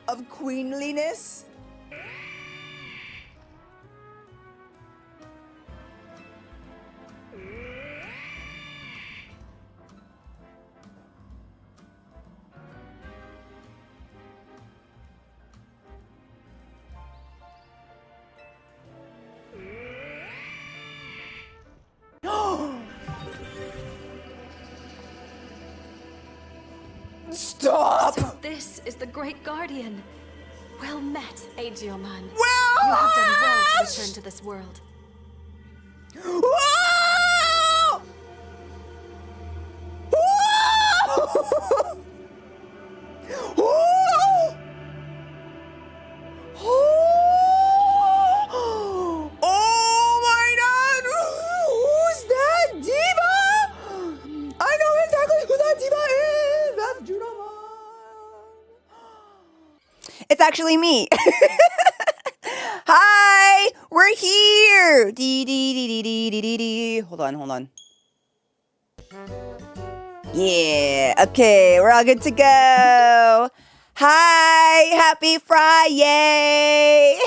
of queenliness. Stop! So this is the Great Guardian. Well met, Aegyoman. Well, You have done well to return to this world. Whoa! Whoa! Whoa! Oh my God! Who's that diva? I know exactly who that diva is. That's Junomon. It's actually me. Hi, we're here. Dee dee dee dee dee dee dee dee. Hold on. Yeah. Okay, we're all good to go. Hi, happy Friday.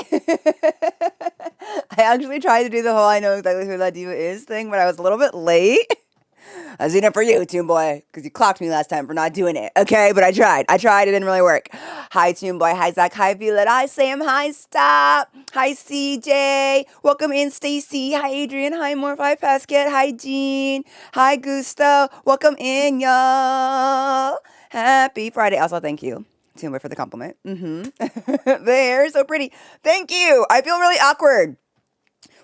I actually tried to do the whole I know exactly who that diva is thing, but I was a little bit late. I was doing it for you, Toon Boy, because you clocked me last time for not doing it. Okay, but I tried. It didn't really work. Hi, Toon Boy. Hi, Zach. Hi, Violet. Hi, Sam. Hi, Stop. Hi, CJ. Welcome in, Stacy. Hi, Adrian. Hi, Morph. Hi, Pasquette. Hi, Jean. Hi, Gusto. Welcome in, y'all. Happy Friday. Also, thank you, Toon Boy, for the compliment. The hair is so pretty. Thank you. I feel really awkward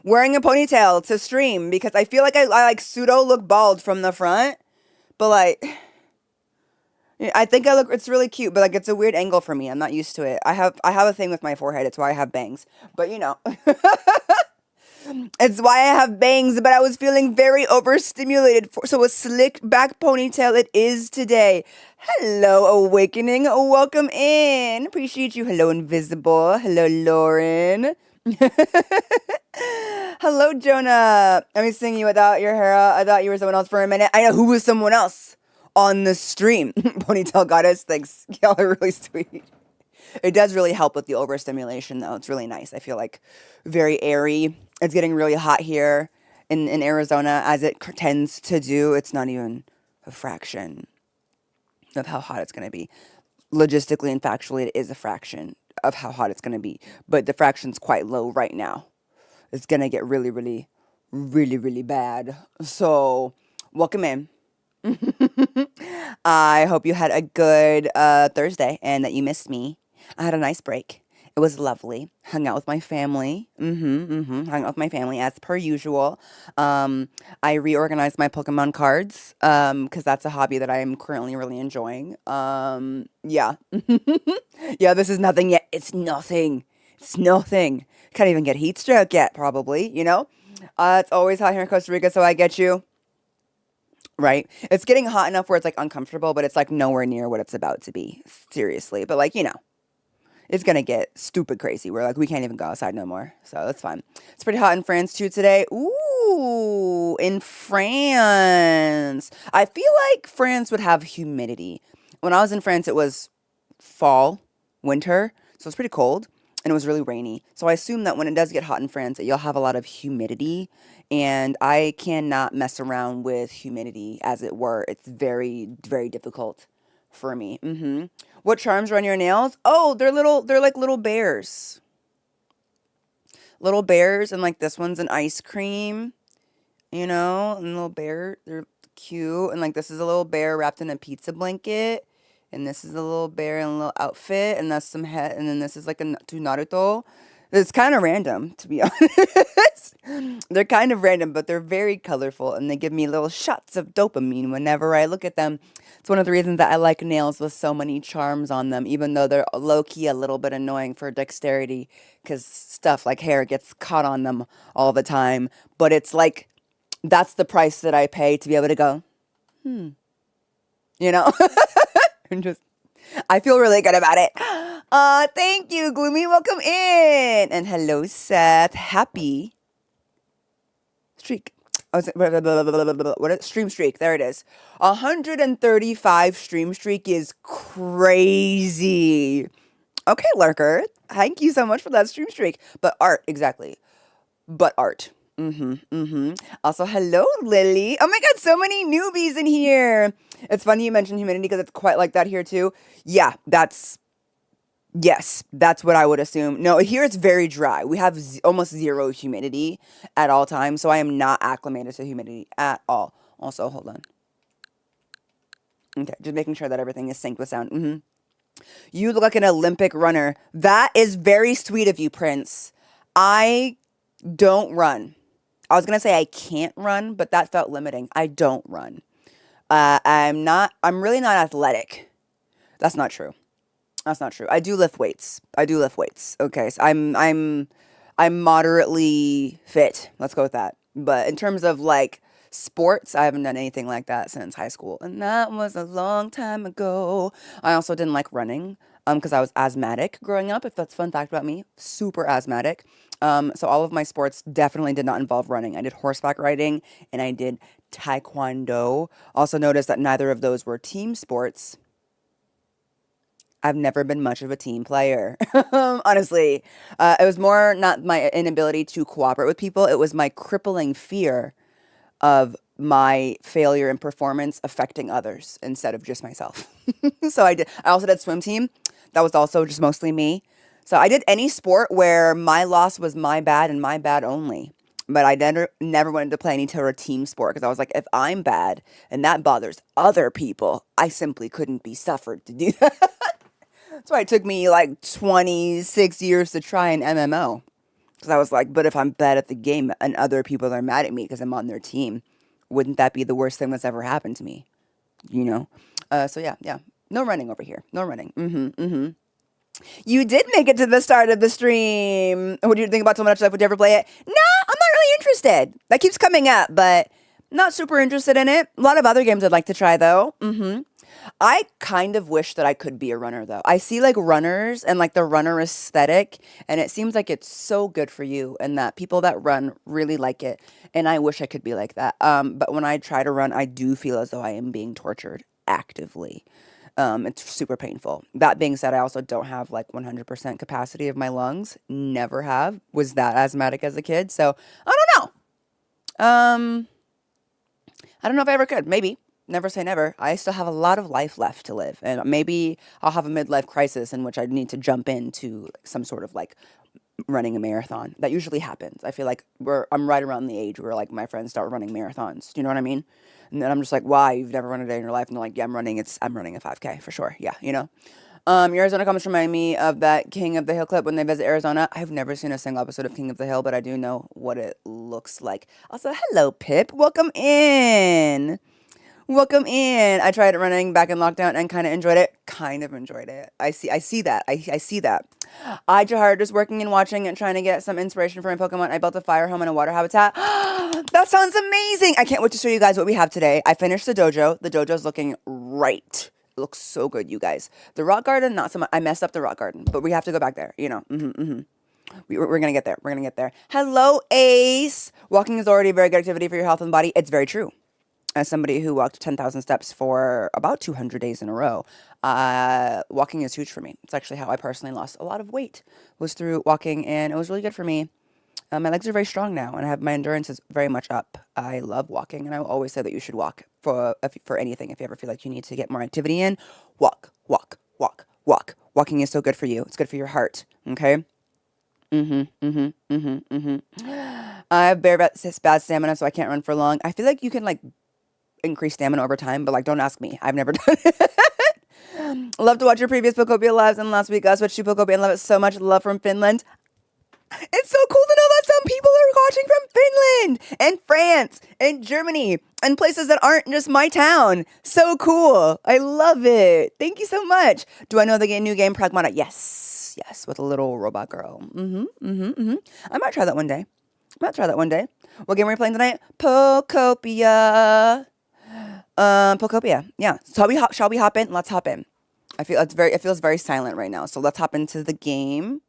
wearing a ponytail to stream because I feel like I like pseudo look bald from the front, but like I think it's really cute, but like it's a weird angle for me. I'm not used to it. I have a thing with my forehead. It's why I have bangs. But you know. It's why I have bangs, but I was feeling very overstimulated. So a slick back ponytail it is today. Hello, Awakening. Welcome in. Appreciate you. Hello, Invisible. Hello, Lauren. Hello, Jonah. I'm seeing you without your hair out. I thought you were someone else for a minute. I know who was someone else on the stream. Ponytail Goddess. Thanks. Y'all are really sweet. It does really help with the overstimulation, though. It's really nice. I feel like very airy. It's getting really hot here in Arizona, as it tends to do. It's not even a fraction of how hot it's going to be. Logistically and factually, it is a fraction of how hot it's going to be. But the fraction's quite low right now. It's going to get really, really, really, really bad. So, welcome in. I hope you had a good Thursday and that you missed me. I had a nice break. It was lovely. Hung out with my family. Hung out with my family as per usual. I reorganized my Pokemon cards because that's a hobby that I am currently really enjoying. Yeah. Yeah, this is nothing yet. It's nothing. Can't even get heat stroke yet, probably, you know? It's always hot here in Costa Rica, so I get you. Right? It's getting hot enough where it's like uncomfortable, but it's like nowhere near what it's about to be. Seriously. But like, you know. It's going to get stupid crazy. We're like, we can't even go outside no more. So that's fine. It's pretty hot in France too today. Ooh, in France. I feel like France would have humidity. When I was in France, it was fall, winter. So it's pretty cold and it was really rainy. So I assume that when it does get hot in France, that you'll have a lot of humidity. And I cannot mess around with humidity, as it were. It's very, very difficult for me. What charms are on your nails? Oh, they're like little bears. Little bears, and like this one's an ice cream, you know, and little bear, they're cute. And like this is a little bear wrapped in a pizza blanket, and this is a little bear in a little outfit, and that's some head, and then this is like to Naruto. It's kind of random, to be honest. They're kind of random, but they're very colorful, and they give me little shots of dopamine whenever I look at them. It's one of the reasons that I like nails with so many charms on them, even though they're low-key a little bit annoying for dexterity, because stuff like hair gets caught on them all the time. But it's like, that's the price that I pay to be able to go, you know? I feel really good about it. Thank you, Gloomy. Welcome in. And hello, Seth. Happy streak. Stream streak. There it is. 135 stream streak is crazy. Okay, Lurker. Thank you so much for that stream streak. But art, exactly. But art. Also, hello, Lily. Oh my god, so many newbies in here. It's funny you mentioned humidity because it's quite like that here too. Yeah, yes, that's what I would assume. No, here it's very dry. We have almost zero humidity at all times, so I am not acclimated to humidity at all. Also, hold on. Okay, just making sure that everything is synced with sound. You look like an Olympic runner. That is very sweet of you, Prince. I don't run. I was gonna say I can't run, but that felt limiting. I don't run. I'm really not athletic. That's not true. That's not true. I do lift weights. Okay, so I'm moderately fit. Let's go with that. But in terms of like sports, I haven't done anything like that since high school, and that was a long time ago. I also didn't like running, because I was asthmatic growing up. If that's a fun fact about me, super asthmatic. So all of my sports definitely did not involve running. I did horseback riding and I did taekwondo. Also noticed that neither of those were team sports. I've never been much of a team player, honestly. It was more not my inability to cooperate with people. It was my crippling fear of my failure in performance affecting others instead of just myself. So I also did swim team. That was also just mostly me. So I did any sport where my loss was my bad and my bad only. But I never wanted to play any sort of team sport because I was like, if I'm bad and that bothers other people, I simply couldn't be suffered to do that. That's why it took me like 26 years to try an MMO. Because I was like, but if I'm bad at the game and other people are mad at me because I'm on their team, wouldn't that be the worst thing that's ever happened to me? You know? So yeah. No running over here. No running. You did make it to the start of the stream. What do you think about So Much Life? Would you ever play it? No, I'm not really interested. That keeps coming up, but not super interested in it. A lot of other games I'd like to try, though. I kind of wish that I could be a runner, though. I see like runners and like the runner aesthetic, and it seems like it's so good for you, and that people that run really like it. And I wish I could be like that. But when I try to run, I do feel as though I am being tortured actively. It's super painful. That being said, I also don't have like 100% capacity of my lungs. Never have. Was that asthmatic as a kid? So I don't know. I don't know if I ever could. Maybe. Never say never. I still have a lot of life left to live, and maybe I'll have a midlife crisis in which I need to jump into some sort of like running a marathon. That usually happens. I feel like I'm right around the age where like my friends start running marathons. Do you know what I mean? And then I'm just like, why? You've never run a day in your life? And they're like, yeah, I'm running a 5K for sure. Yeah, you know. Your Arizona comments remind me of that King of the Hill clip when they visit Arizona. I've never seen a single episode of King of the Hill, but I do know what it looks like. Also, hello, Pip. Welcome in. Welcome in. I tried running back in lockdown and kind of enjoyed it. I see that. I see that. Jahara, just working and watching and trying to get some inspiration for my Pokemon. I built a fire home and a water habitat. That sounds amazing. I can't wait to show you guys what we have today. I finished the dojo. The dojo's looking right. It looks so good, you guys. The rock garden, not so much. I messed up the rock garden, but we have to go back there, you know. We're gonna get there. We're gonna get there. Hello, Ace. Walking is already a very good activity for your health and body. It's very true. As somebody who walked 10,000 steps for about 200 days in a row, walking is huge for me. It's actually how I personally lost a lot of weight, was through walking, and it was really good for me. My legs are very strong now, and my endurance is very much up. I love walking, and I will always say that you should walk for anything. If you ever feel like you need to get more activity in, walk. Walking is so good for you. It's good for your heart, okay? I have bad stamina, so I can't run for long. I feel like you can, like, increase stamina over time, but like don't ask me. I've never done it. Love to watch your previous Pokopia lives, and last week I switched to Pokopia and love it so much. Love from Finland. It's so cool to know that some people are watching from Finland and France and Germany and places that aren't just my town. So cool. I love it. Thank you so much. Do I know the new game Pragmata? Yes, with a little robot girl. I might try that one day. What game are we playing tonight? Pokopia. Pokopia. Yeah. Shall we hop in? Let's hop in. It feels very silent right now. So let's hop into the game.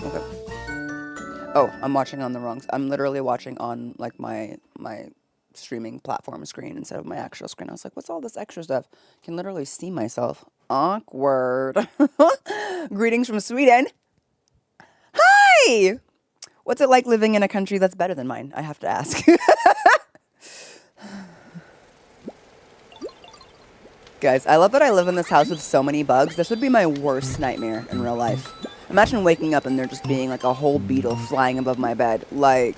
Okay. Oh, I'm watching on the wrong. I'm literally watching on like my streaming platform screen instead of my actual screen. I was like, what's all this extra stuff? Can literally see myself. Awkward. Greetings from Sweden. Hi. What's it like living in a country that's better than mine? I have to ask. Guys, I love that I live in this house with so many bugs. This would be my worst nightmare in real life. Imagine waking up and there just being like a whole beetle flying above my bed. Like,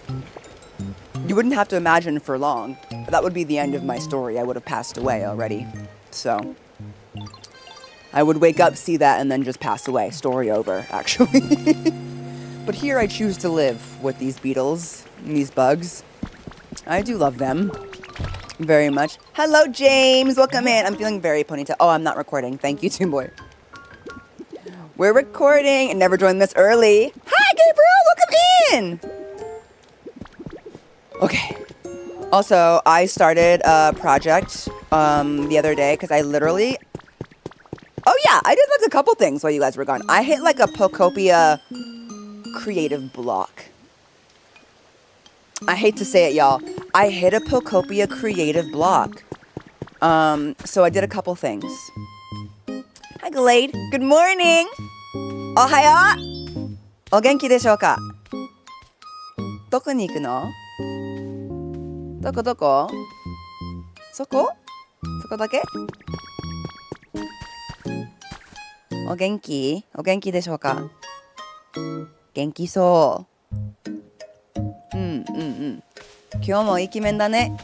you wouldn't have to imagine for long. That would be the end of my story. I would have passed away already. So, I would wake up, see that, and then just pass away. Story over, actually. But here I choose to live with these beetles and these bugs. I do love them. Very much. Hello, James. Welcome in. I'm feeling very ponytail. Oh, I'm not recording. Thank you, Toon Boy. We're recording and never joined this early. Hi, Gabriel. Welcome in. Okay. Also, I started a project the other day because I literally... Oh, yeah. I did like a couple things while you guys were gone. I hit like a Pokopia creative block. I hate to say it, y'all. I hit a Pokopia creative block. So I did a couple things. Hi, Glade. Good morning. Ohayo. O genki deshou ka? Doko ni iku no? Doko? Soko? Soko dake? O genki? O genki deshou ka? Genki sou. 今日もイケメンだね。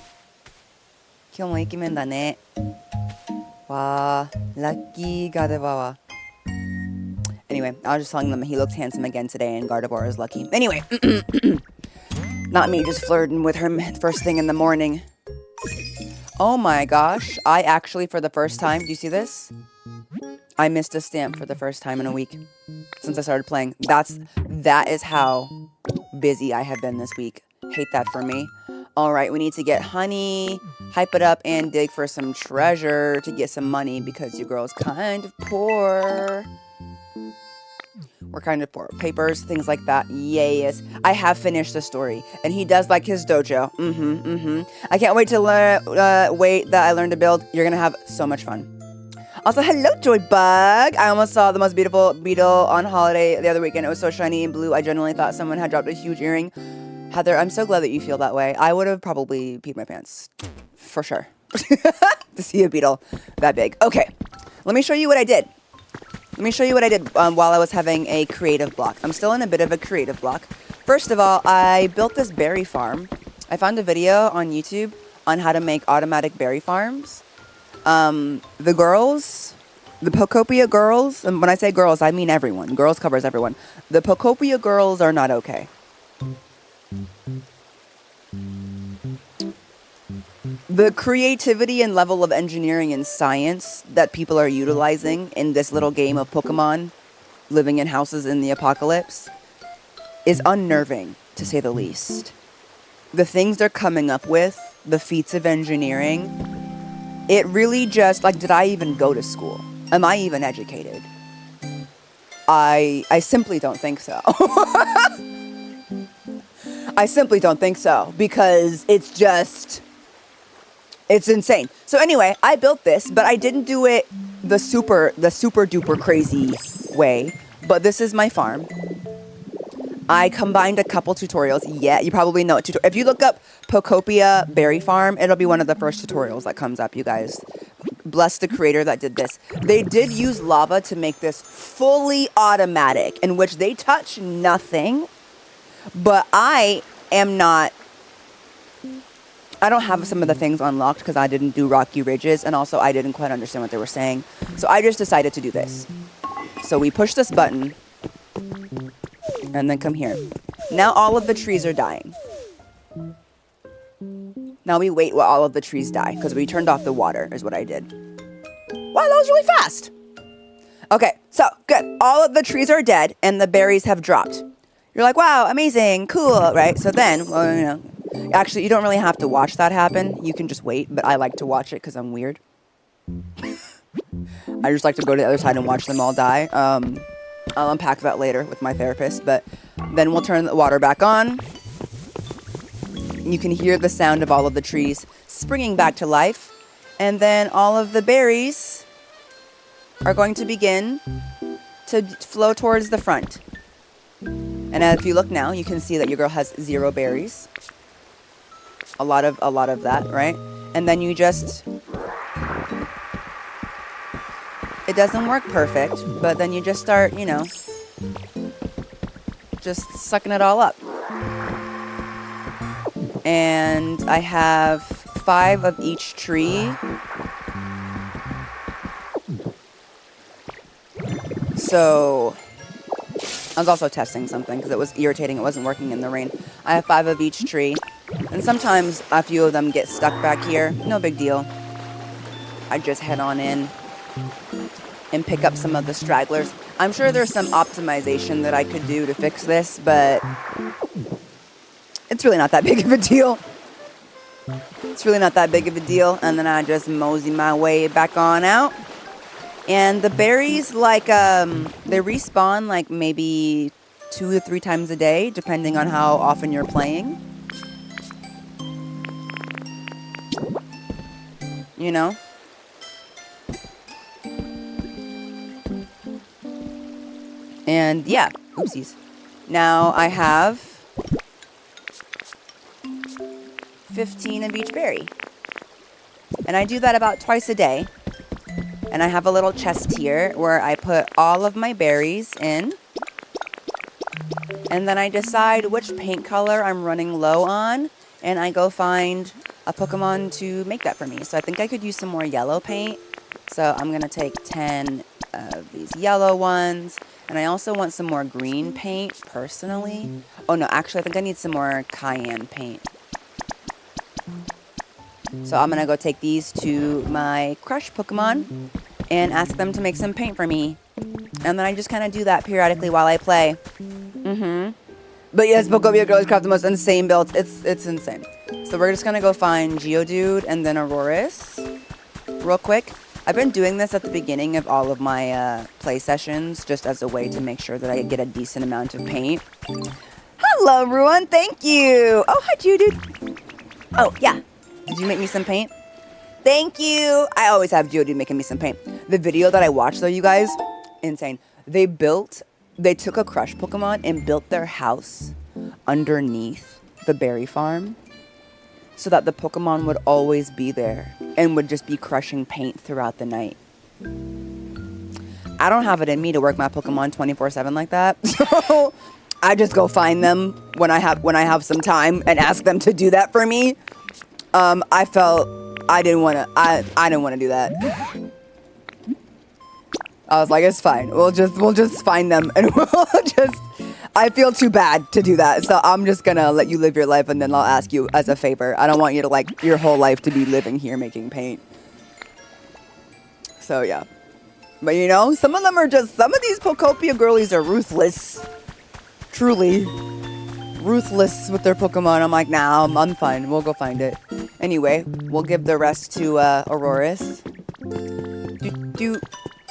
今日もイケメンだね。わー、ラッキーガルバは。Anyway, I was just telling them he looks handsome again today and Gardevoir is lucky. Anyway, not me just flirting with her first thing in the morning. Oh my gosh, I actually for the first time, do you see this? I missed a stamp for the first time in a week since I started playing. That is how busy I have been this week. Hate that for me. All right, we need to get honey, hype it up, and dig for some treasure to get some money because your girl's kind of poor. We're kind of poor. Papers, things like that. Yes. I have finished the story. And he does like his dojo. I can't wait to learn, that I learned to build. You're going to have so much fun. Also, hello, Joybug. I almost saw the most beautiful beetle on holiday the other weekend. It was so shiny and blue. I genuinely thought someone had dropped a huge earring. Heather, I'm so glad that you feel that way. I would have probably peed my pants. For sure. To see a beetle that big. Okay. Let me show you what I did. While I was having a creative block. I'm still in a bit of a creative block. First of all, I built this berry farm. I found a video on YouTube on how to make automatic berry farms. The girls, the Pokopia girls, and when I say girls, I mean everyone. Girls covers everyone. The Pokopia girls are not okay. The creativity and level of engineering and science that people are utilizing in this little game of Pokemon living in houses in the apocalypse is unnerving, to say the least. The things they're coming up with, the feats of engineering, it really just, like, did I even go to school? Am I even educated? I simply don't think so. I simply don't think so because it's insane. So anyway, I built this, but I didn't do it the super duper crazy way. But this is my farm. I combined a couple tutorials. Yeah, you probably know it. If you look up Pokopia Berry Farm, it'll be one of the first tutorials that comes up, you guys. Bless the creator that did this. They did use lava to make this fully automatic, in which they touch nothing. But I don't have some of the things unlocked because I didn't do Rocky Ridges, and also I didn't quite understand what they were saying. So I just decided to do this. So we push this button, and then come here. Now all of the trees are dying. Now we wait while all of the trees die, because we turned off the water, is what I did. Wow, that was really fast! Okay, so, good. All of the trees are dead, and the berries have dropped. You're like, wow, amazing, cool, right? So then, well, you know, actually, you don't really have to watch that happen. You can just wait, but I like to watch it because I'm weird. I just like to go to the other side and watch them all die. I'll unpack that later with my therapist, but then we'll turn the water back on. You can hear the sound of all of the trees springing back to life. And then all of the berries are going to begin to flow towards the front. And if you look now, you can see that your girl has 0 berries. A lot of that, right? And then you just... It doesn't work perfect, but then you just start, you know, just sucking it all up. And I have 5 of each tree. So I was also testing something because it was irritating. It wasn't working in the rain. I have 5 of each tree. And sometimes a few of them get stuck back here. No big deal. I just head on in and pick up some of the stragglers. I'm sure there's some optimization that I could do to fix this, but it's really not that big of a deal. It's really not that big of a deal. And then I just mosey my way back on out. And the berries, like, they respawn like maybe 2 to 3 times a day, depending on how often you're playing. You know? And yeah, oopsies. Now I have 15 of each berry. And I do that about twice a day. And I have a little chest here where I put all of my berries in. And then I decide which paint color I'm running low on. And I go find a Pokemon to make that for me. So I think I could use some more yellow paint. So I'm going to take 10 of these yellow ones. And I also want some more green paint, personally. Oh, no, actually, I think I need some more cayenne paint. So I'm going to go take these to my crush Pokemon and ask them to make some paint for me. And then I just kind of do that periodically while I play. But yes, Pokopia Girls craft the most insane builds. It's insane. So we're just going to go find Geodude and then Auroras real quick. I've been doing this at the beginning of all of my play sessions just as a way to make sure that I get a decent amount of paint. Hello, everyone. Thank you. Oh, hi, Geodude. Oh, yeah. Did you make me some paint? Thank you. I always have Jayde making me some paint. The video that I watched, though, you guys, insane. They took a crush Pokemon and built their house underneath the berry farm so that the Pokemon would always be there and would just be crushing paint throughout the night. I don't have it in me to work my Pokemon 24/7 like that. So I just go find them when I have some time and ask them to do that for me. I felt I didn't want to do that. I was like, it's fine. We'll just find them and I feel too bad to do that. So I'm just gonna let you live your life and then I'll ask you as a favor. I don't want you to like your whole life to be living here making paint. So yeah. But you know, some of these Pokopia girlies are ruthless. Truly. Ruthless with their Pokemon. I'm like, nah, I'm fine. We'll go find it. Anyway, we'll give the rest to Auroras.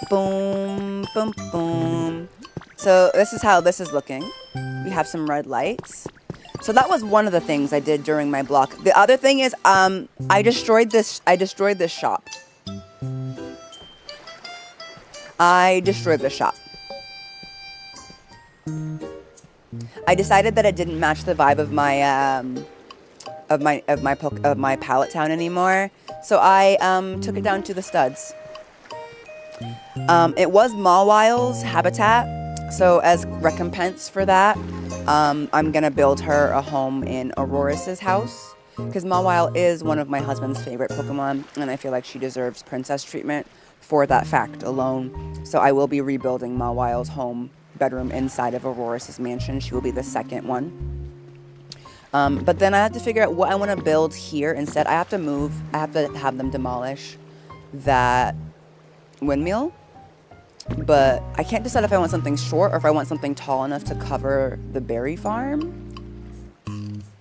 Boom, boom, boom. So this is how this is looking. We have some red lights. So that was one of the things I did during my block. The other thing is, I destroyed this shop. I decided that it didn't match the vibe of my pallet town anymore. So I took it down to the studs. It was Mawile's habitat. So as recompense for that, I'm gonna build her a home in Auroras's house. Because Mawile is one of my husband's favorite Pokemon, and I feel like she deserves princess treatment for that fact alone. So I will be rebuilding Mawile's home bedroom inside of Auroras's mansion. She will be the second one. But then I have to figure out what I want to build here instead. I have to have them demolish that windmill. But I can't decide if I want something short or if I want something tall enough to cover the berry farm.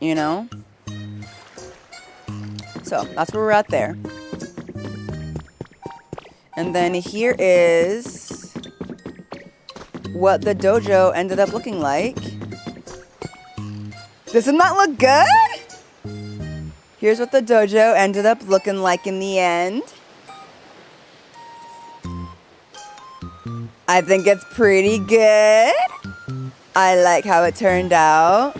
You know? So that's where we're at there. And then here is what the dojo ended up looking like. Does it not look good? Here's what the dojo ended up looking like in the end. I think it's pretty good. I like how it turned out.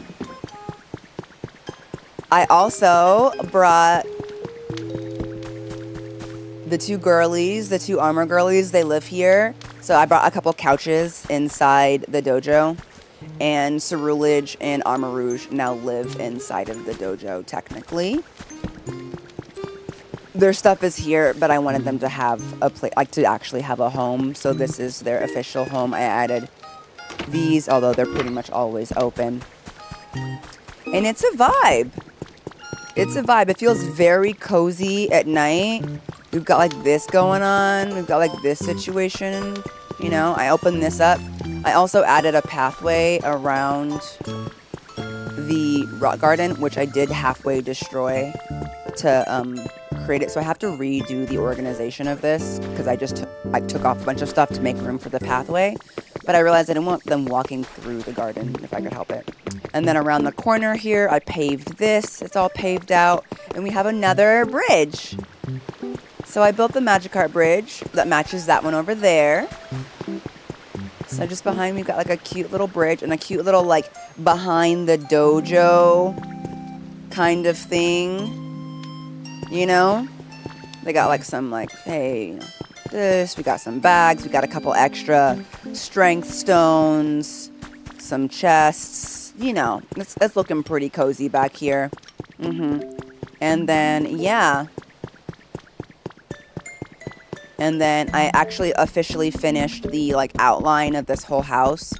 I also brought the two girlies, the two armor girlies. They live here. So I brought a couple couches inside the dojo. And Cerulege and Armor Rouge now live inside of the dojo, technically. Their stuff is here, but I wanted them to have a place, like to actually have a home. So this is their official home. I added these, although they're pretty much always open. And it's a vibe. It's a vibe. It feels very cozy at night. We've got like this going on. We've got like this situation. You know, I opened this up. I also added a pathway around the rock garden, which I did halfway destroy to create it. So I have to redo the organization of this because I took off a bunch of stuff to make room for the pathway. But I realized I didn't want them walking through the garden if I could help it. And then around the corner here, I paved this. It's all paved out. And we have another bridge. So I built the Magikarp bridge that matches that one over there. So just behind me, we've got like a cute little bridge and a cute little like behind the dojo kind of thing. You know? They got like some like, hey, you know, this. We got some bags. We got a couple extra strength stones. Some chests. You know, it's looking pretty cozy back here. And then, yeah. And then I actually officially finished the like outline of this whole house.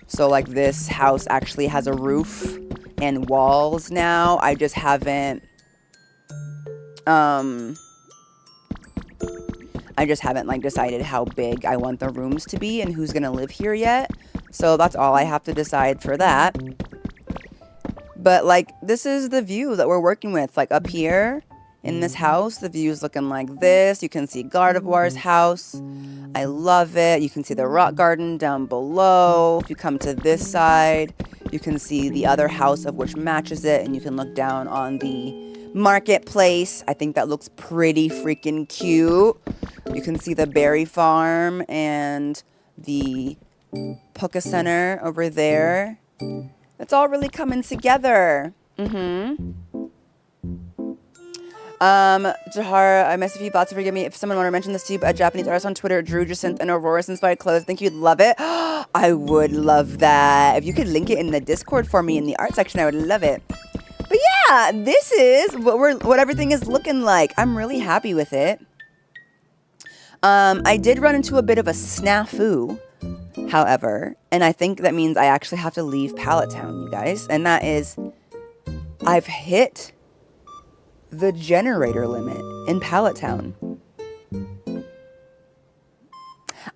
So like this house actually has a roof and walls now. I just haven't like decided how big I want the rooms to be and who's gonna live here yet. So that's all I have to decide for that. But like this is the view that we're working with. Like up here in this house, the view is looking like this. You can see Gardevoir's house. I love it. You can see the rock garden down below. If you come to this side, you can see the other house of which matches it, and you can look down on the marketplace. I think that looks pretty freaking cute. You can see the berry farm and the Poke Center over there. It's all really coming together. Jahara, I missed a few thoughts. Forgive me if someone wanted to mention this to you, but a Japanese artist on Twitter drew Jacinth and Aurora's inspired clothes. Think you'd love it? I would love that. If you could link it in the Discord for me in the art section, I would love it. But yeah, this is what everything is looking like. I'm really happy with it. I did run into a bit of a snafu, however, and I think that means I actually have to leave Pallet Town, you guys. And that is, I've hit the generator limit in Pallet Town.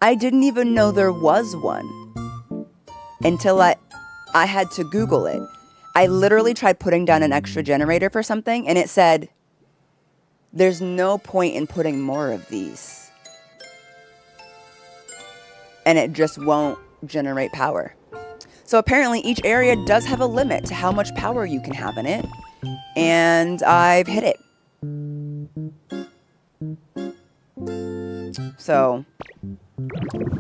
I didn't even know there was one until I had to Google it. I literally tried putting down an extra generator for something and it said, there's no point in putting more of these. And it just won't generate power. So apparently each area does have a limit to how much power you can have in it. And I've hit it. So,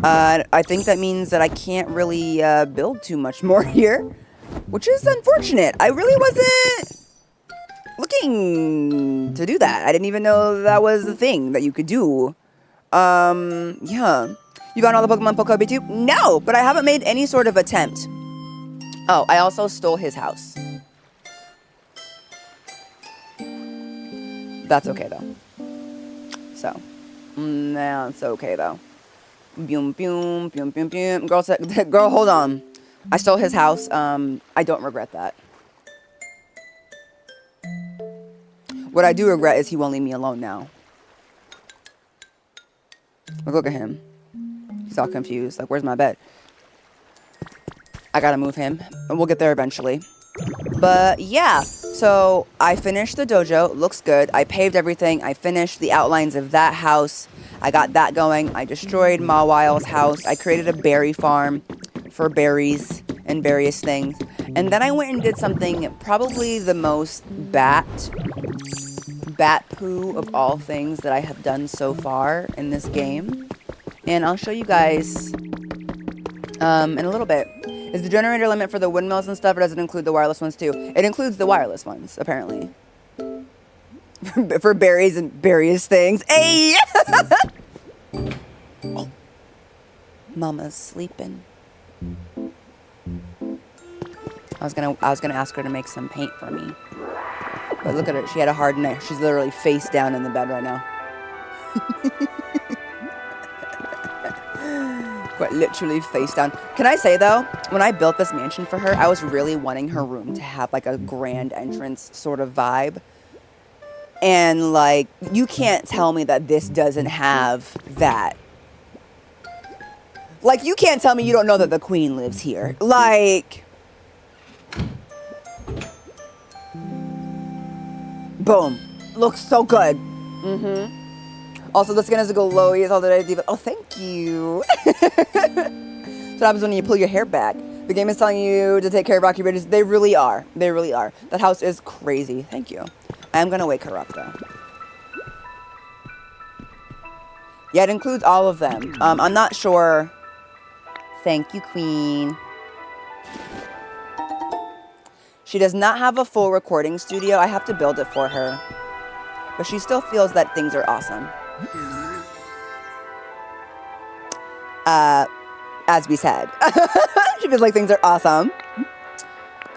I think that means that I can't really build too much more here, which is unfortunate. I really wasn't looking to do that. I didn't even know that was a thing that you could do. Yeah. You got all the Pokemon Pokopia too? No, but I haven't made any sort of attempt. Oh, I also stole his house. That's okay, though. So, that's okay, though. Boom, boom, boom, boom, boom. Girl, hold on. I stole his house. I don't regret that. What I do regret is he won't leave me alone now. Look at him. He's all confused. Like, where's my bed? I gotta move him. And we'll get there eventually. But yeah, so I finished the dojo. It looks good. I paved everything. I finished the outlines of that house. I got that going. I destroyed Mawile's house. I created a berry farm for berries and various things. And then I went and did something, probably the most bat poo of all things that I have done so far in this game. And I'll show you guys in a little bit. Is the generator limit for the windmills and stuff, or does it include the wireless ones too? It includes the wireless ones, apparently. For berries and various things. Hey! Oh. Mama's sleeping. I was gonna ask her to make some paint for me. But look at her, she had a hard neck. She's literally face down in the bed right now. Quite literally face down. Can I say though, when I built this mansion for her, I was really wanting her room to have like a grand entrance sort of vibe. And like, you can't tell me that this doesn't have that. Like, you can't tell me you don't know that the queen lives here. Like, boom. Looks so good. Mm-hmm. Also, the skin is a glowy. It's all that I do. Oh, thank you. So what happens when you pull your hair back. The game is telling you to take care of Rocky Ridges. They really are. They really are. That house is crazy. Thank you. I am going to wake her up, though. Yeah, it includes all of them. I'm not sure. Thank you, Queen. She does not have a full recording studio. I have to build it for her. But she still feels that things are awesome. As we said. She feels like things are awesome.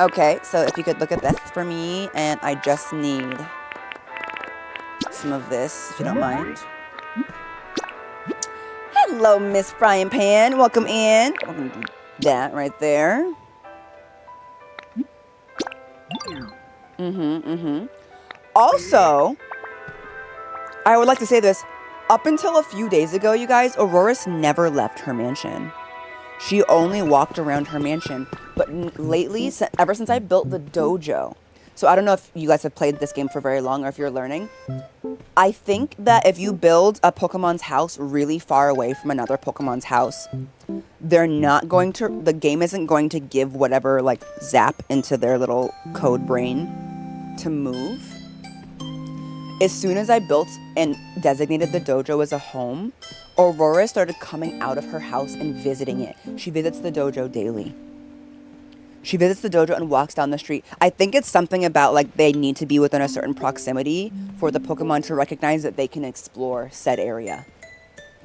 Okay, so if you could look at this for me, and I just need some of this, if you don't mind. Hello, Miss Frying Pan. Welcome in. We're gonna do that right there. Also, I would like to say this. Up until a few days ago, you guys, Aurora's never left her mansion. She only walked around her mansion. But lately, ever since I built the dojo, so I don't know if you guys have played this game for very long or if you're learning. I think that if you build a Pokemon's house really far away from another Pokemon's house, the game isn't going to give whatever, like, zap into their little code brain to move. As soon as I built and designated the dojo as a home, Aurora started coming out of her house and visiting it. She visits the dojo daily. She visits the dojo and walks down the street. I think it's something about, like, they need to be within a certain proximity for the Pokemon to recognize that they can explore said area.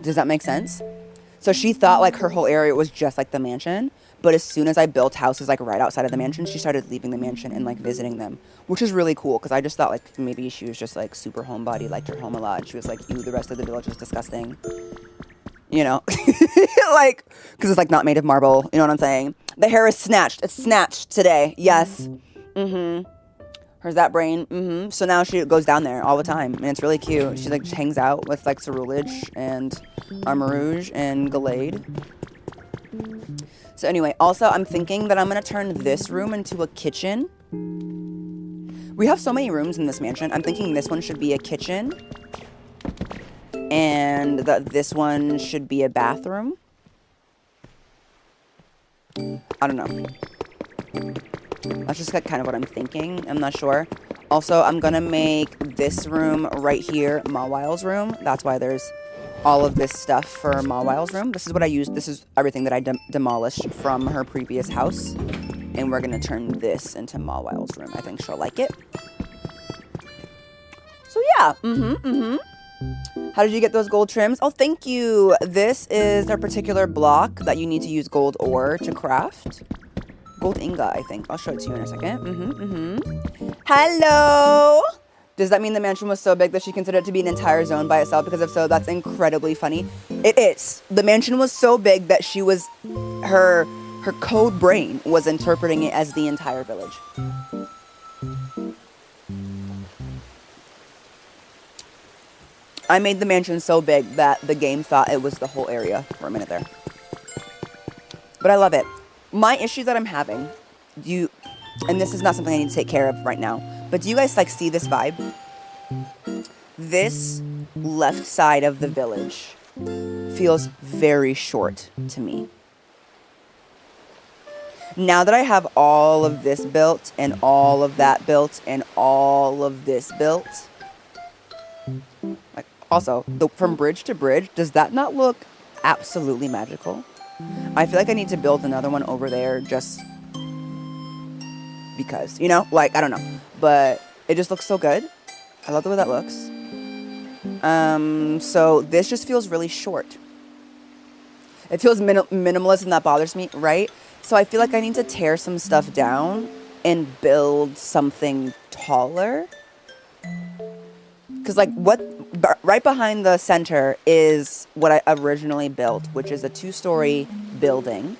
Does that make sense? So she thought, like, her whole area was just like the mansion. But as soon as I built houses, like, right outside of the mansion, she started leaving the mansion and, like, visiting them. Which is really cool, because I just thought, like, maybe she was just, like, super homebody, liked her home a lot. She was like, ew, the rest of the village is disgusting. You know? Like, because it's, like, not made of marble. You know what I'm saying? The hair is snatched. It's snatched today. Yes. Hers that brain. So now she goes down there all the time. And it's really cute. She, like, just hangs out with, like, Ceruledge and Armarouge and Gallade. So anyway, also I'm thinking that I'm going to turn this room into a kitchen. We have so many rooms in this mansion. I'm thinking this one should be a kitchen. And this one should be a bathroom. I don't know. That's just kind of what I'm thinking. I'm not sure. Also, I'm going to make this room right here Mawile's room. That's why there's all of this stuff for Mawile's room. This is what I used. This is everything that I demolished from her previous house. And we're going to turn this into Mawile's room. I think she'll like it. So yeah. How did you get those gold trims? Oh, thank you. This is a particular block that you need to use gold ore to craft. Gold ingot, I think. I'll show it to you in a second. Hello! Does that mean the mansion was so big that she considered it to be an entire zone by itself? Because if so, that's incredibly funny. It is. The mansion was so big that she was, her code brain was interpreting it as the entire village. I made the mansion so big that the game thought it was the whole area for a minute there. But I love it. My issue that I'm having, and this is not something I need to take care of right now, but do you guys, like, see this vibe? This left side of the village feels very short to me. Now that I have all of this built and all of that built and all of this built, like also from bridge to bridge, does that not look absolutely magical? I feel like I need to build another one over there just because, you know, like, I don't know, but it just looks so good. I love the way that looks. So this just feels really short. It feels minimalist and that bothers me, right? So I feel like I need to tear some stuff down and build something taller. Because like right behind the center is what I originally built, which is a 2-story building,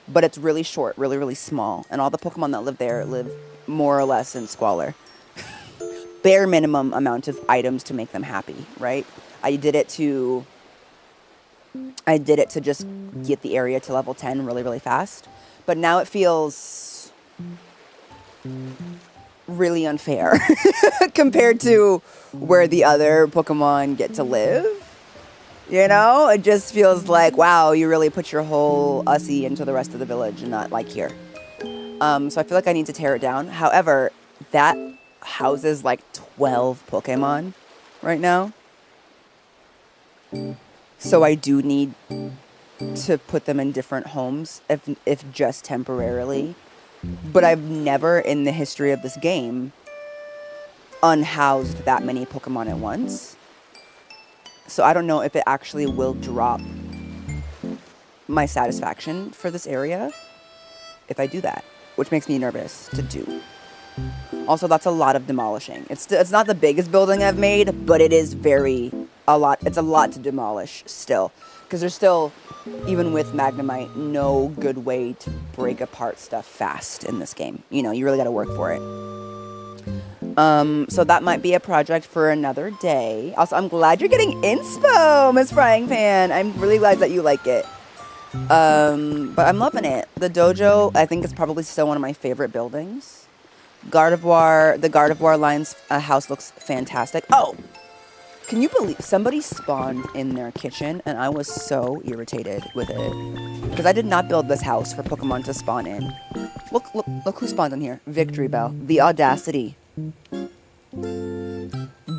but it's really short, really, really small. And all the Pokemon that live there live more or less in squalor. Bare minimum amount of items to make them happy, right? I did it to just get the area to level 10 really, really fast. But now it feels really unfair compared to where the other Pokemon get to live. You know, it just feels like, wow, you really put your whole Ussie into the rest of the village and not like here. So I feel like I need to tear it down. However, that houses like 12 Pokemon right now. So I do need to put them in different homes, if just temporarily. But I've never in the history of this game unhoused that many Pokemon at once. So I don't know if it actually will drop my satisfaction for this area if I do that, which makes me nervous to do. Also, that's a lot of demolishing. It's not the biggest building I've made, but it is a lot. It's a lot to demolish still. Because there's still, even with Magnemite, no good way to break apart stuff fast in this game. You know, you really got to work for it. So that might be a project for another day. Also, I'm glad you're getting inspo, Miss Frying Pan. I'm really glad that you like it. But I'm loving it. The dojo, I think, is probably still one of my favorite buildings. The Gardevoir line's house looks fantastic. Oh, can you believe somebody spawned in their kitchen and I was so irritated with it because I did not build this house for Pokemon to spawn in. Look who spawned in here. Victory Bell. The audacity.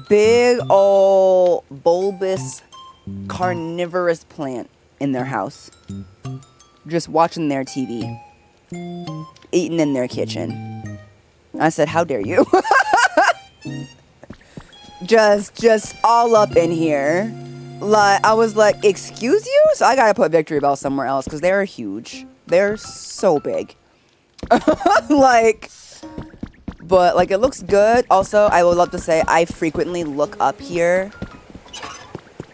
Big ol' bulbous carnivorous plant in their house. Just watching their TV. Eating in their kitchen. I said, how dare you? just all up in here. Like, I was like, excuse you? So I gotta put Victory Bell somewhere else because they're huge. They're so big. But like, it looks good. Also, I would love to say I frequently look up here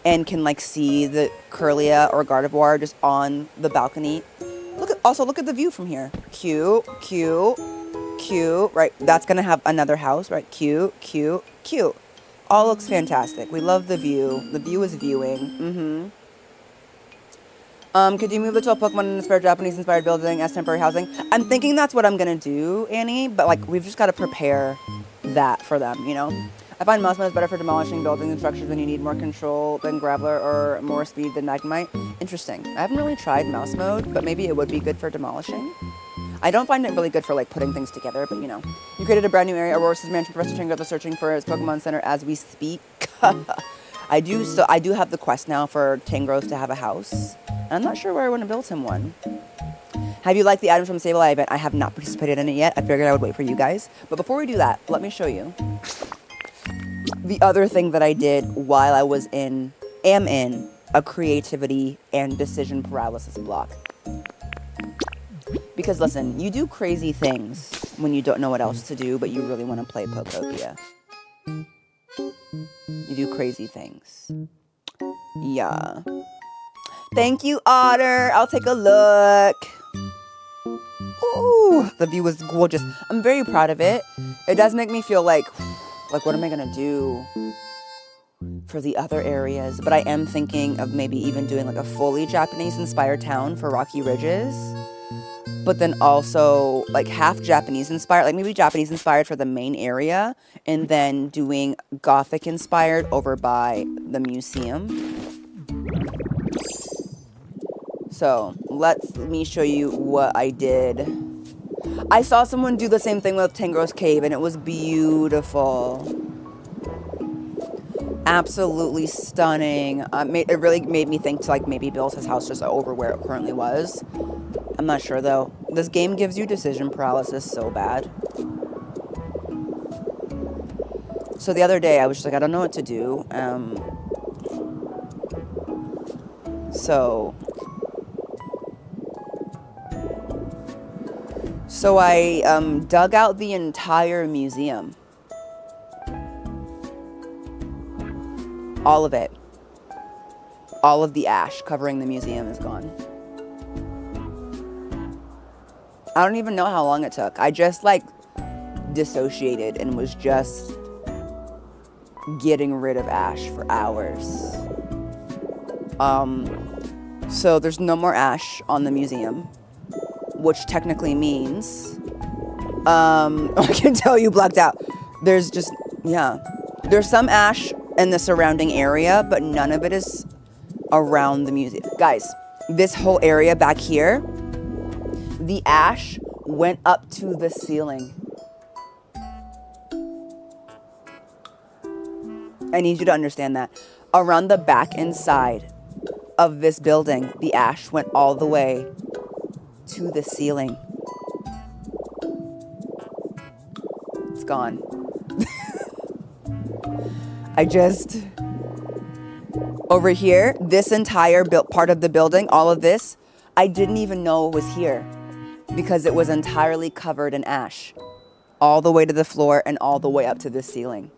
and can like see the Curlia or Gardevoir just on the balcony. Look at the view from here. Cute. Right, that's gonna have another house. Right, cute. All looks fantastic. We love the view. The view is viewing. Could you move the 12 Pokemon in a spare Japanese-inspired building as temporary housing? I'm thinking that's what I'm gonna do, Annie. But like, we've just got to prepare that for them. You know, I find Mouse Mode is better for demolishing buildings and structures when you need more control than Graveler or more speed than Magnemite. Interesting. I haven't really tried Mouse Mode, but maybe it would be good for demolishing. I don't find it really good for like putting things together, but you know. You created a brand new area. Aurora's mansion. Professor Tangrowth is searching for his Pokemon Center as we speak. I do have the quest now for Tangrowth to have a house. And I'm not sure where I want to build him one. Have you liked the items from Sableye event? I have not participated in it yet. I figured I would wait for you guys. But before we do that, let me show you the other thing that I did while I am in a creativity and decision paralysis block. Because listen, you do crazy things when you don't know what else to do, but you really want to play Pokopia. You do crazy things. Yeah. Thank you, Otter. I'll take a look. Ooh, the view is gorgeous. I'm very proud of it. It does make me feel like what am I gonna do for the other areas? But I am thinking of maybe even doing like a fully Japanese-inspired town for Rocky Ridges. but then also like half Japanese inspired, like maybe Japanese inspired for the main area, and then doing Gothic inspired over by the museum. So let me show you what I did. I saw someone do the same thing with Tangro's Cave, and it was beautiful. Absolutely stunning. It really made me think to like maybe build his house just over where it currently was. I'm not sure though. This game gives you decision paralysis so bad. So the other day I was just like, I don't know what to do. So I dug out the entire museum. All of it. All of the ash covering the museum is gone. I don't even know how long it took. I just like dissociated and was just getting rid of ash for hours. So there's no more ash on the museum, which technically means, I can tell you blacked out. There's just, yeah. There's some ash in the surrounding area, but none of it is around the museum. Guys, this whole area back here, the ash went up to the ceiling. I need you to understand that. Around the back and side of this building, the ash went all the way to the ceiling. It's gone. Over here, this entire part of the building, all of this, I didn't even know it was here because it was entirely covered in ash, all the way to the floor and all the way up to the ceiling.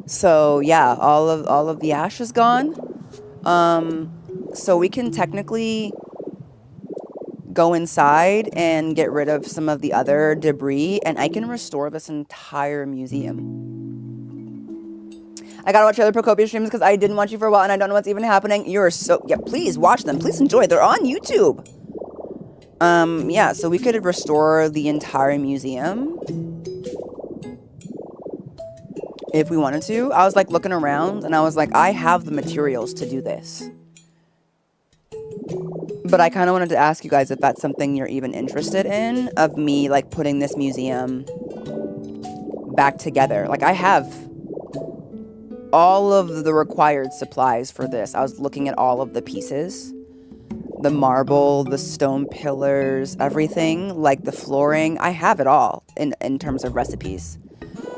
So yeah, all of the ash is gone. So we can technically go inside and get rid of some of the other debris, and I can restore this entire museum. I gotta watch other Pokopia streams because I didn't watch you for a while and I don't know what's even happening. Yeah, please watch them. Please enjoy. They're on YouTube. Yeah, so we could restore the entire museum if we wanted to. I was like looking around and I was like, I have the materials to do this. But I kind of wanted to ask you guys if that's something you're even interested in, of me like putting this museum back together. Like I have all of the required supplies for this. I was looking at all of the pieces, the marble, the stone pillars, everything, like the flooring. I have it all in terms of recipes.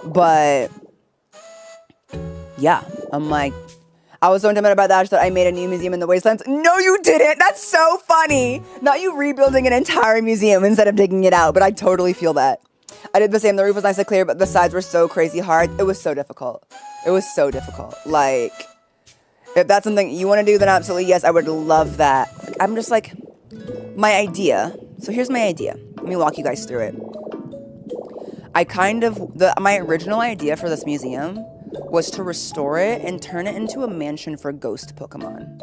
But yeah, I'm like, I was so intimidated by that I made a new museum in the wastelands. No, you didn't. That's so funny. Not you rebuilding an entire museum instead of digging it out, but I totally feel that. I did the same. The roof was nice and clear, but the sides were so crazy hard. It was so difficult. It was so difficult. Like, if that's something you want to do, then absolutely yes, I would love that. Like, I'm just like, my idea. So here's my idea. Let me walk you guys through it. My original idea for this museum was to restore it and turn it into a mansion for ghost Pokemon.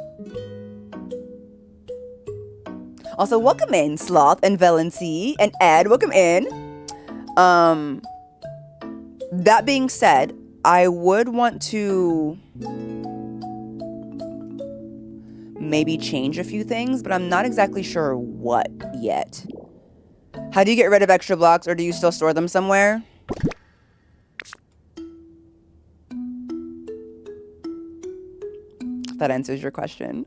Also, welcome in, Sloth and Valency and Ed. Welcome in. That being said, I would want to maybe change a few things, but I'm not exactly sure what yet. How do you get rid of extra blocks, or do you still store them somewhere? That answers your question.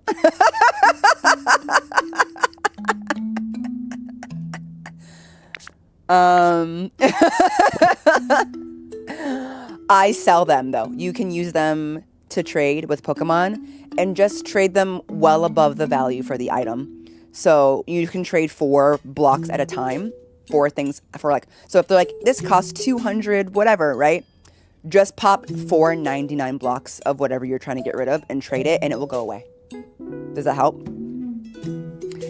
I sell them though. You can use them to trade with Pokemon and just trade them well above the value for the item. So you can trade 4 blocks at a time for things for like, so if they're like, this costs 200, whatever, right? Just pop 4.99 blocks of whatever you're trying to get rid of and trade it, and it will go away. Does that help?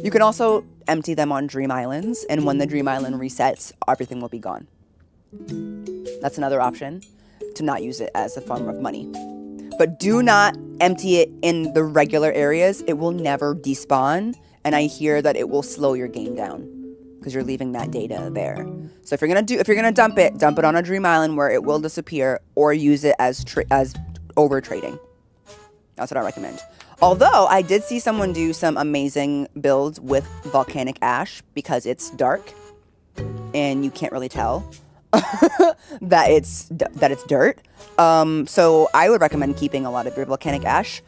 You can also empty them on Dream Islands, and when the Dream Island resets, everything will be gone. That's another option, to not use it as a form of money. But do not empty it in the regular areas. It will never despawn. And I hear that it will slow your game down because you're leaving that data there. So if you're gonna dump it on a dream island where it will disappear, or use it as over trading. That's what I recommend. Although I did see someone do some amazing builds with volcanic ash because it's dark and you can't really tell that it's dirt. So I would recommend keeping a lot of your volcanic ash,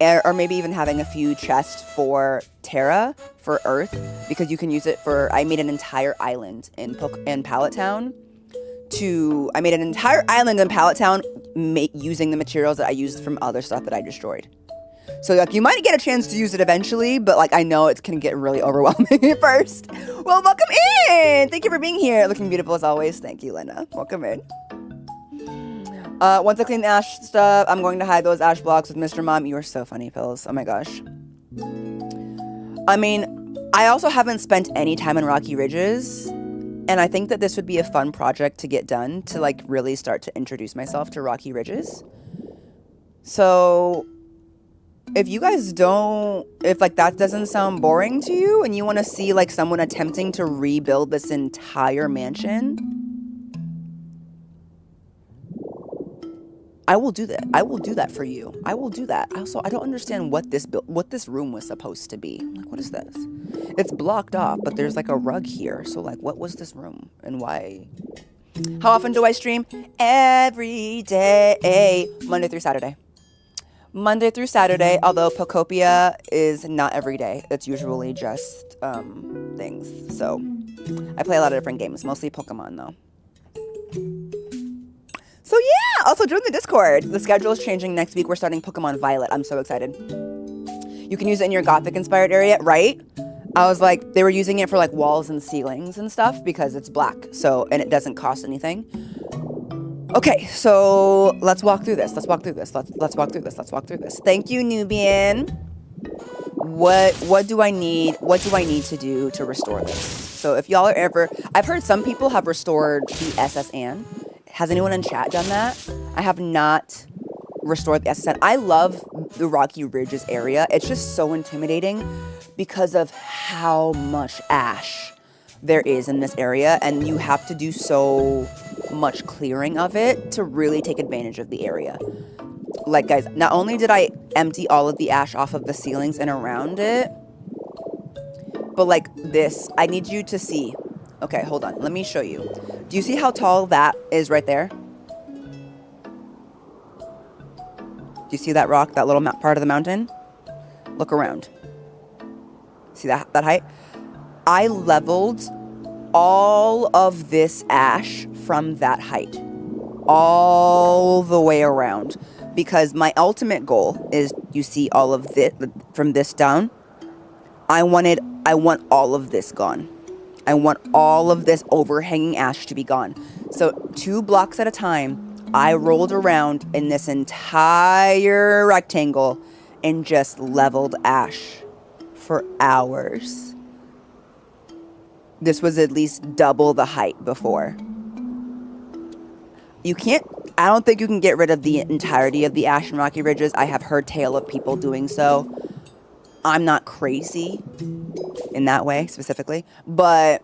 or maybe even having a few chests for Terra, for Earth, because you can use it for. I made an entire island in Pallet Town. I made an entire island in Pallet Town using the materials that I used from other stuff that I destroyed. So like you might get a chance to use it eventually, but like I know it can get really overwhelming at first. Well, welcome in. Thank you for being here. Looking beautiful as always. Thank you, Linda. Welcome in. Once I clean the ash stuff, I'm going to hide those ash blocks with Mr. Mom. You are so funny, Pills. Oh my gosh. I mean, I also haven't spent any time in Rocky Ridges, and I think that this would be a fun project to get done to like really start to introduce myself to Rocky Ridges. So if you guys if like that doesn't sound boring to you and you want to see like someone attempting to rebuild this entire mansion, I will do that. I will do that for you. I will do that. Also, I don't understand what this room was supposed to be. Like, what is this? It's blocked off, but there's like a rug here. So like, what was this room and why? How often do I stream? Every day, Monday through Saturday. Monday through Saturday, although Pokopia is not every day. It's usually just things. So I play a lot of different games, mostly Pokemon though. So yeah, also join the Discord. The schedule is changing next week. We're starting Pokemon Violet. I'm so excited. You can use it in your Gothic inspired area, right? I was like, they were using it for like walls and ceilings and stuff because it's black. So, and it doesn't cost anything. Okay, so let's walk through this. Let's walk through this. Let's walk through this. Let's walk through this. Thank you, Nubian. What do I need? What do I need to do to restore this? So if y'all are ever, I've heard some people have restored the SS Anne. Has anyone in chat done that? I have not restored the SS Anne. I love the Rocky Ridges area. It's just so intimidating because of how much ash there is in this area, and you have to do so much clearing of it to really take advantage of the area. Like, guys, not only did I empty all of the ash off of the ceilings and around it, but like this, I need you to see. Okay, hold on. Let me show you. Do you see how tall that is right there? Do you see that rock, that little part of the mountain? Look around. See that height? I leveled all of this ash from that height. All the way around. Because my ultimate goal is, you see all of this, from this down, I want all of this gone. I want all of this overhanging ash to be gone. So 2 blocks at a time, I rolled around in this entire rectangle and just leveled ash for hours. This was at least double the height before. I don't think you can get rid of the entirety of the ash in Rocky Ridges. I have heard tale of people doing so. I'm not crazy in that way specifically, but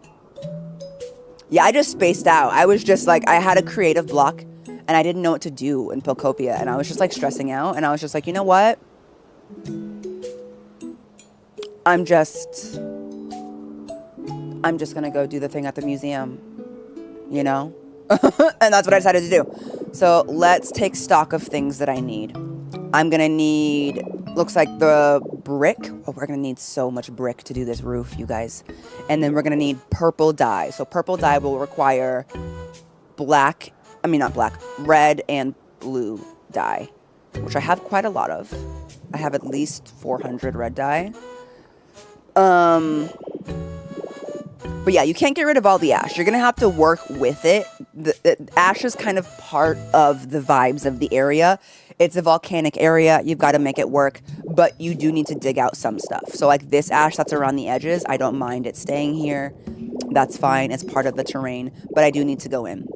yeah, I just spaced out. I was just like, I had a creative block and I didn't know what to do in Pokopia, and I was just like stressing out, and I was just like, you know what? I'm just gonna go do the thing at the museum, you know? And that's what I decided to do. So let's take stock of things that I need. I'm gonna need, looks like the brick. Oh, we're gonna need so much brick to do this roof, you guys. And then we're gonna need purple dye. So purple dye will require red and blue dye, which I have quite a lot of. I have at least 400 red dye. But yeah, you can't get rid of all the ash. You're going to have to work with it. The ash is kind of part of the vibes of the area. It's a volcanic area. You've got to make it work. But you do need to dig out some stuff. So like this ash that's around the edges, I don't mind it staying here. That's fine. It's part of the terrain. But I do need to go in.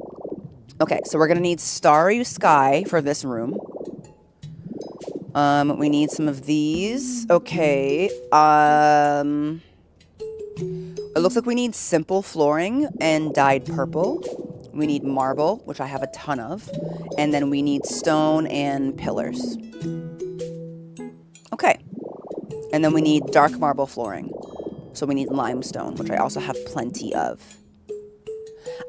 Okay, so we're going to need starry sky for this room. We need some of these. Okay. It looks like we need simple flooring and dyed purple. We need marble, which I have a ton of. And then we need stone and pillars. Okay. And then we need dark marble flooring. So we need limestone, which I also have plenty of.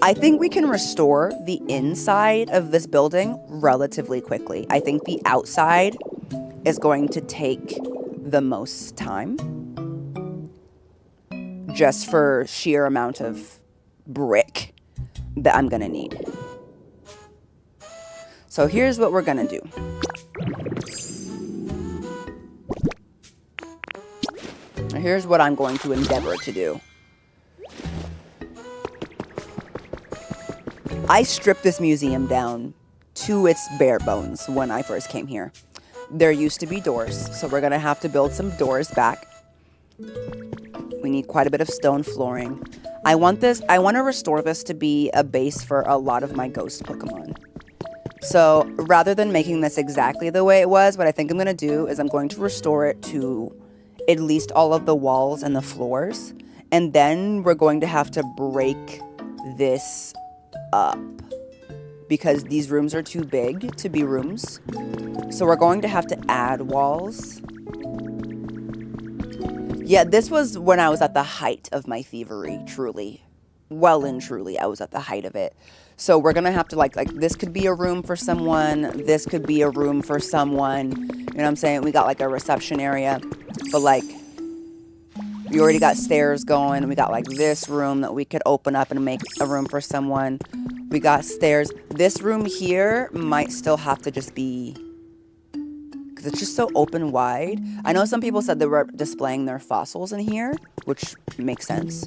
I think we can restore the inside of this building relatively quickly. I think the outside is going to take the most time. Just for sheer amount of brick that I'm gonna need. So here's what we're gonna do. Here's what I'm going to endeavor to do. I stripped this museum down to its bare bones when I first came here. There used to be doors, so we're gonna have to build some doors back. We need quite a bit of stone flooring. I want to restore this to be a base for a lot of my ghost Pokemon. So rather than making this exactly the way it was, what I think I'm going to do is I'm going to restore it to at least all of the walls and the floors. And then we're going to have to break this up because these rooms are too big to be rooms. So we're going to have to add walls. Yeah, this was when I was at the height of my thievery, truly. Well and truly, I was at the height of it. So we're going to have to, like, this could be a room for someone. This could be a room for someone. You know what I'm saying? We got, like, a reception area. But, like, we already got stairs going. We got, like, this room that we could open up and make a room for someone. We got stairs. This room here might still have to just be... it's just so open wide. I know some people said they were displaying their fossils in here, which makes sense.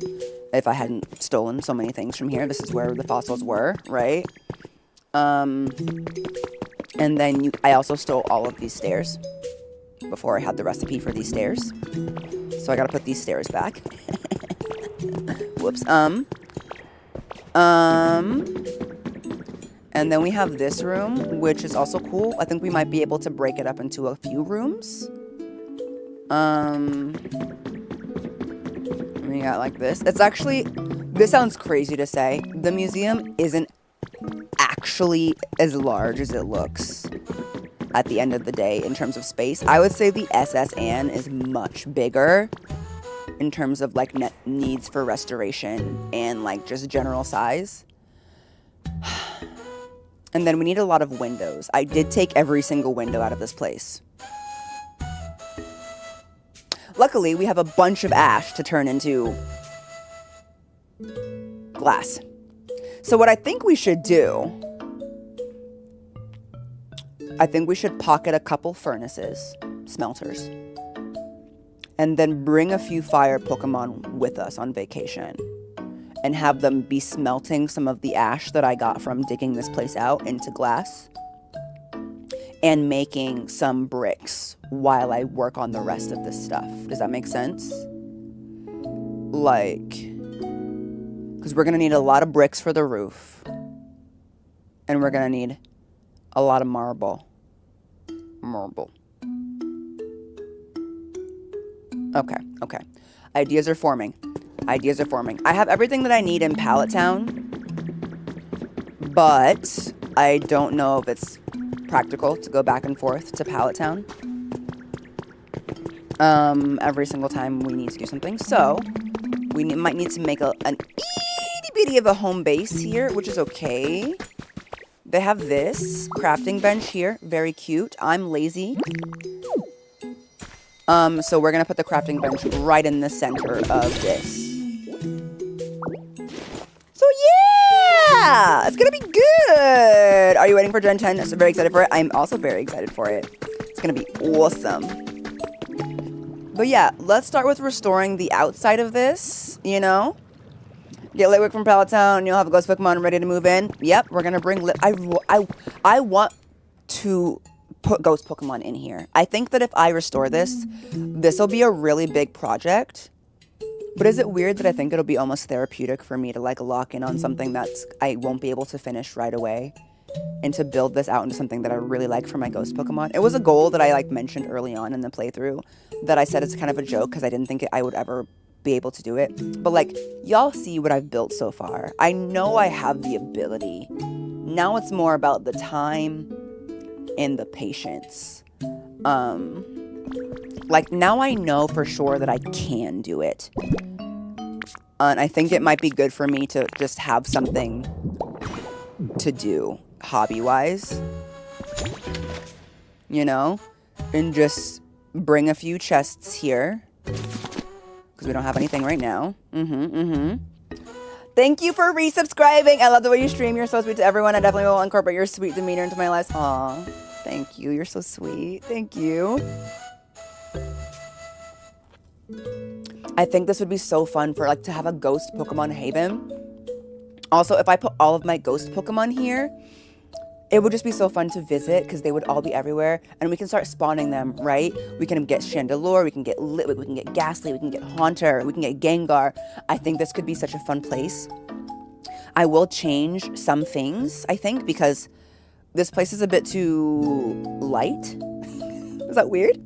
If I hadn't stolen so many things from here, this is where the fossils were, right? And then I also stole all of these stairs before I had the recipe for these stairs. So I gotta put these stairs back. Whoops. And then we have this room, which is also cool. I think we might be able to break it up into a few rooms. We got like this. It's actually, this sounds crazy to say. The museum isn't actually as large as it looks at the end of the day in terms of space. I would say the SS Anne is much bigger in terms of like needs for restoration and like just general size. And then we need a lot of windows. I did take every single window out of this place. Luckily, we have a bunch of ash to turn into glass. So what I think we should do, I think we should pocket a couple furnaces, smelters, and then bring a few fire Pokemon with us on vacation. And have them be smelting some of the ash that I got from digging this place out into glass. And making some bricks while I work on the rest of this stuff. Does that make sense? Like, because we're going to need a lot of bricks for the roof. And we're going to need a lot of marble. Okay. Ideas are forming. I have everything that I need in Pallet Town, but I don't know if it's practical to go back and forth to Pallet Town every single time we need to do something. So we might need to make an itty bitty of a home base here, which is okay. They have this crafting bench here, very cute. I'm lazy. So we're gonna put the crafting bench right in the center of this. So yeah, it's gonna be good. Are you waiting for Gen 10? So very excited for it. I'm also very excited for it. It's gonna be awesome. But yeah, let's start with restoring the outside of this, you know? Get Litwick from Pallet Town, you'll have a ghost Pokemon ready to move in. Yep, we're gonna bring I want to put ghost Pokemon in here. I think that if I restore this, this will be a really big project. But is it weird that I think it'll be almost therapeutic for me to like lock in on something that's I won't be able to finish right away and to build this out into something that I really like for my ghost Pokemon. It was a goal that I like mentioned early on in the playthrough that I said it's kind of a joke because I didn't think I would ever be able to do it. But like, y'all see what I've built so far. I know I have the ability. Now it's more about the time and the patience. Like now I know for sure that I can do it. And I think it might be good for me to just have something to do hobby-wise, you know, and just bring a few chests here because we don't have anything right now. Thank you for resubscribing. I love the way you stream. You're so sweet to everyone. I definitely will incorporate your sweet demeanor into my life. Aw, thank you. You're so sweet. Thank you. I think this would be so fun for like to have a ghost Pokemon haven. Also, if I put all of my ghost Pokemon here, it would just be so fun to visit because they would all be everywhere and we can start spawning them, right? We can get Chandelure, we can get Litwick, we can get Ghastly, we can get Haunter, we can get Gengar. I think this could be such a fun place. I will change some things, I think, because this place is a bit too light. Is that weird?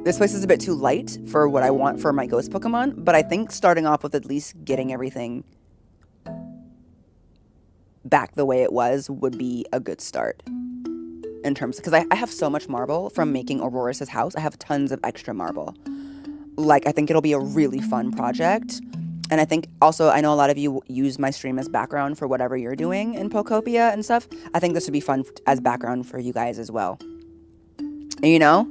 This place is a bit too light for what I want for my ghost Pokemon, but I think starting off with at least getting everything back the way it was would be a good start in terms, because I have so much marble from making Aurora's house. I have tons of extra marble. Like, I think it'll be a really fun project. And I think also, I know a lot of you use my stream as background for whatever you're doing in Pokopia and stuff. I think this would be fun as background for you guys as well. You know?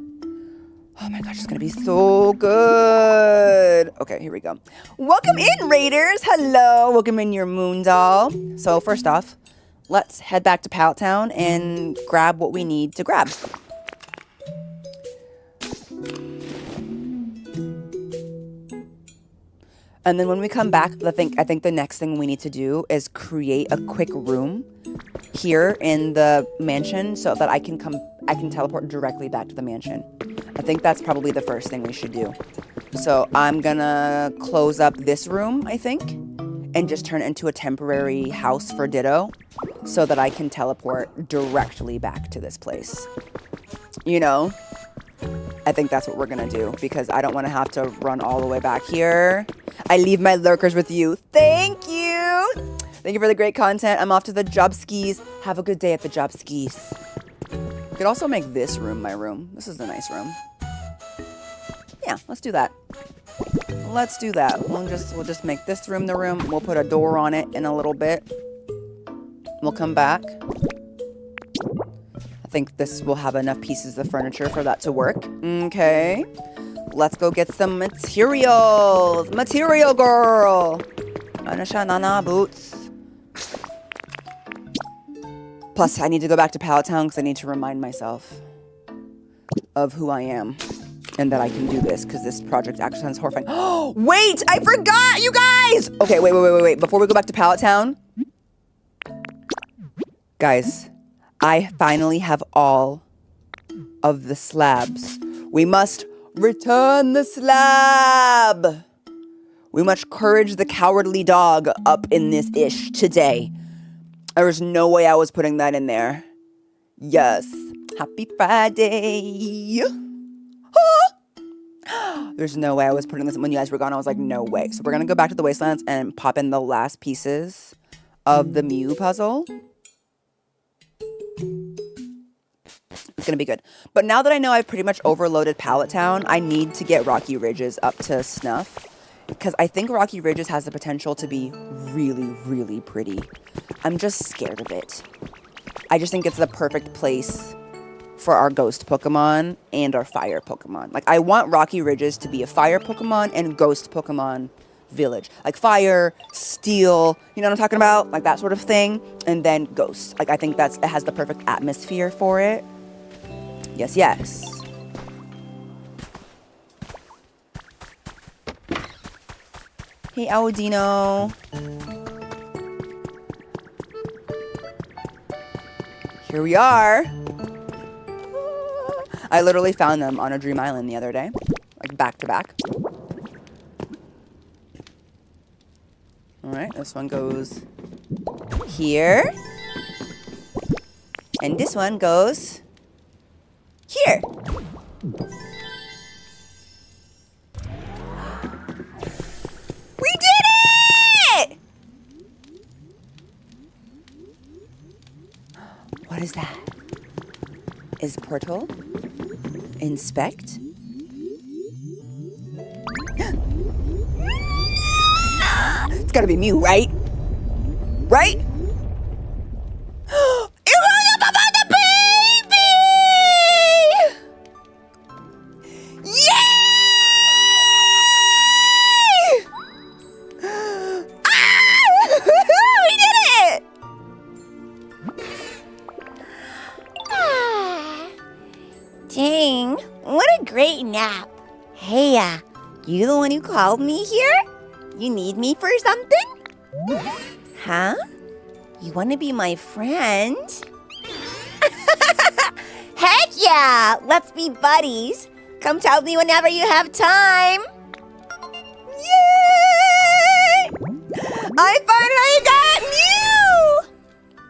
Oh my gosh, it's gonna be so good. Okay, here we go. Welcome in, Raiders. Hello. Welcome in, your Moondoll. So first off, let's head back to Pallet Town and grab what we need to grab. And then when we come back, I think the next thing we need to do is create a quick room here in the mansion so that I can teleport directly back to the mansion. I think that's probably the first thing we should do. So I'm gonna close up this room, I think, and just turn it into a temporary house for Ditto so that I can teleport directly back to this place. You know? I think that's what we're gonna do because I don't want to have to run all the way back here. I leave my lurkers with you. Thank you! Thank you for the great content. I'm off to the job skis. Have a good day at the job skis. I could also make this room my room. This is a nice room. Yeah, let's do that. Let's do that. We'll just make this room the room. We'll put a door on it in a little bit. We'll come back. I think this will have enough pieces of furniture for that to work. Okay. Let's go get some materials. Material girl. Anashanana boots. Plus, I need to go back to Pallet Town because I need to remind myself of who I am and that I can do this because this project actually sounds horrifying. Oh, wait! I forgot, you guys! Okay, wait. Before we go back to Pallet Town, guys, I finally have all of the slabs. We must return the slab. We must courage the cowardly dog up in this ish today. There was no way I was putting that in there. Yes. Happy Friday. Ah! There's no way I was putting this when you guys were gone. I was like, no way. So we're going to go back to the Wastelands and pop in the last pieces of the Mew puzzle. It's going to be good. But now that I know I've pretty much overloaded Pallet Town, I need to get Rocky Ridges up to snuff. Because I think Rocky Ridges has the potential to be really, really pretty. I'm just scared of it. I just think it's the perfect place for our ghost Pokemon and our fire Pokemon. Like, I want Rocky Ridges to be a fire Pokemon and ghost Pokemon village. Like, fire, steel, you know what I'm talking about? Like, that sort of thing. And then ghost. Like, I think it has the perfect atmosphere for it. Yes, yes. Hey, Audino. Here we are. I literally found them on a Dream Island the other day. Like, back to back. Alright, this one goes here. And this one goes here. We did it! What is that? Is portal? Inspect? It's gotta be Mew, right? Right? It was about the baby! Yay! Ah! We did it! Dang, what a great nap. Hey, you the one who called me here? You need me for something? Huh? You want to be my friend? Heck yeah! Let's be buddies. Come tell me whenever you have time. Yay! I finally got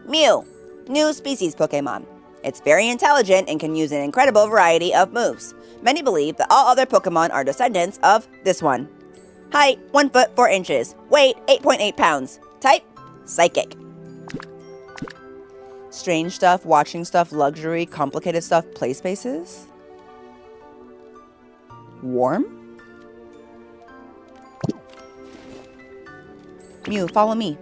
Mew! Mew, new species Pokemon. It's very intelligent and can use an incredible variety of moves. Many believe that all other Pokemon are descendants of this one. Height, 1 foot 4 inches. Weight, 8.8 pounds. Type, Psychic. Strange stuff, watching stuff, luxury, complicated stuff, play spaces. Warm? Mew, follow me.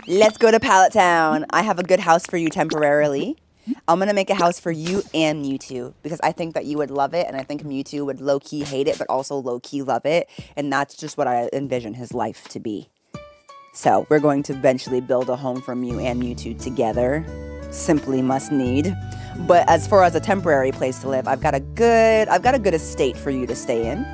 Let's go to Pallet Town. I have a good house for you temporarily. I'm going to make a house for you and Mewtwo because I think that you would love it, and I think Mewtwo would low-key hate it but also low-key love it, and that's just what I envision his life to be. So we're going to eventually build a home for Mew and Mewtwo together. Simply must need. But as far as a temporary place to live, I've got a good estate for you to stay in.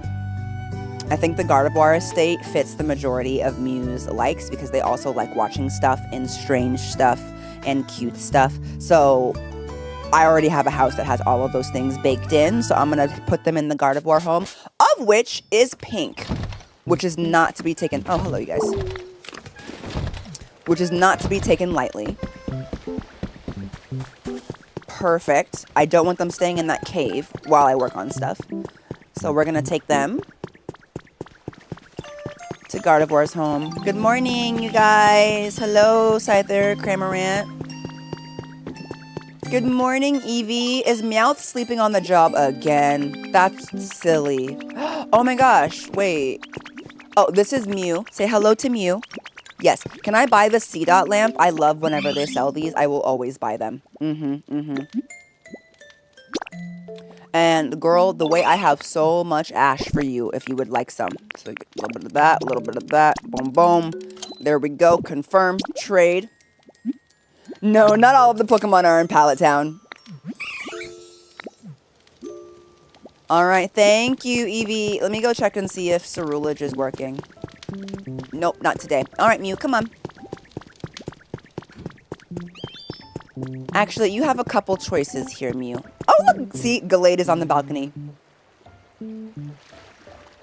I think the Gardevoir estate fits the majority of Mew's likes because they also like watching stuff and strange stuff and cute stuff. So I already have a house that has all of those things baked in. So I'm going to put them in the Gardevoir home, of which is pink, which is not to be taken. Oh, hello, you guys. Which is not to be taken lightly. Perfect. I don't want them staying in that cave while I work on stuff. So we're going to take them to Gardevoir's home. Good morning, you guys. Hello, Scyther, Cramorant. Good morning, Evie. Is Meowth sleeping on the job again? That's silly. Oh my gosh, wait. Oh, this is Mew. Say hello to Mew. Yes. Can I buy the C-Dot lamp? I love whenever they sell these. I will always buy them. And girl, the way I have so much ash for you if you would like some. So a little bit of that, a little bit of that. Boom, boom. There we go. Confirm. Trade. No, not all of the Pokemon are in Pallet Town. All right. Thank you, Evie. Let me go check and see if Cerulege is working. Nope, not today. All right, Mew, come on. Actually, you have a couple choices here, Mew. Oh, look! See, Gallade is on the balcony.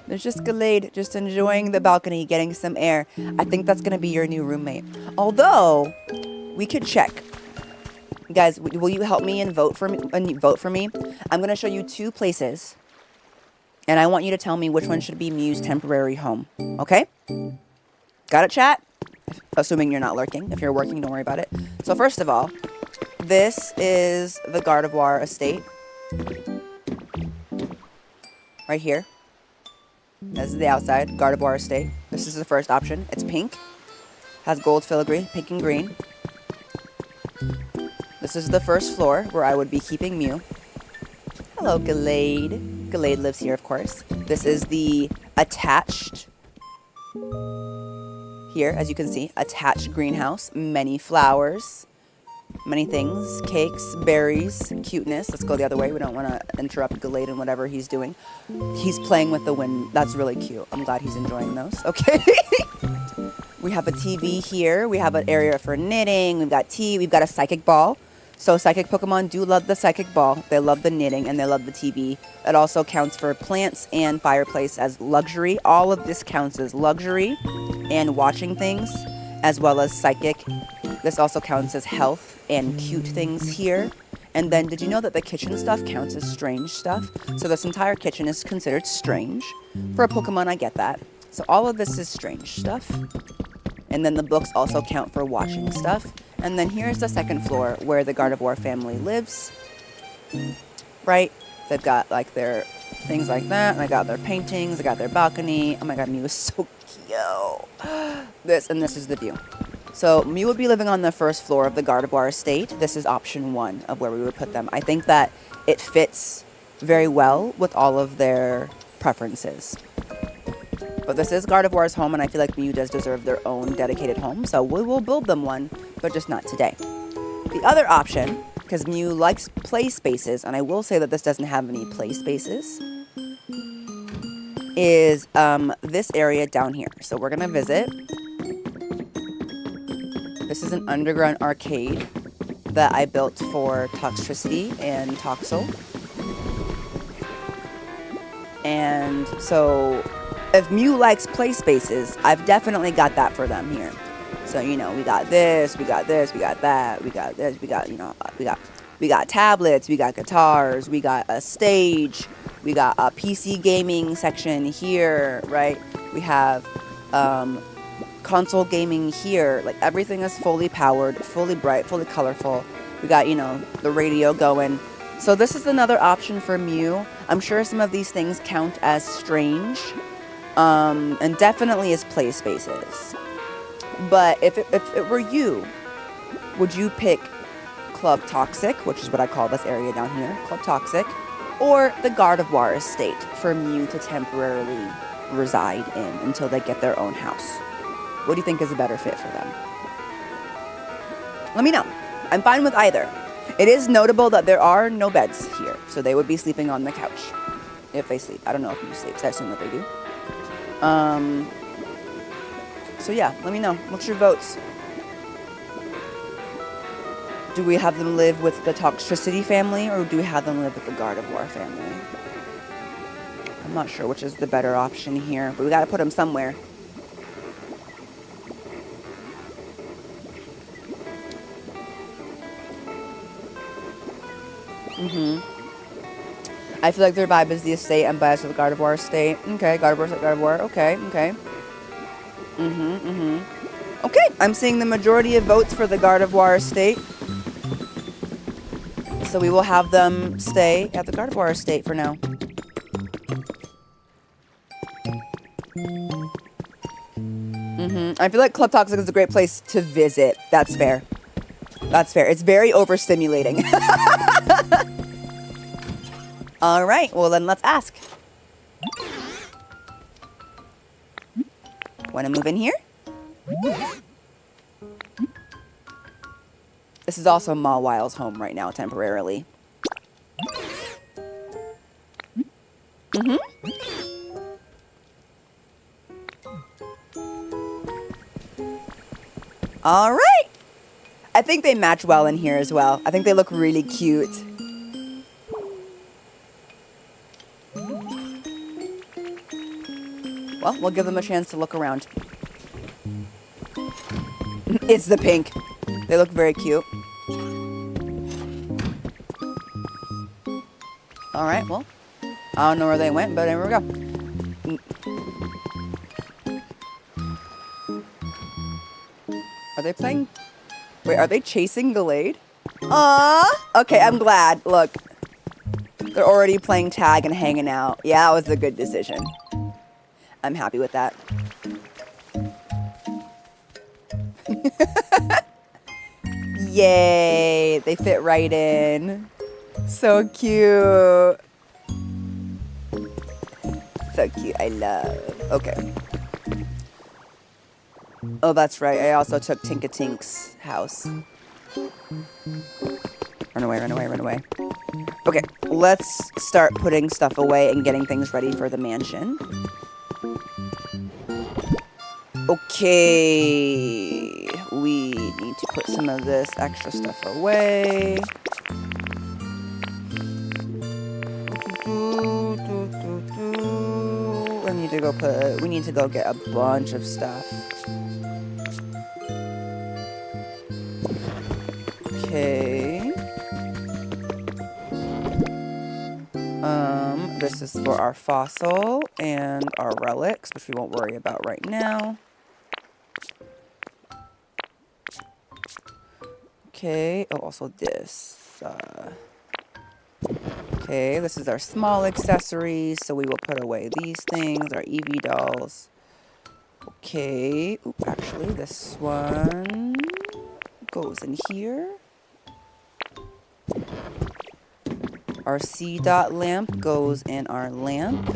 There's just Gallade, just enjoying the balcony, getting some air. I think that's going to be your new roommate. Although, we could check. Guys, will you help me and vote for me? I'm going to show you 2 places. And I want you to tell me which one should be Mew's temporary home. Okay? Got it, chat? Assuming you're not lurking. If you're working, don't worry about it. So first of all, this is the Gardevoir estate. Right here. This is the outside, Gardevoir estate. This is the first option. It's pink. Has gold filigree, pink and green. This is the first floor where I would be keeping Mew. Hello, Gallade. Gallade lives here, of course. This is the attached, here, as you can see, attached greenhouse. Many flowers, many things, cakes, berries, cuteness. Let's go the other way. We don't want to interrupt Gallade in whatever he's doing. He's playing with the wind. That's really cute. I'm glad he's enjoying those. Okay. We have a TV here. We have an area for knitting. We've got tea. We've got a psychic ball. So psychic Pokemon do love the psychic ball, they love the knitting, and they love the TV. It also counts for plants and fireplace as luxury. All of this counts as luxury and watching things, as well as psychic. This also counts as health and cute things here. And then did you know that the kitchen stuff counts as strange stuff? So this entire kitchen is considered strange. For a Pokemon, I get that. So all of this is strange stuff. And then the books also count for watching stuff. And then here's the second floor where the Gardevoir family lives. Right? They've got like their things like that. And they got their paintings. They got their balcony. Oh my god, Mew is so cute. This is the view. So Mew would be living on the first floor of the Gardevoir estate. This is option 1 of where we would put them. I think that it fits very well with all of their preferences. But this is Gardevoir's home, and I feel like Mew does deserve their own dedicated home, so we will build them one, but just not today. The other option, because Mew likes play spaces, and I will say that this doesn't have any play spaces, is this area down here. So we're going to visit. This is an underground arcade that I built for Toxtricity and Toxel. And so if Mew likes play spaces, I've definitely got that for them here. So, you know, we got this, we got this, we got that, we got this, we got, you know, we got tablets, we got guitars, we got a stage, we got a PC gaming section here, right? We have console gaming here. Like, everything is fully powered, fully bright, fully colorful. We got, you know, the radio going. So this is another option for Mew. I'm sure some of these things count as strange, and definitely as play spaces. But if it were you, would you pick Club Toxic, which is what I call this area down here, Club Toxic, or the Gardevoir estate for Mew to temporarily reside in until they get their own house? What do you think is a better fit for them? Let me know. I'm fine with either. It is notable that there are no beds here, so they would be sleeping on the couch if they sleep. I don't know if Mew sleeps. I assume that they do. So yeah, let me know. What's your votes? Do we have them live with the Toxtricity family, or do we have them live with the Gardevoir family? I'm not sure which is the better option here, but we gotta put them somewhere. I feel like their vibe is the estate. I'm biased to the Gardevoir estate. Okay, Gardevoir's at Gardevoir. Okay. Okay, I'm seeing the majority of votes for the Gardevoir estate. So we will have them stay at the Gardevoir estate for now. I feel like Club Toxic is a great place to visit. That's fair. That's fair. It's very overstimulating. All right, well then let's ask. Want to move in here? This is also Mawwile's home right now, temporarily. All right. I think they match well in here as well. I think they look really cute. Well, we'll give them a chance to look around. It's the pink. They look very cute. All right, well, I don't know where they went, but here we go. Are they playing? Wait, are they chasing Gallade? Aw! Okay, I'm glad. Look, they're already playing tag and hanging out. Yeah, that was a good decision. I'm happy with that. Yay! They fit right in. So cute. So cute. I love. Okay. Oh, that's right. I also took Tinkatink's house. Run away, run away, run away. Okay, let's start putting stuff away and getting things ready for the mansion. Okay. We need to put some of this extra stuff away. We need to go get a bunch of stuff. Okay. This is for our fossil and our relics, which we won't worry about right now. Okay, oh, also this. Okay, this is our small accessories, so we will put away these things, our Eevee dolls. Okay, ooh, actually this one goes in here. Our C-dot lamp goes in our lamp.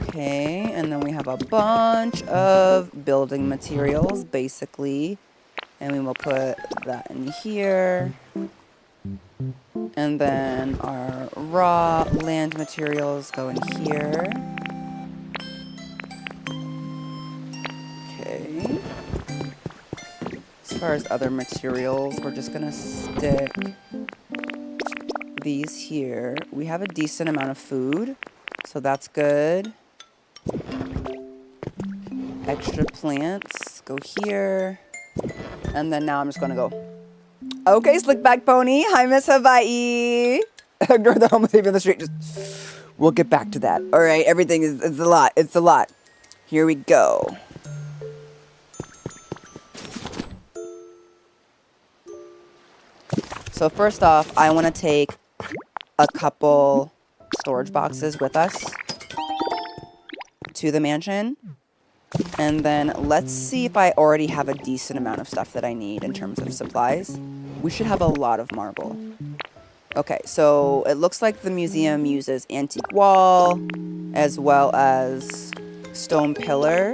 Okay, and then we have a bunch of building materials, basically. And we will put that in here. And then our raw land materials go in here. Okay. As far as other materials, we're just gonna stick these here. We have a decent amount of food, so that's good. Extra plants go here. And then now I'm just gonna go. Okay, Slickback Pony. Hi, Miss Hawaii. Ignore the homeless people in the street. We'll get back to that. All right, everything is it's a lot. It's a lot. Here we go. So first off, I want to take a couple storage boxes with us to the mansion. And then let's see if I already have a decent amount of stuff that I need in terms of supplies. We should have a lot of marble. Okay, so it looks like the museum uses antique wall as well as stone pillar.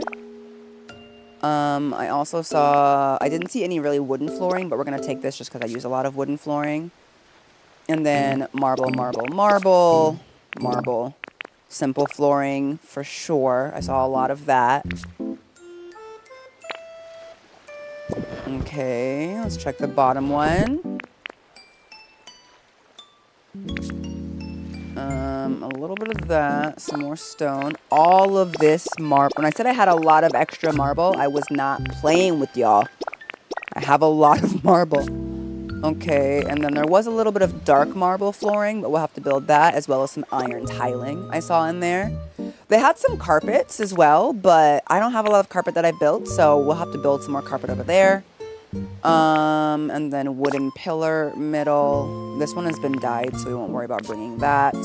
I also saw, I didn't see any really wooden flooring, but we're going to take this just because I use a lot of wooden flooring. And then marble, marble, marble, marble. Simple flooring for sure. I saw a lot of that. Okay, let's check the bottom one. A little bit of that, some more stone. All of this marble. When I said I had a lot of extra marble, I was not playing with y'all. I have a lot of marble. Okay, and then there was a little bit of dark marble flooring, but we'll have to build that, as well as some iron tiling I saw in there. They had some carpets as well, but I don't have a lot of carpet that I built, so we'll have to build some more carpet over there. And then wooden pillar middle. This one has been dyed, so we won't worry about bringing that.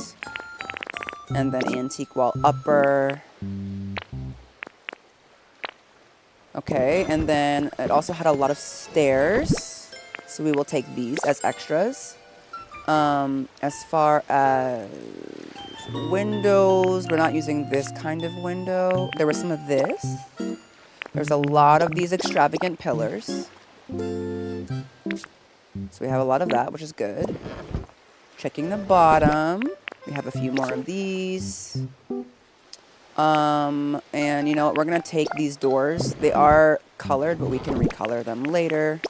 And then antique wall upper. Okay, and then it also had a lot of stairs, so we will take these as extras. As far as windows, we're not using this kind of window. There was some of this. There's a lot of these extravagant pillars. So we have a lot of that, which is good. Checking the bottom. We have a few more of these. And you know what? We're going to take these doors. They are colored, but we can recolor them later.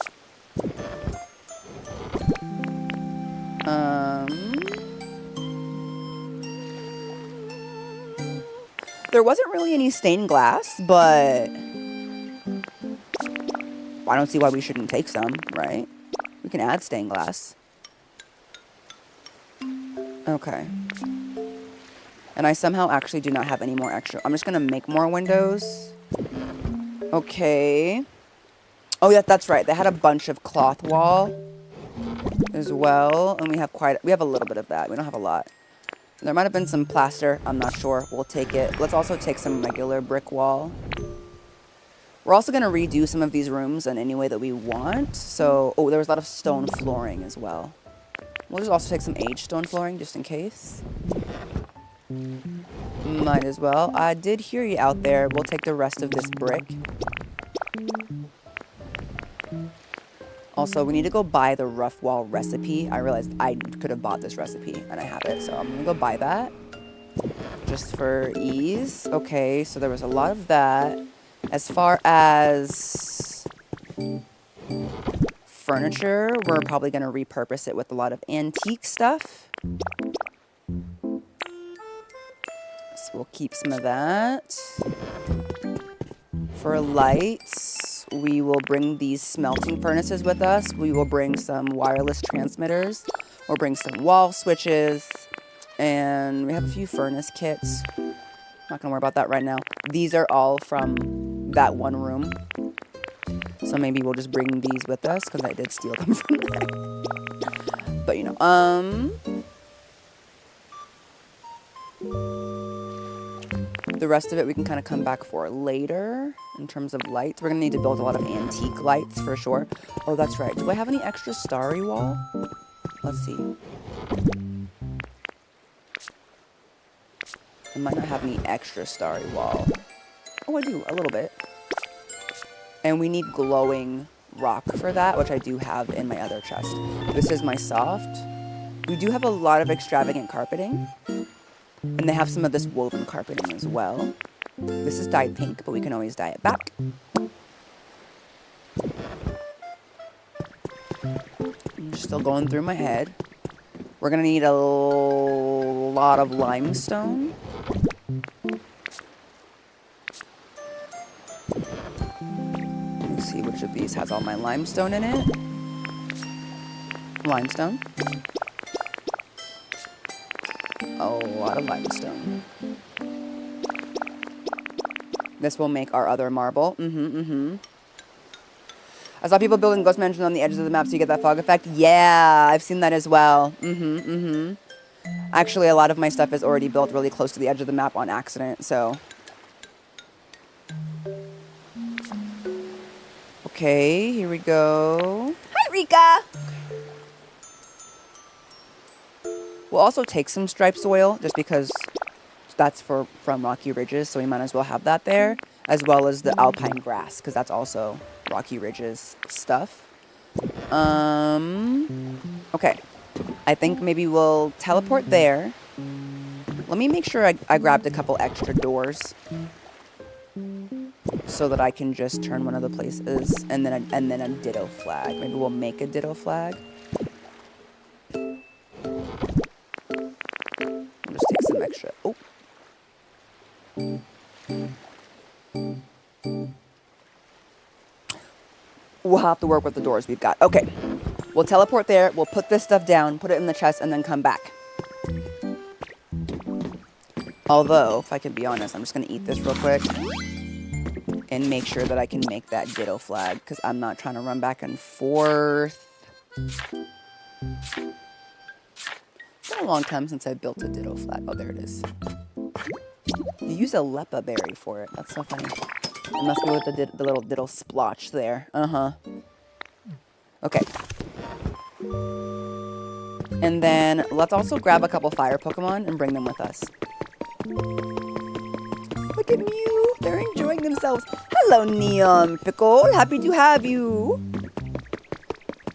There wasn't really any stained glass, but I don't see why we shouldn't take some, right? We can add stained glass. Okay. And I somehow actually do not have any more extra. I'm just going to make more windows. Okay. Oh, yeah, that's right. They had a bunch of cloth wall as well. And we have a little bit of that. We don't have a lot. There might have been some plaster. I'm not sure. We'll take it. Let's also take some regular brick wall. We're also going to redo some of these rooms in any way that we want. So, oh, there was a lot of stone flooring as well. We'll just also take some aged stone flooring just in case. Might as well. I did hear you out there. We'll take the rest of this brick. Also, we need to go buy the rough wall recipe. I realized I could have bought this recipe, and I have it. So I'm going to go buy that just for ease. Okay, so there was a lot of that. As far as furniture, we're probably going to repurpose it with a lot of antique stuff. So we'll keep some of that. For lights, we will bring these smelting furnaces with us. We will bring some wireless transmitters. We'll bring some wall switches. And we have a few furnace kits. Not gonna worry about that right now. These are all from that one room. So maybe we'll just bring these with us because I did steal them from there. But you know, the rest of it we can kind of come back for later in terms of lights. We're gonna need to build a lot of antique lights for sure. Oh, that's right. Do I have any extra starry wall? Let's see. I might not have any extra starry wall. Oh, I do, a little bit. And we need glowing rock for that, which I do have in my other chest. This is my soft. We do have a lot of extravagant carpeting. And they have some of this woven carpeting as well. This is dyed pink, but we can always dye it back. I'm just still going through my head. We're gonna need a lot of limestone. Let's see which of these has all my limestone in it. Limestone. A lot of limestone. This will make our other marble. I saw people building ghost mansions on the edges of the map so you get that fog effect. Yeah, I've seen that as well. Actually, a lot of my stuff is already built really close to the edge of the map on accident, so. Okay, here we go. Hi, Rika! We'll also take some striped soil just because that's from Rocky Ridges, so we might as well have that there, as well as the alpine grass, because that's also Rocky Ridges stuff. Okay. I think maybe we'll teleport there. Let me make sure I grabbed a couple extra doors so that I can just turn one of the places, and then a ditto flag. Maybe we'll make a ditto flag. I'll just take some extra. Oh. We'll have to work with the doors we've got. Okay. We'll teleport there. We'll put this stuff down, put it in the chest, and then come back. Although, if I can be honest, I'm just going to eat this real quick and make sure that I can make that ditto flag because I'm not trying to run back and forth. It's been a long time since I built a ditto flag. Oh, there it is. You use a lepa berry for it. That's so funny. It must be with the little ditto splotch there. Okay. And then let's also grab a couple fire Pokemon and bring them with us. Look at Mew. They're enjoying themselves. Hello, Neon Pickle. Happy to have you.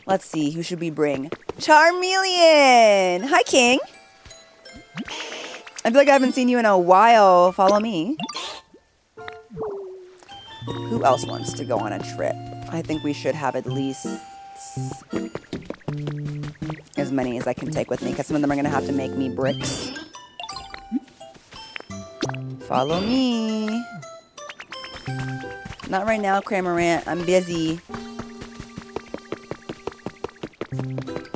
Let's see. Who should we bring? Charmeleon. Hi, King. I feel like I haven't seen you in a while. Follow me. Who else wants to go on a trip? I think we should have at least as many as I can take with me, because some of them are going to have to make me bricks. Follow me. Not right now, Cramorant. I'm busy.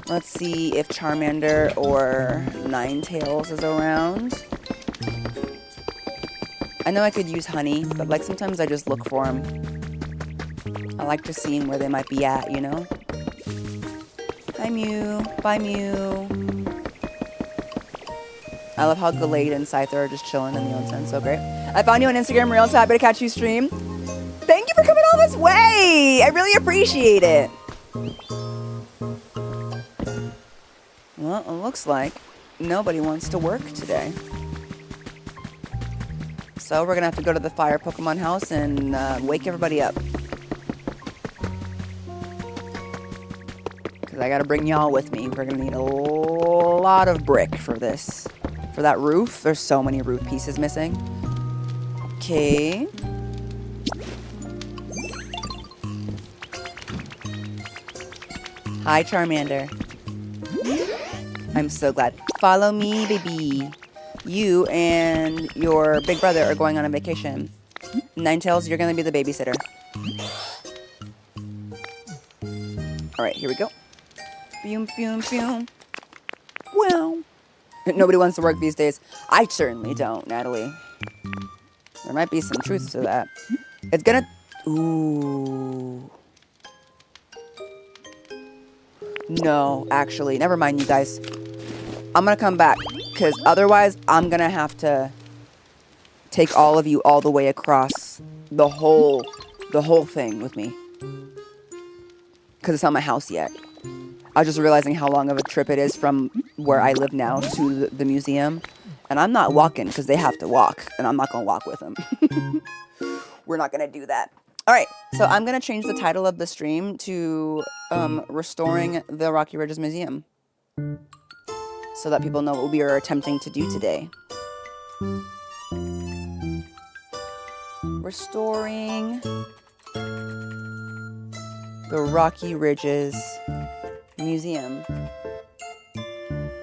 Let's see if Charmander or Ninetales is around. I know I could use honey, but like sometimes I just look for them. I like just seeing where they might be at, you know? Hi, Mew. Bye, Mew. I love how Gallade and Scyther are just chilling in the onsen. So great. I found you on Instagram Reels. So happy to catch you stream. Thank you for coming all this way. I really appreciate it. Well, it looks like nobody wants to work today. So we're going to have to go to the fire Pokemon house and wake everybody up. Because I got to bring y'all with me. We're going to need a lot of brick for this. For that roof. There's so many roof pieces missing. Okay. Hi, Charmander. I'm so glad. Follow me, baby. You and your big brother are going on a vacation. Ninetales, you're going to be the babysitter. All right, here we go. Boom, boom, boom. Well, nobody wants to work these days. I certainly don't, Natalie. There might be some truth to that. It's gonna... Ooh. No, actually, never mind, you guys. I'm gonna come back, because otherwise I'm gonna have to take all of you all the way across the whole thing with me. Because it's not my house yet. I was just realizing how long of a trip it is from where I live now to the museum. And I'm not walking because they have to walk. And I'm not going to walk with them. We're not going to do that. All right. So I'm going to change the title of the stream to Restoring the Rocky Ridges Museum. So that people know what we are attempting to do today. Restoring the Rocky Ridges Museum,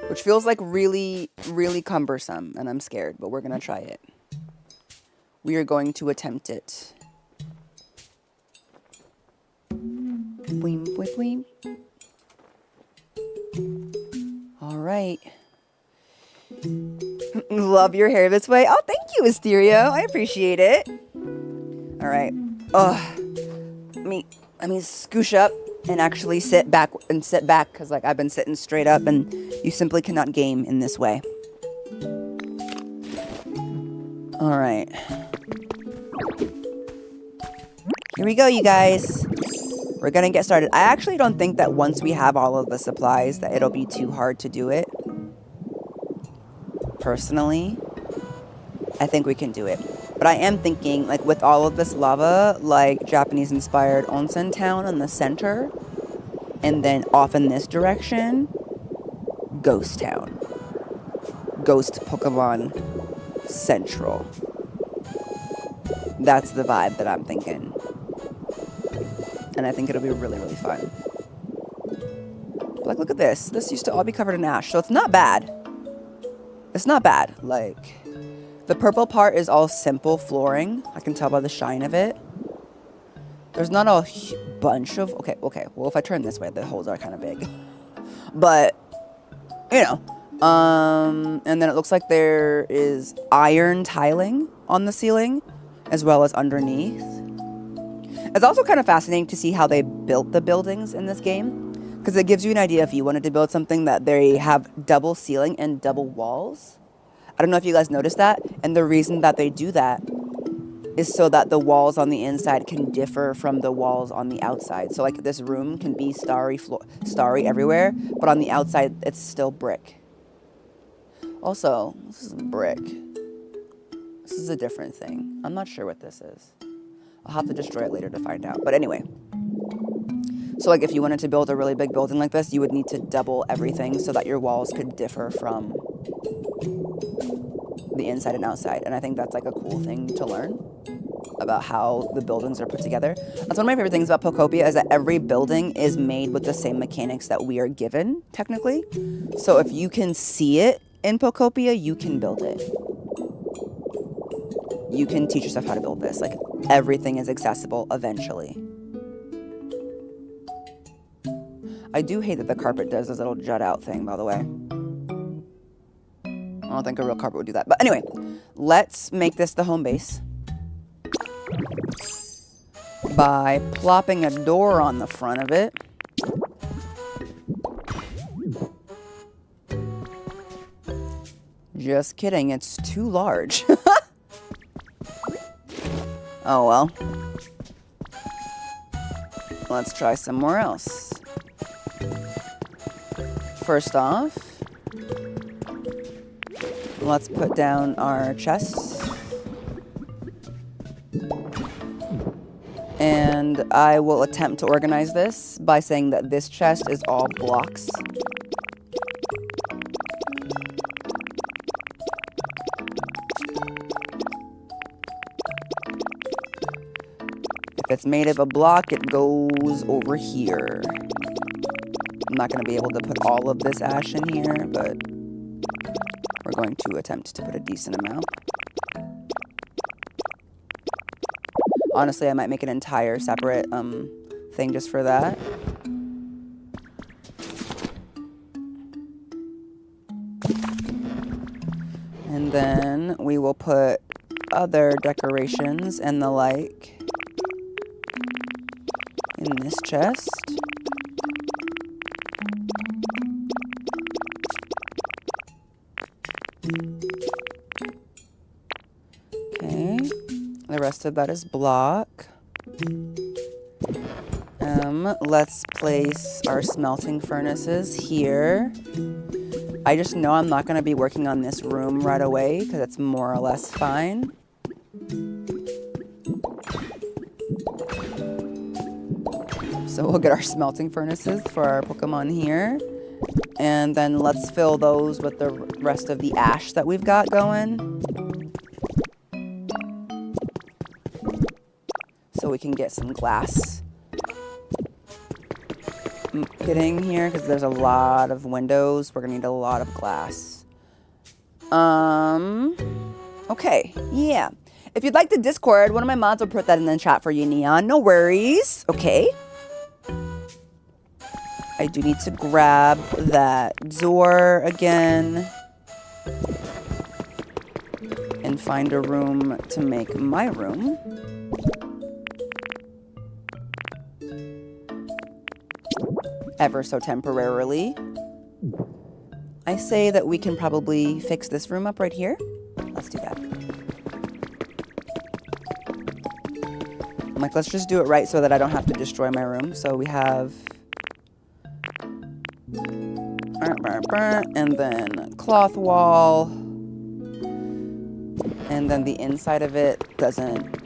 which feels like really, really cumbersome, and I'm scared, but we're gonna try it. We are going to attempt it. Boing, boing, boing. All right. Love your hair this way. Oh, thank you, Asterio. I appreciate it. All right. Let me scoosh up and actually sit back because like I've been sitting straight up and you simply cannot game in this way. All right. Here we go, you guys. We're gonna get started. I actually don't think that once we have all of the supplies that it'll be too hard to do it. Personally, I think we can do it. But I am thinking, like, with all of this lava, like, Japanese-inspired onsen town in the center, and then off in this direction, ghost town. Ghost Pokemon Central. That's the vibe that I'm thinking. And I think it'll be really, really fun. Like, look at this. This used to all be covered in ash, so it's not bad. It's not bad. Like... The purple part is all simple flooring. I can tell by the shine of it. There's not a bunch of... Okay. Well, if I turn this way, the holes are kind of big. But, you know. And then it looks like there is iron tiling on the ceiling, as well as underneath. It's also kind of fascinating to see how they built the buildings in this game. Because it gives you an idea if you wanted to build something that they have double ceiling and double walls. I don't know if you guys noticed that, and the reason that they do that is so that the walls on the inside can differ from the walls on the outside. So, like, this room can be starry everywhere, but on the outside, it's still brick. Also, this isn't brick. This is a different thing. I'm not sure what this is. I'll have to destroy it later to find out. But anyway. So, like, if you wanted to build a really big building like this, you would need to double everything so that your walls could differ from the inside and outside. And I think that's like a cool thing to learn about how the buildings are put together. That's one of my favorite things about Pokopia is that every building is made with the same mechanics that we are given, technically. So if you can see it in Pokopia, you can build it. You can teach yourself how to build this. Like, everything is accessible eventually. I do hate that the carpet does this little jut out thing, by the way. I don't think a real carpet would do that. But anyway, let's make this the home base by plopping a door on the front of it. Just kidding, it's too large. Oh well. Let's try somewhere else. First off, let's put down our chests. And I will attempt to organize this by saying that this chest is all blocks. If it's made of a block, it goes over here. I'm not going to be able to put all of this ash in here, but we're going to attempt to put a decent amount. Honestly, I might make an entire separate thing just for that. And then we will put other decorations and the like in this chest. Okay, the rest of that is block. Let's place our smelting furnaces here. I just know I'm not going to be working on this room right away because it's more or less fine. So we'll get our smelting furnaces for our Pokemon here. And then let's fill those with the rest of the ash that we've got going. So we can get some glass getting here because there's a lot of windows. We're gonna need a lot of glass. Okay, yeah. If you'd like the Discord, one of my mods will put that in the chat for you, Neon. No worries. Okay. I do need to grab that door again and find a room to make my room. Ever so temporarily. I say that we can probably fix this room up right here. Let's do that. I'm like, let's just do it right so that I don't have to destroy my room. So we have... and then cloth wall. And then the inside of it doesn't...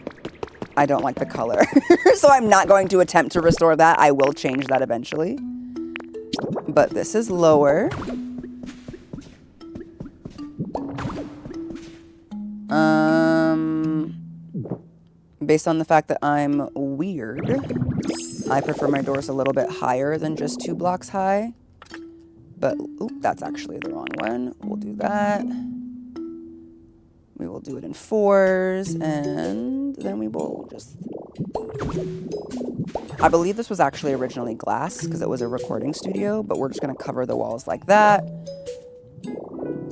I don't like the color. So I'm not going to attempt to restore that. I will change that eventually. But this is lower. Based on the fact that I'm weird, I prefer my doors a little bit higher than just 2 blocks high. But, oop, that's actually the wrong one. We'll do that. We will do it in 4s, and then we will just... I believe this was actually originally glass because it was a recording studio, but we're just going to cover the walls like that.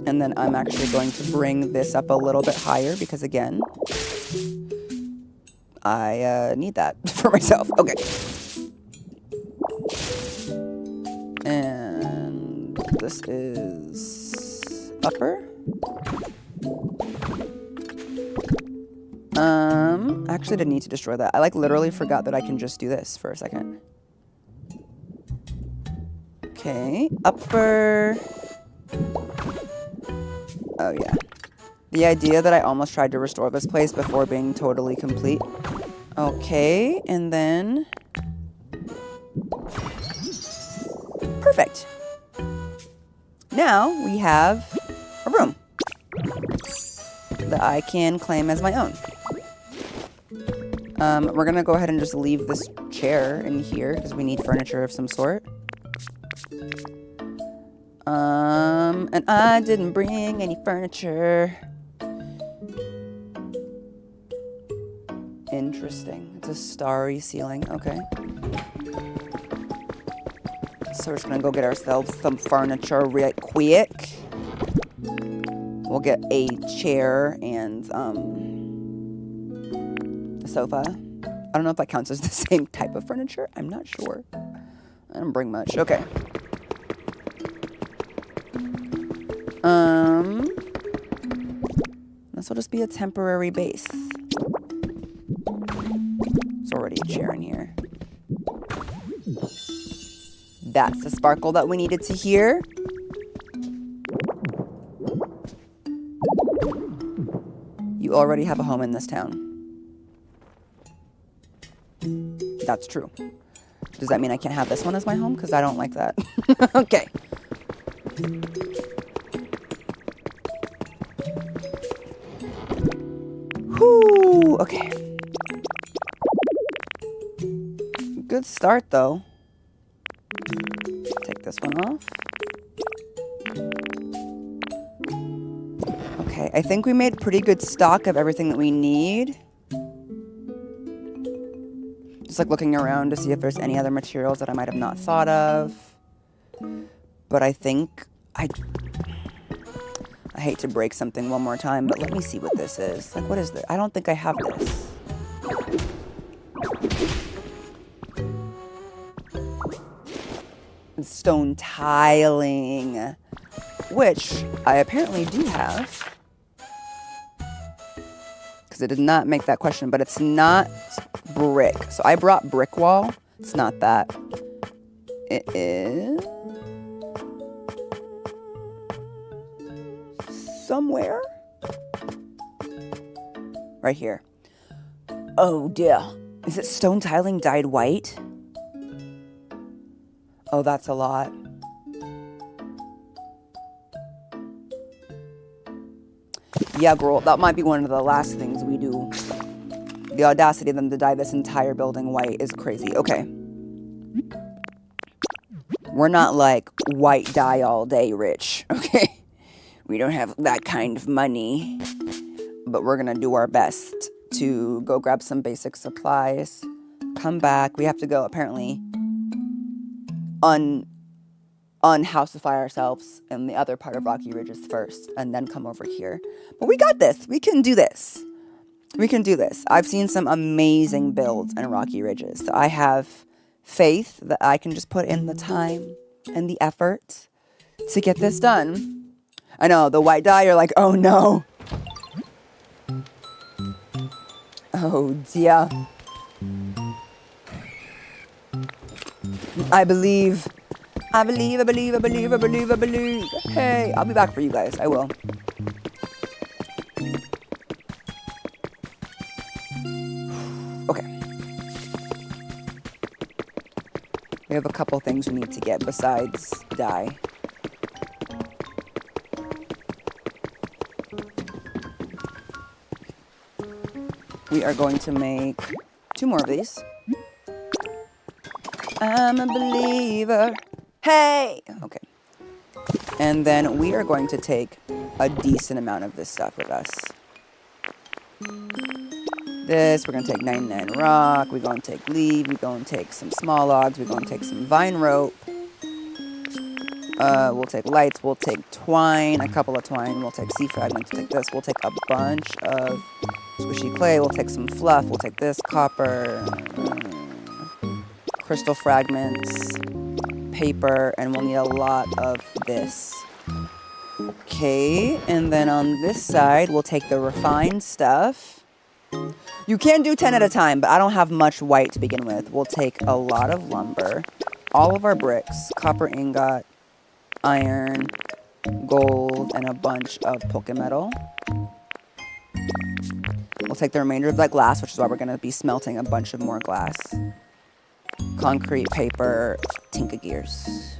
And then I'm actually going to bring this up a little bit higher because, again, I need that for myself. Okay. And this is upper. Actually didn't need to destroy that. I like literally forgot that I can just do this for a second. Okay, upper. Oh yeah. The idea that I almost tried to restore this place before being totally complete. Okay, and then... Perfect. Now we have a room that I can claim as my own. We're gonna go ahead and just leave this chair in here because we need furniture of some sort. And I didn't bring any furniture. Interesting. It's a starry ceiling. Okay. So we're just gonna go get ourselves some furniture real quick. We'll get a chair and a sofa. I don't know if that counts as the same type of furniture. I'm not sure. I didn't bring much. Okay. This will just be a temporary base. There's already a chair in here. That's the sparkle that we needed to hear. You already have a home in this town. That's true. Does that mean I can't have this one as my home? Because I don't like that. Okay. Whew. Okay. Good start, though. Take this one off. Okay, I think we made pretty good stock of everything that we need. Just like looking around to see if there's any other materials that I might have not thought of. But I think I hate to break something one more time, but let me see what this is. Like, what is this? I don't think I have this. It's stone tiling, which I apparently do have. Because it did not make that question, but it's not brick. So I brought brick wall. It's not that. It is somewhere right here. Oh dear. Is it stone tiling dyed white? Oh, that's a lot. Yeah, girl, that might be one of the last things we do. The audacity of them to dye this entire building white is crazy. Okay. We're not like white dye all day rich, okay? We don't have that kind of money. But we're gonna do our best to go grab some basic supplies. Come back. We have to go, apparently, unhousify ourselves in the other part of Rocky Ridges first, and then come over here. But we got this. We can do this. We can do this. I've seen some amazing builds in Rocky Ridges. So I have faith that I can just put in the time and the effort to get this done. I know, the white dye, you're like, oh no. Oh dear. I believe. I believe, I believe, I believe, I believe, I believe. Hey, I'll be back for you guys. I will. Okay. We have a couple things we need to get besides dye. We are going to make 2 more of these. I'm a believer. Hey! Okay. And then we are going to take a decent amount of this stuff with us. This, we're going to take 99 rock. We're going to take leaf. We're going to take some small logs. We're going to take some vine rope. We'll take lights. We'll take twine, a couple of twine. We'll take sea fragments. We'll take this. We'll take a bunch of squishy clay. We'll take some fluff. We'll take this, copper, crystal fragments, paper, and we'll need a lot of this. Okay, and then on this side, we'll take the refined stuff. You can do 10 at a time, but I don't have much white to begin with. We'll take a lot of lumber, all of our bricks, copper ingot, iron, gold, and a bunch of Pokemetal. We'll take the remainder of that glass, which is why we're going to be smelting a bunch of more glass. Concrete, paper, Tinka gears.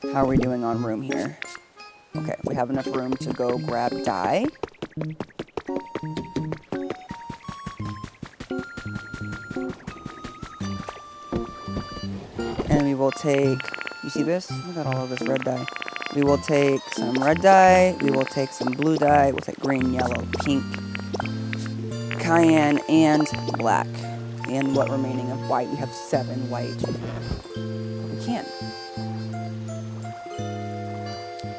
How are we doing on room here? Okay, we have enough room to go grab dye. And we will take, you see this? Look at all of this red dye. We will take some red dye, we will take some blue dye, we'll take green, yellow, pink, cayenne, and black. And what remaining of white? We have 7 white. We can.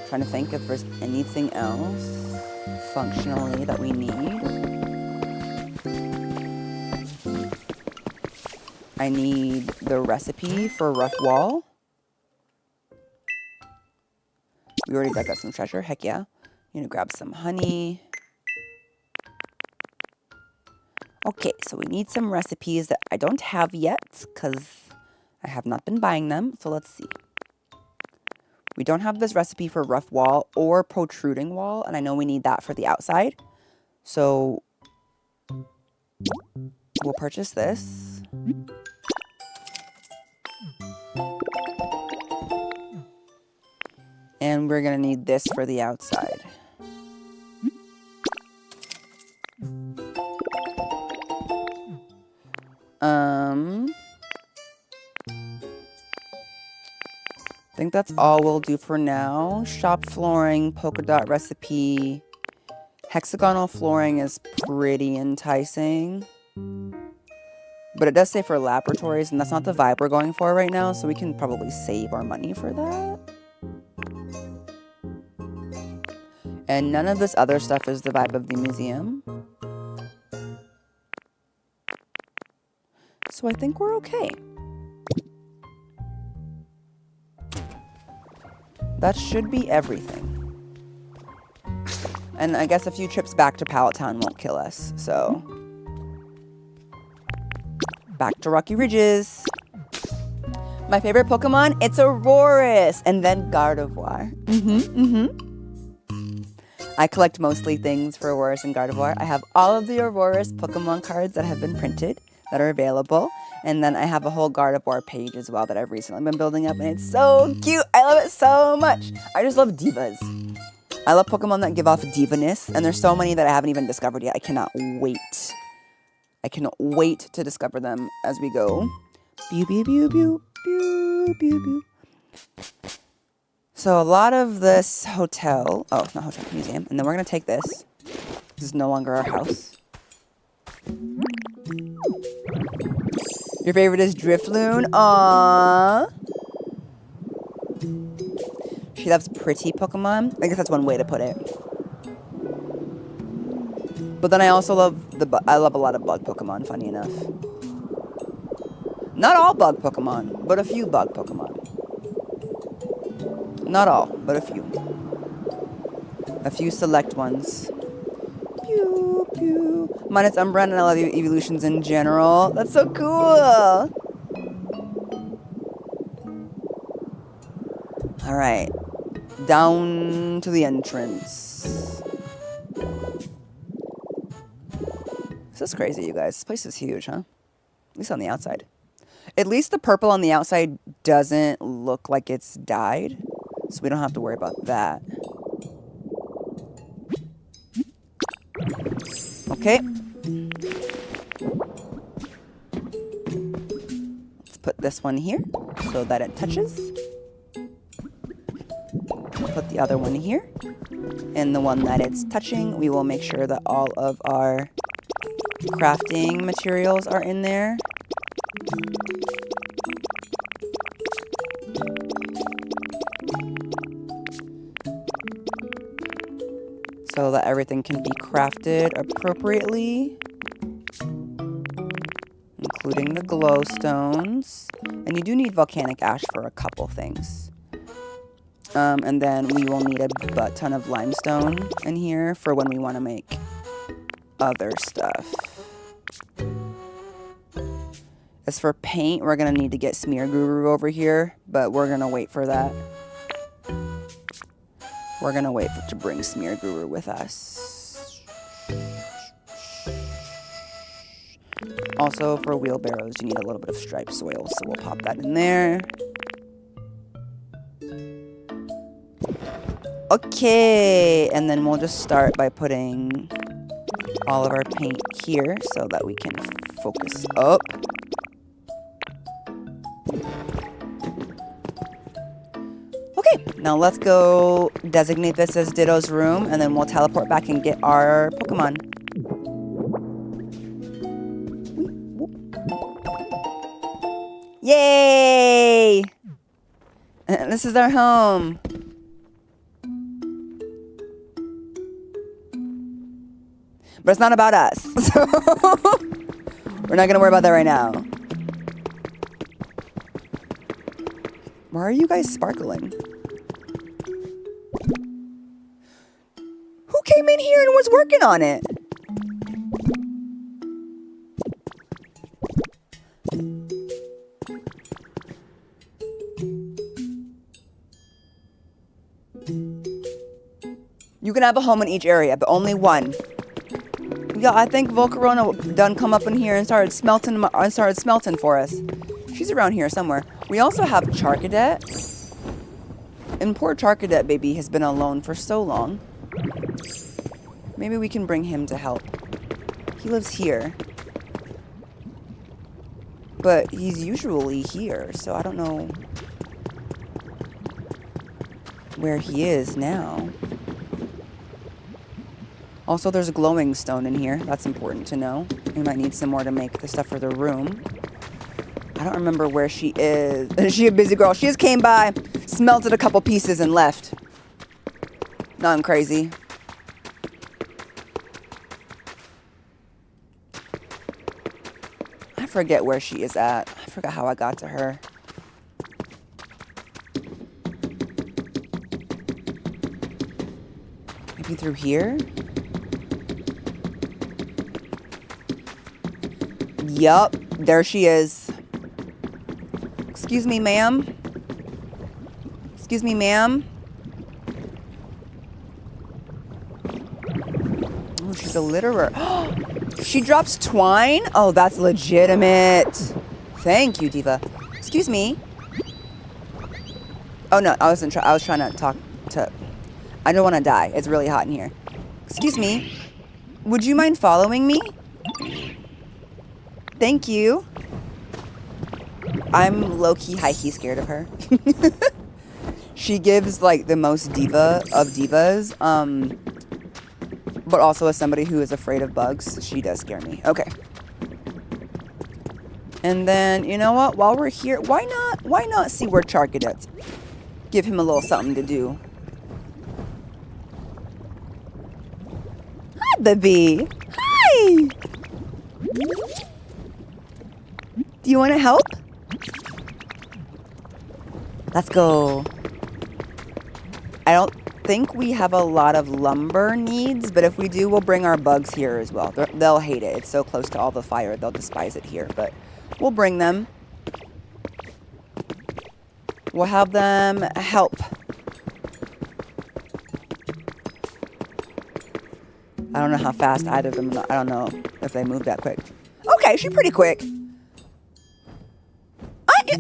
Trying to think if there's anything else functionally that we need. I need the recipe for rough wall. We already dug up some treasure. Heck yeah. I'm gonna grab some honey. Okay, so we need some recipes that I don't have yet because I have not been buying them. So let's see. We don't have this recipe for rough wall or protruding wall, and I know we need that for the outside. So we'll purchase this. And we're gonna need this for the outside. I think that's all we'll do for now. Shop flooring, polka dot recipe. Hexagonal flooring is pretty enticing. But it does say for laboratories, and that's not the vibe we're going for right now, so we can probably save our money for that. And none of this other stuff is the vibe of the museum. So I think we're okay. That should be everything. And I guess a few trips back to Pallet Town won't kill us, so... Back to Rocky Ridges. My favorite Pokemon, it's Aurorus, and then Gardevoir. I collect mostly things for Aurorus and Gardevoir. I have all of the Aurorus Pokemon cards that have been printed that are available. And then I have a whole Gardevoir page as well that I've recently been building up, and it's so cute. I love it so much. I just love divas. I love Pokemon that give off divaness, and there's so many that I haven't even discovered yet. I cannot wait. I cannot wait to discover them as we go. Pew, pew, pew, pew, pew, pew, pew. So a lot of this hotel, oh, not hotel, museum, and then we're gonna take this. This is no longer our house. Your favorite is Drifloon? Aww. She loves pretty Pokemon. I guess that's one way to put it. But then I also love I love a lot of bug Pokemon, funny enough. Not all bug Pokemon, but a few bug Pokemon. Not all, but a few. A few select ones. Pew, pew. Mine is Umbreon, and I love evolutions in general. That's so cool! Alright. Down to the entrance. This is crazy, you guys. This place is huge, huh? At least on the outside. At least the purple on the outside doesn't look like it's dyed. So we don't have to worry about that. Okay. Let's put this one here so that it touches. Put the other one here. And the one that it's touching, we will make sure that all of our crafting materials are in there. So that everything can be crafted appropriately, including the glowstones. And you do need volcanic ash for a couple things. And then we will need a butt ton of limestone in here for when we want to make other stuff. As for paint, we're going to need to get Smear Guru over here, but we're going to wait for that. We're going to wait to bring Smear Guru with us. Also, for wheelbarrows, you need a little bit of striped soil, so we'll pop that in there. Okay, and then we'll just start by putting all of our paint here so that we can focus up. Okay, now let's go designate this as Ditto's room, and then we'll teleport back and get our Pokemon. Yay! This is our home. But it's not about us, so we're not going to worry about that right now. Why are you guys sparkling? Who came in here and was working on it? You can have a home in each area, but only one. Yeah, I think Volcarona done come up in here and started smelting for us. She's around here somewhere. We also have Charcadet. And poor Charcadet baby has been alone for so long. Maybe we can bring him to help. He lives here. But he's usually here, so I don't know where he is now. Also, there's a glowing stone in here. That's important to know. We might need some more to make the stuff for the room. I don't remember where she is. Is she a busy girl? She just came by, smelted a couple pieces, and left. Nothing crazy. I forget where she is at. I forgot how I got to her. Maybe through here? Yup, there she is. Excuse me, ma'am. Excuse me, ma'am. Oh, she's a litterer. She drops twine? Oh, that's legitimate. Thank you, Diva. Excuse me. Oh no, I was trying to talk to. I don't want to die. It's really hot in here. Excuse me. Would you mind following me? Thank you. I'm low-key, high-key scared of her. She gives like the most diva of divas. But also as somebody who is afraid of bugs, she does scare me. Okay. And then, you know what? While we're here, why not see where Charkid is? Give him a little something to do. Hi, baby. Hi. Do you want to help? Let's go. I don't think we have a lot of lumber needs, but if we do, we'll bring our bugs here as well. They'll hate it. It's so close to all the fire. They'll despise it here, but we'll bring them. We'll have them help. I don't know how fast either of them, I don't know if they move that quick. Okay, she's pretty quick.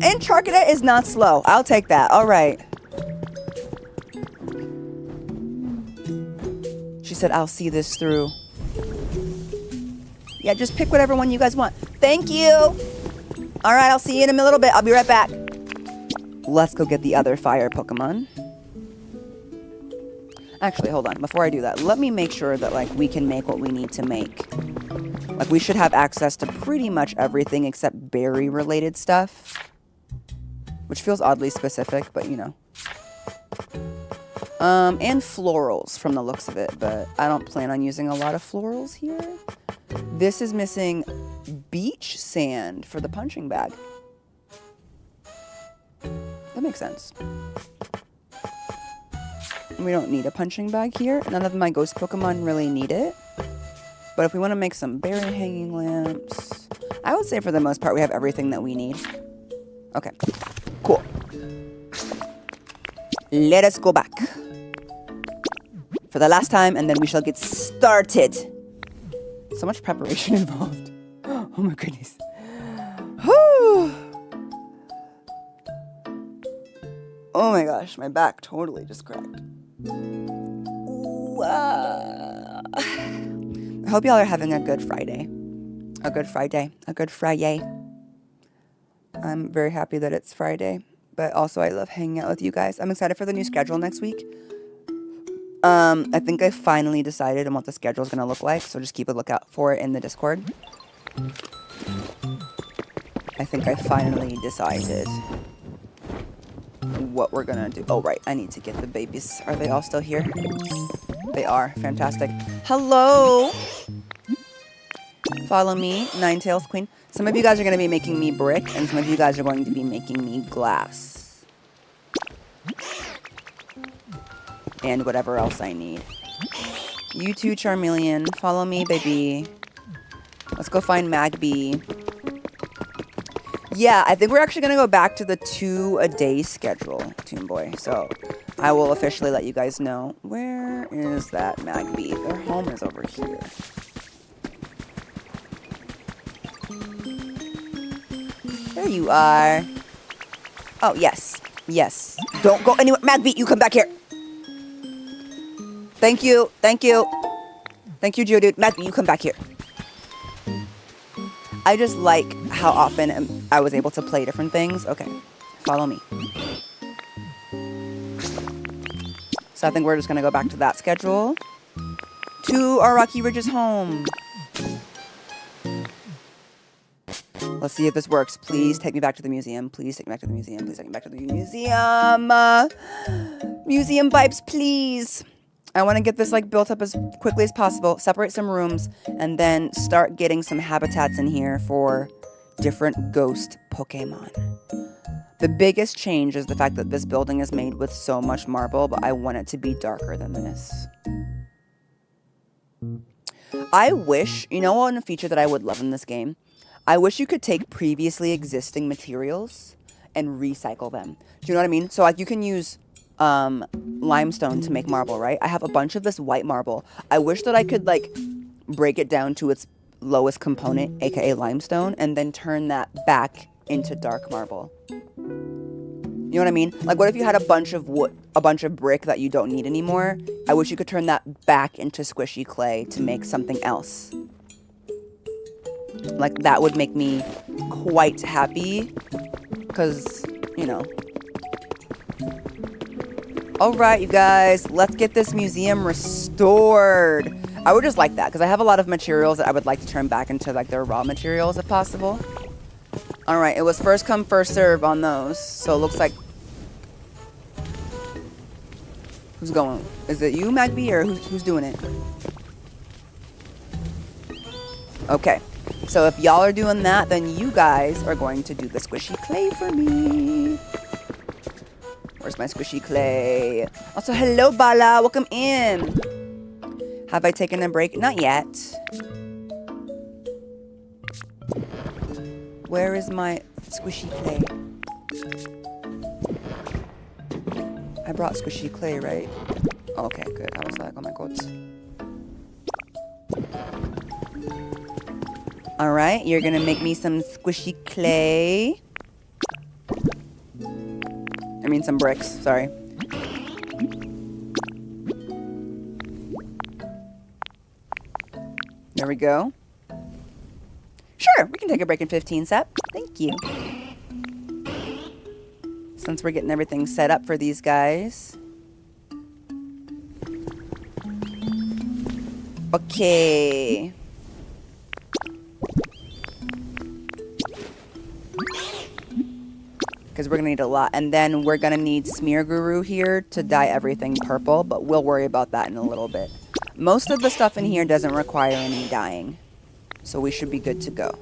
And Charkid is not slow. I'll take that. All right. She said, I'll see this through. Yeah, just pick whatever one you guys want. Thank you. All right, I'll see you in a little bit. I'll be right back. Let's go get the other fire Pokemon. Actually, hold on. Before I do that, let me make sure that like we can make what we need to make. Like we should have access to pretty much everything except berry-related stuff. Which feels oddly specific, but you know. And florals from the looks of it, but I don't plan on using a lot of florals here. This is missing beach sand for the punching bag. That makes sense. We don't need a punching bag here. None of my ghost Pokemon really need it. But if we want to make some berry hanging lamps, I would say for the most part we have everything that we need. Okay, cool. Let us go back for the last time, and then we shall get started. So much preparation involved. Oh my goodness. Whew. Oh my gosh, my back totally just cracked. Ooh, I hope y'all are having a good Friday. A good Friday. A good Friday. I'm very happy that it's Friday, but also I love hanging out with you guys. I'm excited for the new schedule next week. I think I finally decided on what the schedule is going to look like, so just keep a lookout for it in the Discord. I think I finally decided what we're going to do. Oh, right. I need to get the babies. Are they all still here? They are. Fantastic. Hello. Follow me, Ninetales Queen. Some of you guys are going to be making me brick, and some of you guys are going to be making me glass. And whatever else I need. You too, Charmeleon. Follow me, baby. Let's go find Magby. Yeah, I think we're actually going to go back to the 2-a-day schedule, Toon Boy. So I will officially let you guys know. Where is that Magby? Their home is over here. There you are. Oh, yes. Yes. Don't go anywhere. Magby, you come back here. Thank you. Thank you. Thank you, Geodude. Magby, you come back here. I just like how often I was able to play different things. Okay. Follow me. So I think we're just going to go back to that schedule. To our Rocky Ridges home. Let's see if this works. Please take me back to the museum. Please take me back to the museum. Please take me back to the museum. Museum vibes, please. I want to get this like built up as quickly as possible. Separate some rooms and then start getting some habitats in here for different ghost Pokemon. The biggest change is the fact that this building is made with so much marble, but I want it to be darker than this. I wish, you know, one feature that I would love in this game, I wish you could take previously existing materials and recycle them. Do you know what I mean? So like you can use limestone to make marble, right? I have a bunch of this white marble. I wish that I could like break it down to its lowest component, aka limestone, and then turn that back into dark marble. You know what I mean? Like what if you had a bunch of wood, a bunch of brick that you don't need anymore? I wish you could turn that back into squishy clay to make something else. Like that would make me quite happy because, you know. All right, you guys, let's get this museum restored. I would just like that because I have a lot of materials that I would like to turn back into like their raw materials if possible. All right, it was first come, first serve on those. So it looks like, who's going? Is it you, Magby, or who's doing it? Okay. So if y'all are doing that, then you guys are going to do the squishy clay for me. Where's my squishy clay? Also, hello, Bala. Welcome in. Have I taken a break? Not yet. Where is my squishy clay? I brought squishy clay, right? Okay, good. I was like, oh my god. All right, you're gonna make me some squishy clay. I mean some bricks, sorry. There we go. Sure, we can take a break in 15 sep. Thank you. Since we're getting everything set up for these guys. Okay. Because we're going to need a lot. And then we're going to need Smear Guru here to dye everything purple, but we'll worry about that in a little bit. Most of the stuff in here doesn't require any dyeing, so we should be good to go.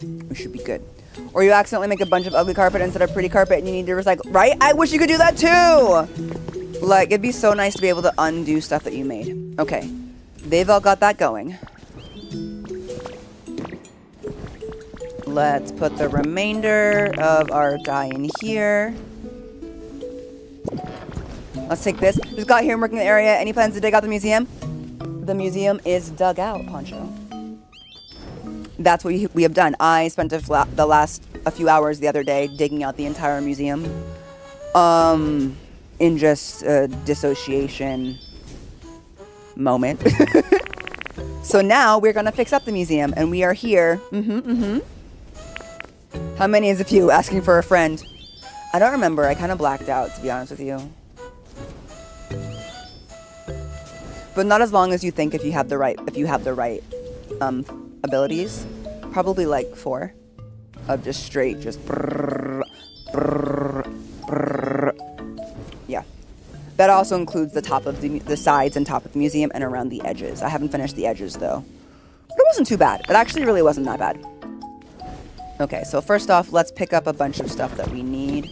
We should be good. Or you accidentally make a bunch of ugly carpet instead of pretty carpet and you need to recycle, right? I wish you could do that too! Like, it'd be so nice to be able to undo stuff that you made. Okay, they've all got that going. Let's put the remainder of our dye in here. Let's take this. Just got here and working in the area. Any plans to dig out the museum? The museum is dug out, Poncho. That's what we have done. I spent the last few hours the other day digging out the entire museum. In just a dissociation moment. So now we're gonna fix up the museum and we are here. How many is a few? Asking for a friend. I don't remember. I kind of blacked out, to be honest with you. But not as long as you think if you have the right abilities. Probably like 4 of just straight, just brrr, brrr, brrr. Yeah. That also includes the top of the sides and top of the museum and around the edges. I haven't finished the edges though. But it wasn't too bad. It actually really wasn't that bad. Okay, so first off, let's pick up a bunch of stuff that we need.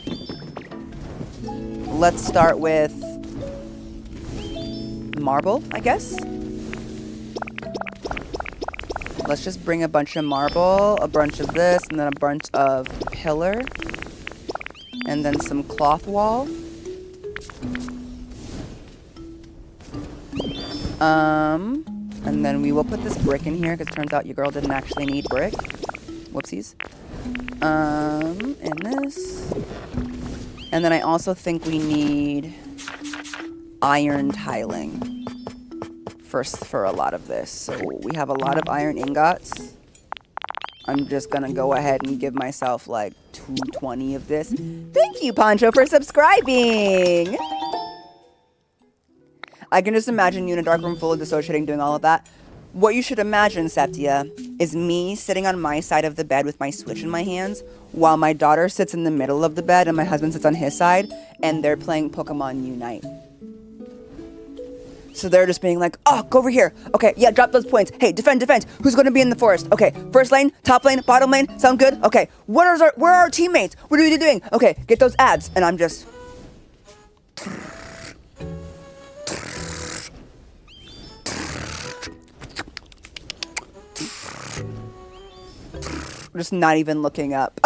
Let's start with marble, I guess. Let's just bring a bunch of marble, a bunch of this, and then a bunch of pillar. And then some cloth wall. And then we will put this brick in here, because it turns out your girl didn't actually need brick. Whoopsies. And this. And then I also think we need iron tiling for a lot of this. So we have a lot of iron ingots. I'm just gonna go ahead and give myself like 220 of this. Thank you, Poncho, for subscribing. I can just imagine you in a dark room full of dissociating doing all of that. What you should imagine, Septia, is me sitting on my side of the bed with my Switch in my hands while my daughter sits in the middle of the bed and my husband sits on his side and they're playing Pokemon Unite. So they're just being like, oh, go over here. Okay, yeah, drop those points. Hey, defend. Who's going to be in the forest? Okay, first lane, top lane, bottom lane. Sound good? Okay, where are our teammates? What are we doing? Okay, get those ads. And I'm just... just not even looking up.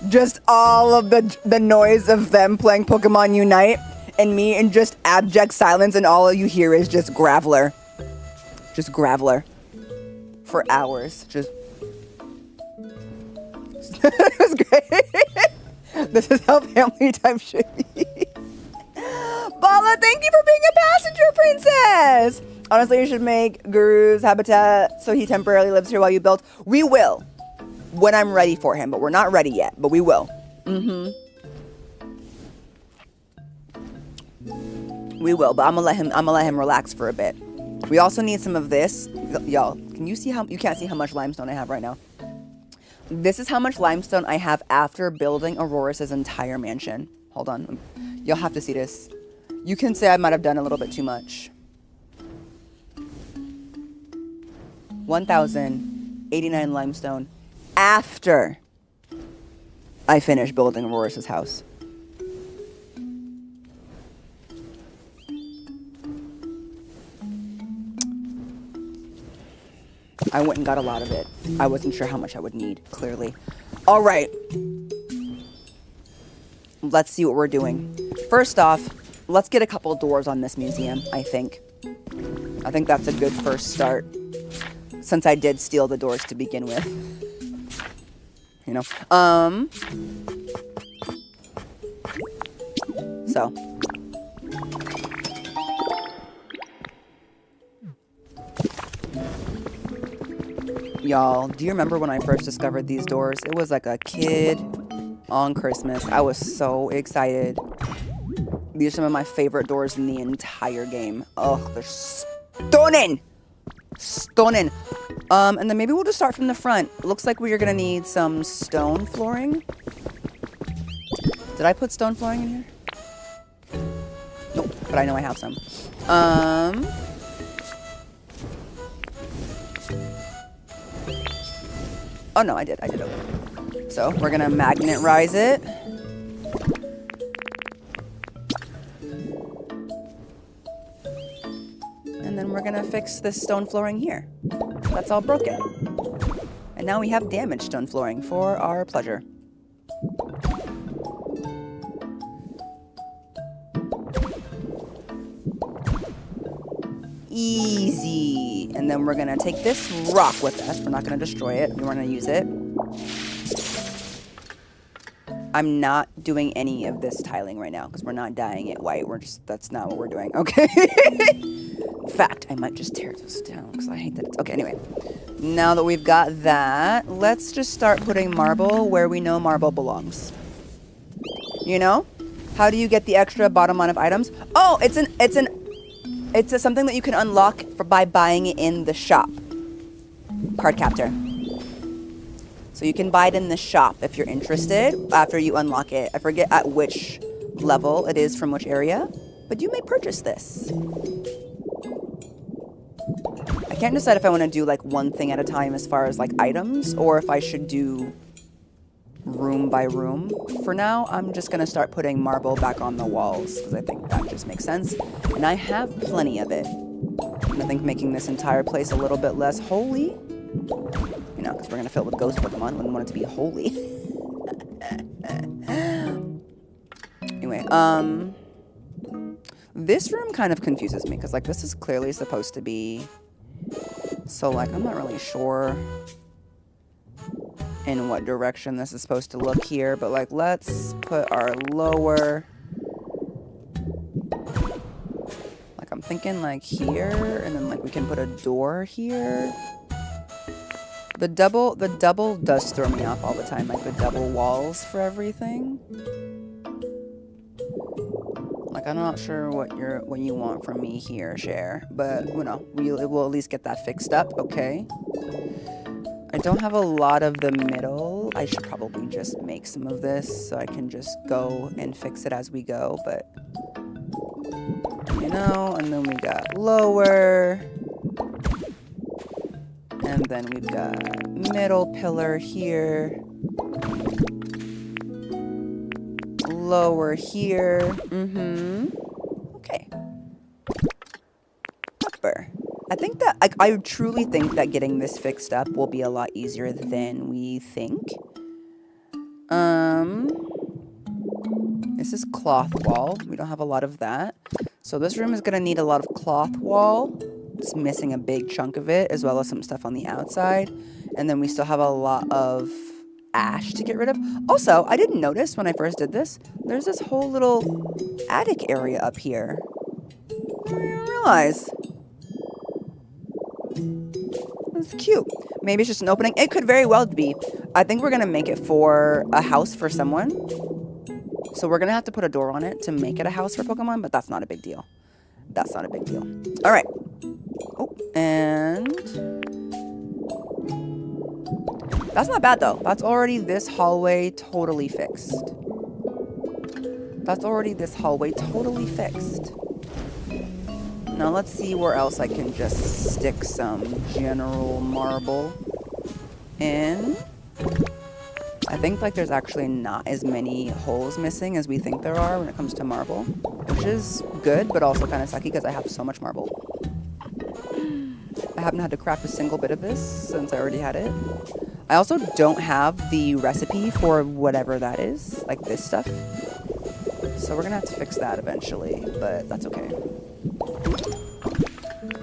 Just all of the noise of them playing Pokemon Unite. And me in just abject silence, and all you hear is just Graveler. Just Graveler. For hours. Just... It was great. This is how family time should be. Bala, thank you for being a passenger princess! Honestly, you should make Guru's habitat so he temporarily lives here while you build. We will. When I'm ready for him, but we're not ready yet. But we will. We will, but I'm gonna let him relax for a bit. We also need some of this. Y'all, can you see how you can't see how much limestone I have right now? This is how much limestone I have after building Aurora's entire mansion. Hold on. You'll have to see this. You can say I might have done a little bit too much. 1,089 limestone after I finish building Aurora's house. I went and got a lot of it. I wasn't sure how much I would need, clearly. All right. Let's see what we're doing. First off, let's get a couple doors on this museum, I think. I think that's a good first start. Since I did steal the doors to begin with. You know? So. Y'all, do you remember when I first discovered these doors? It was like a kid on Christmas. I was so excited. These are some of my favorite doors in the entire game. Oh, they're stunning! Stunning. And then maybe we'll just start from the front. It looks like we're gonna need some stone flooring. Did I put stone flooring in here? Nope, but I know I have some. Oh no, I did. Okay. So we're gonna magnet rise it. And then we're gonna fix this stone flooring here. That's all broken. And now we have damaged stone flooring for our pleasure. Easy. And then we're gonna take this rock with us. We're not gonna destroy it. We're gonna use it. I'm not doing any of this tiling right now because we're not dyeing it white. That's not what we're doing. Okay. In fact, I might just tear this down because I hate that it's... Okay, anyway. Now that we've got that, let's just start putting marble where we know marble belongs. You know? How do you get the extra bottom line of items? Oh, it's something that you can unlock by buying it in the shop. Card captor. So you can buy it in the shop if you're interested after you unlock it. I forget at which level it is from which area, but you may purchase this. I can't decide if I want to do like one thing at a time as far as like items or if I should do room by room. For now, I'm just going to start putting marble back on the walls because I think that just makes sense. And I have plenty of it. And I think making this entire place a little bit less holy, you know, because we're going to fill it with ghost Pokemon. Wouldn't want it to be holy. Anyway, this room kind of confuses me because like this is clearly supposed to be, so like I'm not really sure in what direction this is supposed to look here, but like let's put our lower, like I'm thinking like here, and then like we can put a door here. The double does throw me off all the time, like the double walls for everything. Like, I'm not sure what you want from me here, Cher, but you know, we'll at least get that fixed up, okay? I don't have a lot of the middle. I should probably just make some of this so I can just go and fix it as we go, but you know, and then we got lower. And then we've got middle pillar here. Lower here. Okay. Upper. I think that, I truly think that getting this fixed up will be a lot easier than we think. This is cloth wall. We don't have a lot of that. So this room is going to need a lot of cloth wall. It's missing a big chunk of it, as well as some stuff on the outside. And then we still have a lot of ash to get rid of. Also, I didn't notice when I first did this, there's this whole little attic area up here. I didn't realize. That's cute. Maybe it's just an opening. It could very well be. I think we're going to make it for a house for someone. So we're going to have to put a door on it to make it a house for Pokemon, but that's not a big deal. That's not a big deal. All right. Oh, and that's not bad though. That's already this hallway totally fixed. That's already this hallway totally fixed. Now let's see where else I can just stick some general marble in. I think like there's actually not as many holes missing as we think there are when it comes to marble, which is good, but also kind of sucky because I have so much marble. I haven't had to craft a single bit of this since I already had it. I also don't have the recipe for whatever that is, like this stuff. So we're gonna have to fix that eventually, but that's okay.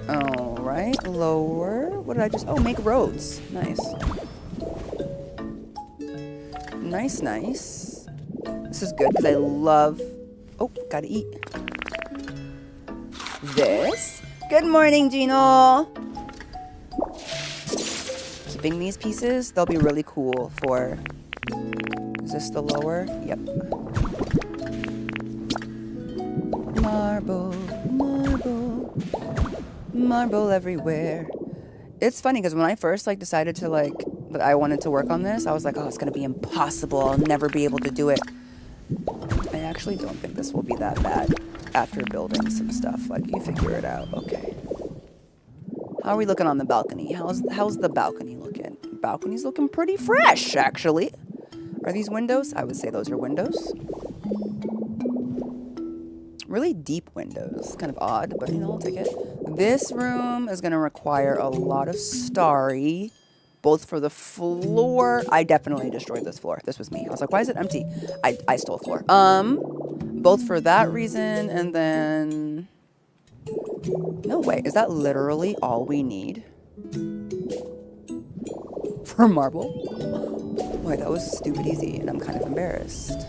All right, lower. What did I just, oh, make roads. Nice. Nice, nice. This is good because I love, oh, gotta eat this. Good morning, Gino. Keeping these pieces, they'll be really cool for, is this the lower? Yep. Marble, marble, marble everywhere. It's funny because when I first like decided to like, that I wanted to work on this, I was like, oh, it's gonna be impossible. I'll never be able to do it. I actually don't think this will be that bad after building some stuff. Like, you figure it out. Okay. How are we looking on the balcony? How's the balcony looking? Balcony's looking pretty fresh, actually. Are these windows? I would say those are windows. Really deep windows. Kind of odd, but you know, I'll take it. This room is gonna require a lot of starry, both for the floor. I definitely destroyed this floor. This was me. I was like, why is it empty? I stole floor. Both for that reason, and then, no way. Is that literally all we need for marble? Wait, that was stupid easy, and I'm kind of embarrassed.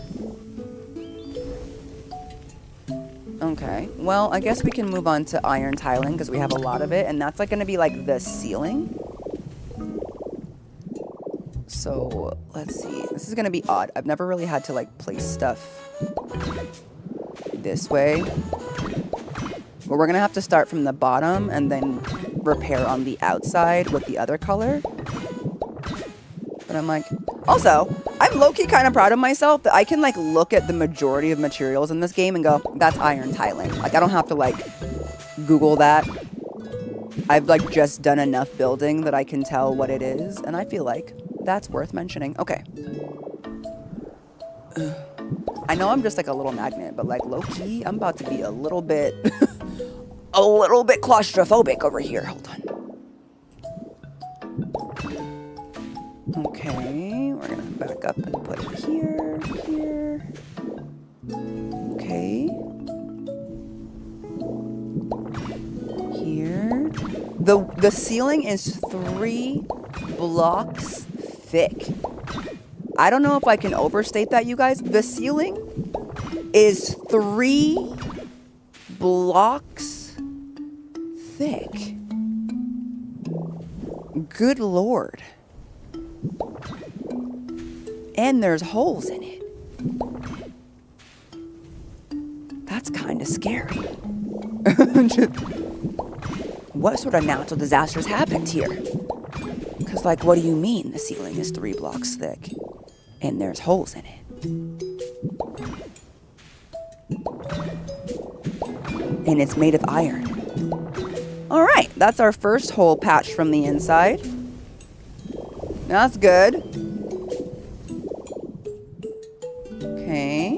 Okay, well, I guess we can move on to iron tiling because we have a lot of it, and that's like going to be like the ceiling. So let's see. This is going to be odd. I've never really had to like place stuff this way. But we're going to have to start from the bottom and then repair on the outside with the other color. But I'm like, also, I'm low-key kind of proud of myself that I can like look at the majority of materials in this game and go, that's iron tiling. Like, I don't have to like Google that. I've like just done enough building that I can tell what it is, and I feel like that's worth mentioning. Okay. I know I'm just like a little magnet, but like low-key, I'm about to be a little bit claustrophobic over here. Hold on. Okay, we're gonna back up and put it here, here. Okay. Here. The ceiling is 3 blocks thick. I don't know if I can overstate that, you guys. The ceiling is 3 blocks thick. Good Lord. And there's holes in it. That's kind of scary. What sort of natural disasters happened here? Because, like, what do you mean the ceiling is 3 blocks thick and there's holes in it? And it's made of iron. All right, that's our first hole patched from the inside. That's good. Okay.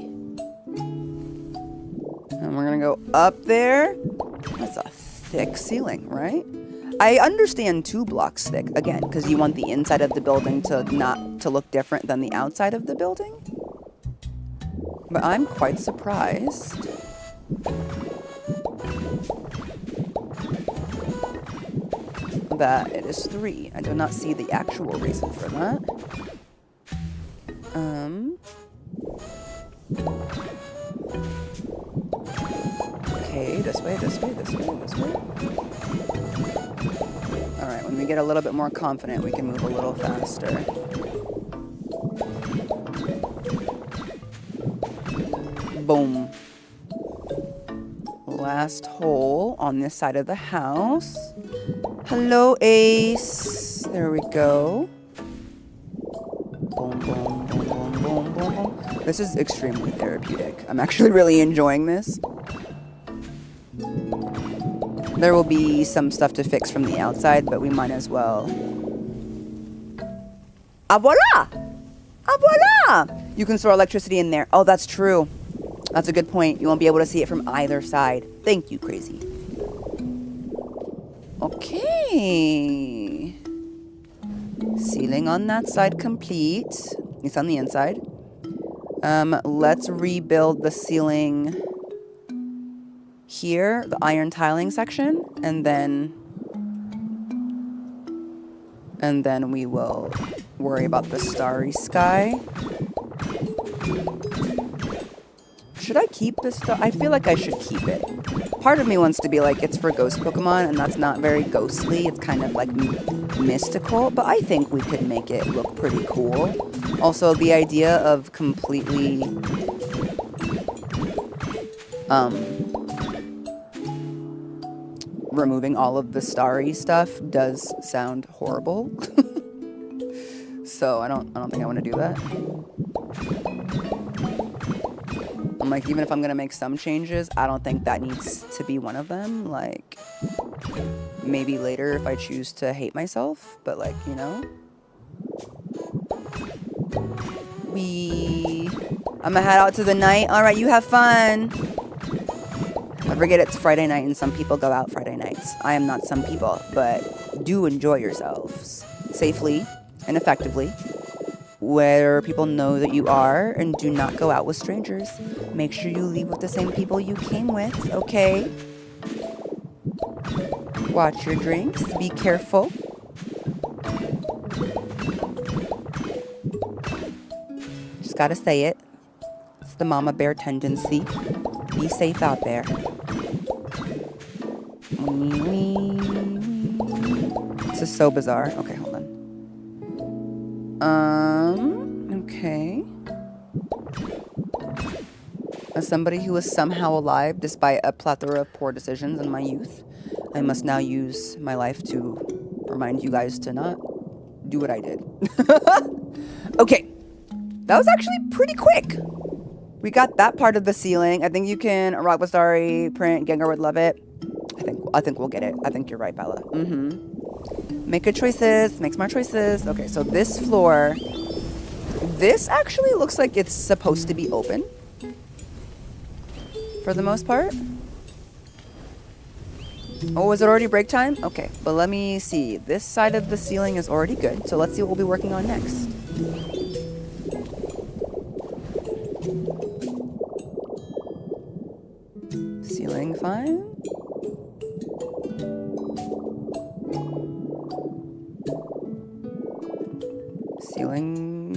And we're gonna go up there. That's a thick ceiling, right? I understand 2 blocks thick, again, because you want the inside of the building to look different than the outside of the building. But I'm quite surprised. That it is 3. I do not see the actual reason for that. Okay, this way, this way, this way, this way. Alright, when we get a little bit more confident, we can move a little faster. Boom. Last hole on this side of the house. Hello, Ace. There we go. Boom, boom, boom, boom, boom, boom, boom. This is extremely therapeutic. I'm actually really enjoying this. There will be some stuff to fix from the outside, but we might as well. Ah, voila! Ah, voila! You can store electricity in there. Oh, that's true. That's a good point. You won't be able to see it from either side. Thank you, Crazy. Okay. Ceiling on that side complete. It's on the inside. Let's rebuild the ceiling here, the iron tiling section, and then we will worry about the starry sky. Should I keep this stuff? I feel like I should keep it. Part of me wants to be like, it's for ghost Pokemon, and that's not very ghostly. It's kind of like mystical, but I think we could make it look pretty cool. Also, the idea of completely removing all of the starry stuff does sound horrible. So I don't think I want to do that. I'm like, even if I'm gonna make some changes, I don't think that needs to be one of them. Like, maybe later if I choose to hate myself, but like, you know. I'm gonna head out to the night. All right, you have fun. I forget it's Friday night and some people go out Friday nights. I am not some people, but do enjoy yourselves safely and effectively, where people know that you are, and do not go out with strangers. Make sure you leave with the same people you came with, okay? Watch your drinks. Be careful. Just gotta say it. It's the mama bear tendency. Be safe out there. This is so bizarre. Okay, hold on. Okay. As somebody who is somehow alive despite a plethora of poor decisions in my youth, I must now use my life to remind you guys to not do what I did. Okay. That was actually pretty quick. We got that part of the ceiling. I think you can rock with starry print. Gengar would love it. I think we'll get it. I think you're right, Bella. Make good choices. Make smart choices. Okay, so this floor. This actually looks like it's supposed to be open. For the most part. Oh, is it already break time? Okay, but let me see. This side of the ceiling is already good. So let's see what we'll be working on next. Ceiling fine. Ceiling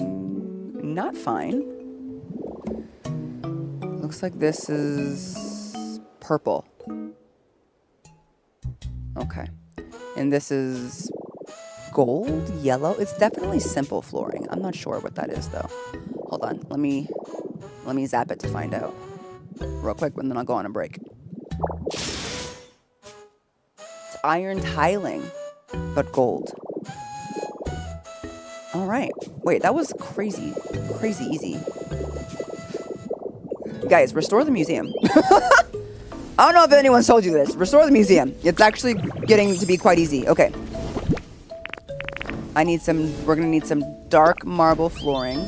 not fine. Looks like this is purple. Okay. And this is gold, yellow. It's definitely simple flooring. I'm not sure what that is though. Hold on. Let me zap it to find out real quick, and then I'll go on a break. It's iron tiling, but gold. All right. Wait, that was crazy easy. Guys, restore the museum. I don't know if anyone's told you this. Restore the museum. It's actually getting to be quite easy. Okay. We're gonna need some dark marble flooring.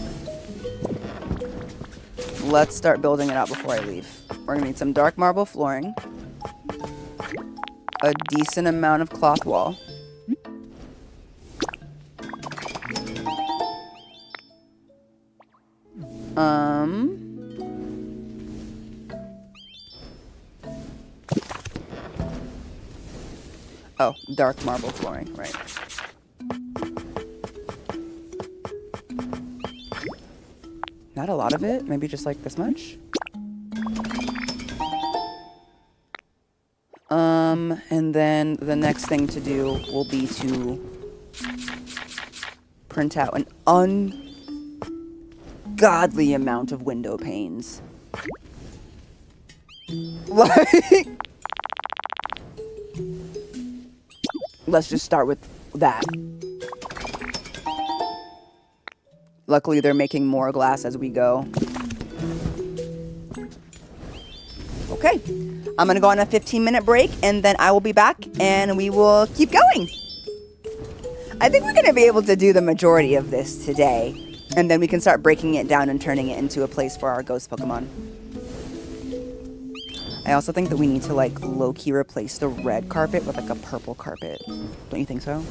Let's start building it out before I leave. We're gonna need some dark marble flooring. A decent amount of cloth wall. Oh, dark marble flooring, right. Not a lot of it, maybe just like this much. And then the next thing to do will be to print out an ungodly amount of window panes. Like, let's just start with that. Luckily, they're making more glass as we go. Okay, I'm gonna go on a 15-minute break, and then I will be back, and we will keep going. I think we're gonna be able to do the majority of this today, and then we can start breaking it down and turning it into a place for our ghost Pokemon. I also think that we need to, like, low-key replace the red carpet with, like, a purple carpet. Don't you think so?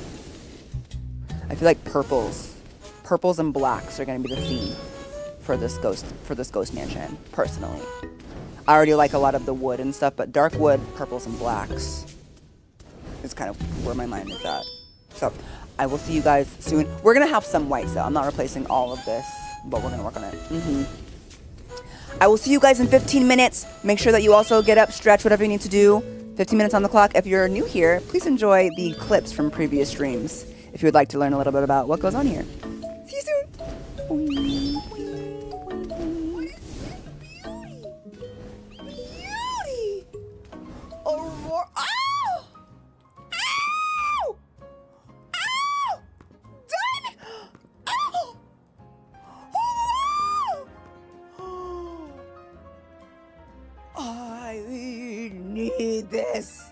I feel like purples and blacks are gonna be the theme for this ghost mansion, personally. I already like a lot of the wood and stuff, but dark wood, purples, and blacks is kind of where my mind is at. So I will see you guys soon. We're gonna have some whites though. I'm not replacing all of this, but we're gonna work on it. I will see you guys in 15 minutes. Make sure that you also get up, stretch, whatever you need to do. 15 minutes on the clock. If you're new here, please enjoy the clips from previous streams if you would like to learn a little bit about what goes on here. See you soon. Beauty. Aurora. Ow! Ow! Ow! Done! Ow! Oh! I need this.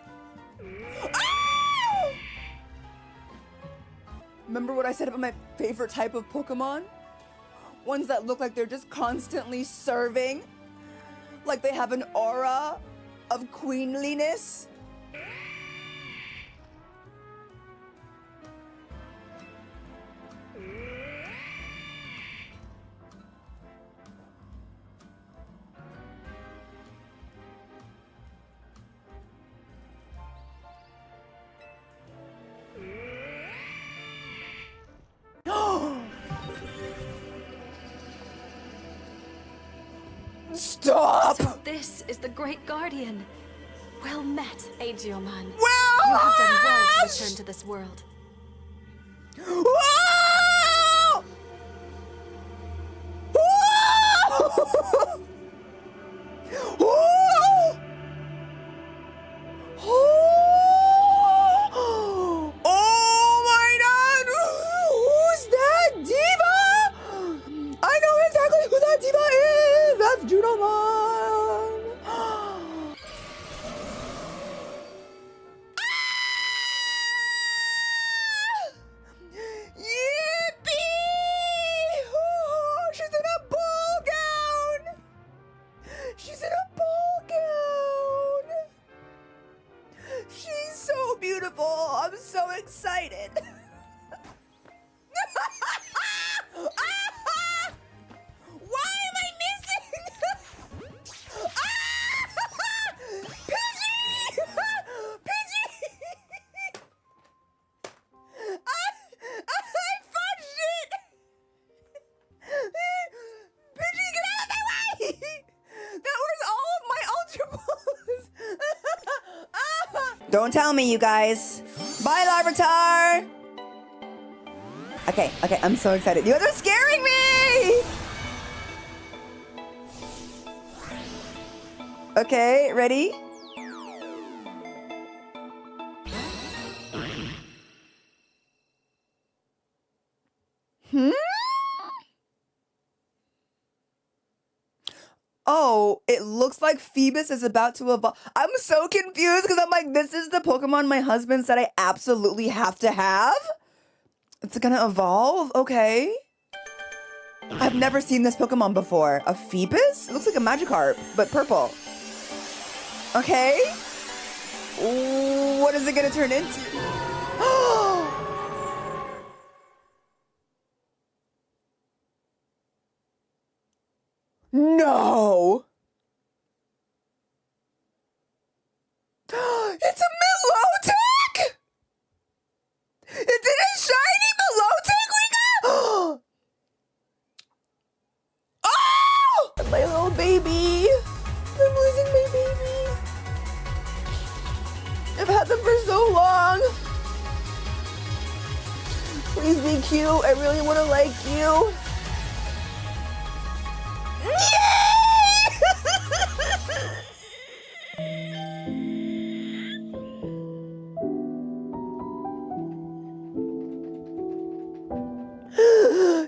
Ow! Remember what I said about my favorite type of Pokemon? Ones that look like they're just constantly serving. Like they have an aura of queenliness. Stop! So this is the Great Guardian. Well met, Aegeoman. Well You have done well to met! return to this world. Whoa! Whoa! Whoa! Oh my God! Who's that diva? I know exactly who that diva is. That's Judomon. Yippee! Oh, she's in a ball gown. She's in a ball gown. She's so beautiful. I'm so excited. Why am I missing? Pidgey! Pidgey! I fudged it! Pidgey, get out of my way! That was all of my Ultra Balls! Don't tell me, you guys. Bye, Larvitar! Okay, I'm so excited. You guys are scaring me! Okay, ready? Oh, it looks like Phoebus is about to evolve. I'm so confused because I'm like, this is the Pokemon my husband said I absolutely have to have? It's gonna evolve? Okay. I've never seen this Pokemon before. A Phoebus? It looks like a Magikarp, but purple. Okay. What is it gonna turn into? No! It's a Milotic! It's a shiny Milotic we got! Oh! My little baby! I'm losing my baby! I've had them for so long! Please be cute, I really want to like you.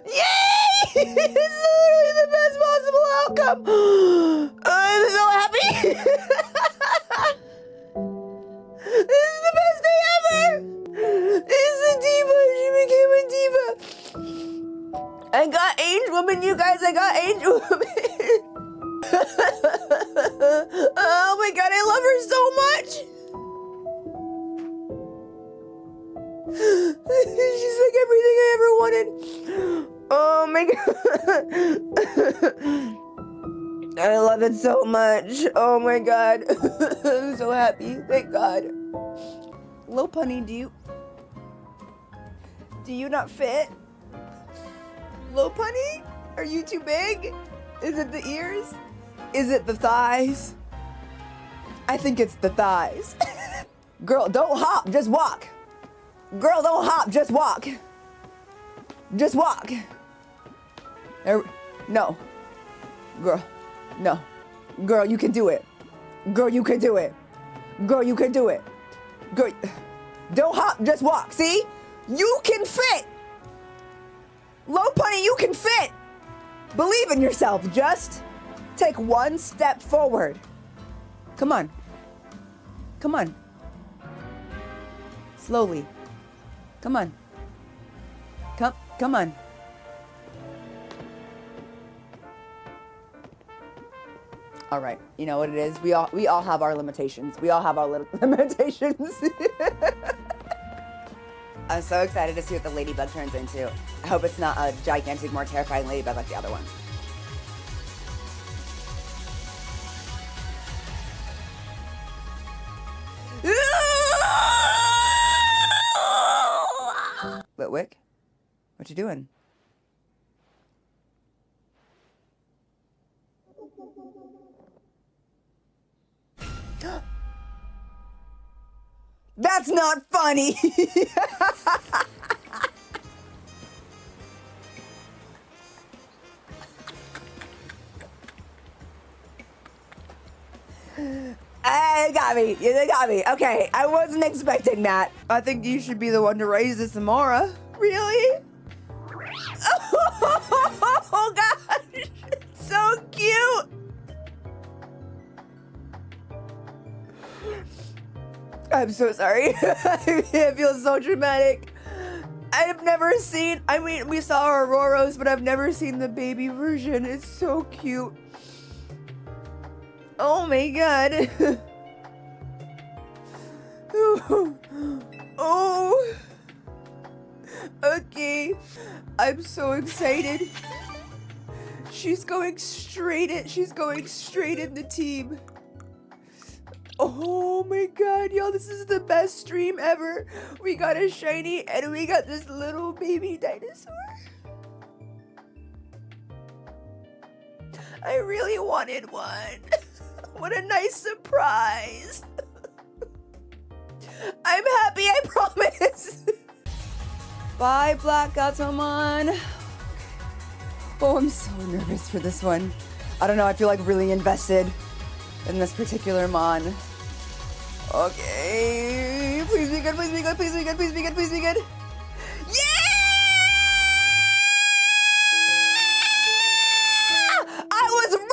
Yay! It's literally the best possible outcome. I'm so happy. This is the best day ever. It's a diva. She became a diva. I got Angel Woman, you guys. I got Angel Woman. Oh my god, I love her so much. She's like everything I ever wanted. Oh my god. I love it so much. Oh my god. I'm so happy. Thank God. Little Punny, do you not fit? Little Punny? Are you too big? Is it the ears? Is it the thighs? I think it's the thighs. Girl, don't hop, just walk. Girl, don't hop, just walk. Just walk. No. Girl, no. Girl, you can do it. Girl, you can do it. Girl, you can do it. Girl, don't hop, just walk. See? You can fit. Low Punny, you can fit. Believe in yourself. Just take one step forward. Come on. Come on. Slowly. Come on. Come on. All right. You know what it is? We all have our limitations. We all have our little limitations. I'm so excited to see what the ladybug turns into. I hope it's not a gigantic, more terrifying ladybug like the other one. Litwick, what you doing? That's not funny. You got me. You got me. Okay, I wasn't expecting that. I think you should be the one to raise this, Amara. Really? Oh gosh, so cute. I'm so sorry. It feels so dramatic. I've never seen, I mean, we saw our Auroros, but I've never seen the baby version. It's so cute. Oh my god. Oh. Okay. I'm so excited. She's going straight in the team. Oh my god, y'all, this is the best stream ever. We got a shiny and we got this little baby dinosaur. I really wanted one. What a nice surprise. I'm happy, I promise. Bye, Black Gatomon. Oh, I'm so nervous for this one. I don't know, I feel like really invested in this particular Mon. Okay, please be good, please be good, please be good, please be good, please be good. Yeah! I was right!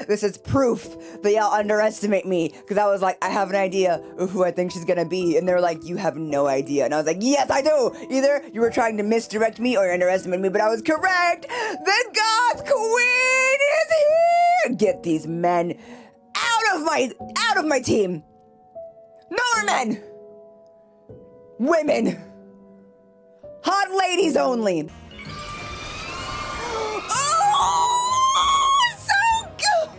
This is proof that y'all underestimate me, because I was like, I have an idea of who I think she's gonna be, and they're like, you have no idea. And I was like, yes, I do. Either you were trying to misdirect me or you underestimated me, but I was correct. The Goth Queen is here. Get these men out of my team. No more men. Women. Hot ladies only. Oh, so good.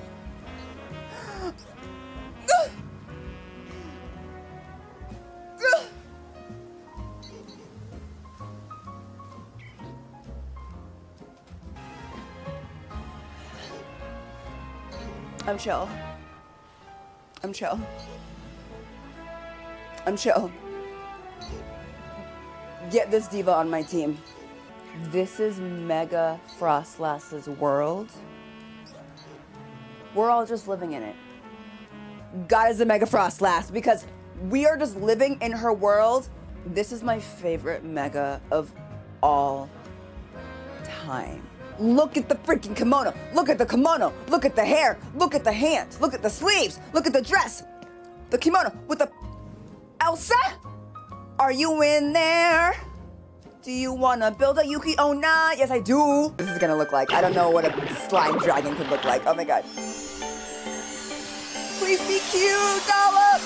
I'm chill. I'm chill. I'm chill. Get this diva on my team. This is Mega Frostlass's world. We're all just living in it. God is a Mega Frostlass because we are just living in her world. This is my favorite Mega of all time. Look at the freaking kimono. Look at the kimono. Look at the hair. Look at the hands. Look at the sleeves. Look at the dress. The kimono with the... Elsa? Are you in there? Do you want to build a Yuki Onna? Yes, I do. This is going to look like... I don't know what a slime dragon could look like. Oh my god. Please be cute, Dollop!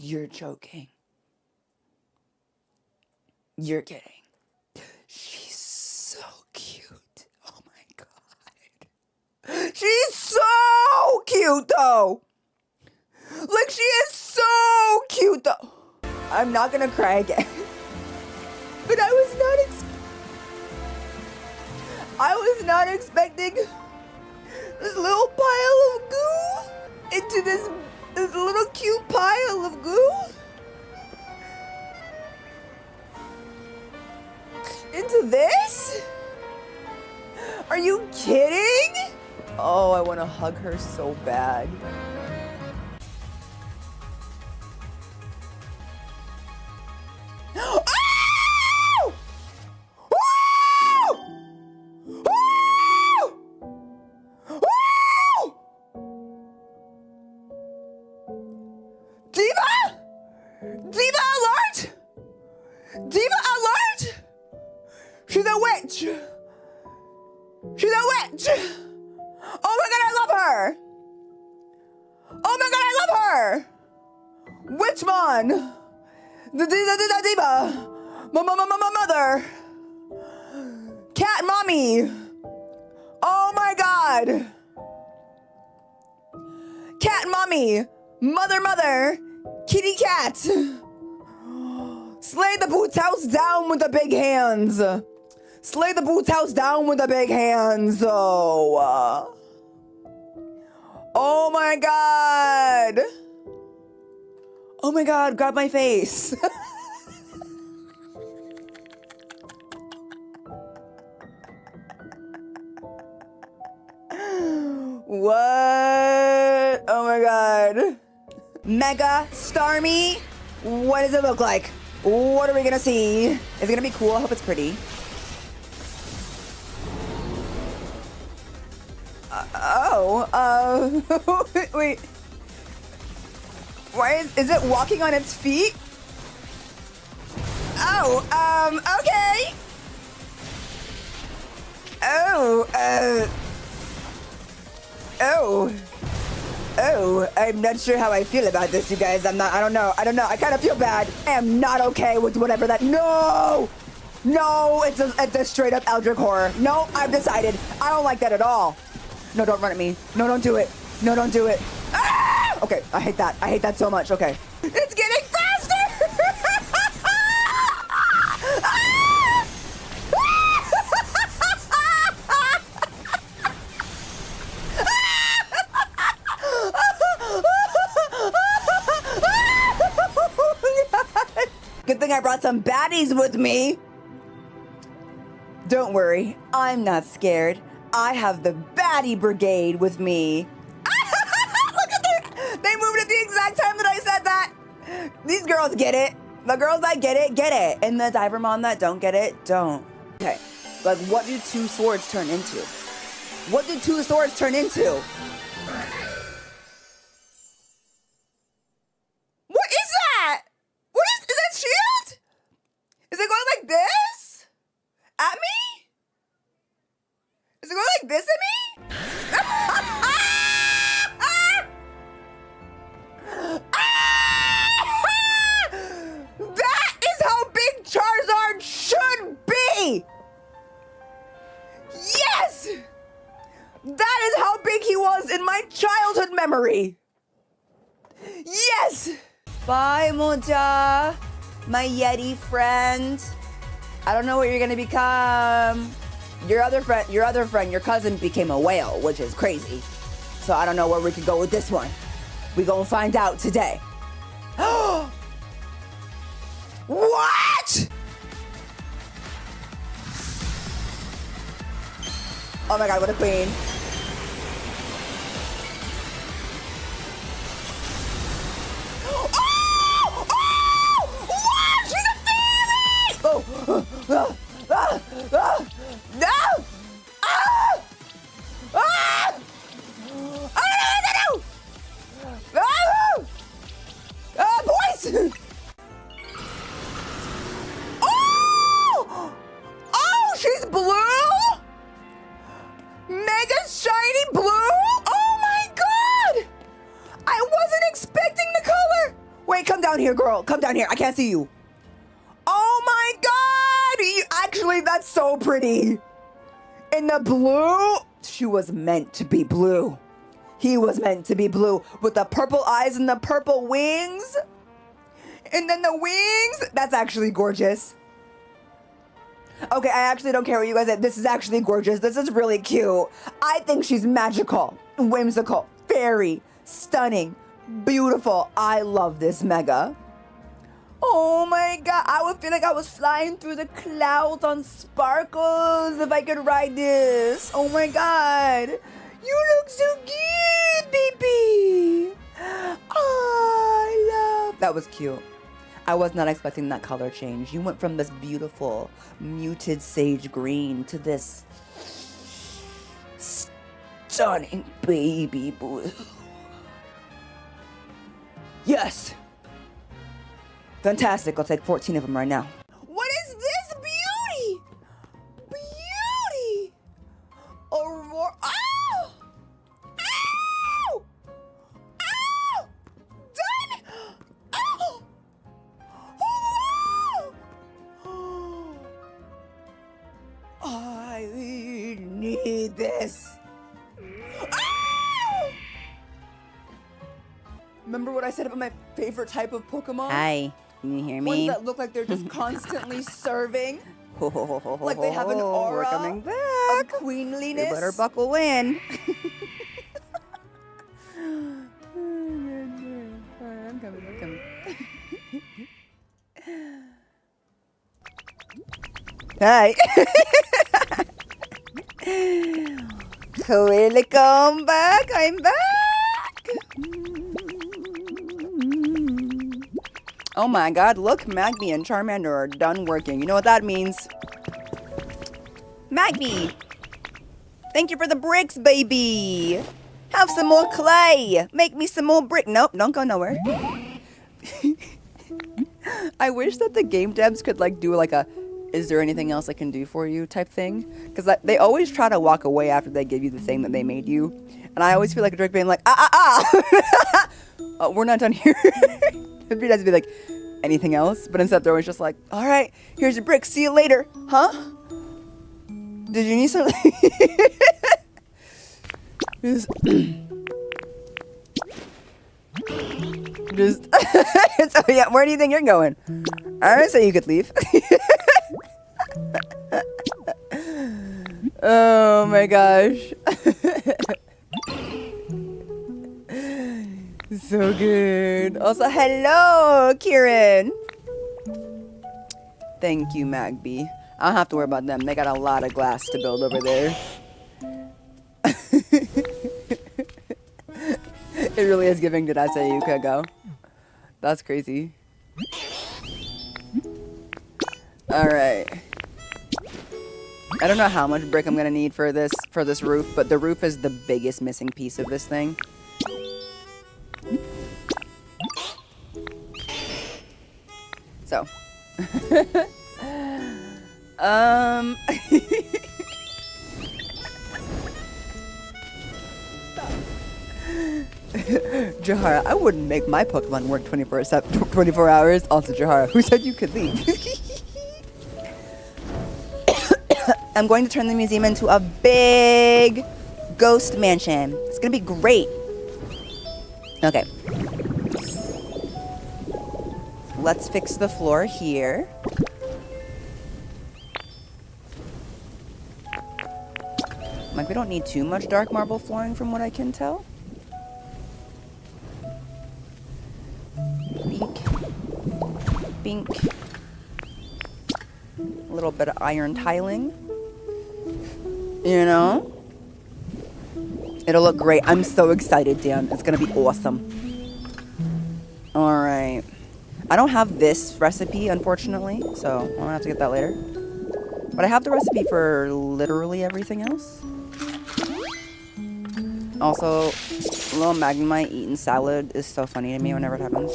You're joking. You're kidding. She's so cute. Oh my god. She's so cute though. Like she is so cute though. I'm not gonna cry again. But I was not expecting this little pile of goo into this little cute pile of goo. Into this? Are you kidding? Oh, I want to hug her so bad. Oh! Oh! Oh! Oh! Diva? Diva alert! Diva alert! She's a witch! She's a witch! Oh my god, I love her! Oh my god, I love her! Witchmon! The diva! Mother! Cat mommy! Oh my god! Cat mommy! Mother! Kitty cat! Slay the boots house down with the big hands! Slay the boots house down with the big hands! Oh, oh my god! Oh my god, grab my face! What? Oh my god. Mega Starmie? What does it look like? What are we gonna see? Is it gonna be cool? I hope it's pretty. Wait. Why is it walking on its feet? Oh, okay. Oh, I'm not sure how I feel about this, you guys. I don't know. I kind of feel bad. I am not okay with whatever that, no, it's a straight up Eldritch horror. No, I've decided. I don't like that at all. No, don't run at me. No, don't do it. No, don't do it. Ah! Okay, I hate that. I hate that so much. Okay. It's getting faster! I brought some baddies with me. Don't worry, I'm not scared. I have the baddie brigade with me. Look at them. They moved at the exact time that I said that. These girls get it. The girls that get it. And the Divermon that don't get it, don't. Okay, like what do two swords turn into? What did two swords turn into? What is that? Is that shield? Is it going like this? At me? Is it going like this at me? That is how big Charizard should be! Yes! That is how big he was in my childhood memory. Yes! Bye, Moja, my Yeti friend. I don't know what you're gonna become. Your other friend, your cousin became a whale, which is crazy. So I don't know where we could go with this one. We gonna find out today. What? Oh my god, what a queen. Oh! Oh! What? She's a fairy! Oh! No! Ah! Ah! I don't know what to do! Boys! Oh! Oh, she's blue? Mega shiny blue? Oh my god! I wasn't expecting the color! Wait, come down here, girl. Come down here. I can't see you. Oh my god! Actually, that's so pretty. In the blue, she was meant to be blue. He was meant to be blue with the purple eyes and the purple wings. And then the wings, that's actually gorgeous. Okay, I actually don't care what you guys said. This is actually gorgeous. This is really cute. I think she's magical, whimsical, fairy, stunning, beautiful. I love this Mega. Oh my god, I would feel like I was flying through the clouds on sparkles if I could ride this. Oh my god. You look so good, baby. Oh, I love. That was cute. I was not expecting that color change. You went from this beautiful muted sage green to this stunning baby blue. Yes. Fantastic. I'll take 14 of them right now. What is this beauty? Beauty. Aurora. Oh! Ow! Ow! Done! Oh! Oh! I need this. Ow! Remember what I said about my favorite type of Pokemon? Hi, can you hear me? Ones that look like they're just constantly serving. Like they have an aura We're coming back. of queenliness. You better buckle in. I'm coming. Hi. Welcome back. I'm back. Oh my god, look, Magby and Charmander are done working. You know what that means? Magby! Thank you for the bricks, baby! Have some more clay! Make me some more brick. Nope, don't go nowhere. I wish that the game devs could like do like a is there anything else I can do for you type thing? Because they always try to walk away after they give you the thing that they made you. And I always feel like a jerk being like, oh, we're not done here. It'd be nice to be like, anything else? But instead they're always just like, all right, here's your brick. See you later. Huh? Did you need something? So yeah, where do you think you're going? I didn't say you could leave. Oh my gosh. So good. Also, hello, Kieran. Thank you, Magby. I don't have to worry about them. They got a lot of glass to build over there. It really is giving Did I Say You Could Go. That's crazy. Alright. I don't know how much brick I'm gonna need for this roof, but the roof is the biggest missing piece of this thing. So. Jahara, I wouldn't make my Pokemon work 24 hours. Also, Jahara, who said you could leave? I'm going to turn the museum into a big ghost mansion. It's going to be great. Okay. Let's fix the floor here. Like, we don't need too much dark marble flooring from what I can tell. Bink. Bink. A little bit of iron tiling. You know? It'll look great. I'm so excited, Dan. It's gonna be awesome. Alright. I don't have this recipe, unfortunately, so I'm gonna have to get that later. But I have the recipe for literally everything else. Also, little Magnemite eating salad is so funny to me whenever it happens.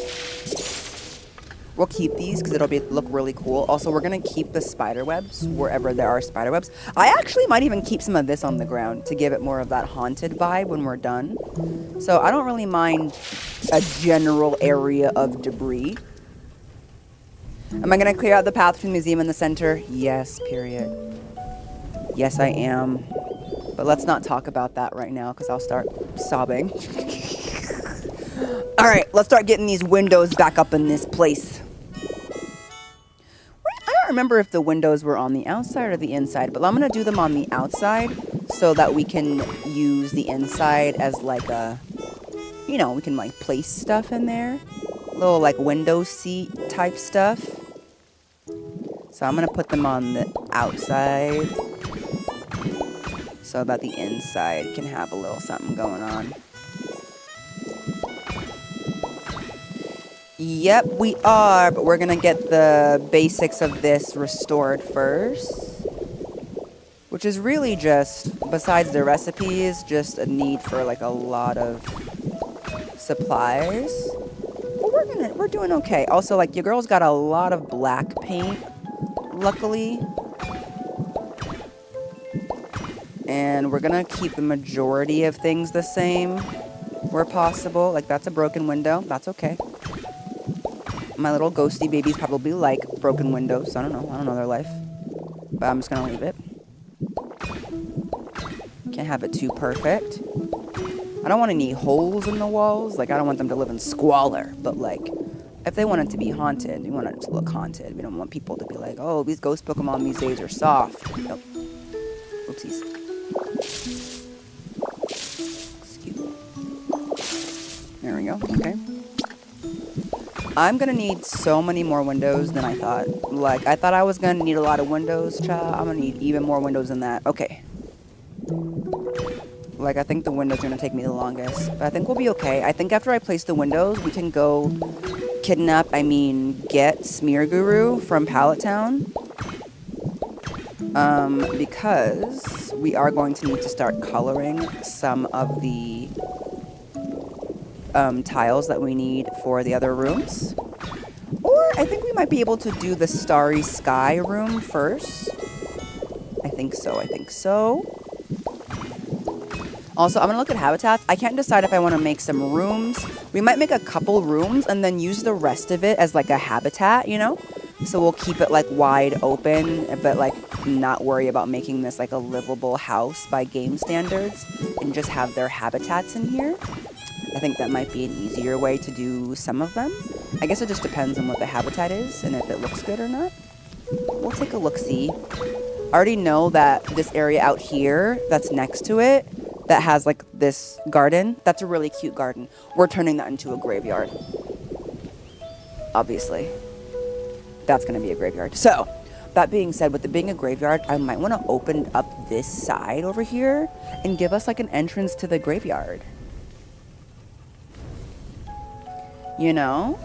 We'll keep these because it'll look really cool. Also, we're going to keep the spider webs wherever there are spider webs. I actually might even keep some of this on the ground to give it more of that haunted vibe when we're done. So I don't really mind a general area of debris. Am I going to clear out the path between the museum and the center? Yes, period. Yes, I am. But let's not talk about that right now because I'll start sobbing. All right, let's start getting these windows back up in this place. I don't remember if the windows were on the outside or the inside, but I'm going to do them on the outside so that we can use the inside as like a, you know, we can like place stuff in there. Little like window seat type stuff. So I'm going to put them on the outside so that the inside can have a little something going on. Yep, we are, but we're gonna get the basics of this restored first. Which is really just, besides the recipes, just a need for like a lot of supplies. But we're doing okay. Also, like, your girl's got a lot of black paint, luckily. And we're gonna keep the majority of things the same where possible. Like, that's a broken window. That's okay. My little ghosty babies probably like broken windows. I don't know their life. But I'm just gonna leave it. Can't have it too perfect. I don't want any holes in the walls. Like, I don't want them to live in squalor. But, like, if they want it to be haunted, we want it to look haunted. We don't want people to be like, oh, these ghost Pokemon these days are soft. Nope. Oopsies. Excuse me. There we go. Okay. I'm gonna need so many more windows than I thought. Like, I thought I was gonna need a lot of windows, child. I'm gonna need even more windows than that. Okay. Like, I think the windows are gonna take me the longest. But I think we'll be okay. I think after I place the windows, we can go get Smear Guru from Pallet Town. Because we are going to need to start coloring some of the tiles that we need for the other rooms. Or I think we might be able to do the Starry Sky room first. I think so. Also, I'm going to look at habitats. I can't decide if I want to make some rooms. We might make a couple rooms and then use the rest of it as like a habitat, you know? So we'll keep it like wide open, but like not worry about making this like a livable house by game standards and just have their habitats in here. I think that might be an easier way to do some of them. I guess it just depends on what the habitat is and if it looks good or not. We'll take a look-see. I already know that this area out here that's next to it that has like this garden, that's a really cute garden. We're turning that into a graveyard. Obviously. That's going to be a graveyard. So, that being said, with it being a graveyard, I might want to open up this side over here and give us like an entrance to the graveyard. You know?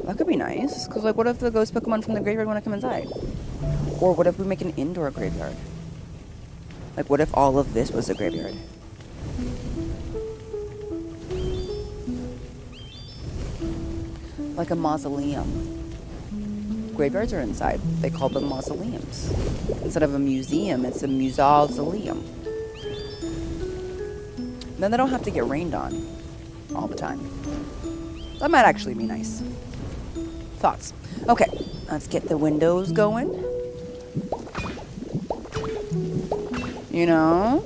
That could be nice. Because, like, what if the ghost Pokemon from the graveyard want to come inside? Or what if we make an indoor graveyard? Like, what if all of this was a graveyard? Like a mausoleum. Graveyards are inside. They call them mausoleums. Instead of a museum, it's a mausoleum. Then they don't have to get rained on all the time. That might actually be nice. Thoughts? Okay, let's get the windows going. You know?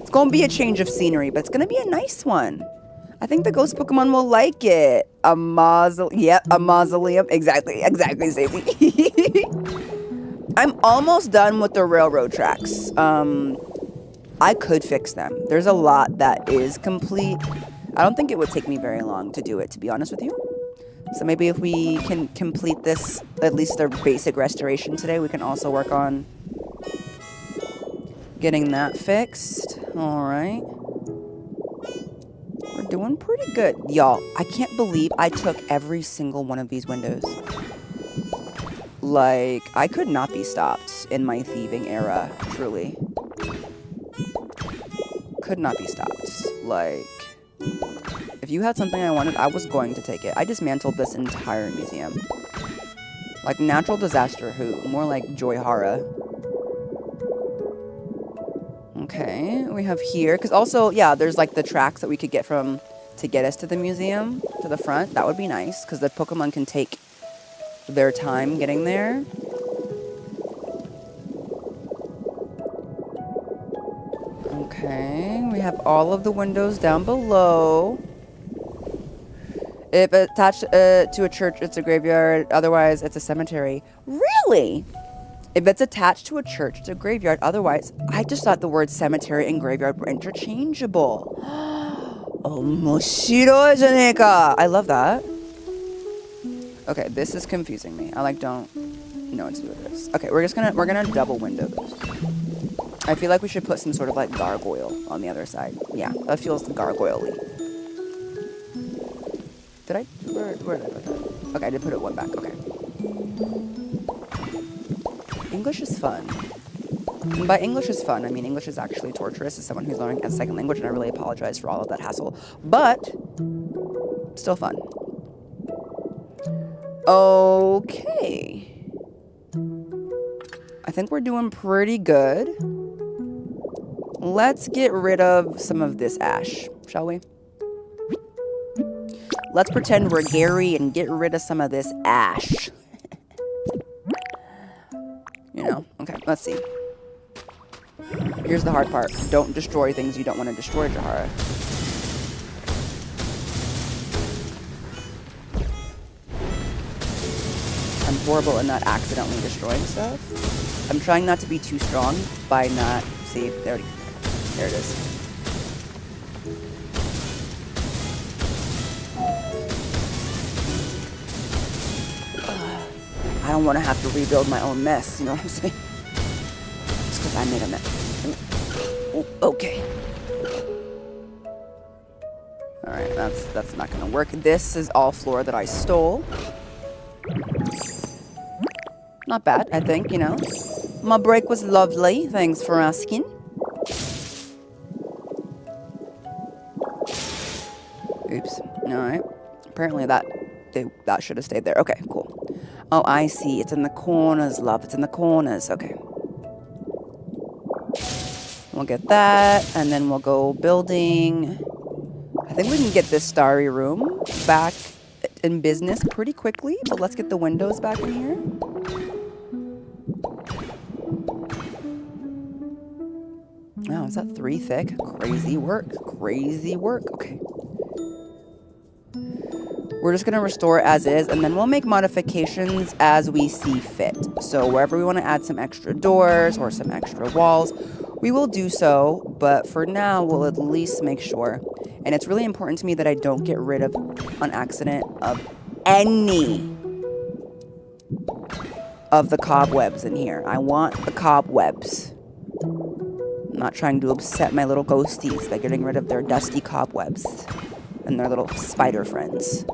It's going to be a change of scenery, but it's going to be a nice one. I think the ghost Pokemon will like it. A mausoleum. Yep, a mausoleum. Exactly, Stacey. I'm almost done with the railroad tracks. I could fix them. There's a lot that is complete. I don't think it would take me very long to do it, to be honest with you. So maybe if we can complete this, at least their basic restoration today, we can also work on getting that fixed. All right. We're doing pretty good. Y'all, I can't believe I took every single one of these windows. Like, I could not be stopped in my thieving era, truly. Could not be stopped. Like, if you had something I wanted, I was going to take it. I dismantled this entire museum. Like, natural disaster who? More like Jahara. Okay, we have here, because also, yeah, there's like the tracks that we could get from to get us to the museum, to the front. That would be nice, because the Pokemon can take their time getting there. Okay, we have all of the windows down below. If attached to a church, it's a graveyard. Otherwise, it's a cemetery. Really? If it's attached to a church, it's a graveyard. Otherwise, I just thought the words cemetery and graveyard were interchangeable. Omoshiroi janeka. I love that. Okay, this is confusing me. I like don't know what to do with this. Okay, we're gonna double window this. I feel like we should put some sort of like gargoyle on the other side. Yeah, that feels gargoyle-y. Did I? Where did I put that? Okay, I did put it one back. Okay. English is fun. And by English is fun, I mean English is actually torturous as someone who's learning a second language, and I really apologize for all of that hassle. But, still fun. Okay. I think we're doing pretty good. Let's get rid of some of this ash, shall we? Let's pretend we're Gary and get rid of some of this ash. You know? Okay, let's see. Here's the hard part. Don't destroy things you don't want to destroy, Jahara. I'm horrible at not accidentally destroying stuff. I'm trying not to be too strong by not... See, there it is. I don't want to have to rebuild my own mess, you know what I'm saying? It's because I made a mess. Oh, okay. Alright, that's not going to work. This is all floor that I stole. Not bad, I think, you know. My break was lovely. Thanks for asking. Oops. Alright. Apparently that should have stayed there. Okay, cool. Oh, I see. It's in the corners, love. It's in the corners. Okay. We'll get that, and then we'll go building. I think we can get this starry room back in business pretty quickly, but let's get the windows back in here. Oh, is that 3 thick? Crazy work. Crazy work. Okay. We're just going to restore it as is, and then we'll make modifications as we see fit. So wherever we want to add some extra doors or some extra walls, we will do so. But for now, we'll at least make sure. And it's really important to me that I don't get rid of, on accident, of any of the cobwebs in here. I want the cobwebs. I'm not trying to upset my little ghosties by getting rid of their dusty cobwebs and their little spider friends.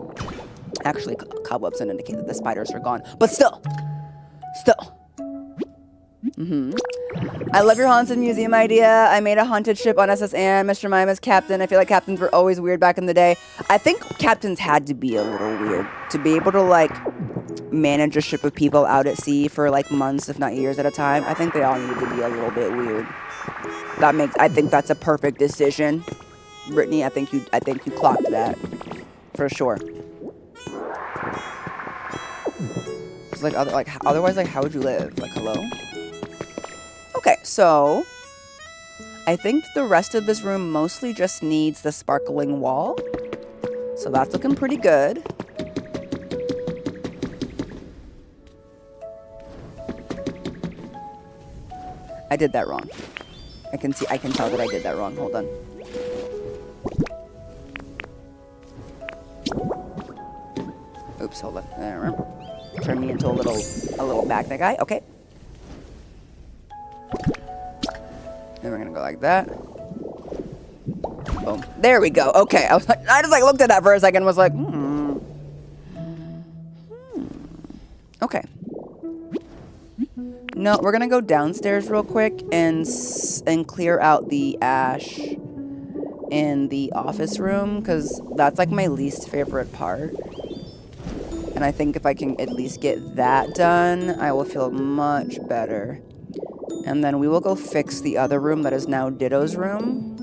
Actually, cobwebs don't indicate that the spiders are gone, but still. I love your haunted museum idea. I made a haunted ship on SS Anne. Mr. Mime is captain. I feel like captains were always weird back in the day. I think captains had to be a little weird to be able to like manage a ship of people out at sea for like months, if not years at a time. I think they all needed to be a little bit weird. I think that's a perfect decision. Brittany, I think you clocked that for sure. It's like otherwise, like, how would you live? Like, hello? Okay, so I think the rest of this room mostly just needs the sparkling wall. So that's looking pretty good. I did that wrong. I can tell that I did that wrong. Hold on. Oops, hold on. Turn me into a little Magna guy. Okay. Then we're gonna go like that. Boom. There we go. Okay. I just like looked at that for a second and was like, Okay. No, we're gonna go downstairs real quick and clear out the ash in the office room, because that's like my least favorite part. And I think if I can at least get that done, I will feel much better. And then we will go fix the other room that is now Ditto's room.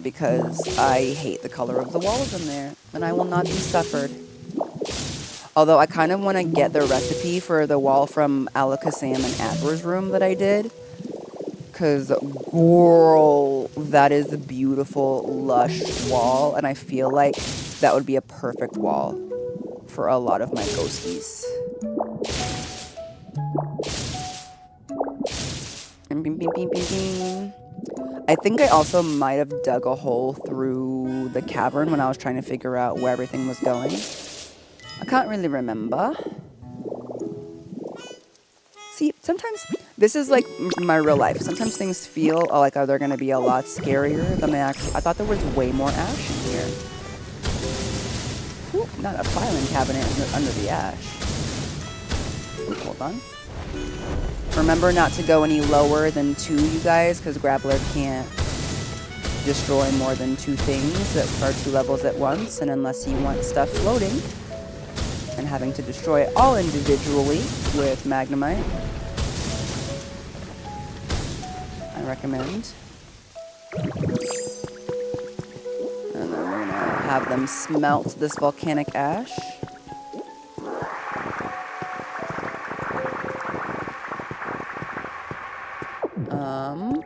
Because I hate the color of the walls in there, and I will not be suffered. Although I kind of want to get the recipe for the wall from Alakazam and Adler's room that I did. Because, girl, that is a beautiful, lush wall. And I feel like that would be a perfect wall for a lot of my ghosties. I think I also might have dug a hole through the cavern when I was trying to figure out where everything was going. I can't really remember. See, sometimes this is like my real life. Sometimes things feel like they're going to be a lot scarier than they actually. I thought there was way more ash in here. Ooh, not a filing cabinet under the ash. Ooh, hold on. Remember not to go any lower than 2, you guys, because Grappler can't destroy more than 2 things that are 2 levels at once, and unless you want stuff floating and having to destroy it all individually with Magnemite, I recommend. And then we're gonna have them smelt this volcanic ash.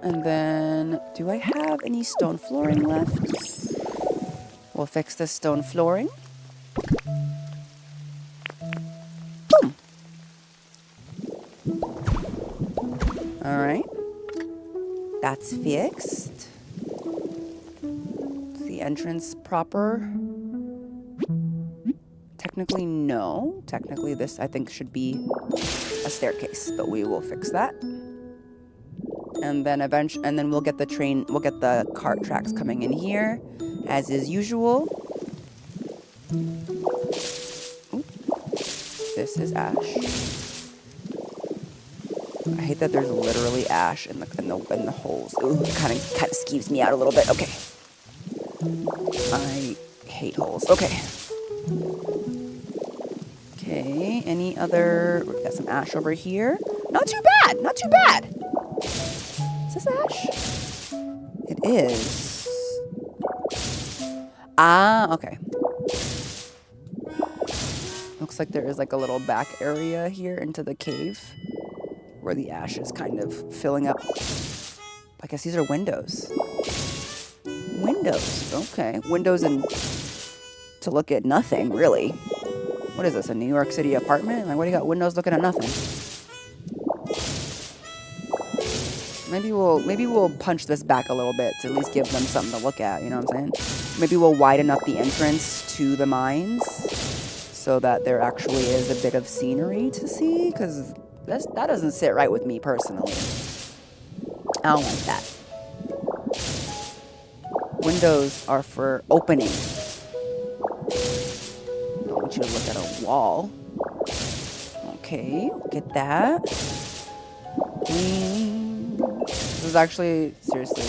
And then, do I have any stone flooring left? We'll fix this stone flooring. Boom. All right. That's fixed. Is the entrance proper? Technically, no. Technically, this, I think, should be a staircase, but we will fix that. And then we'll get the cart tracks coming in here, as is usual. Ooh. This is ash. I hate that there's literally ash in the holes. Ooh, kind of skeeves me out a little bit. Okay. I hate holes. Okay. Okay. Any other? We got some ash over here. Not too bad. Not too bad. Is this ash? It is. Ah, okay. Looks like there is like a little back area here into the cave where the ash is kind of filling up. I guess these are windows. Windows, okay. Windows and to look at nothing, really. What is this, a New York City apartment? Like, what do you got windows looking at nothing? Maybe we'll punch this back a little bit to at least give them something to look at, you know what I'm saying? Maybe we'll widen up the entrance to the mines so that there actually is a bit of scenery to see, because that doesn't sit right with me personally. I don't like that. Windows are for opening. I want you to look at a wall. Okay, get that. This is actually, seriously,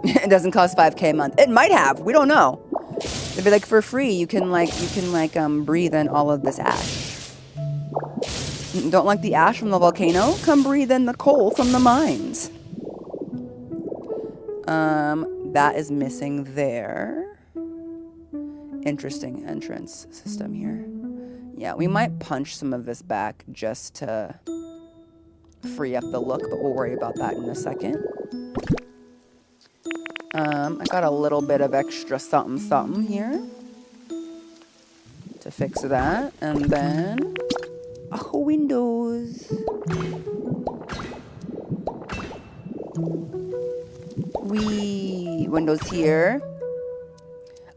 it doesn't cost 5K a month. It might have. We don't know. It'd be like for free. You can breathe in all of this ash. Don't like the ash from the volcano? Come breathe in the coal from the mines. That is missing there. Interesting entrance system here. Yeah, we might punch some of this back just to free up the look, but we'll worry about that in a second. I got a little bit of extra something here to fix that. And then, windows. Windows here.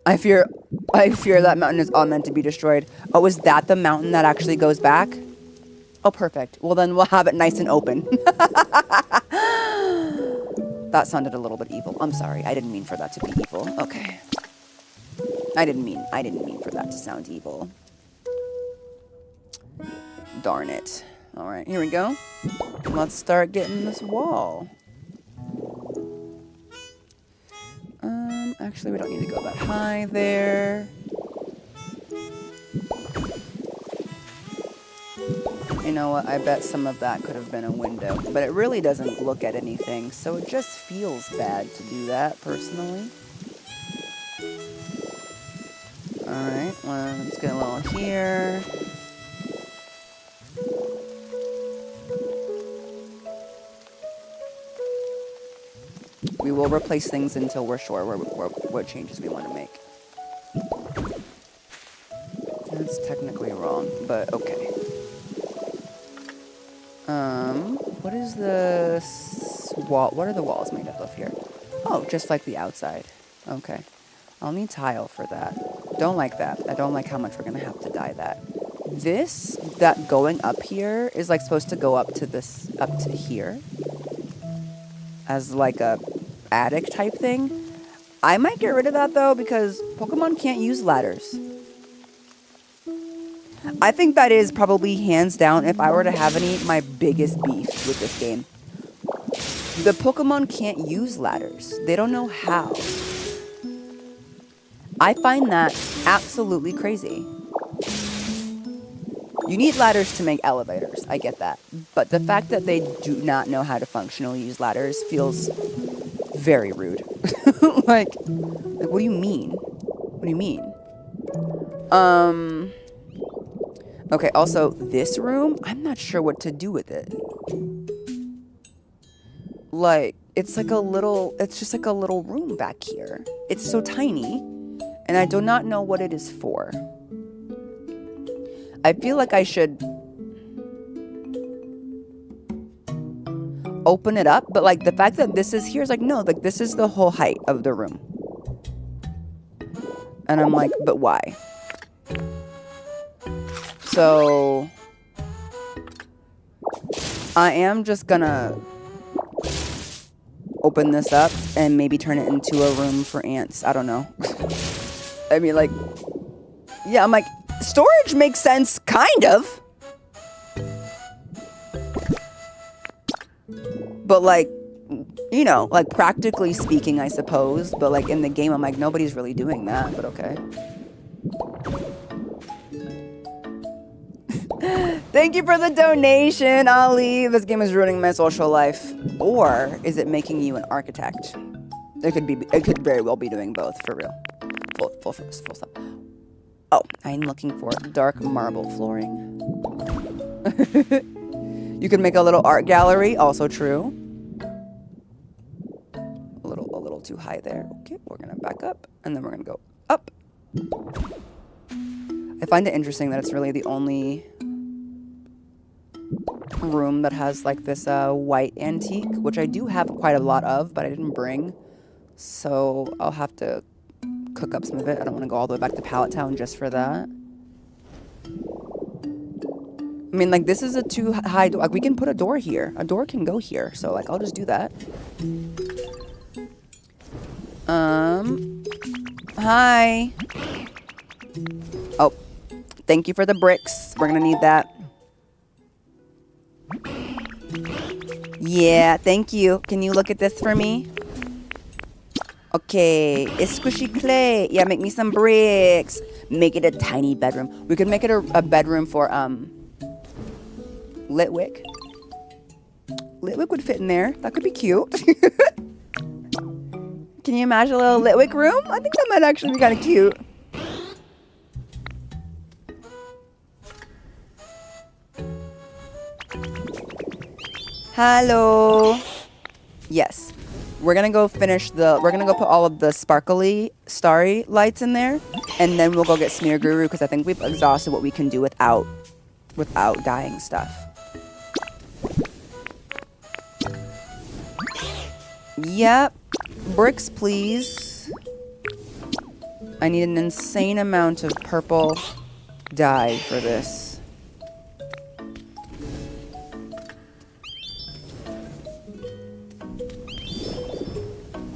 I fear that mountain is all meant to be destroyed. Oh, is that the mountain that actually goes back? Oh, perfect. Well, then we'll have it nice and open. That sounded a little bit evil. I'm sorry. I didn't mean for that to be evil. Okay. I didn't mean for that to sound evil. Darn it. All right, here we go. Let's start getting this wall. Actually, we don't need to go that high there. You know what? I bet some of that could have been a window, but it really doesn't look at anything, so it just feels bad to do that, personally. Alright, let's get a little here. We will replace things until we're sure what changes we want to make. That's technically wrong, but okay. What is the wall? What are the walls made up of here? Oh, just like the outside. Okay. I'll need tile for that. Don't like that. I don't like how much we're gonna have to dye that. That going up here is like supposed to go up to here. As like a attic type thing. I might get rid of that though, because Pokemon can't use ladders. I think that is probably hands down, if I were to have any, my biggest beef with this game. The Pokemon can't use ladders. They don't know how. I find that absolutely crazy. You need ladders to make elevators. I get that. But the fact that they do not know how to functionally use ladders feels very rude. like, what do you mean? What do you mean? Okay, also, this room, I'm not sure what to do with it. Like, it's just like a little room back here. It's so tiny, and I do not know what it is for. I feel like I should open it up, but like the fact that this is here is like, no, like this is the whole height of the room. And I'm like, but why? So I am just gonna open this up and maybe turn it into a room for ants. I don't know. I mean, like, yeah, I'm like, storage makes sense, kind of. But like, you know, like practically speaking, I suppose. But like in the game, I'm like, nobody's really doing that, but okay. Thank you for the donation, Ali. This game is ruining my social life. Or is it making you an architect? It could very well be doing both, for real. Full stop. Oh, I'm looking for dark marble flooring. You can make a little art gallery, also true. A little too high there. Okay, we're gonna back up, and then we're gonna go up. I find it interesting that it's really the only room that has like this white antique, which I do have quite a lot of, but I didn't bring So I'll have to cook up some of it. I don't want to go all the way back to Pallet Town just for that. I mean, like, this is a too high door. Like, we can put a door here. A door can go here. So, like, I'll just do that. Hi. Oh, thank you for the bricks. We're gonna need that. Yeah, thank you. Can you look at this for me? Okay, it's squishy clay. Yeah, make me some bricks. Make it a tiny bedroom. We could make it a bedroom for, Litwick. Litwick would fit in there. That could be cute. Can you imagine a little Litwick room? I think that might actually be kind of cute. Hello. Yes. We're gonna go we're gonna go put all of the sparkly, starry lights in there, and then we'll go get Smear Guru because I think we've exhausted what we can do without dyeing stuff. Yep. Bricks, please. I need an insane amount of purple dye for this.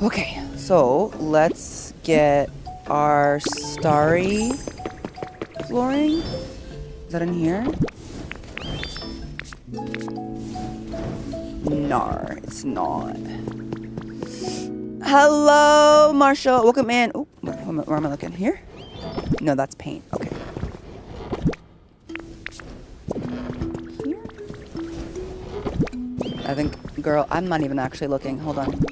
Okay, so let's get our starry flooring. Is that in here? Nar, it's not. Hello, Marshall. Welcome in. Oh, where am I looking? Here? No, that's paint. Okay. Here? I think, girl, I'm not even actually looking. Hold on.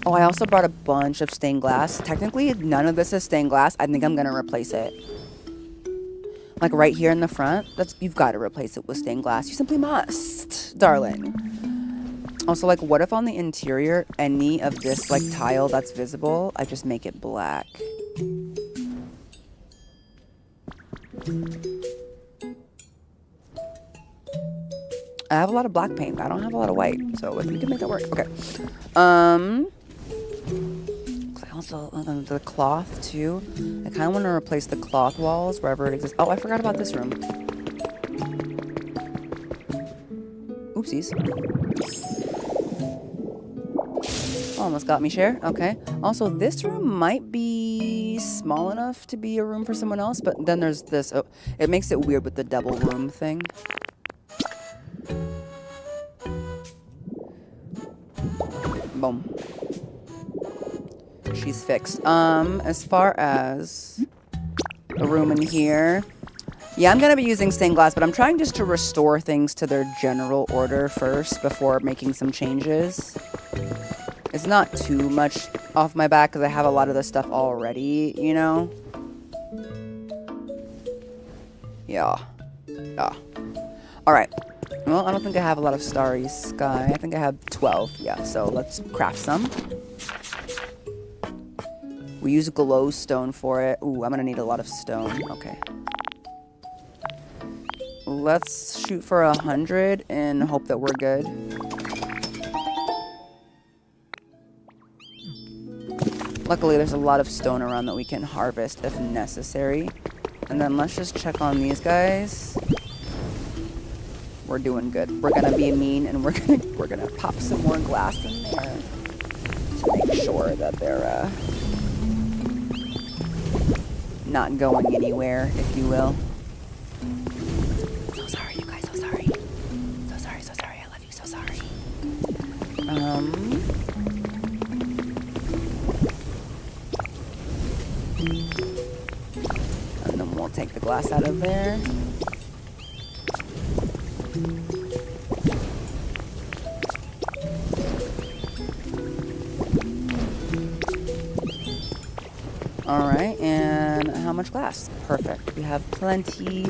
Oh, I also brought a bunch of stained glass. Technically, none of this is stained glass. I think I'm going to replace it. Like right here in the front. You've got to replace it with stained glass. You simply must, darling. Also, like, what if on the interior, any of this, like, tile that's visible, I just make it black? I have a lot of black paint, but I don't have a lot of white, so we can make that work. Okay. Also, the cloth, too. I kind of want to replace the cloth walls wherever it exists. Oh, I forgot about this room. Oopsies. Almost got me, share. Okay. Also, this room might be small enough to be a room for someone else, but then there's this. Oh, it makes it weird with the double room thing. Boom. She's fixed. As far as the room in here. Yeah, I'm going to be using stained glass, but I'm trying just to restore things to their general order first before making some changes. It's not too much off my back because I have a lot of this stuff already, you know? Yeah. Yeah. Alright. Well, I don't think I have a lot of starry sky. I think I have 12. Yeah, so let's craft some. We use glowstone for it. Ooh, I'm going to need a lot of stone. Okay. Let's shoot for 100 and hope that we're good. Luckily, there's a lot of stone around that we can harvest if necessary. And then let's just check on these guys. We're doing good. We're gonna be mean and we're gonna pop some more glass in there to make sure that they're not going anywhere, if you will. So sorry, you guys. So sorry. So sorry. So sorry. I love you. So sorry. And then we'll take the glass out of there. All right, and how much glass? Perfect. We have plenty.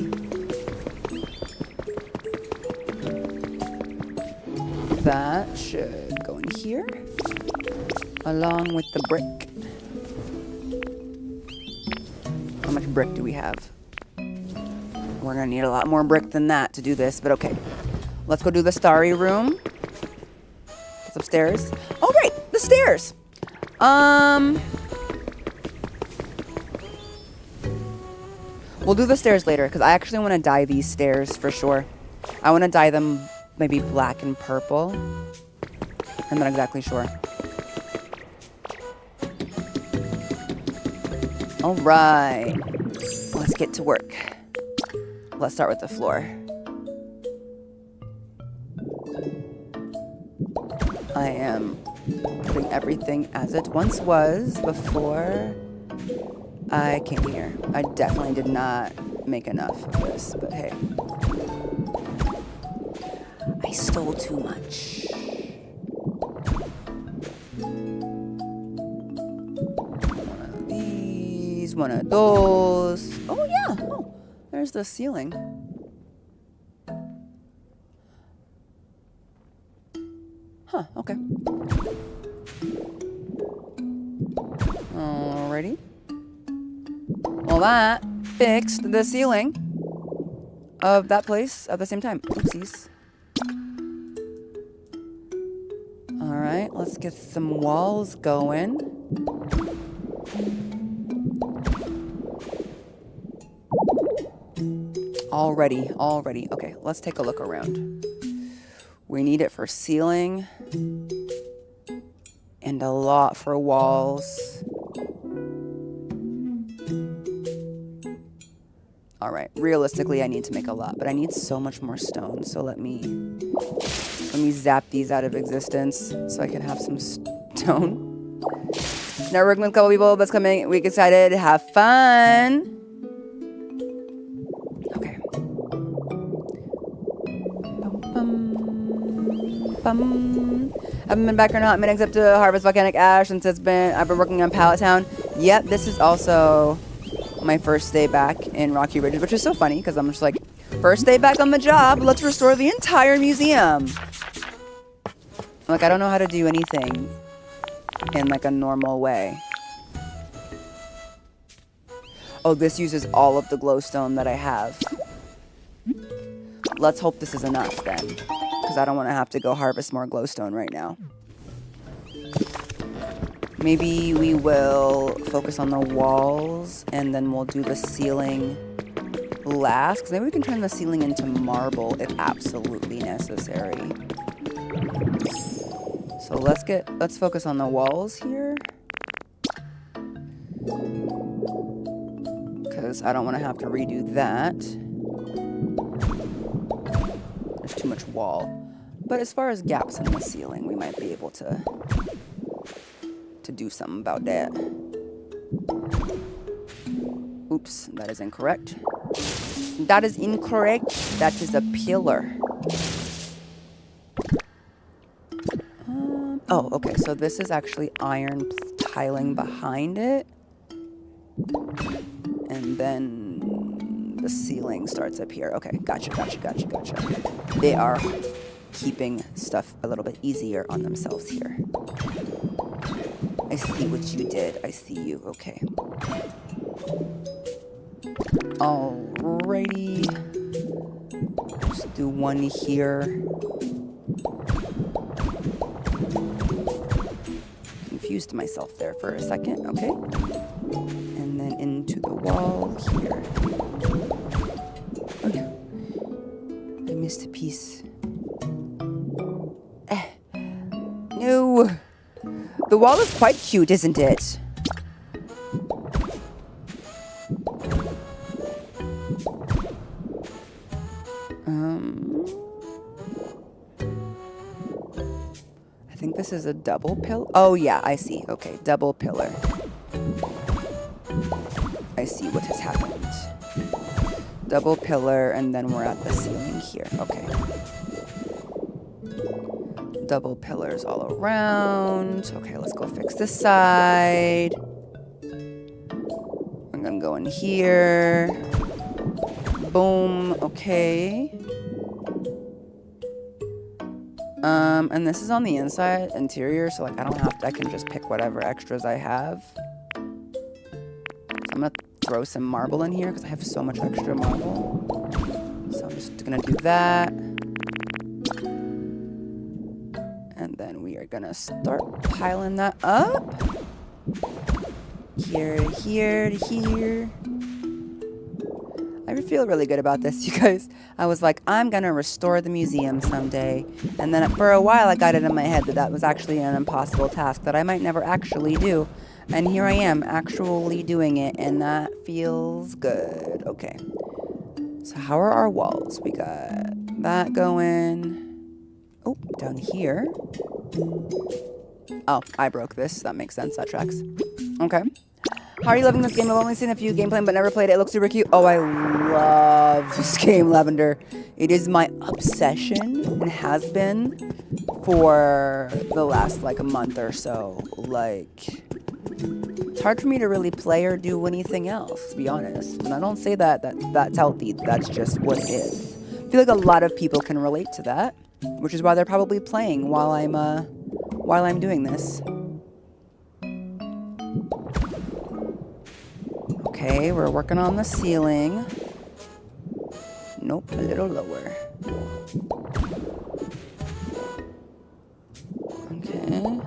That should go in here, along with the brick. How much brick do we have? We're gonna need a lot more brick than that to do this, but okay. Let's go do the starry room. It's upstairs. All right. the stairs. We'll do the stairs later because I actually want to dye these stairs for sure. I want to dye them maybe black and purple. I'm not exactly sure. All right, let's get to work. Let's start with the floor. I am putting everything as it once was before I came here. I definitely did not make enough of this, but hey. I stole too much. One of these, one of those. Oh yeah, oh, there's the ceiling. Huh, okay. Alrighty. Well, that fixed the ceiling of that place at the same time. Oopsies. Alright, let's get some walls going. Already. Okay, let's take a look around. We need it for ceiling and a lot for walls. All right, realistically, I need to make a lot, but I need so much more stone. So let me zap these out of existence so I can have some stone. Networking with a couple people that's coming. Week excited. Have fun. Okay. Haven't been back or not. I mean, except to harvest volcanic ash since I've been working on Pallet Town. Yep, this is also my first day back in Rocky Ridge, which is so funny because I'm just like, first day back on the job, let's restore the entire museum. Like, I don't know how to do anything in like a normal way. Oh, this uses all of the glowstone that I have. Let's hope this is enough then, because I don't want to have to go harvest more glowstone right now. Maybe we will focus on the walls and then we'll do the ceiling last, because maybe we can turn the ceiling into marble if absolutely necessary. So let's focus on the walls here, because I don't want to have to redo that. There's too much wall. But as far as gaps in the ceiling, we might be able to do something about that. Oops, that is incorrect. That is incorrect. That is a pillar. Oh, okay, so this is actually iron tiling behind it. And then the ceiling starts up here. Okay, gotcha. They are keeping stuff a little bit easier on themselves here. I see what you did. I see you. Okay. Alrighty. Just do one here. Confused myself there for a second. Okay. And then into the wall here. Oh no. I missed a piece. No. The wall is quite cute, isn't it? I think this is a double pillar. Oh yeah, I see. Okay, double pillar. I see what has happened. Double pillar, and then we're at the ceiling here. Okay. Double pillars all around. Okay, let's go fix this side. I'm gonna go in here. Boom. Okay. And this is on the inside, interior, so like I don't have to, I can just pick whatever extras I have. So I'm gonna throw some marble in here because I have so much extra marble. So I'm just gonna do that. And then we are gonna start piling that up. Here, here, here. I feel really good about this, you guys. I was like, I'm gonna restore the museum someday. And then for a while I got it in my head that that was actually an impossible task that I might never actually do. And here I am, actually doing it, and that feels good. Okay. So how are our walls? We got that going. Oh, down here. Oh, I broke this. That makes sense. That tracks. Okay. How are you loving this game? I've only seen a few gameplay but never played it. It looks super cute. Oh, I love this game, Lavender. It is my obsession and has been for the last like a month or so. Like, it's hard for me to really play or do anything else, to be honest. And I don't say that's healthy. That's just what it is. I feel like a lot of people can relate to that, which is why they're probably playing while I'm doing this. Okay, we're working on the ceiling. Nope, a little lower. Okay.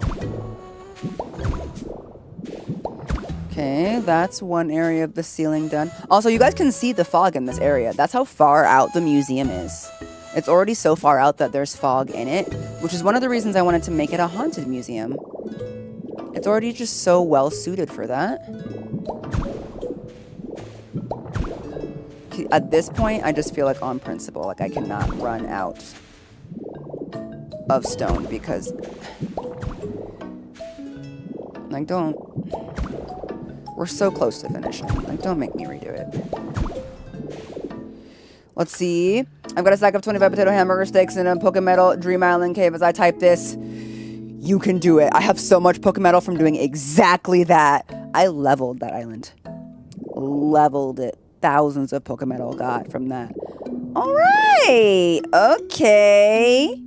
Okay, that's one area of the ceiling done. Also, you guys can see the fog in this area. That's how far out the museum is. It's already so far out that there's fog in it, which is one of the reasons I wanted to make it a haunted museum. It's already just so well suited for that. At this point, I just feel like on principle, like I cannot run out of stone because, like, we're so close to finishing. Like, don't make me redo it. Let's see. I've got a stack of 25 potato hamburger steaks in a Pokemetal Dream Island cave as I type this. You can do it. I have so much Pokemetal from doing exactly that. I leveled that island. Leveled it. Thousands of Pokemetal got from that. All right. Okay.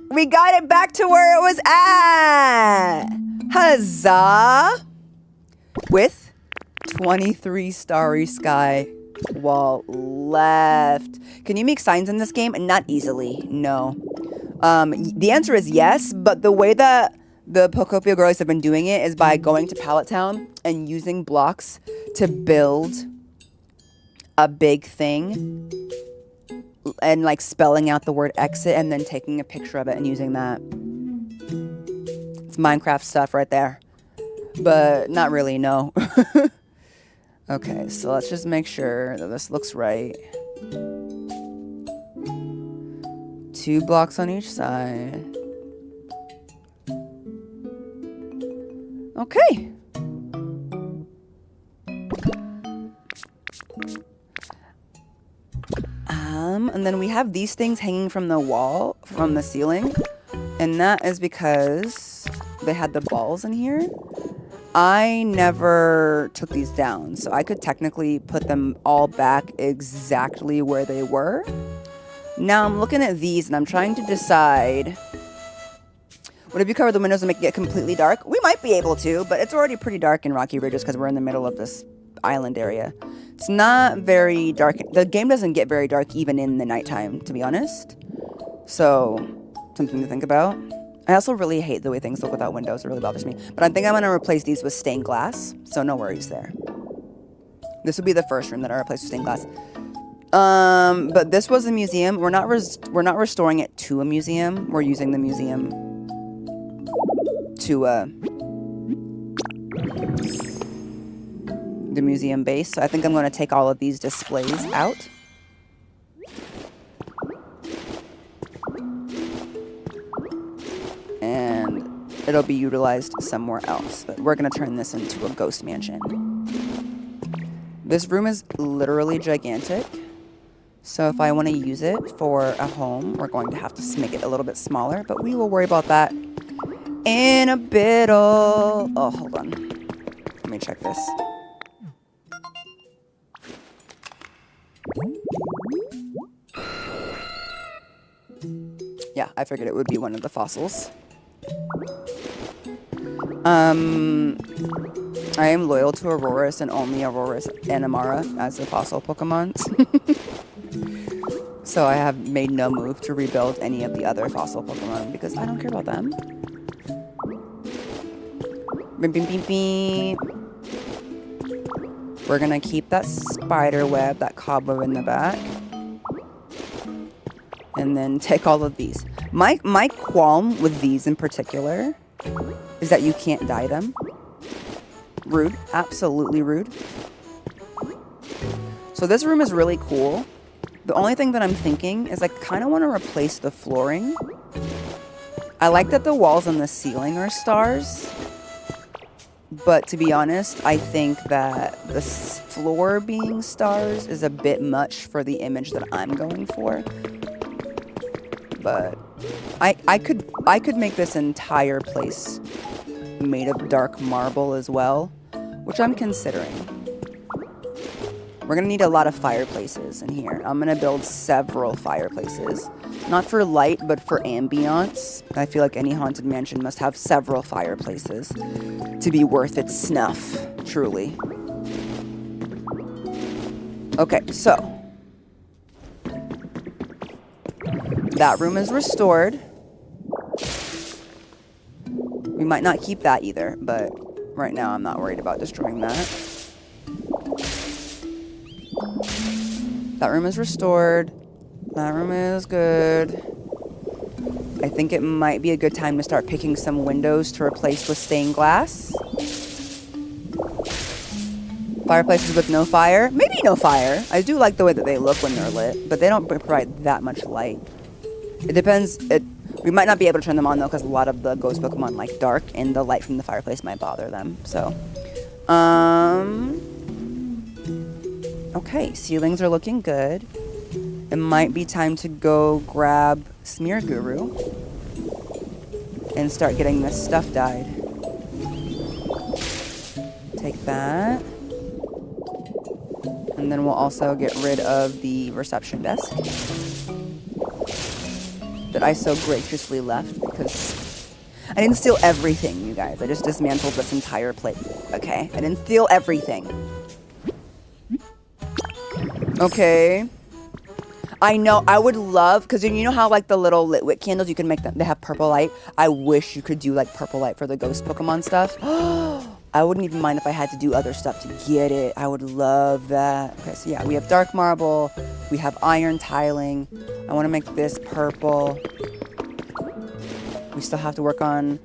We got it back to where it was at. Huzzah. With 23 starry sky wall left. Can you make signs in this game? Not easily. No. The answer is yes, but the way that the Pokopia girlies have been doing it is by going to Pallet Town and using blocks to build a big thing and like spelling out the word exit and then taking a picture of it and using that. It's Minecraft stuff right there. But not really, no. Okay, so let's just make sure that this looks right. 2 blocks on each side. Okay. And then we have these things hanging from the wall, from the ceiling. And that is because they had the balls in here. I never took these down, so I could technically put them all back exactly where they were. Now I'm looking at these and I'm trying to decide, would if you cover the windows and make it get completely dark? We might be able to, but it's already pretty dark in Rocky Ridges because we're in the middle of this island area. It's not very dark. The game doesn't get very dark even in the nighttime, to be honest. So, something to think about. I also really hate the way things look without windows. It really bothers me. But I think I'm going to replace these with stained glass, so no worries there. This will be the first room that I replace with stained glass. But this was a museum. We're not restoring it to a museum. We're using the museum to the museum base. So I think I'm going to take all of these displays out. And it'll be utilized somewhere else. But we're going to turn this into a ghost mansion. This room is literally gigantic. So if I want to use it for a home, we're going to have to make it a little bit smaller. But we will worry about that in a bit. Oh, hold on. Let me check this. Yeah, I figured it would be one of the fossils. I am loyal to Aurorus and only Aurorus and Amara as the fossil Pokemon. So I have made no move to rebuild any of the other fossil Pokemon because I don't care about them. Beep, beep, beep, beep. We're gonna keep that spider web, that cobweb in the back. And then take all of these. My qualm with these in particular is that you can't dye them. Rude. Absolutely rude. So this room is really cool. The only thing that I'm thinking is I kind of want to replace the flooring. I like that the walls and the ceiling are stars. But to be honest, I think that the floor being stars is a bit much for the image that I'm going for. But I could make this entire place made of dark marble as well, which I'm considering. We're gonna need a lot of fireplaces in here. I'm gonna build several fireplaces. Not for light, but for ambiance. I feel like any haunted mansion must have several fireplaces to be worth its snuff, truly. Okay, so that room is restored. We might not keep that either, but right now I'm not worried about destroying that. That room is restored. That room is good. I think it might be a good time to start picking some windows to replace with stained glass. Fireplaces with no fire. Maybe no fire. I do like the way that they look when they're lit, but they don't provide that much light. It depends. We might not be able to turn them on though, because a lot of the ghost Pokemon like dark, and the light from the fireplace might bother them. So, okay, ceilings are looking good. It might be time to go grab Smear Guru and start getting this stuff dyed. Take that. And then we'll also get rid of the reception desk that I so graciously left because I didn't steal everything, you guys. I just dismantled this entire plate. Okay, I didn't steal everything. Okay. I know, I would love, because you know how like the little lit wick candles, you can make them, they have purple light. I wish you could do like purple light for the ghost Pokemon stuff. I wouldn't even mind if I had to do other stuff to get it. I would love that. Okay, so yeah, we have dark marble. We have iron tiling. I want to make this purple. We still have to work on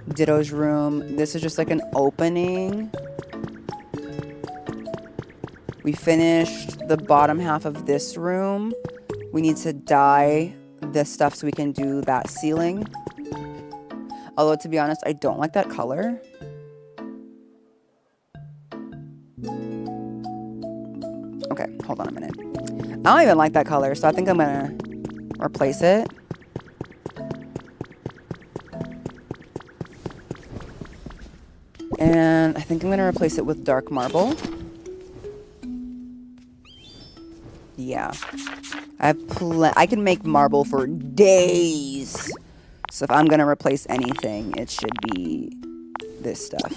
Ditto's room. This is just like an opening. We finished the bottom half of this room. We need to dye this stuff so we can do that ceiling. Although, to be honest, I don't like that color. Okay, hold on a minute. I don't even like that color, so I think I'm gonna replace it. And I think I'm gonna replace it with dark marble. Yeah. I can make marble for days. So if I'm gonna replace anything, it should be this stuff.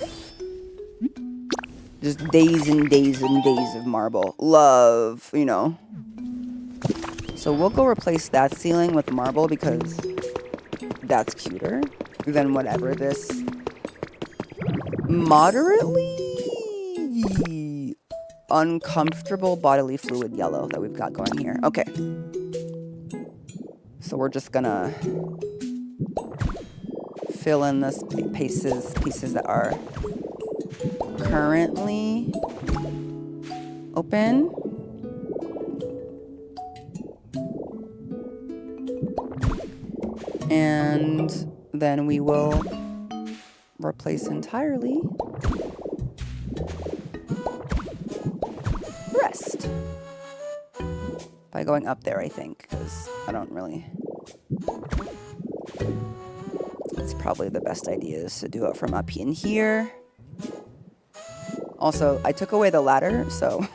Just days and days and days of marble. Love, you know. So we'll go replace that ceiling with marble because that's cuter than whatever this moderately uncomfortable bodily fluid yellow that we've got going here. Okay. So we're just gonna fill in this pieces that are currently open. And then we will replace entirely the rest by going up there, I think, because I don't really... It's probably the best idea is to do it from up in here. Also, I took away the ladder, so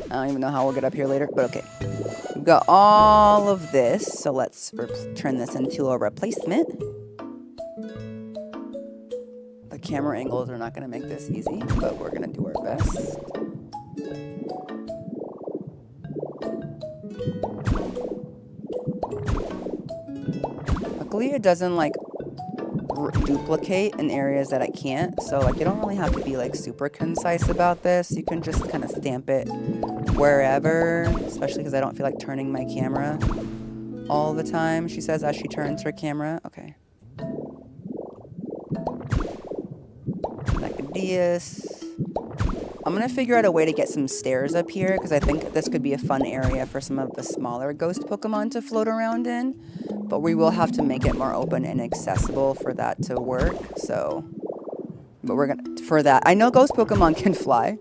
I don't even know how we'll get up here later, but okay. We've got all of this, so let's turn this into a replacement. The camera angles are not going to make this easy, but we're going to do our best. luckily it doesn't like duplicate in areas that I can't. So like you don't really have to be like super concise about this. You can just kind of stamp it wherever, especially because I don't feel like turning my camera all the time, she says as she turns her camera. Okay. Macadius. I'm going to figure out a way to get some stairs up here because I think this could be a fun area for some of the smaller ghost Pokemon to float around in. But we will have to make it more open and accessible for that to work. So, but we're going to, for that, I know ghost Pokemon can fly.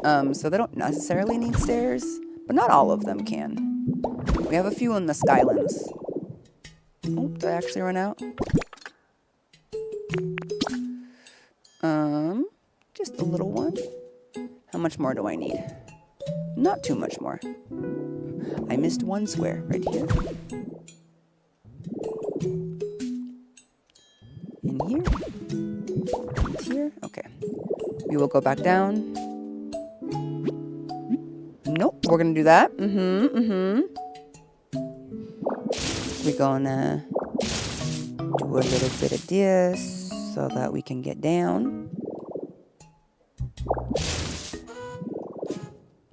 So they don't necessarily need stairs, but not all of them can. We have a few in the Skylands. Oh, did I actually run out? Just a little one. How much more do I need? Not too much more. I missed one square right here. In here. And here. Okay. We will go back down. Nope, we're gonna do that. We're gonna do a little bit of this so that we can get down.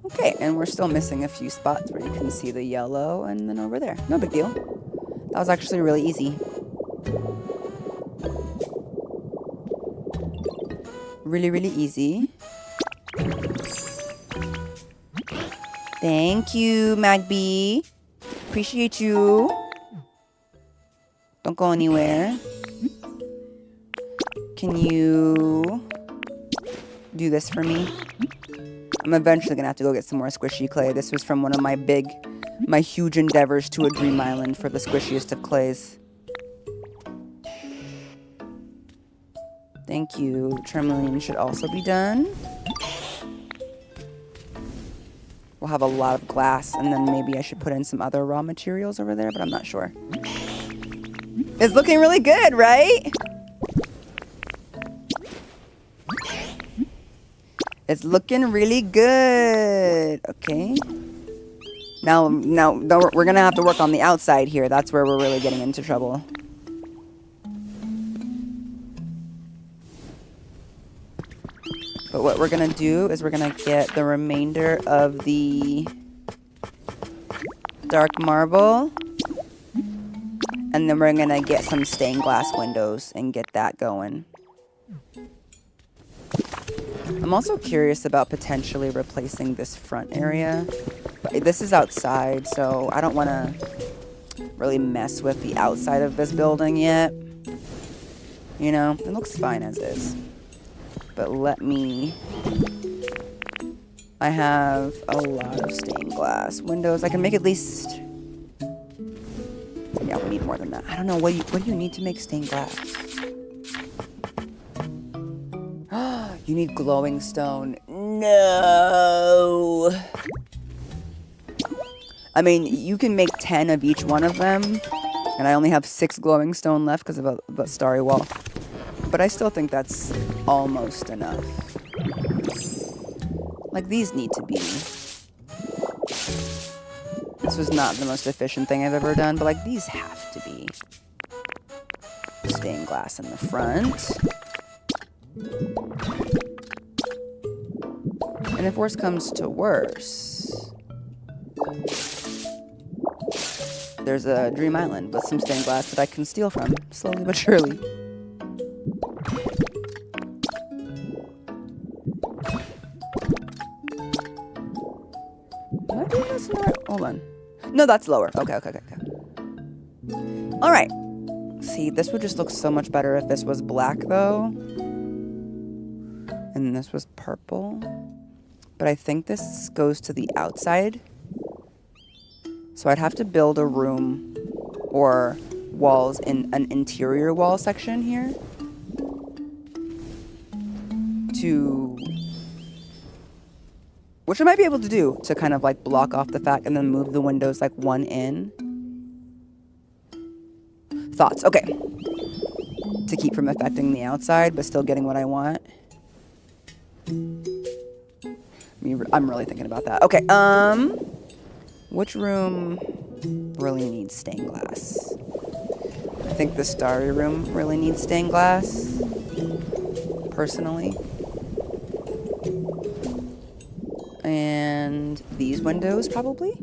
Okay, and we're still missing a few spots where you can see the yellow and then over there. No big deal. That was actually really easy. Really, really easy. Thank you, Magby. Appreciate you. Don't go anywhere. Can you do this for me? I'm eventually gonna have to go get some more squishy clay. This was from one of my huge endeavors to a dream island for the squishiest of clays. Thank you. Tremolene should also be done. We'll have a lot of glass, and then maybe I should put in some other raw materials over there, but I'm not sure. It's looking really good, right? It's looking really good. Okay. Now, we're gonna have to work on the outside here. That's where we're really getting into trouble. But what we're gonna do is we're gonna get the remainder of the dark marble. And then we're gonna get some stained glass windows and get that going. I'm also curious about potentially replacing this front area. But this is outside, so I don't want to really mess with the outside of this building yet. You know, it looks fine as is. But I have a lot of stained glass windows. I can make at least... Yeah, we need more than that. I don't know, what do you need to make stained glass? You need glowing stone. No. I mean, you can make 10 of each one of them. And I only have 6 glowing stone left because of a starry wall. But I still think that's almost enough. Like, these need to be. This was not the most efficient thing I've ever done, but like, these have to be. Stained glass in the front. And if worse comes to worse, there's a dream island with some stained glass that I can steal from, slowly but surely. Am I doing this in the right? Hold on. No, that's lower. Okay. All right. See, this would just look so much better if this was black, though. And this was purple. But I think this goes to the outside. So I'd have to build a room or walls in an interior wall section here. Which I might be able to do to kind of like block off the fact and then move the windows like one in. Thoughts. Okay. To keep from affecting the outside, but still getting what I want. I'm really thinking about that. Okay, which room really needs stained glass? I think the starry room really needs stained glass, personally. And these windows, probably.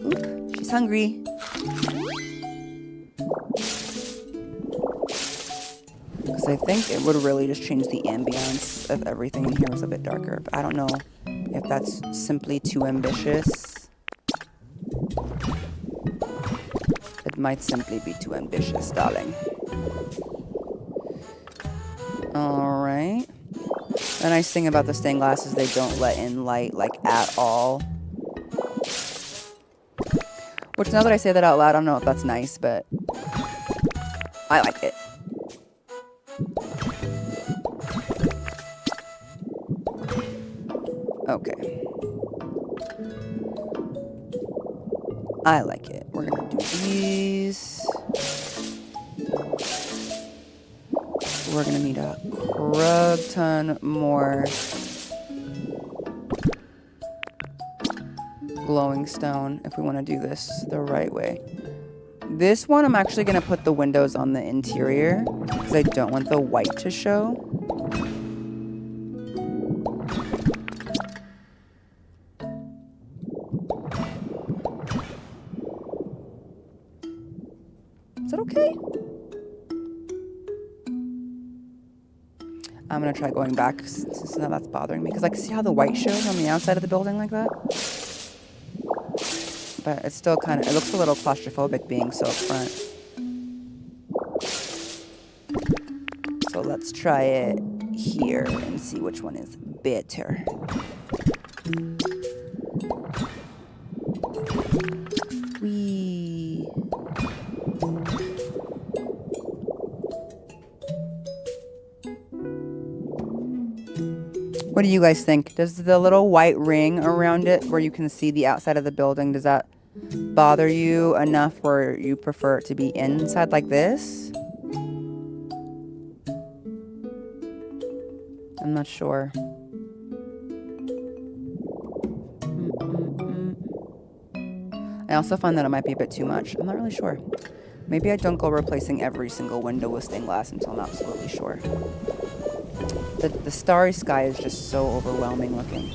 Oop, she's hungry. Because I think it would really just change the ambience if everything in here was a bit darker. But I don't know if that's simply too ambitious. It might simply be too ambitious, darling. Alright. The nice thing about the stained glass is they don't let in light, like, at all. Which, now that I say that out loud, I don't know if that's nice, but I like it. Okay. I like it. We're gonna do these. We're gonna need a crud ton more glowing stone if we want to do this the right way. This one, I'm actually gonna put the windows on the interior because I don't want the white to show. Is that okay? I'm gonna try going back since now that's bothering me. Because I can see how the white shows on the outside of the building like that. But it's still kind of, it looks a little claustrophobic being so up front. So let's try it here and see which one is better. Whee. What do you guys think? Does the little white ring around it where you can see the outside of the building, does that bother you enough where you prefer it to be inside like this? I'm not sure. I also find that it might be a bit too much. I'm not really sure. Maybe I don't go replacing every single window with stained glass until I'm absolutely sure. The starry sky is just so overwhelming looking.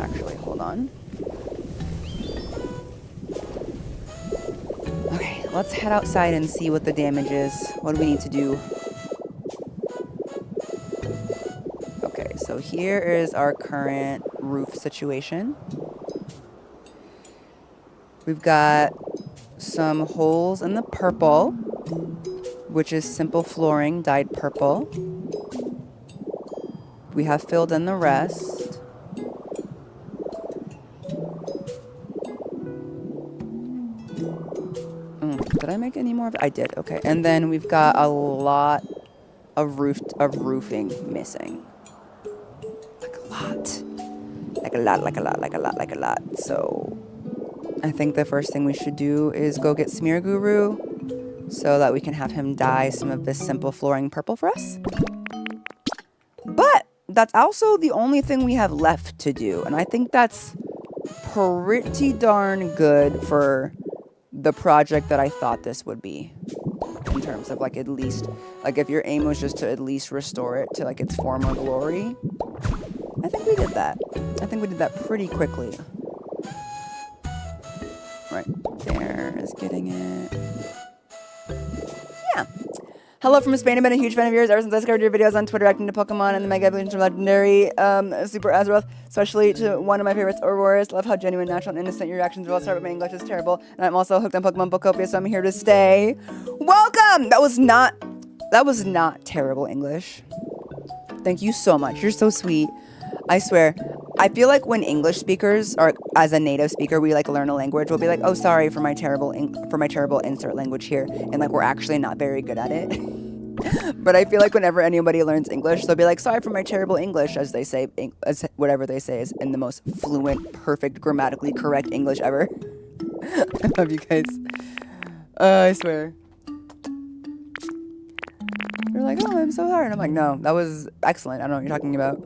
Actually, hold on. Okay, let's head outside and see what the damage is. What do we need to do? Okay, so here is our current roof situation. We've got some holes in the purple, which is simple flooring dyed purple. We have filled in the rest. Did I make any more of it? I did, okay. And then we've got a lot of roofing missing. Like a lot. Like a lot. So I think the first thing we should do is go get Smear Guru so that we can have him dye some of this simple flooring purple for us. But that's also the only thing we have left to do. And I think that's pretty darn good for the project that I thought this would be. In terms of like at least, like if your aim was just to at least restore it to like its former glory. I think we did that. I think we did that pretty quickly. Right there is getting it. Yeah. Hello from Spain. I've been a huge fan of yours ever since I discovered your videos on Twitter acting to Pokemon and the Mega Evolution from Legendary Super Azeroth, especially to one of my favorites, Ouroboros. Love how genuine, natural, and innocent your reactions are. I'll start with my English is terrible, and I'm also hooked on Pokemon Pokopia, so I'm here to stay. Welcome! That was not terrible English. Thank you so much. You're so sweet. I swear. I feel like when English speakers, or as a native speaker, we like learn a language, we'll be like, oh, sorry for my terrible insert language here. And like, we're actually not very good at it. But I feel like whenever anybody learns English, they'll be like, sorry for my terrible English, as they say, as whatever they say is in the most fluent, perfect, grammatically correct English ever. I love you guys. I swear. You're like, oh, I'm so hard. And I'm like, no, that was excellent. I don't know what you're talking about.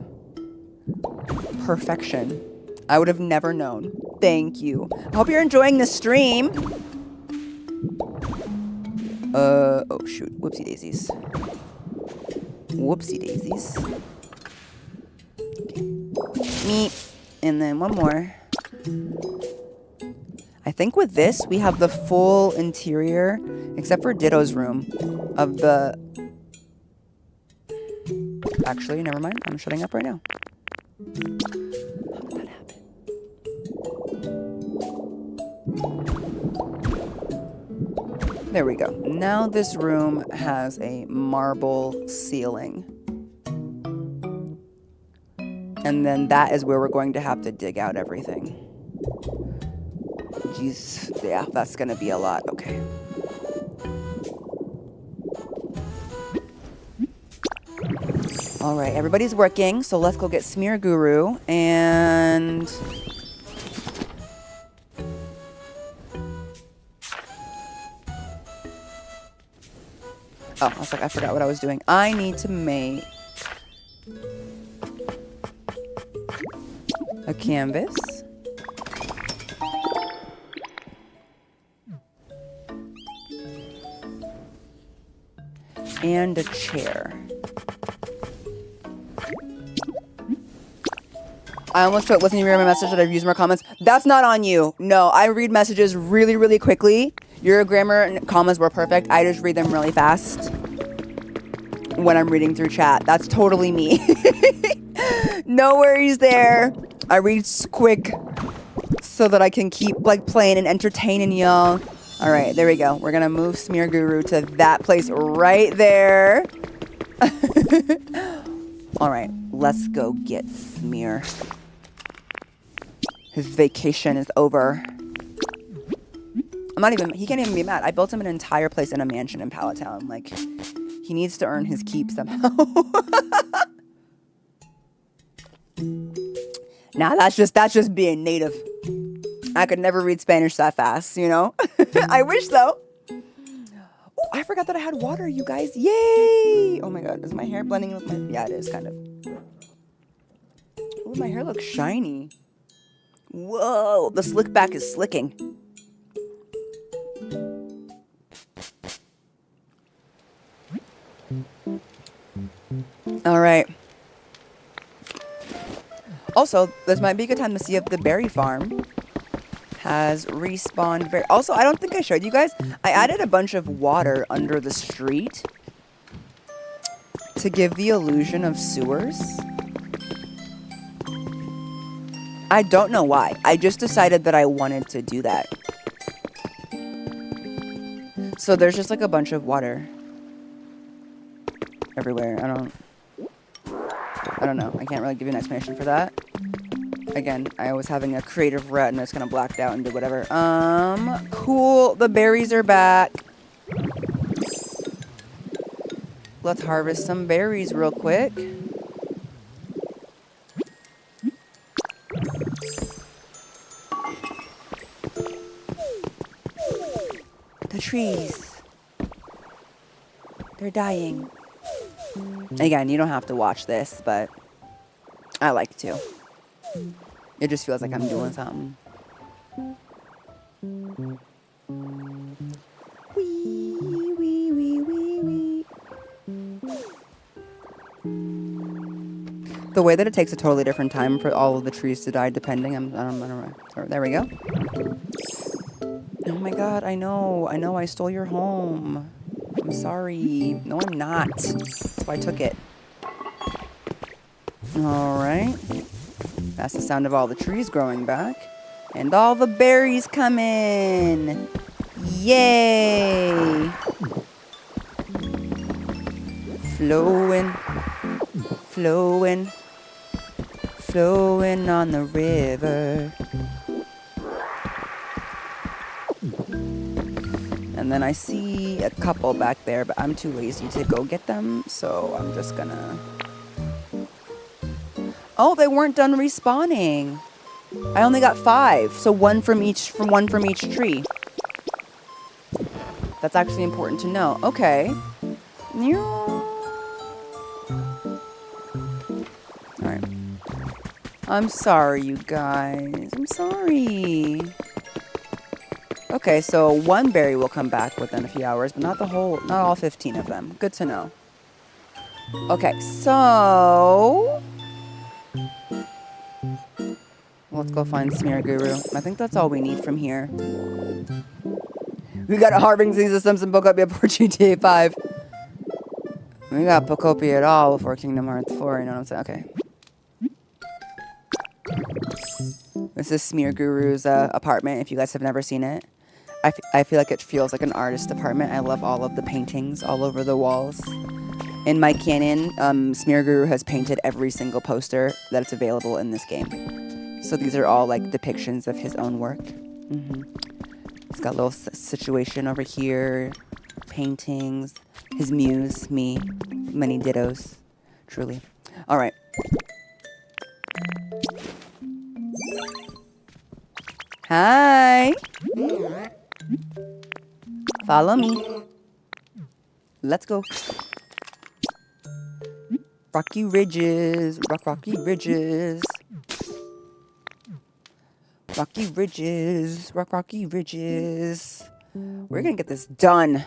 Perfection. I would have never known. Thank you. I hope you're enjoying the stream. Oh shoot. Whoopsie daisies. Whoopsie daisies. Okay. Meat. And then one more. I think with this, we have the full interior, except for Ditto's room, of the... Actually, never mind. I'm shutting up right now. How did that happen? There we go. Now this room has a marble ceiling. And then that is where we're going to have to dig out everything. Jeez, yeah, that's gonna be a lot. Okay. All right, everybody's working, so let's go get Smear Guru and... Oh, I was like, I forgot what I was doing. I need to make a canvas. And a chair. I almost wasn't even reading my message that I've used more comments. That's not on you. No, I read messages really, really quickly. Your grammar and commas were perfect. I just read them really fast when I'm reading through chat. That's totally me. No worries there. I read quick so that I can keep like playing and entertaining y'all. All right, there we go. We're gonna move Smear Guru to that place right there. All right, let's go get Smear. His vacation is over. He can't even be mad. I built him an entire place in a mansion in Palatown. Like, he needs to earn his keep somehow. Nah, that's just being native. I could never read Spanish that fast, you know? I wish though. Oh, I forgot that I had water, you guys. Yay! Oh my god, is my hair blending in with my... Yeah, it is, kind of. Oh, my hair looks shiny. Whoa, the slick back is slicking. All right. Also, this might be a good time to see if the berry farm has respawned berry. Also, I don't think I showed you guys. I added a bunch of water under the street to give the illusion of sewers. I don't know why. I just decided that I wanted to do that. So there's just like a bunch of water everywhere. I don't know. I can't really give you an explanation for that. Again, I was having a creative rut and I just kind of blacked out and did whatever. Cool. The berries are back. Let's harvest some berries real quick. The trees. They're dying. Again, you don't have to watch this, but I like to. It just feels like I'm doing something. Wee, wee, wee, wee, wee. The way that it takes a totally different time for all of the trees to die, depending. I don't know. There we go. Oh my god, I know, I stole your home. I'm sorry. No, I'm not. That's why I took it. Alright. That's the sound of all the trees growing back. And all the berries coming. Yay! Flowing. Flowing. Flowing on the river. And then I see a couple back there, but I'm too lazy to go get them, so I'm just gonna... Oh, they weren't done respawning. I only got 5, so one from each tree. That's actually important to know. Okay. Alright. I'm sorry, you guys. I'm sorry. Okay, so one berry will come back within a few hours, but not all 15 of them. Good to know. Okay, so let's go find Smear Guru. I think that's all we need from here. We got a harvesting systems in Pokopia for GTA 5. We got Pokopia at all before Kingdom Hearts 4, you know what I'm saying? Okay. This is Smear Guru's apartment, if you guys have never seen it. I feel like it feels like an artist apartment. I love all of the paintings all over the walls. In my canon, Smear Guru has painted every single poster that's available in this game. So these are all like depictions of his own work. He's got a little situation over here, paintings, his muse, me, many dittos, truly. All right. Hi. Follow me. Let's go. Rocky ridges, rocky ridges. Rocky ridges, rocky ridges. We're gonna get this done.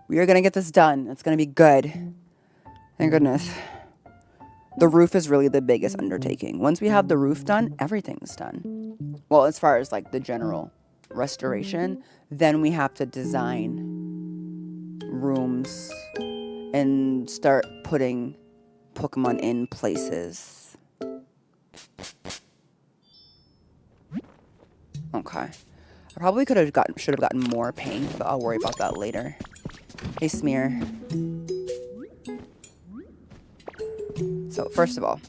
We are gonna get this done. It's gonna be good. Thank goodness. The roof is really the biggest undertaking. Once we have the roof done, everything's done. Well, as far as like the general restoration, then we have to design rooms and start putting Pokemon in places. Okay. I probably should have gotten more paint, but I'll worry about that later. Hey, Smear. So, first of all,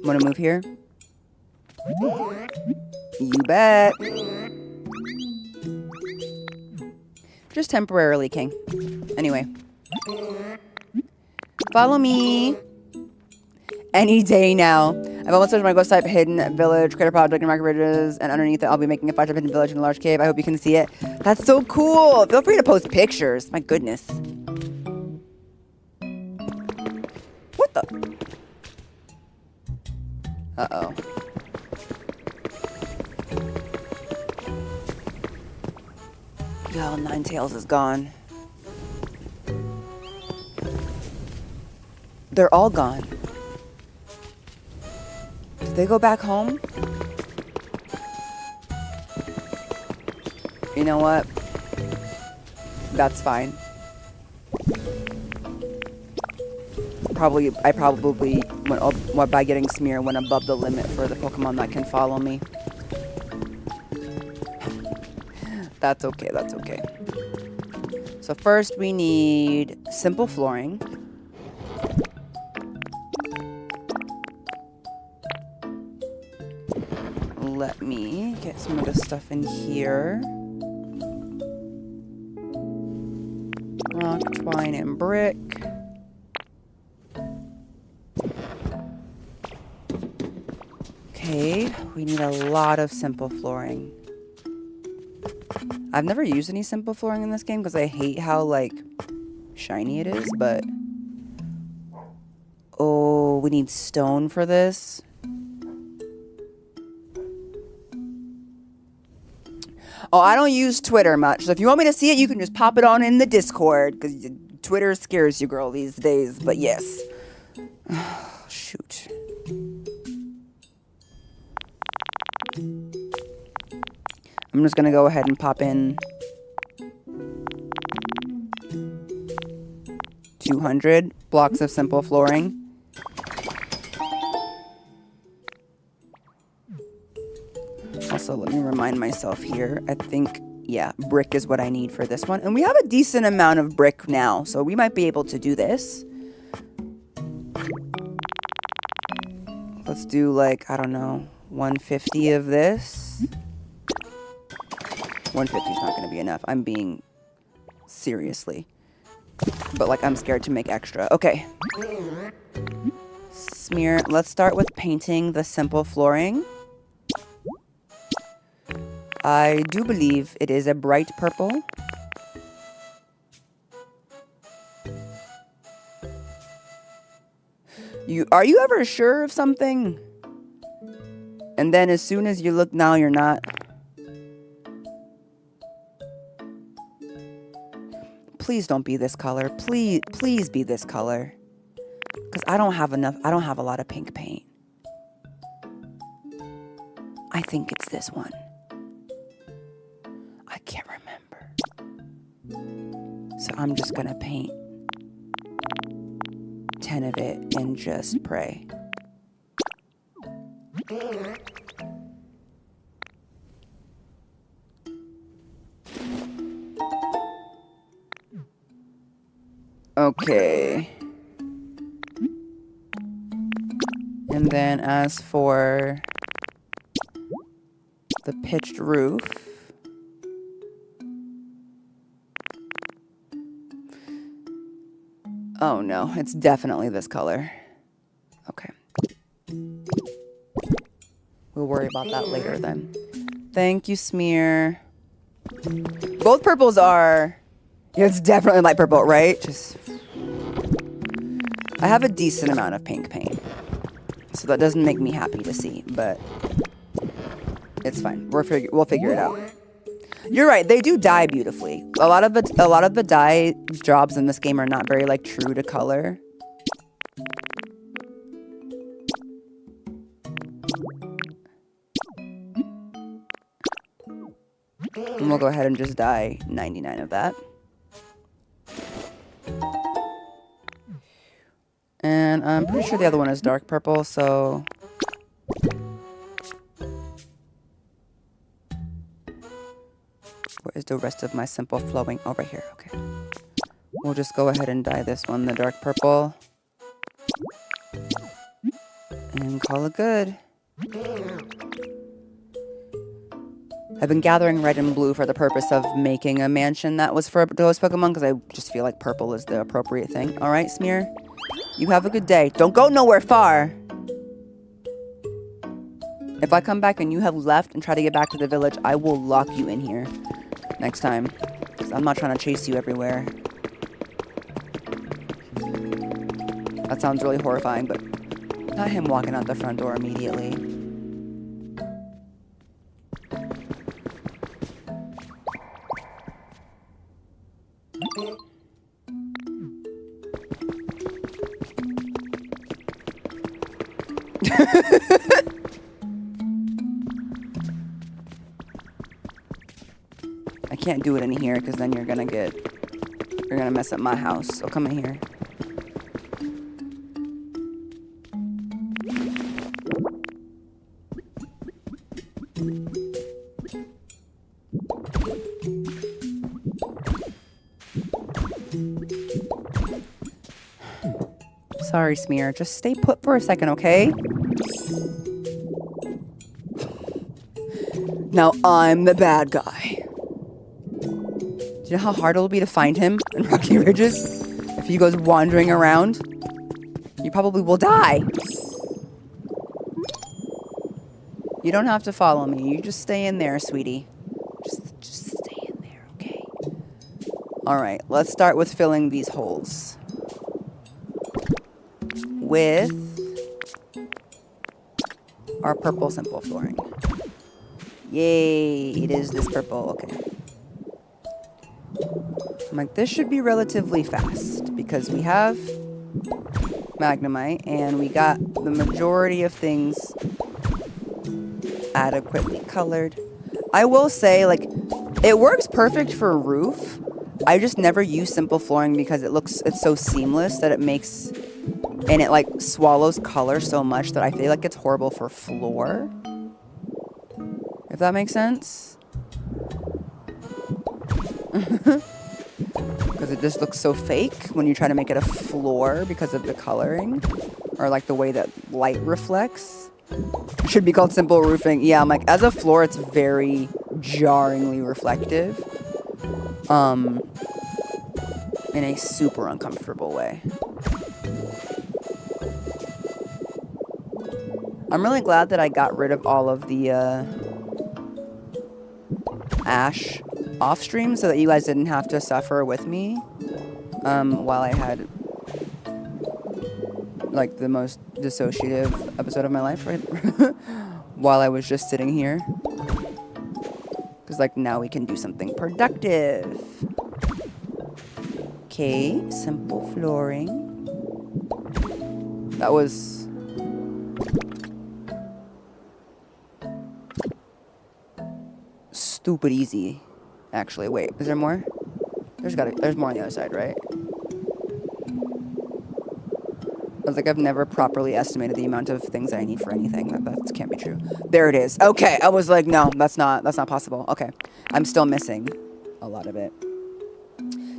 wanna move here? You bet. Just temporarily, King. Anyway. Follow me. Any day now. I've almost searched my ghost type hidden village, crater project, and market ridges, and underneath it I'll be making a 5-type hidden village in a large cave. I hope you can see it. That's so cool. Feel free to post pictures. My goodness. What the? Uh-oh. Yo, Ninetales is gone. They're all gone. Did they go back home? You know what? That's fine. I probably went by getting Smear went above the limit for the Pokemon that can follow me. That's okay, that's okay. So first we need simple flooring. Let me get some of this stuff in here. Rock, twine, and brick. Okay, we need a lot of simple flooring. I've never used any simple flooring in this game because I hate how, like, shiny it is, but... Oh, we need stone for this. Oh, I don't use Twitter much, so if you want me to see it, you can just pop it on in the Discord, because Twitter scares you, girl, these days, but yes. Shoot. I'm just gonna go ahead and pop in 200 blocks of simple flooring. Also, let me remind myself here. I think, yeah, brick is what I need for this one. And we have a decent amount of brick now, so we might be able to do this. Let's do, like, I don't know, 150 of this. 150 is not going to be enough. I'm being seriously. But, like, I'm scared to make extra. Okay. Smear. Let's start with painting the simple flooring. I do believe it is a bright purple. Are you ever sure of something? And then as soon as you look now, you're not. Please don't be this color. Please be this color. Because I don't have enough. I don't have a lot of pink paint. I think it's this one. I can't remember. So I'm just going to paint 10 of it and just pray. Okay. And then as for the pitched roof, oh no, it's definitely this color. Okay. We'll worry about that later then. Thank you, Smear. Both purples are... It's definitely light purple, right? I have a decent amount of pink paint. So that doesn't make me happy to see, but it's fine. We'll figure it out. You're right, they do dye beautifully. A lot of the dye jobs in this game are not very like true to color. And we'll go ahead and just dye 99 of that. And I'm pretty sure the other one is dark purple, so... Where is the rest of my simple flowing? Oh, right here, okay. We'll just go ahead and dye this one the dark purple. And call it good. I've been gathering red and blue for the purpose of making a mansion that was for those Pokemon, because I just feel like purple is the appropriate thing. All right, Smear? You have a good day. Don't go nowhere far. If I come back and you have left and try to get back to the village, I will lock you in here next time. Because I'm not trying to chase you everywhere. That sounds really horrifying, but not him walking out the front door immediately. I can't do it in here because then you're gonna mess up my house. So come in here. Sorry, Smear. Just stay put for a second, okay? Now I'm the bad guy. Do you know how hard it'll be to find him in Rocky Ridges? If he goes wandering around, you probably will die. You don't have to follow me. You just stay in there, sweetie. Just stay in there, okay? All right, let's start with filling these holes. With our purple simple flooring. Yay, it is this purple, okay. I'm like, this should be relatively fast because we have Magnemite and we got the majority of things adequately colored. I will say, like, it works perfect for a roof. I just never use simple flooring because it's so seamless that it makes, and it like swallows color so much that I feel like it's horrible for floor. If that makes sense. Because it just looks so fake when you try to make it a floor because of the coloring. Or like the way that light reflects. It should be called simple roofing. Yeah, I'm like, as a floor, it's very jarringly reflective. In a super uncomfortable way. I'm really glad that I got rid of all of the ash off stream so that you guys didn't have to suffer with me while I had like the most dissociative episode of my life, right? While I was just sitting here. Because, like, now we can do something productive. Okay, simple flooring. That was... stupid easy, actually. Wait, is there more? There's more on the other side, right? I was like, I've never properly estimated the amount of things I need for anything. That can't be true. There it is. Okay, I was like, no, that's not possible. Okay, I'm still missing a lot of it.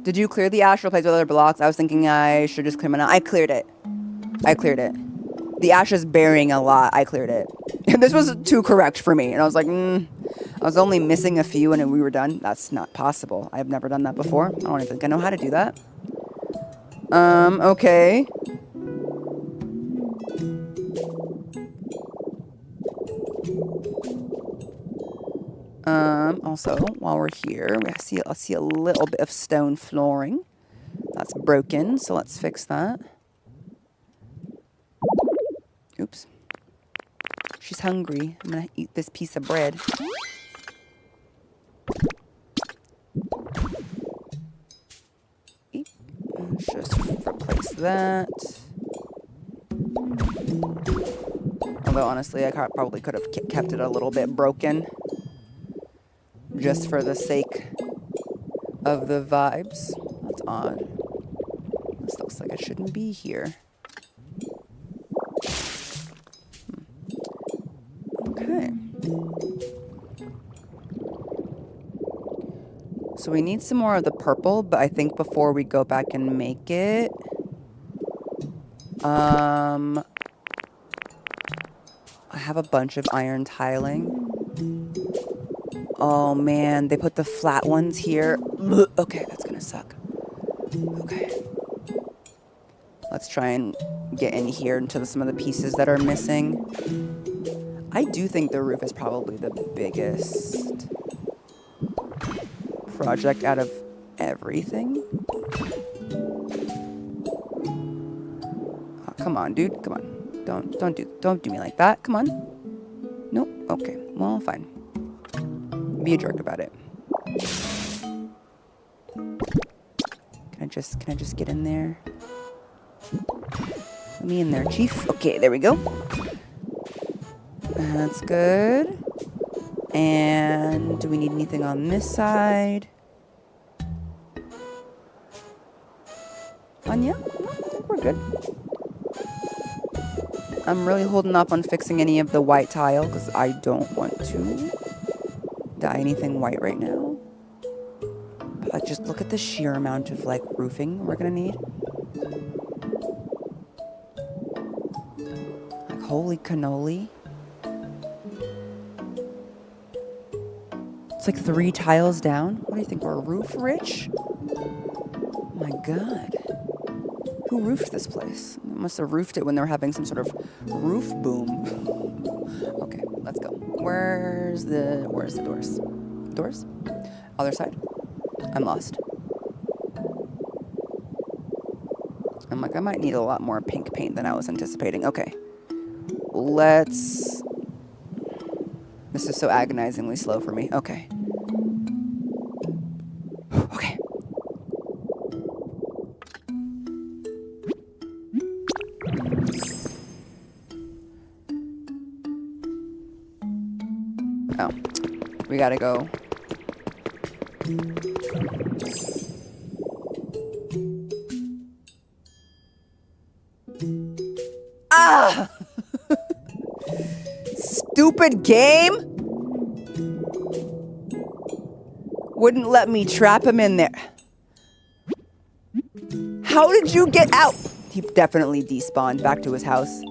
Did you clear the astral plates with other blocks? I was thinking I should just clear mine out. I cleared it. The ash is burying a lot. I cleared it. And this was too correct for me. And I was like, I was only missing a few and we were done. That's not possible. I've never done that before. I don't even think I know how to do that. Okay. Also, while we're here, I see a little bit of stone flooring. That's broken, so let's fix that. Oops. She's hungry. I'm gonna eat this piece of bread. Let's just replace that. Although, honestly, I probably could have kept it a little bit broken. Just for the sake of the vibes. That's odd. This looks like it shouldn't be here. Okay. So we need some more of the purple, but I think before we go back and make it... I have a bunch of iron tiling. Oh man, they put the flat ones here. Okay, that's gonna suck. Okay. Let's try and get in here into some of the pieces that are missing. I do think the roof is probably the biggest project out of everything. Oh, come on, dude. Come on. Don't do me like that. Come on. Nope. Okay. Well, fine. Be a jerk about it. Can I just get in there? Let me in there, Chief. Okay, there we go. That's good. And do we need anything on this side? Anya? No, I think we're good. I'm really holding off on fixing any of the white tile because I don't want to dye anything white right now. But just look at the sheer amount of like roofing we're gonna need. Like holy cannoli. It's like 3 tiles down. What do you think, we're roof rich? Oh my god. Who roofed this place? They must have roofed it when they were having some sort of roof boom. Okay, let's go. Where's the doors? Doors? Other side? I'm lost. I'm like, I might need a lot more pink paint than I was anticipating. Okay. Let's... This is so agonizingly slow for me. Okay. Okay. Oh. We gotta go. Ah! Stupid game! Wouldn't let me trap him in there. How did you get out? He definitely despawned back to his house.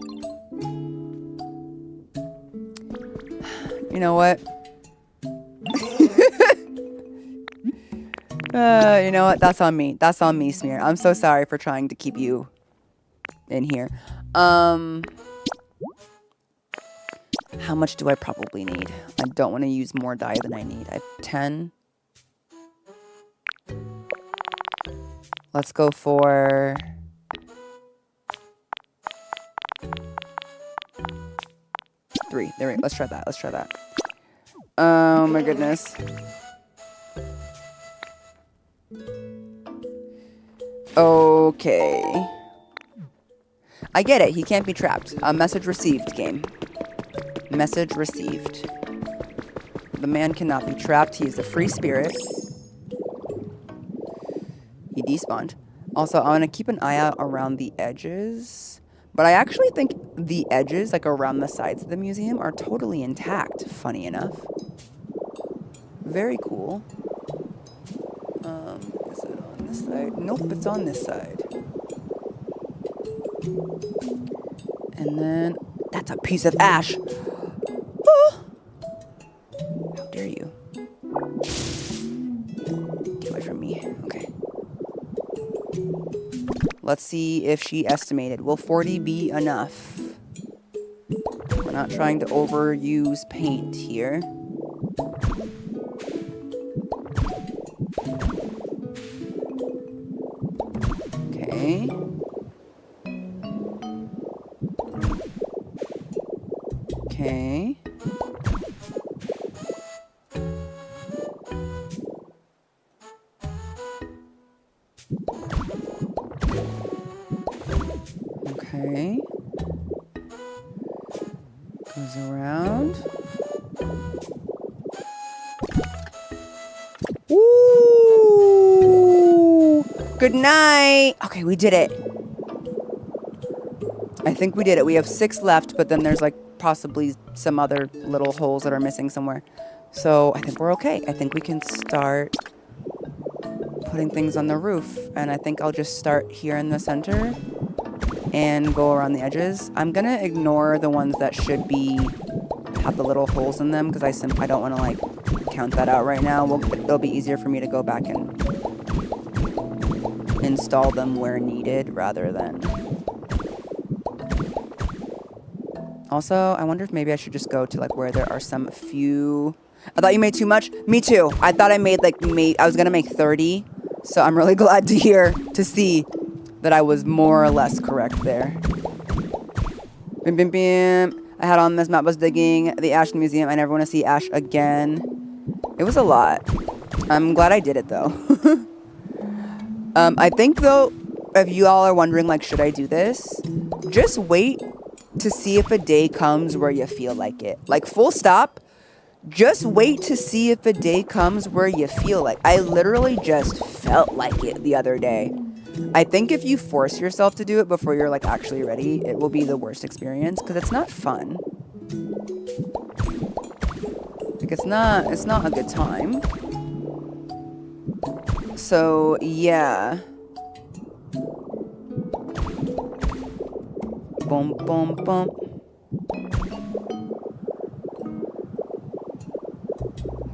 You know what? You know what? That's on me. That's on me, Smear. I'm so sorry for trying to keep you in here. How much do I probably need? I don't want to use more dye than I need. I have 10. Let's go for 3. There we go. Let's try that. Let's try that. Oh my goodness. Okay. I get it. He can't be trapped. Message received, game. Message received. The man cannot be trapped. He is a free spirit. He despawned. Also, I want to keep an eye out around the edges. But I actually think the edges, like around the sides of the museum, are totally intact, funny enough. Very cool. Is it on this side? Nope, it's on this side. And then, that's a piece of ash. Oh! How dare you? Get away from me. Okay. Let's see if she estimated. Will 40 be enough? We're not trying to overuse paint here. Okay. Okay. Okay. Goes around. Woo! Good night. Okay, we did it. I think we did it. We have 6 left, but then there's like possibly some other little holes that are missing somewhere. So I think we're okay. I think we can start putting things on the roof. And I think I'll just start here in the center and go around the edges. I'm gonna ignore the ones that should be have the little holes in them because I don't want to like count that out right now. It'll be easier for me to go back and install them where needed rather than. Also, I wonder if maybe I should just go to like where there are some few. I thought you made too much. Me too. I thought I was gonna make 30. So I'm really glad to see that I was more or less correct there. Bim bim bim. I had on this map was digging the Ash Museum. I never want to see Ash again. It was a lot. I'm glad I did it though. I think though, if you all are wondering like, should I do this? Just wait to see if a day comes where you feel like it. Like full stop. Just wait to see if a day comes where you feel like. I literally just felt like it the other day. I think if you force yourself to do it before you're like actually ready, it will be the worst experience because it's not fun. Like it's not a good time. So yeah. Boom, boom, boom.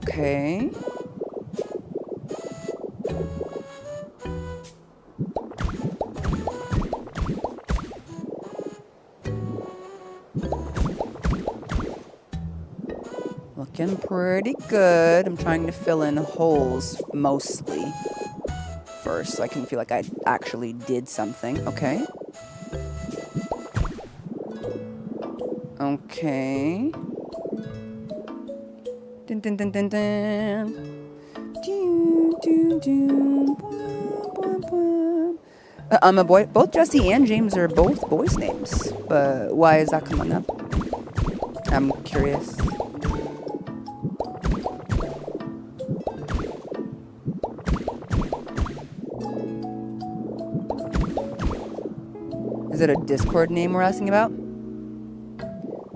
Okay. Looking pretty good. I'm trying to fill in holes mostly first so I can feel like I actually did something. Okay. Okay. Dun, dun, dun, dun, dun. Doo, doo, doo. Bum, bum, bum. I'm a boy. Both Jesse and James are both boys' names. But why is that coming up? I'm curious. Is it a Discord name we're asking about?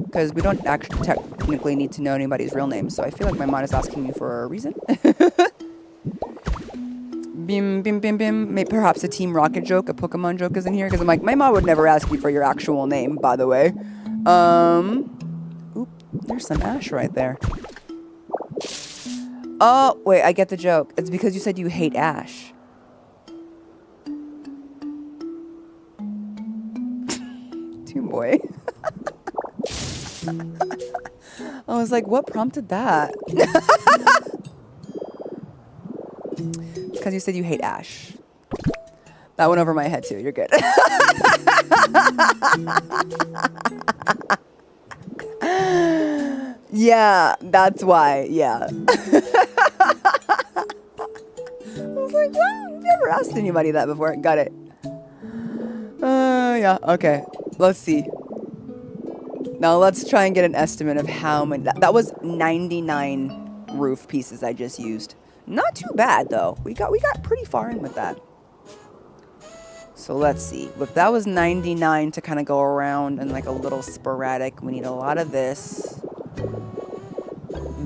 Because we don't actually technically need to know anybody's real name, so I feel like my mind is asking you for a reason. Bim, bim, bim, bim. Maybe perhaps a Team Rocket joke, a Pokemon joke is in here, because I'm like, my mom would never ask you for your actual name, by the way. Oop, there's some ash right there. Oh, wait, I get the joke. It's because you said you hate ash. Team boy. I was like, what prompted that? Because you said you hate ash. That went over my head too. You're good. Yeah, that's why. Yeah. I was like, well, I've never asked anybody that before. Got it. Yeah, okay. Let's see. Now let's try and get an estimate of how many. That was 99 roof pieces I just used. Not too bad though. We got pretty far in with that. So let's see. If that was 99 to kind of go around and like a little sporadic, we need a lot of this.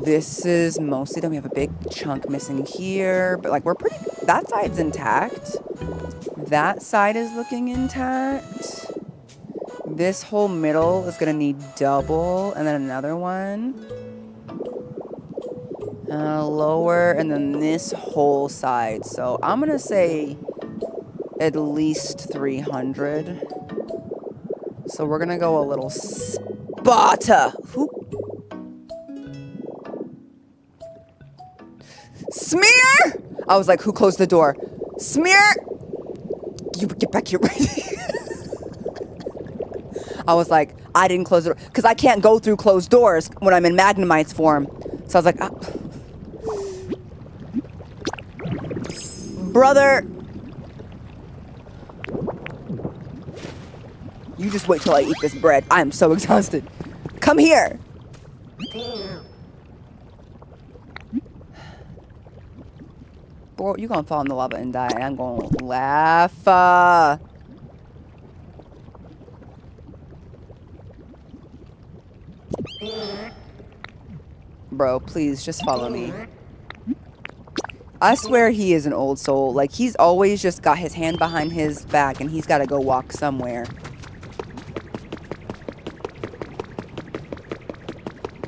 This is mostly done. We have a big chunk missing here, but like we're pretty. That side's intact. That side is looking intact. This whole middle is gonna need double, and then another one. Lower, and then this whole side. So I'm gonna say at least 300. So we're gonna go a little Sparta. Smear! I was like, who closed the door? Smear! You get back here. I was like, I didn't close the door. Because I can't go through closed doors when I'm in Magnemite's form. So I was like, ah. Brother. You just wait till I eat this bread. I am so exhausted. Come here. Bro, you gonna fall in the lava and die. I'm gonna laugh. Bro, please just follow me. I swear he is an old soul. Like, he's always just got his hand behind his back and he's gotta go walk somewhere.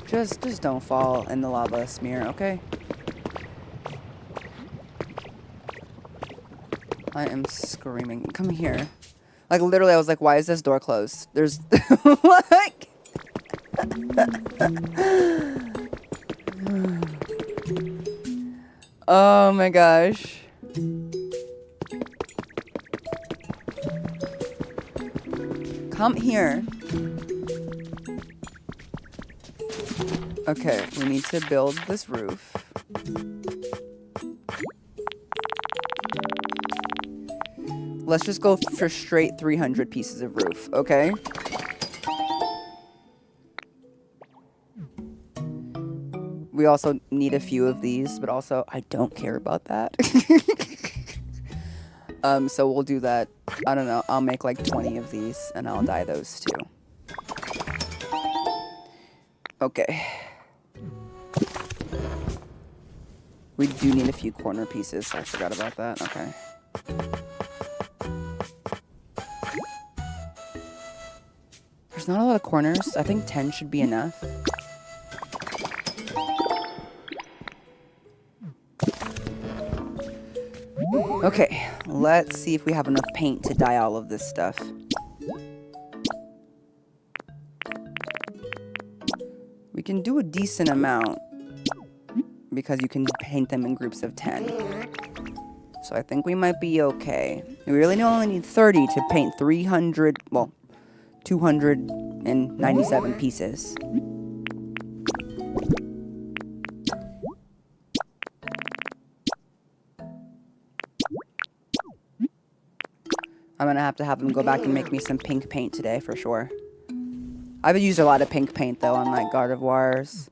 Just don't fall in the lava, Smear, okay? I am screaming. Come here. Like, literally, I was like, why is this door closed? There's... like... Oh my gosh. Come here. Okay, we need to build this roof. Let's just go for straight 300 pieces of roof, okay? We also need a few of these, but also I don't care about that. So we'll do that. I don't know. I'll make like 20 of these and I'll dye those too. Okay. We do need a few corner pieces. I forgot about that. Okay. There's not a lot of corners. I think 10 should be enough. Okay, let's see if we have enough paint to dye all of this stuff. We can do a decent amount because you can paint them in groups of 10. So I think we might be okay. We really only need 30 to paint 300, well, 297 pieces. I'm gonna have to have them go back and make me some pink paint today for sure. I've used a lot of pink paint though on like Gardevoirs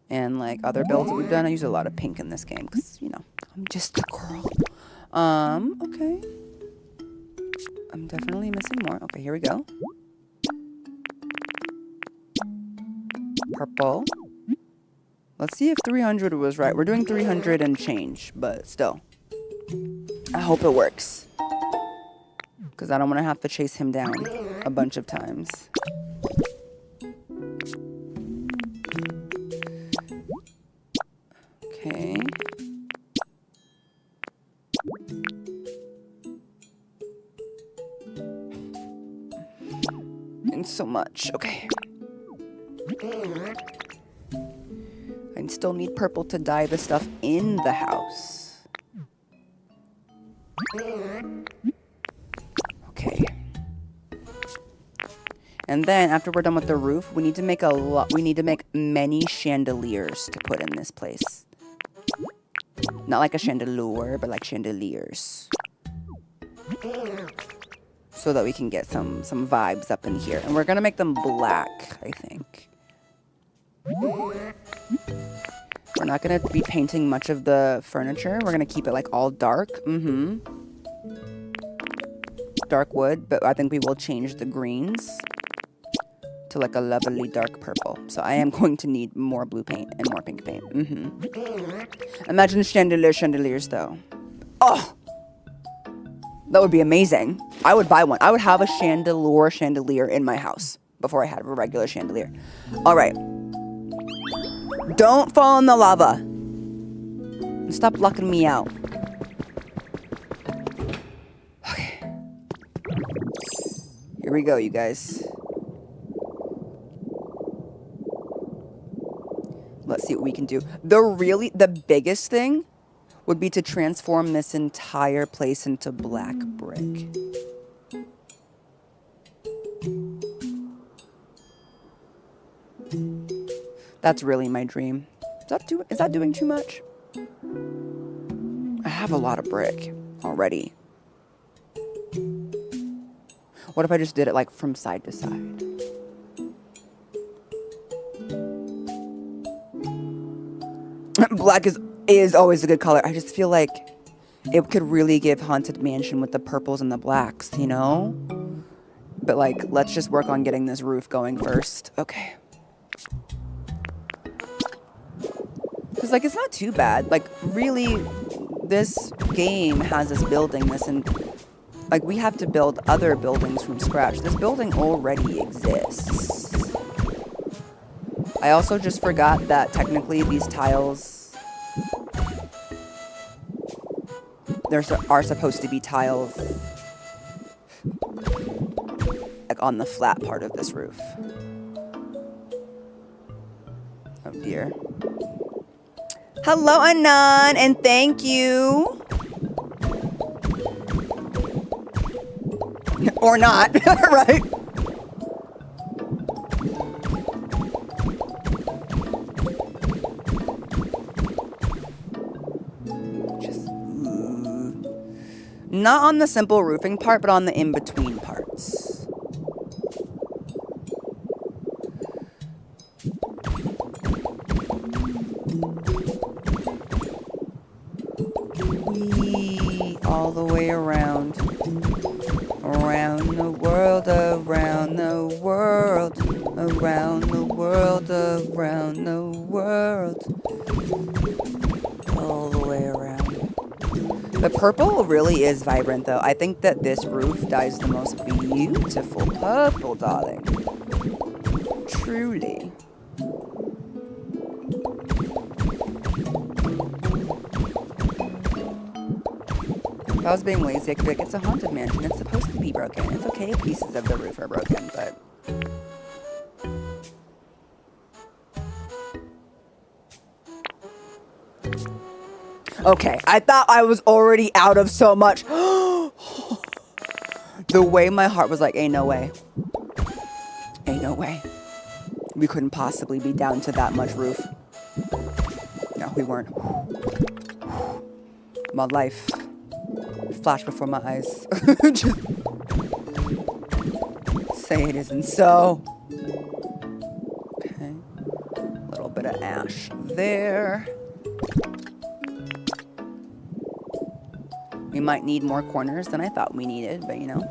and like other builds that we've done. I use a lot of pink in this game because, you know, I'm just a girl. Okay. I'm definitely missing more. Okay, here we go. Purple. Let's see if 300 was right. We're doing 300 and change, but still. I hope it works. Because I don't want to have to chase him down a bunch of times. Okay. And so much. Okay. I still need purple to dye the stuff in the house. Okay. And then after we're done with the roof, we need to make we need to make many chandeliers to put in this place. Not like a chandelier, but like chandeliers. So that we can get some vibes up in here. And we're gonna make them black, I think. We're not gonna be painting much of the furniture. We're gonna keep it like all dark. Dark wood, but I think we will change the greens to like a lovely dark purple. So I am going to need more blue paint and more pink paint. Imagine chandeliers though. Oh, that would be amazing. I would buy one. I would have a chandelier in my house before I had a regular chandelier. All right. Don't fall in the lava. Stop locking me out. Okay. Here we go, you guys. Let's see what we can do. The biggest thing would be to transform this entire place into black brick. That's really my dream. Is that doing too much? I have a lot of brick already. What if I just did it like from side to side? Black is always a good color. I just feel like it could really give Haunted Mansion with the purples and the blacks, you know? But like, let's just work on getting this roof going first. Okay. Because like, it's not too bad. Like, really, this game has us building this, and like, we have to build other buildings from scratch. This building already exists. I also just forgot that technically these tiles, there are supposed to be tiles like on the flat part of this roof. Oh dear. Hello, Anon, and thank you. Or not, right? Not on the simple roofing part, but on the in-between parts. Whee! All the way around. Around the world, around the world. Around the world, around the world. All the way around. The purple really is vibrant, though. I think that this roof dyes the most beautiful purple, darling. Truly. If I was being lazy, I could be like, it's a haunted mansion. It's supposed to be broken. It's okay if pieces of the roof are broken, but... Okay, I thought I was already out of so much. The way my heart was like, ain't no way. Ain't no way. We couldn't possibly be down to that much roof. No, we weren't. My life flashed before my eyes. Just say it isn't so. Okay. A little bit of ash there. We might need more corners than I thought we needed, but you know,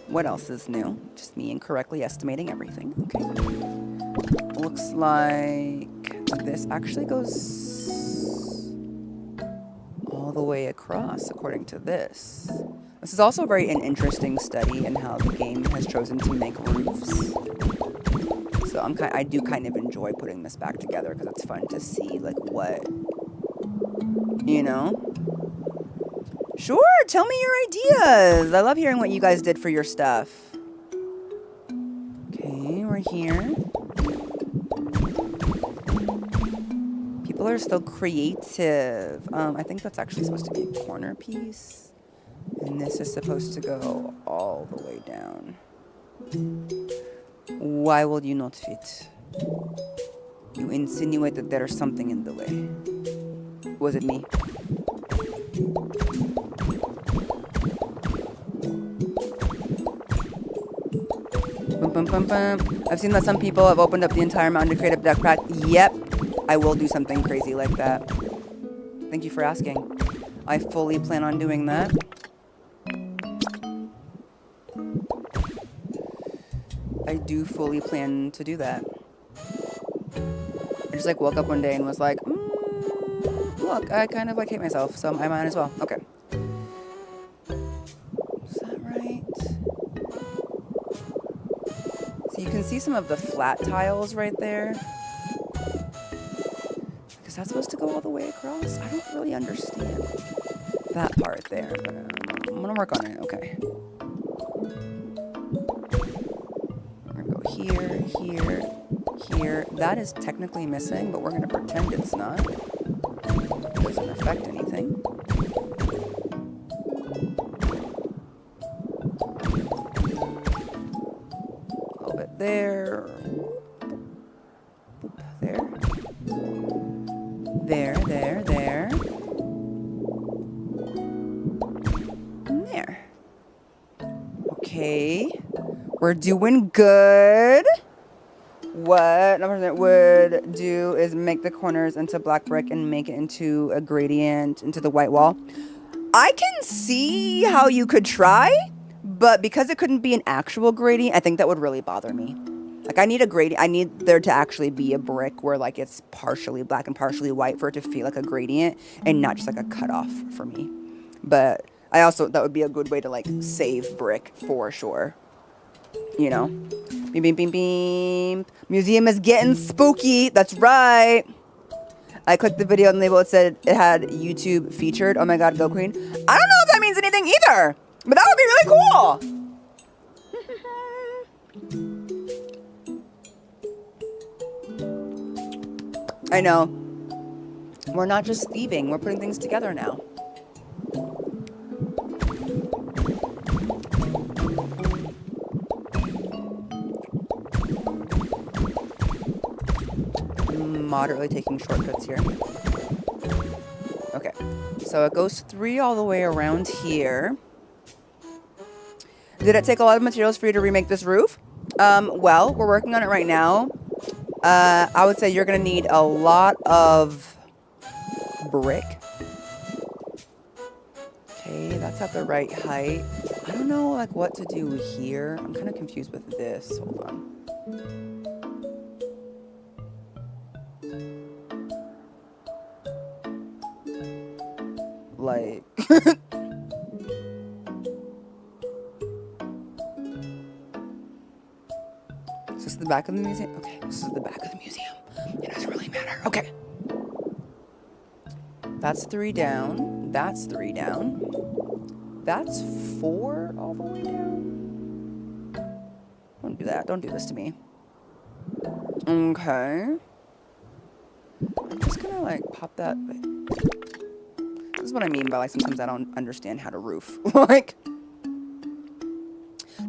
what else is new? Just me incorrectly estimating everything. Okay. Looks like this actually goes all the way across, according to this. This is also very an interesting study in how the game has chosen to make roofs. So I do kind of enjoy putting this back together because it's fun to see like what, you know. Sure, tell me your ideas. I love hearing what you guys did for your stuff. Okay, we're here. People are still creative. I think that's actually supposed to be a corner piece. And this is supposed to go all the way down. Why will you not fit? You insinuate that there's something in the way. Was it me? Bum, bum, bum, bum. I've seen that some people have opened up the entire mountain to create a deck pack. Yep, I will do something crazy like that. Thank you for asking. I fully plan on doing that. I do fully plan to do that. I just like woke up one day and was like, look, I kind of like hate myself, so I might as well. Okay. Is that right? So you can see some of the flat tiles right there. Is that supposed to go all the way across? I don't really understand that part there, but I'm gonna work on it. Okay. We're gonna go here, here, here. That is technically missing, but we're gonna pretend it's not. It doesn't affect anything. A little bit there. Boop, there. There, there, there. And there. Okay. We're doing good. What number that would do is make the corners into black brick and make it into a gradient into the white wall. I can see how you could try, but because it couldn't be an actual gradient, I think that would really bother me. Like, I need a gradient. I need there to actually be a brick where, like, it's partially black and partially white for it to feel like a gradient and not just, like, a cutoff for me. But I also, that would be a good way to, like, save brick for sure. You know? Beam, beam, beam, beam. Museum is getting spooky. That's right. I clicked the video and label. It said it had YouTube featured. Oh, my God, go Queen. I don't know if that means anything either, but that would be really cool. I know. We're not just thieving. We're putting things together now. I'm moderately taking shortcuts here. Okay. So it goes 3 all the way around here. Did it take a lot of materials for you to remake this roof? Well, we're working on it right now. I would say you're going to need a lot of brick. Okay, that's at the right height. I don't know, like, what to do here. I'm kind of confused with this. Hold on. Like... Is this the back of the museum? Okay, this is the back of the museum. It doesn't really matter. Okay. That's 3 down. That's 3 down. That's 4 all the way down. Don't do that. Don't do this to me. Okay. I'm just gonna, like, pop that. This is what I mean by, like, sometimes I don't understand how to roof. Like...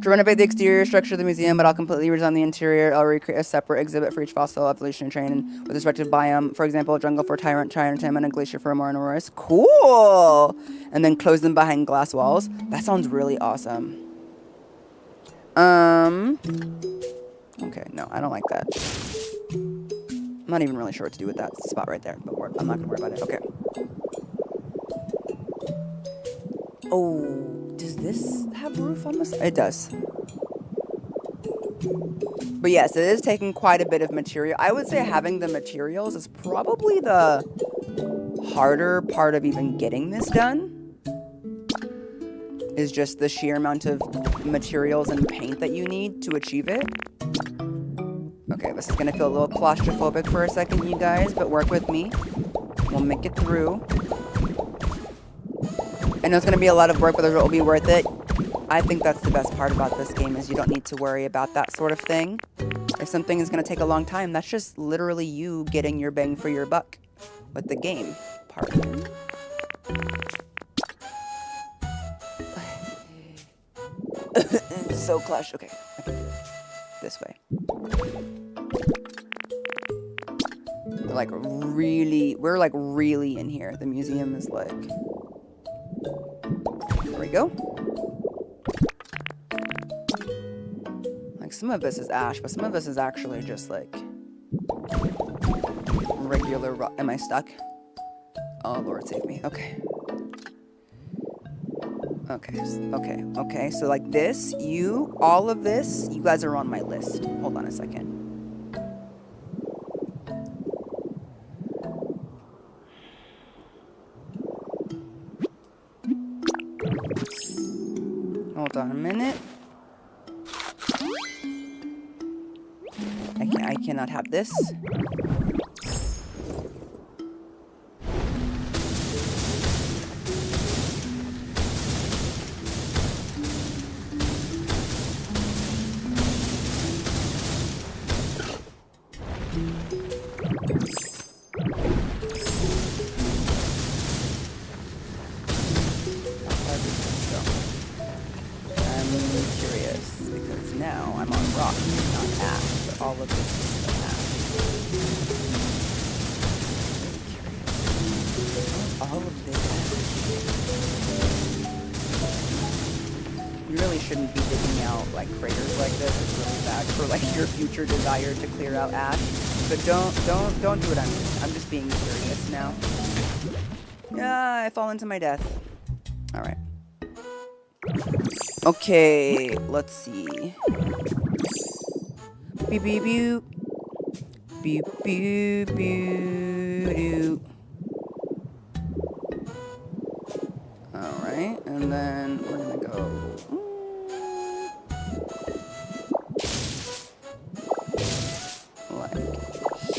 To renovate the exterior structure of the museum, but I'll completely redesign the interior. I'll recreate a separate exhibit for each fossil evolutionary train with respective biome. For example, a jungle for tyrant, and a glacier for a Morinorosaurus. Cool! And then close them behind glass walls. That sounds really awesome. Okay, no, I don't like that. I'm not even really sure what to do with that spot right there, but I'm not going to worry about it. Okay. Oh... Does this have a roof on this? It does. But yes, it is taking quite a bit of material. I would say having the materials is probably the harder part of even getting this done. Is just the sheer amount of materials and paint that you need to achieve it. Okay, this is going to feel a little claustrophobic for a second, you guys, but work with me. We'll make it through. I know it's going to be a lot of work, but it will be worth it. I think that's the best part about this game is you don't need to worry about that sort of thing. If something is going to take a long time, that's just literally you getting your bang for your buck with the game part. So clutch. Okay, I can do it. this way. We're like really in here. The museum is like, there we go. Like some of this is ash, but some of this is actually just like regular rock. Am I stuck? Oh, Lord save me. Okay. Okay. So like this, all of this, you guys are on my list. Hold on a second. Hold on a minute. I cannot have this. Shouldn't be digging out like craters like this. It's really bad for like your future desire to clear out ash. But don't do what I'm doing. I'm just being curious now. Yeah, I fall into my death. All right. Okay, let's see. Beep beep beep. Beep beep beep. All right, and then we're gonna go.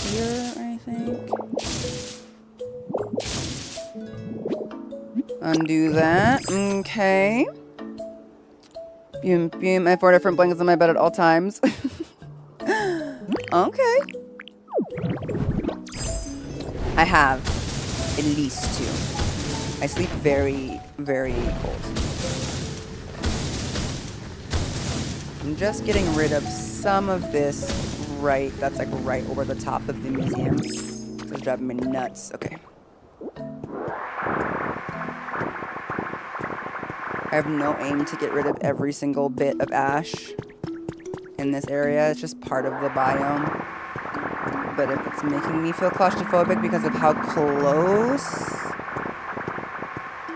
Here, I think. Undo that. Okay. Boom, boom. I have 4 different blankets on my bed at all times. Okay. I have at least 2. I sleep very, very cold. I'm just getting rid of some of this. Right, that's like right over the top of the museum. It's driving me nuts. Okay. I have no aim to get rid of every single bit of ash in this area. It's just part of the biome. But if it's making me feel claustrophobic because of how close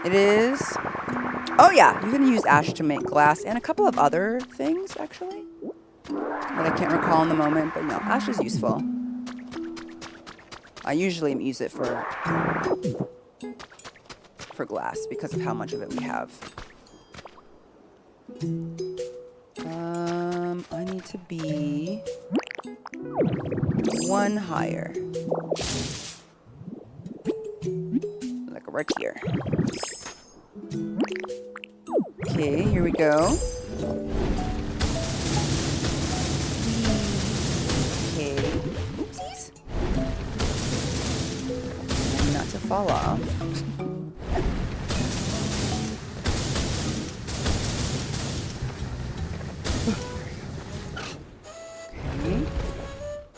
it is. Oh yeah, you can use ash to make glass and a couple of other things actually. That I can't recall in the moment, but no, ash is useful. I usually use it for glass because of how much of it we have. I need to be 1 higher. Like right here. Okay, here we go. Oopsies. Not to fall off. Okay.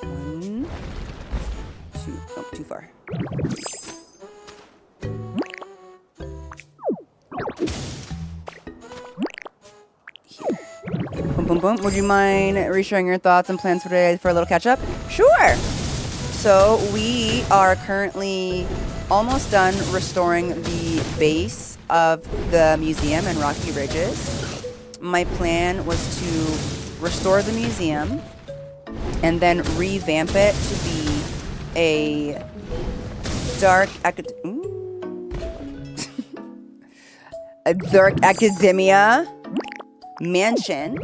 1, 2. Oh, too far. Here. Boom, boom, boom. Would you mind resharing your thoughts and plans for today for a little catch up? Sure. So we are currently almost done restoring the base of the museum and Rocky Ridges. My plan was to restore the museum and then revamp it to be a dark a dark academia mansion,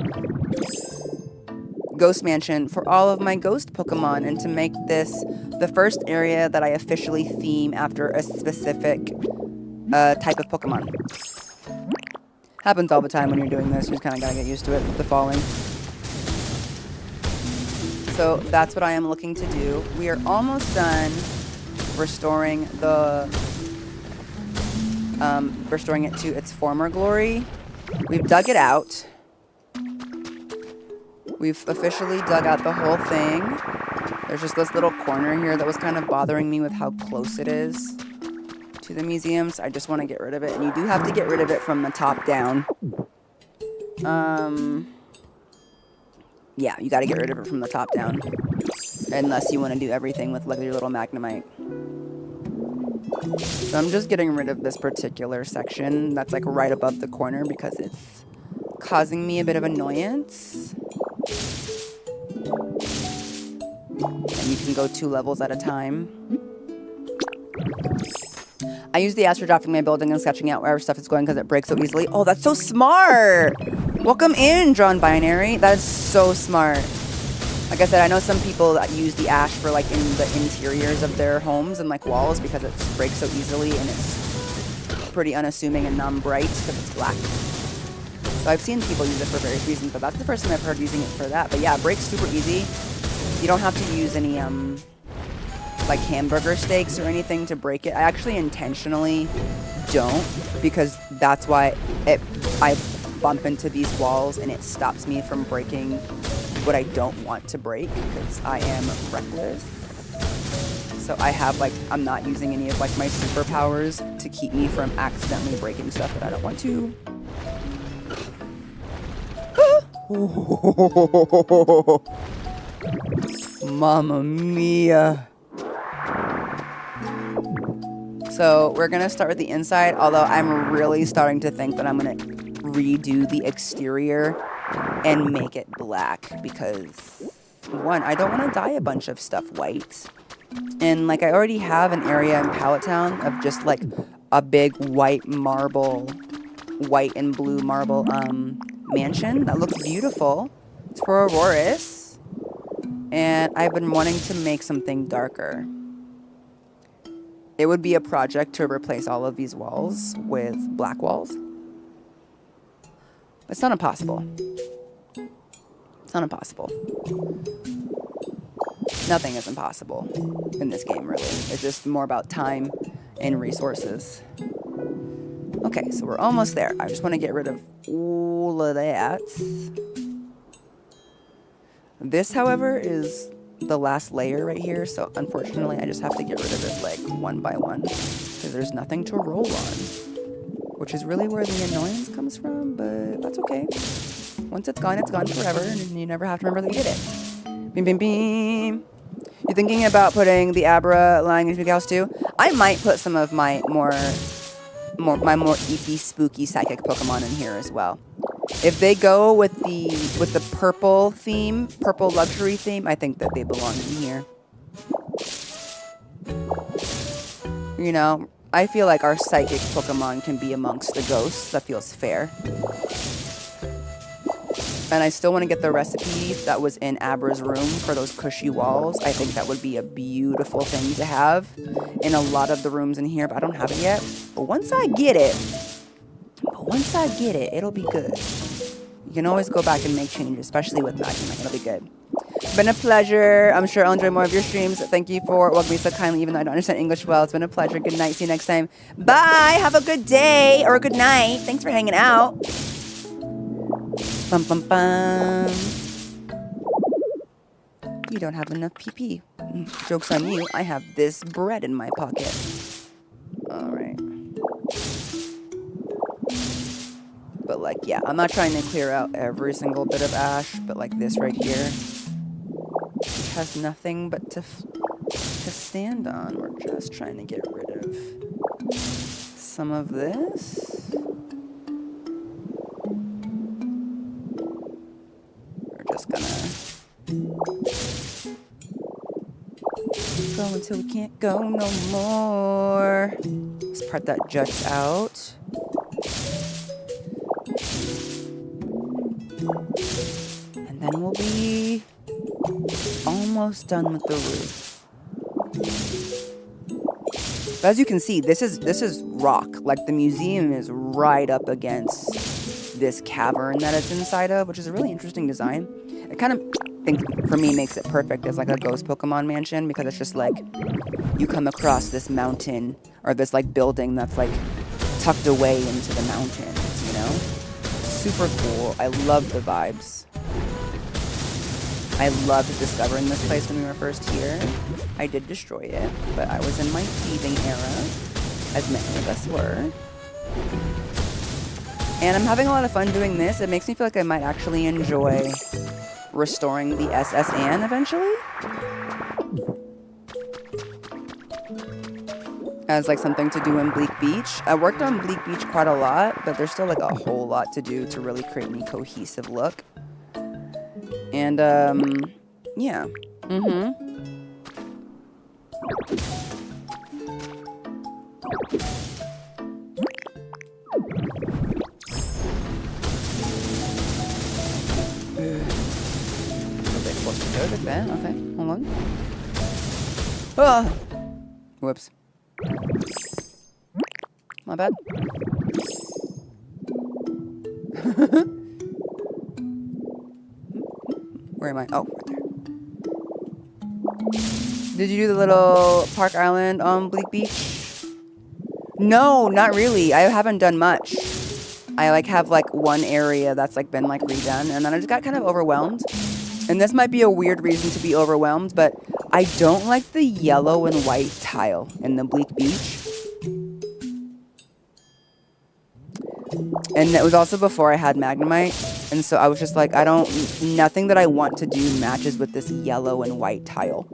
ghost mansion for all of my ghost Pokemon, and to make this the first area that I officially theme after a specific type of Pokemon. Happens all the time when you're doing this. You just kind of gotta get used to it, the falling. So that's what I am looking to do. We are almost done restoring restoring it to its former glory. We've dug it out. We've officially dug out the whole thing. There's just this little corner here that was kind of bothering me with how close it is to the museum, so I just want to get rid of it. And you do have to get rid of it from the top down. Yeah, you got to get rid of it from the top down. Unless you want to do everything with like your little magnemite. So I'm just getting rid of this particular section that's like right above the corner because it's causing me a bit of annoyance. And you can go 2 levels at a time. I use the ash for drafting my building and sketching out wherever stuff is going because it breaks so easily. Oh, that's so smart! Welcome in, Drawn Binary. That is so smart. Like I said, I know some people that use the ash for like in the interiors of their homes and like walls because it breaks so easily and it's pretty unassuming and non-bright because it's black. So I've seen people use it for various reasons, but that's the first time I've heard using it for that. But yeah, it breaks super easy. You don't have to use any like hamburger steaks or anything to break it. I actually intentionally don't because that's why I bump into these walls and it stops me from breaking what I don't want to break because I am reckless. So I have like, I'm not using any of like my superpowers to keep me from accidentally breaking stuff that I don't want to. Mamma mia. So we're gonna start with the inside, although I'm really starting to think that I'm gonna redo the exterior and make it black because, one, I don't want to dye a bunch of stuff white. And like I already have an area in Pallet Town of just like a big white and blue marble mansion that looks beautiful. It's for Auroras. And I've been wanting to make something darker. It would be a project to replace all of these walls with black walls. It's not impossible. It's not impossible. Nothing is impossible in this game, really. It's just more about time and resources. Okay, so we're almost there. I just want to get rid of all of that. This, however, is the last layer right here, so unfortunately I just have to get rid of it like one by one because there's nothing to roll on, which is really where the annoyance comes from, but that's okay. Once it's gone forever, and you never have to remember that you did it. Beam, beam, beam. You thinking about putting the Abra lying in Big House too? I might put some of my more eepy, spooky psychic Pokemon in here as well. If they go with the purple theme, purple luxury theme, I think that they belong in here. You know, I feel like our psychic Pokemon can be amongst the ghosts. That feels fair. And I still want to get the recipe that was in Abra's room for those cushy walls. I think that would be a beautiful thing to have in a lot of the rooms in here, but I don't have it yet. But once I get it, it'll be good. You can always go back and make changes, especially with Magnemite. It'll be good. Been a pleasure. I'm sure I'll enjoy more of your streams. Thank you for welcoming me so kindly, even though I don't understand English well. It's been a pleasure. Good night. See you next time. Bye. Have a good day or a good night. Thanks for hanging out. Bum, bum, bum. You don't have enough PP. Joke's on you. I have this bread in my pocket. All right. But like, yeah, I'm not trying to clear out every single bit of ash, but like this right here, which has nothing but to stand on. We're just trying to get rid of some of this. We're just gonna go until we can't go no more. This part that juts out. And then we'll be almost done with the roof. But as you can see, this is rock. Like the museum is right up against this cavern that it's inside of, which is a really interesting design. It kind of, I think, for me, makes it perfect as like a ghost Pokemon mansion because it's just like you come across this mountain or this like building that's like tucked away into the mountains, you know? Super cool. I love the vibes. I loved discovering this place when we were first here. I did destroy it, but I was in my thieving era, as many of us were. And I'm having a lot of fun doing this. It makes me feel like I might actually enjoy restoring the SS Anne eventually. As like something to do in Bleak Beach. I worked on Bleak Beach quite a lot, but there's still like a whole lot to do to really create any cohesive look. And yeah. Okay, hold on. Ah! Whoops. My bad. Where am I? Oh, right there. Did you do the little Park Island on Bleak Beach? No, not really. I haven't done much. I like have like one area that's like been like redone, and then I just got kind of overwhelmed. And this might be a weird reason to be overwhelmed, but I don't like the yellow and white tile in the Bleak Beach. And it was also before I had Magnemite, and so I was just like, nothing that I want to do matches with this yellow and white tile.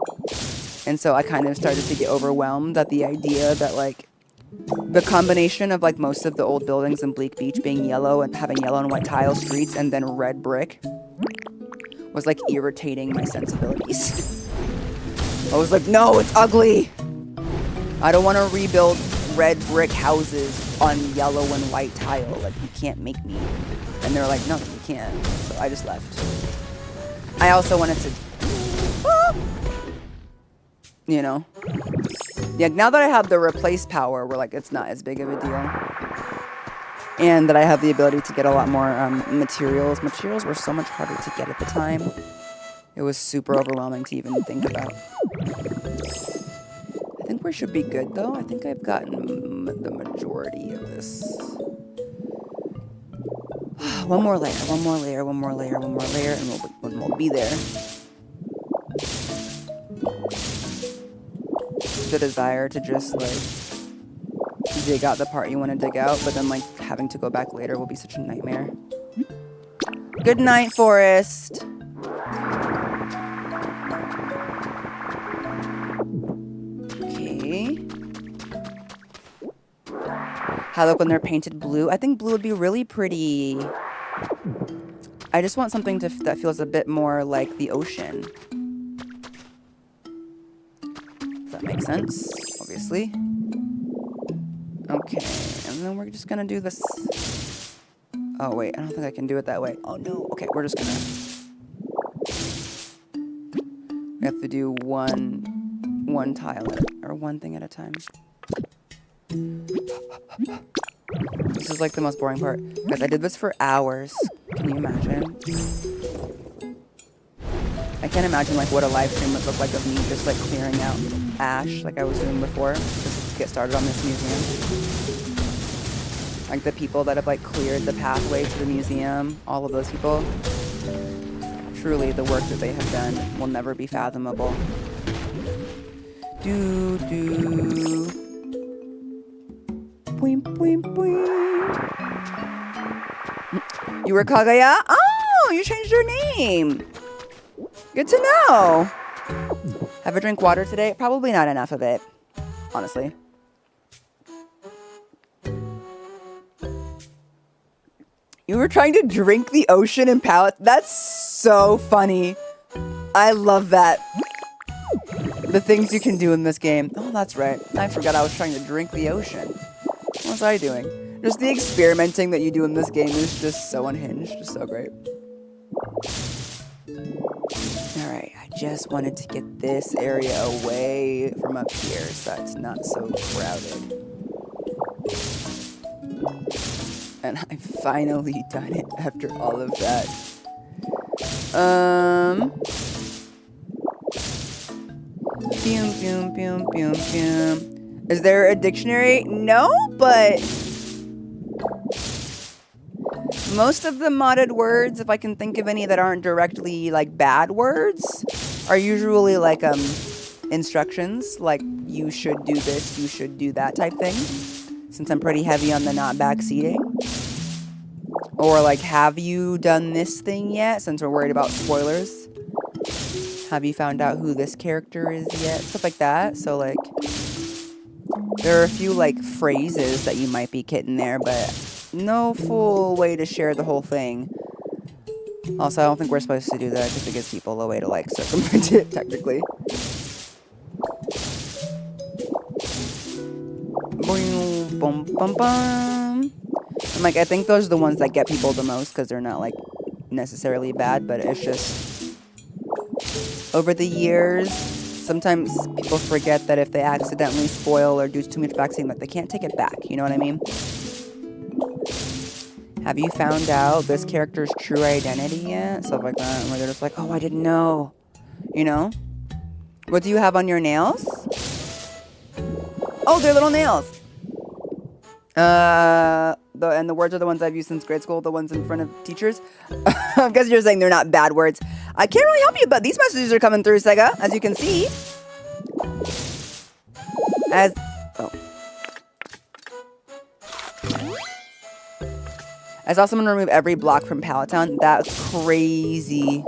And so I kind of started to get overwhelmed at the idea that like the combination of like most of the old buildings in Bleak Beach being yellow and having yellow and white tile streets and then red brick was like irritating my sensibilities. I was like, no, it's ugly. I don't want to rebuild red brick houses on yellow and white tile. Like, you can't make me. And they were like, no, you can't. So I just left. I also wanted to, you know. Yeah, now that I have the replace power, we're like, it's not as big of a deal. And that I have the ability to get a lot more materials. Materials were so much harder to get at the time. It was super overwhelming to even think about. I think we should be good, though. I think I've gotten the majority of this. One more layer, one more layer, one more layer, one more layer, and we'll be there. The desire to just, like, dig out the part you want to dig out, but then, like, having to go back later will be such a nightmare. Good night, Forest. Okay. How they look when they're painted blue. I think blue would be really pretty. I just want something that feels a bit more like the ocean. Does that make sense? Obviously. Okay, and then we're just gonna do this. Oh wait, I don't think I can do it that way. Oh no. Okay, we're just gonna. We have to do one tile or one thing at a time. This is like the most boring part. Guys, I did this for hours. Can you imagine? I can't imagine like what a live stream would look like of me just like clearing out ash like I was doing before. Just to get started on this museum. Like the people that have like cleared the pathway to the museum, all of those people. Truly, the work that they have done will never be fathomable. Do. Boing, boing, boing. You were Kagaya? Oh, you changed your name. Good to know. Have a drink water today? Probably not enough of it, honestly. You were trying to drink the ocean in Palette? That's so funny. I love that. The things you can do in this game. Oh, that's right. I forgot I was trying to drink the ocean. What was I doing? Just the experimenting that you do in this game is just so unhinged. Just so great. Alright, I just wanted to get this area away from up here so it's not so crowded. And I've finally done it after all of that. Is there a dictionary? No, but Most of the modded words, if I can think of any that aren't directly like bad words, are usually like instructions, like you should do this, you should do that type thing. Since I'm pretty heavy on the not backseating. Or like, have you done this thing yet? Since we're worried about spoilers. Have you found out who this character is yet? Stuff like that. So like, there are a few like phrases that you might be getting there, but no full way to share the whole thing. Also, I don't think we're supposed to do that because it gives people a way to like circumvent it technically. Boing, bum, bum, bum. And like, I think those are the ones that get people the most because they're not like necessarily bad, but it's just over the years, sometimes people forget that if they accidentally spoil or do too much backseating, that they can't take it back. You know what I mean? Have you found out this character's true identity yet? Stuff like that, where they're just like, oh, I didn't know. You know? What do you have on your nails? Oh, they're little nails. And the words are the ones I've used since grade school, the ones in front of teachers. I guess you're saying they're not bad words. I can't really help you, but these messages are coming through, Sega, as you can see. I saw someone remove every block from Pallet Town. That's crazy.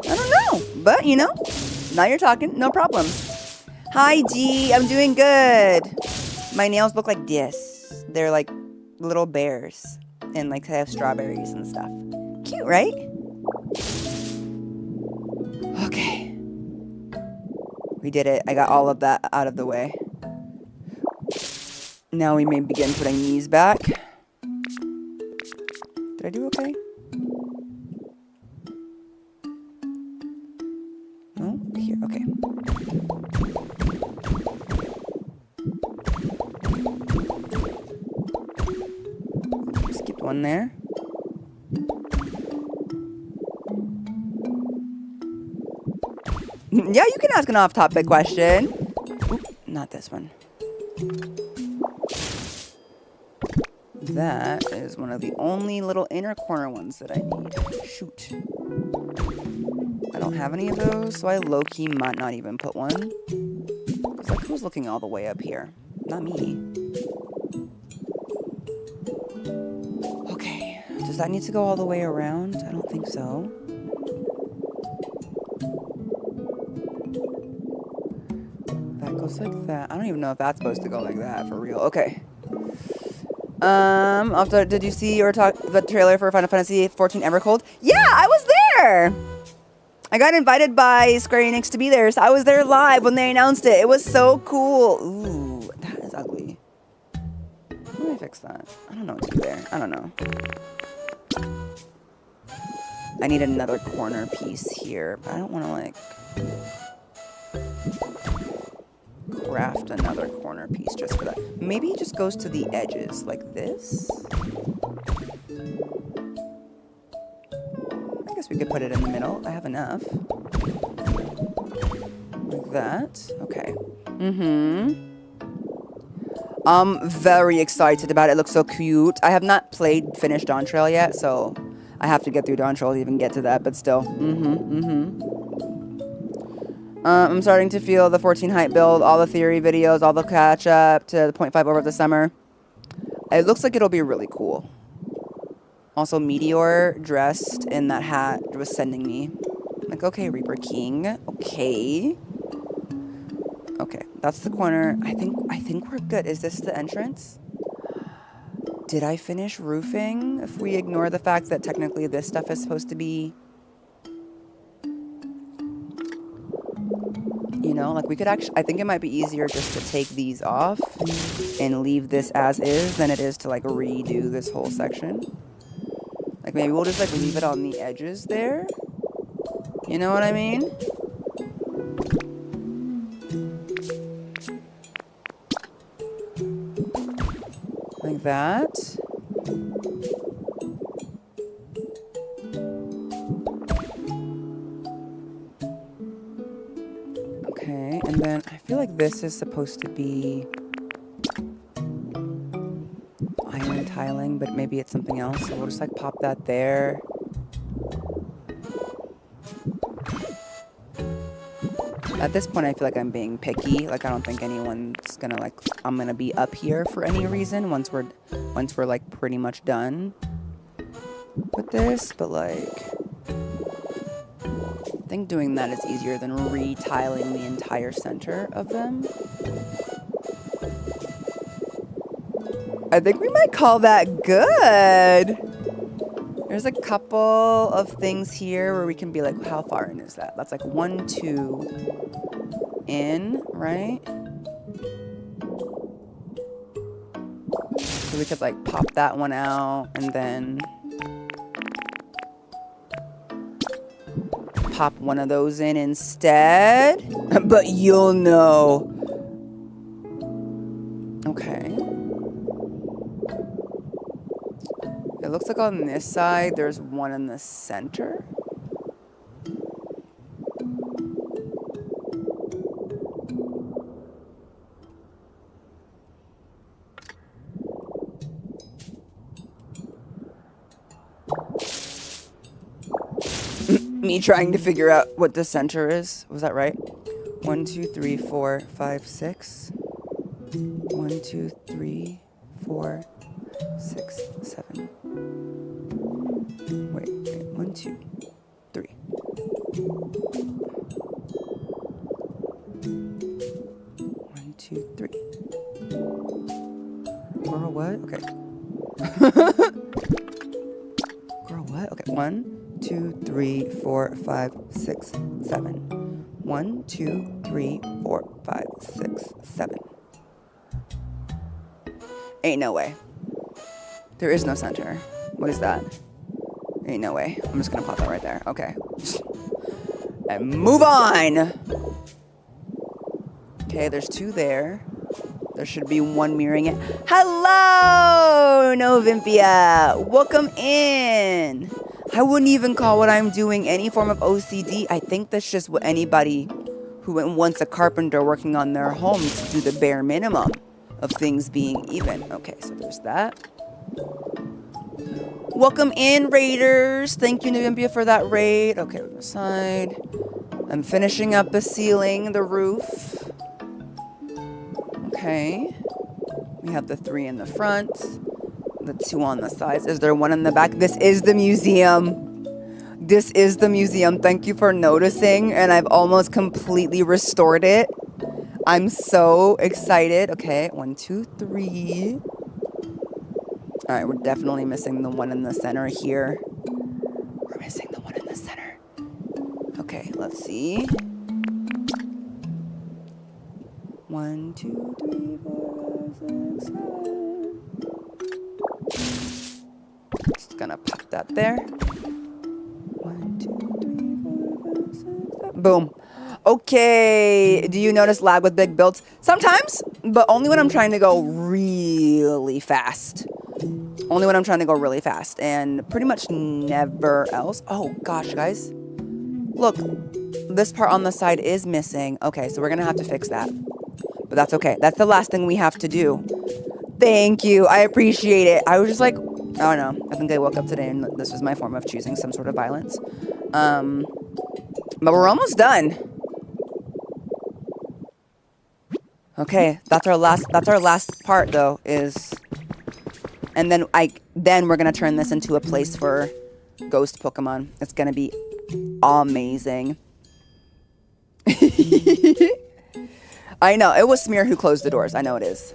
I don't know, but you know, now you're talking, no problems. Hi G, I'm doing good. My nails look like this. They're like little bears and like they have strawberries and stuff. Cute, right? Okay. We did it. I got all of that out of the way. Now we may begin putting these back. Did I do okay? Oh, here, okay. Skipped one there. Yeah, you can ask an off-topic question. Oop, not this one. That is one of the only little inner corner ones that I need. Shoot. I don't have any of those, so I low-key might not even put one. Because like, who's looking all the way up here? Not me. Okay. Does that need to go all the way around? I don't think so. That goes like that. I don't even know if that's supposed to go like that for real. Okay. Did you see or talk the trailer for Final Fantasy XIV Evercold? Yeah, I was there. I got invited by Square Enix to be there, so I was there live when they announced it. It was so cool. Ooh, that is ugly. How do I fix that? I don't know what to do there. I don't know. I need another corner piece here, but I don't want to like craft another corner piece just for that. Maybe it just goes to the edges like this. I guess we could put it in the middle. I have enough. Like that. Okay. I'm very excited about it. It looks so cute. I have not finished Dawn Trail yet, so I have to get through Dawn Trail to even get to that, but still. I'm starting to feel the 14 hype build, all the theory videos, all the catch up to the 0.5 over the summer. It looks like it'll be really cool. Also, Meteor dressed in that hat was sending me. Like, okay, Reaper King. Okay. Okay, that's the corner. I think we're good. Is this the entrance? Did I finish roofing? If we ignore the fact that technically this stuff is supposed to be, you know, like we could actually, I think it might be easier just to take these off and leave this as is than it is to like redo this whole section. Like maybe we'll just like leave it on the edges there. You know what I mean? Like that. like this is supposed to be iron tiling, but maybe it's something else. So we'll just like pop that there. At this point, I feel like I'm being picky. Like I don't think anyone's gonna like. I'm gonna be up here for any reason once we're like pretty much done with this. But like, I think doing that is easier than retiling the entire center of them. I think we might call that good. There's a couple of things here where we can be like, how far in is that? That's like 1, 2 in, right? So we could like pop that one out and then pop one of those in instead. But you'll know. Okay. It looks like on this side, there's one in the center. Me trying to figure out what the center is. Was that right? 1, 2, 3, 4, 5, 6. 1, 2, 3, 4, 6, 7. Wait, 1, 2, 3. 1, 2, 3. Girl, what? Okay. Girl, what? Okay, 1, 2, 3, 4, 5, 6, 7. 1, 2, 3, 4, 5, 6, 7. Ain't no way. There is no center. What is that? Ain't no way. I'm just gonna pop that right there. Okay. And move on! Okay, there's 2 there. There should be 1 mirroring it. Hello, Novimpia! Welcome in! I wouldn't even call what I'm doing any form of OCD. I think that's just what anybody who wants a carpenter working on their homes to do the bare minimum of things being even. Okay, so there's that. Welcome in, Raiders. Thank you, Novimpia, for that raid. Okay, on the side. I'm finishing up the ceiling, the roof. Okay. We have the 3 in the front. The 2 on the sides. Is there 1 in the back? This is the museum. This is the museum. Thank you for noticing. And I've almost completely restored it. I'm so excited. Okay, 1, 2, 3. All right, we're definitely missing the 1 in the center here. We're missing the 1 in the center. Okay, let's see. 1, 2, 3, 4, 5, 6, 7. Just gonna pop that there. 1, 2, 3, 4, 5, 6, 7. Boom. Okay, do you notice lag with big builds? Sometimes, but only when I'm trying to go really fast. Only when I'm trying to go really fast, and pretty much never else. Oh gosh, guys. Look, this part on the side is missing. Okay, so we're gonna have to fix that. But that's okay. That's the last thing we have to do. Thank you. I appreciate it. I was just like, I don't know. I think I woke up today and this was my form of choosing some sort of violence. But we're almost done. Okay, that's our last part though, is, and then we're gonna turn this into a place for ghost Pokemon. It's gonna be amazing. I know, it was Smear who closed the doors. I know it is.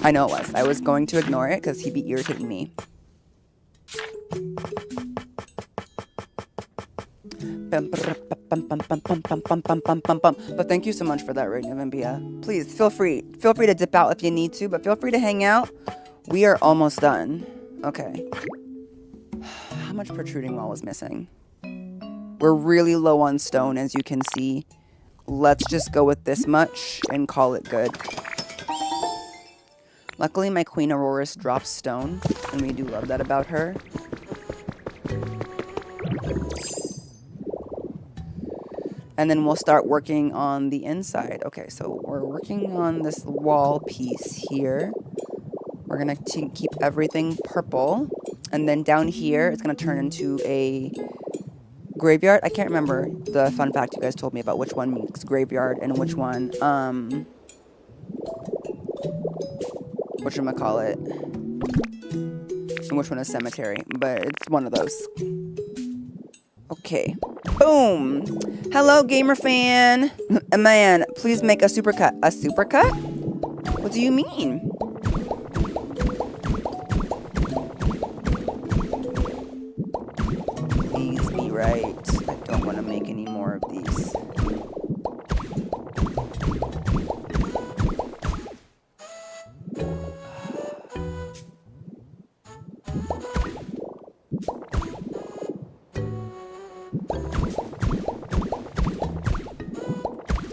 I know it was. I was going to ignore it because he'd be irritating me. But thank you so much for that raid, Novimpia. Please feel free to dip out if you need to, but feel free to hang out. We are almost done. Okay. How much protruding wall is missing? We're really low on stone, as you can see. Let's just go with this much and call it good. Luckily, my Queen Auroras drops stone, and we do love that about her. And then we'll start working on the inside. Okay, so we're working on this wall piece here. We're going to keep everything purple. And then down here, it's going to turn into a graveyard. I can't remember the fun fact you guys told me about which one makes graveyard and which one, whatchamacallit, and which one is cemetery. But it's one of those. Okay. Boom. Hello, gamer fan. Man, please make a supercut. A supercut? What do you mean? Please be right. I don't want to make any more of these.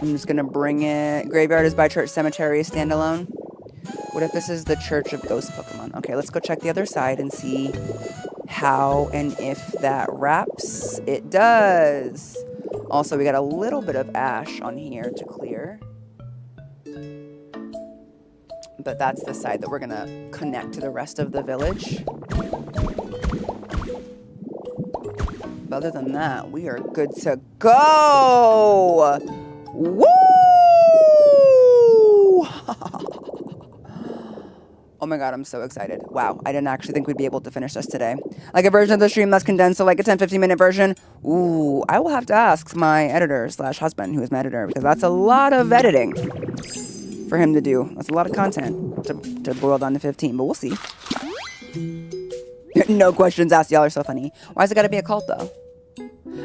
I'm just gonna bring it. Graveyard is by church, cemetery is standalone. What if this is the Church of Ghost Pokemon? Okay, let's go check the other side and see how and if that wraps. It does. Also, we got a little bit of ash on here to clear. But that's the side that we're gonna connect to the rest of the village. But other than that, we are good to go! Woo! Oh my god, I'm so excited. Wow, I didn't actually think we'd be able to finish this today. Like a version of the stream that's condensed to like a 10-15 minute version. Ooh, I will have to ask my editor / husband, who is my editor, because that's a lot of editing for him to do. That's a lot of content to boil down to 15, but we'll see. No questions asked. Y'all are so funny. Why's it gotta be a cult though?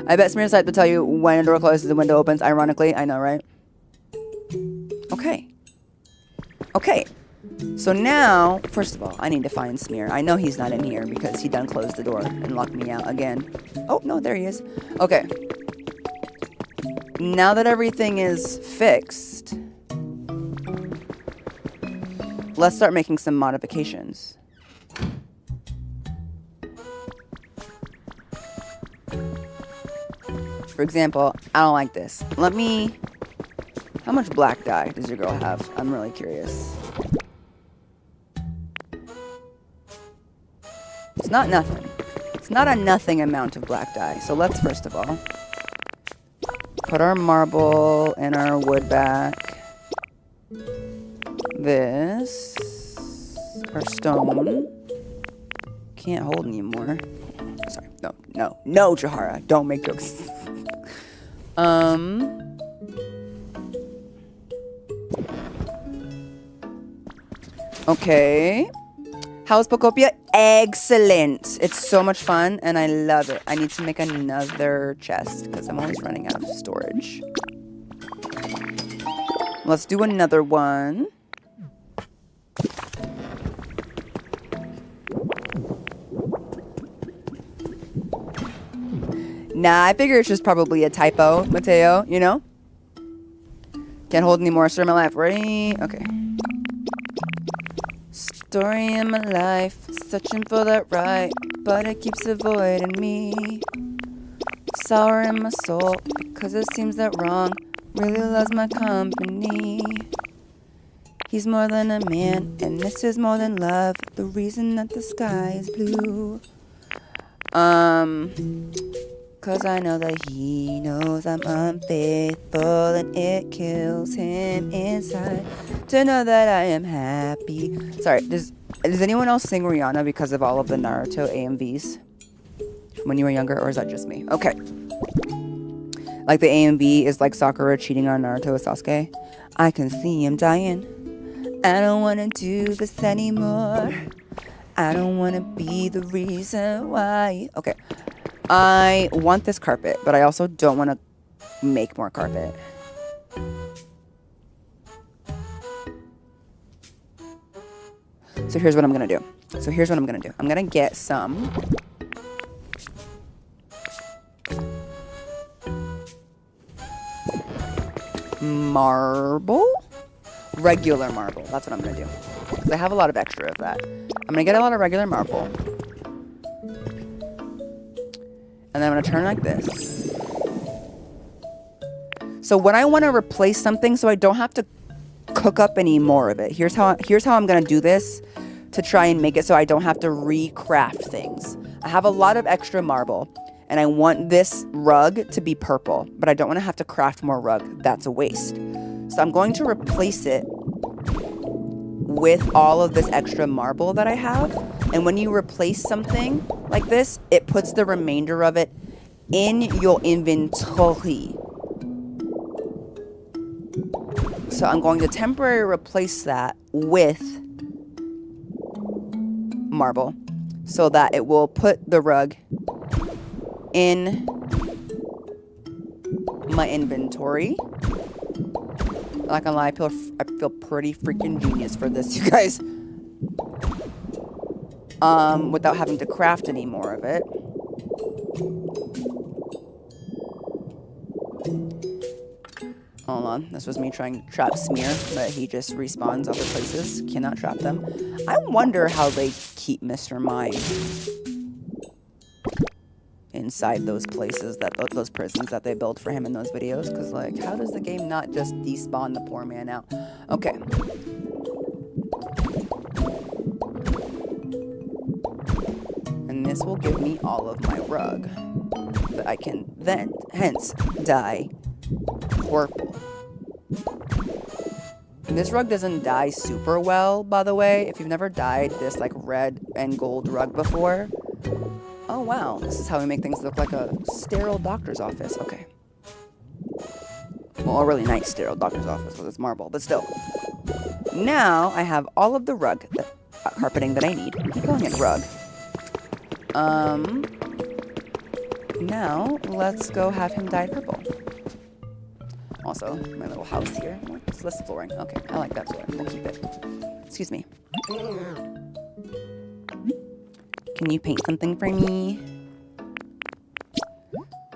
I bet Smear's site will tell you when a door closes and window opens. Ironically, I know, right? Okay. Okay. So now, first of all, I need to find Smear. I know he's not in here because he done closed the door and locked me out again. Oh, no, there he is. Okay. Now that everything is fixed, let's start making some modifications. For example, I don't like this. Let me... How much black dye does your girl have? I'm really curious. It's not nothing. It's not a nothing amount of black dye. So let's first of all put our marble and our wood back. This. Our stone. Can't hold anymore. Sorry. No, Jahara. Don't make jokes. Okay. How's Pokopia? Excellent. It's so much fun and I love it. I need to make another chest because I'm always running out of storage. Let's do another one. Nah, I figure it's just probably a typo, Mateo, you know? Can't hold any more. Story of my life. Ready? Okay. Story in my life. Searching for that right, but it keeps avoiding me. Sour in my soul, because it seems that wrong really loves my company. He's more than a man, and this is more than love. The reason that the sky is blue. Cause I know that he knows I'm unfaithful and it kills him inside to know that I am happy. Sorry, does anyone else sing Rihanna because of all of the Naruto AMVs when you were younger, or is that just me? Okay. Like the AMV is like Sakura cheating on Naruto with Sasuke. I can see him dying. I don't wanna do this anymore. I don't wanna be the reason why. Okay. I want this carpet, but I also don't want to make more carpet. So here's what I'm going to do. I'm going to get some marble. Regular marble. That's what I'm going to do. Because I have a lot of extra of that. I'm going to get a lot of regular marble. And then I'm going to turn like this. So when I want to replace something so I don't have to cook up any more of it, here's how I'm going to do this to try and make it so I don't have to recraft things. I have a lot of extra marble and I want this rug to be purple, but I don't want to have to craft more rug. That's a waste. So I'm going to replace it with all of this extra marble that I have. And when you replace something like this, it puts the remainder of it in your inventory. So I'm going to temporarily replace that with marble so that it will put the rug in my inventory. Not gonna lie, I feel pretty freaking genius for this, you guys. Without having to craft any more of it. Hold on, this was me trying to trap Smear, but he just respawns other places. Cannot trap them. I wonder how they keep Mr. Mime inside those places, those prisons that they build for him in those videos. Because, like, how does the game not just despawn the poor man out? Okay. And this will give me all of my rug that I can then, hence, dye purple. This rug doesn't dye super well, by the way. If you've never dyed this, like, red and gold rug before. Oh, wow. This is how we make things look like a sterile doctor's office. Okay. Well, a really nice sterile doctor's office with its marble, but still. Now, I have all of the rug, carpeting that I need. I keep calling it rug. Now, let's go have him dye purple. Also, my little house here. It's less flooring. Okay, I like that flooring. We'll keep it. Excuse me. Can you paint something for me?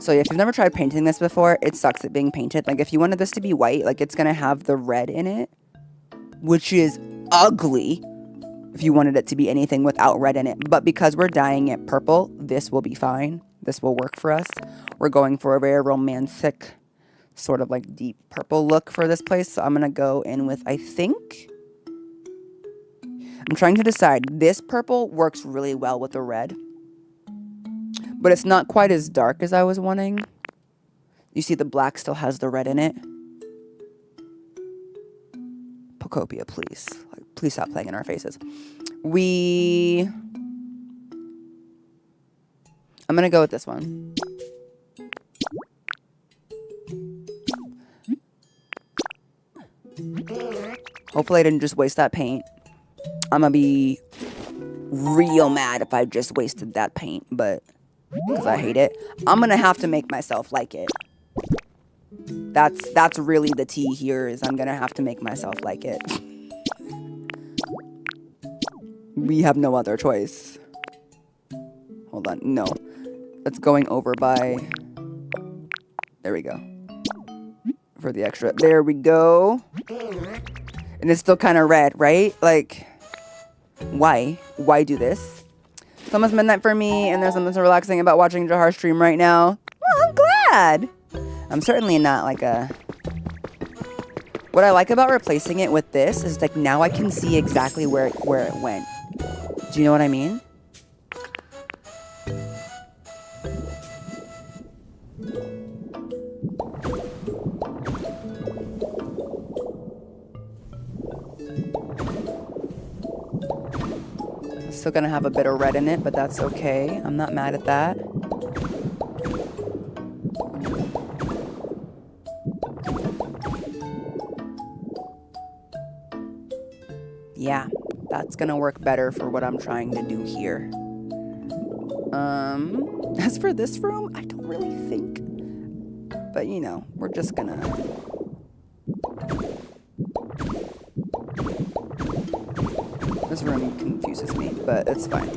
So yeah, if you've never tried painting this before, it sucks at being painted. Like, if you wanted this to be white, like, it's gonna have the red in it, which is ugly if you wanted it to be anything without red in it. But because we're dyeing it purple, this will be fine. This will work for us. We're going for a very romantic, sort of like deep purple look for this place. So I'm gonna go in with, I think, I'm trying to decide. This purple works really well with the red, but it's not quite as dark as I was wanting. You see the black still has the red in it. Pokopia, please. Like, please stop playing in our faces. I'm gonna go with this one. Hopefully I didn't just waste that paint. I'm gonna be real mad if I just wasted that paint, but because I hate it, I'm gonna have to make myself like it. That's really the tea here, is I'm gonna have to make myself like it. We have no other choice. Hold on, no. It's going over by, there we go. For the extra, there we go. And it's still kind of red, right? Like, why? Why do this? It's almost midnight for me, and there's something so relaxing about watching Jahara stream right now. Well, I'm glad. I'm certainly not like a... What I like about replacing it with this is, like, now I can see exactly where it went. Do you know what I mean? Still gonna have a bit of red in it, but that's okay. I'm not mad at that. Yeah, that's gonna work better for what I'm trying to do here. As for this room, I don't really think, but you know, we're just gonna... This room confuses me, but it's fine.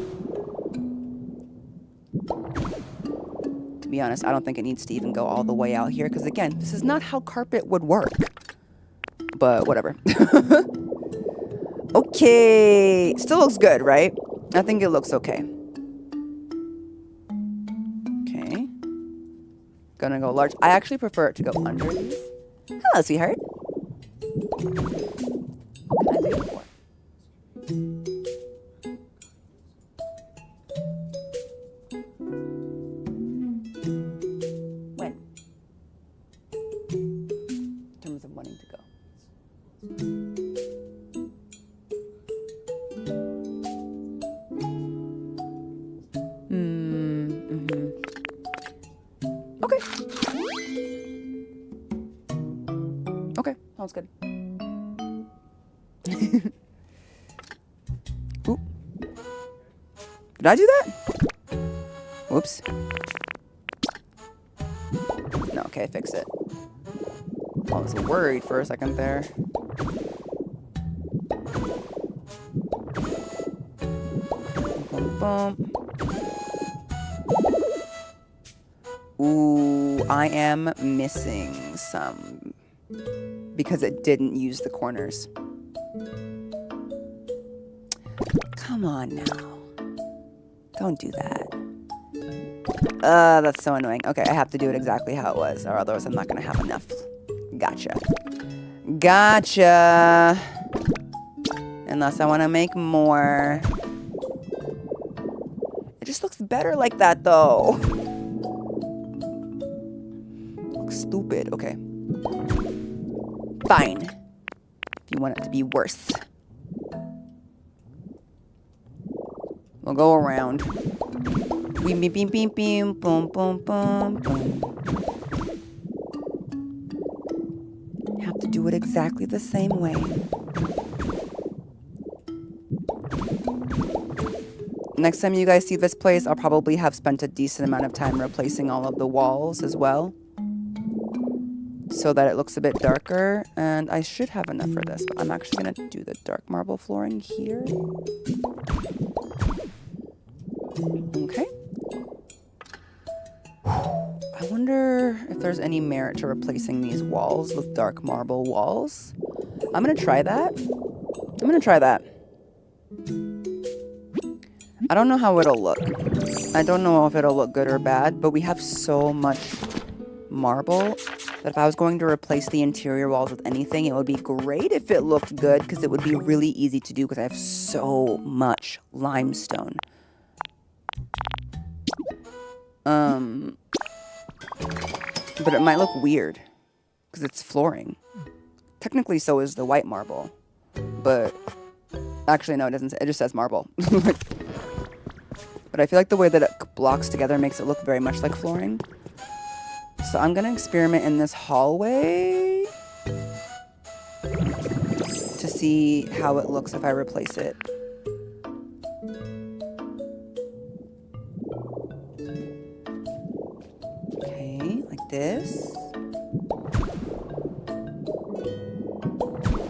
To be honest, I don't think it needs to even go all the way out here, because again, this is not how carpet would work. But whatever. Okay. Still looks good, right? I think it looks okay. Okay. Gonna go large. I actually prefer it to go under these. Hello, sweetheart. What can I do it for? When? In terms of wanting to go. Okay. Okay, sounds good. Oop. Did I do that? Whoops. No, okay, fix it. I was worried for a second there. Boom, boom. Ooh, I am missing some because it didn't use the corners. Come on now. Don't do that. That's so annoying. Okay, I have to do it exactly how it was, or otherwise I'm not gonna have enough. Gotcha. Gotcha. Unless I want to make more. It just looks better like that, though. Looks stupid. Okay. Fine. If you want it to be worse. We'll go around. Beam, beam, beam, beam, beam, boom, boom, boom, boom. Have to do it exactly the same way. Next time you guys see this place, I'll probably have spent a decent amount of time replacing all of the walls as well, so that it looks a bit darker. And I should have enough for this, but I'm actually going to do the dark marble flooring here. Okay. I wonder if there's any merit to replacing these walls with dark marble walls. I'm going to try that. I'm going to try that. I don't know how it'll look. I don't know if it'll look good or bad, but we have so much marble that if I was going to replace the interior walls with anything, it would be great if it looked good, because it would be really easy to do because I have so much limestone. But it might look weird because it's flooring. Technically, so is the white marble, but actually, no, it doesn't. It just says marble. But I feel like the way that it blocks together makes it look very much like flooring. So I'm gonna experiment in this hallway to see how it looks if I replace it. Okay, like this.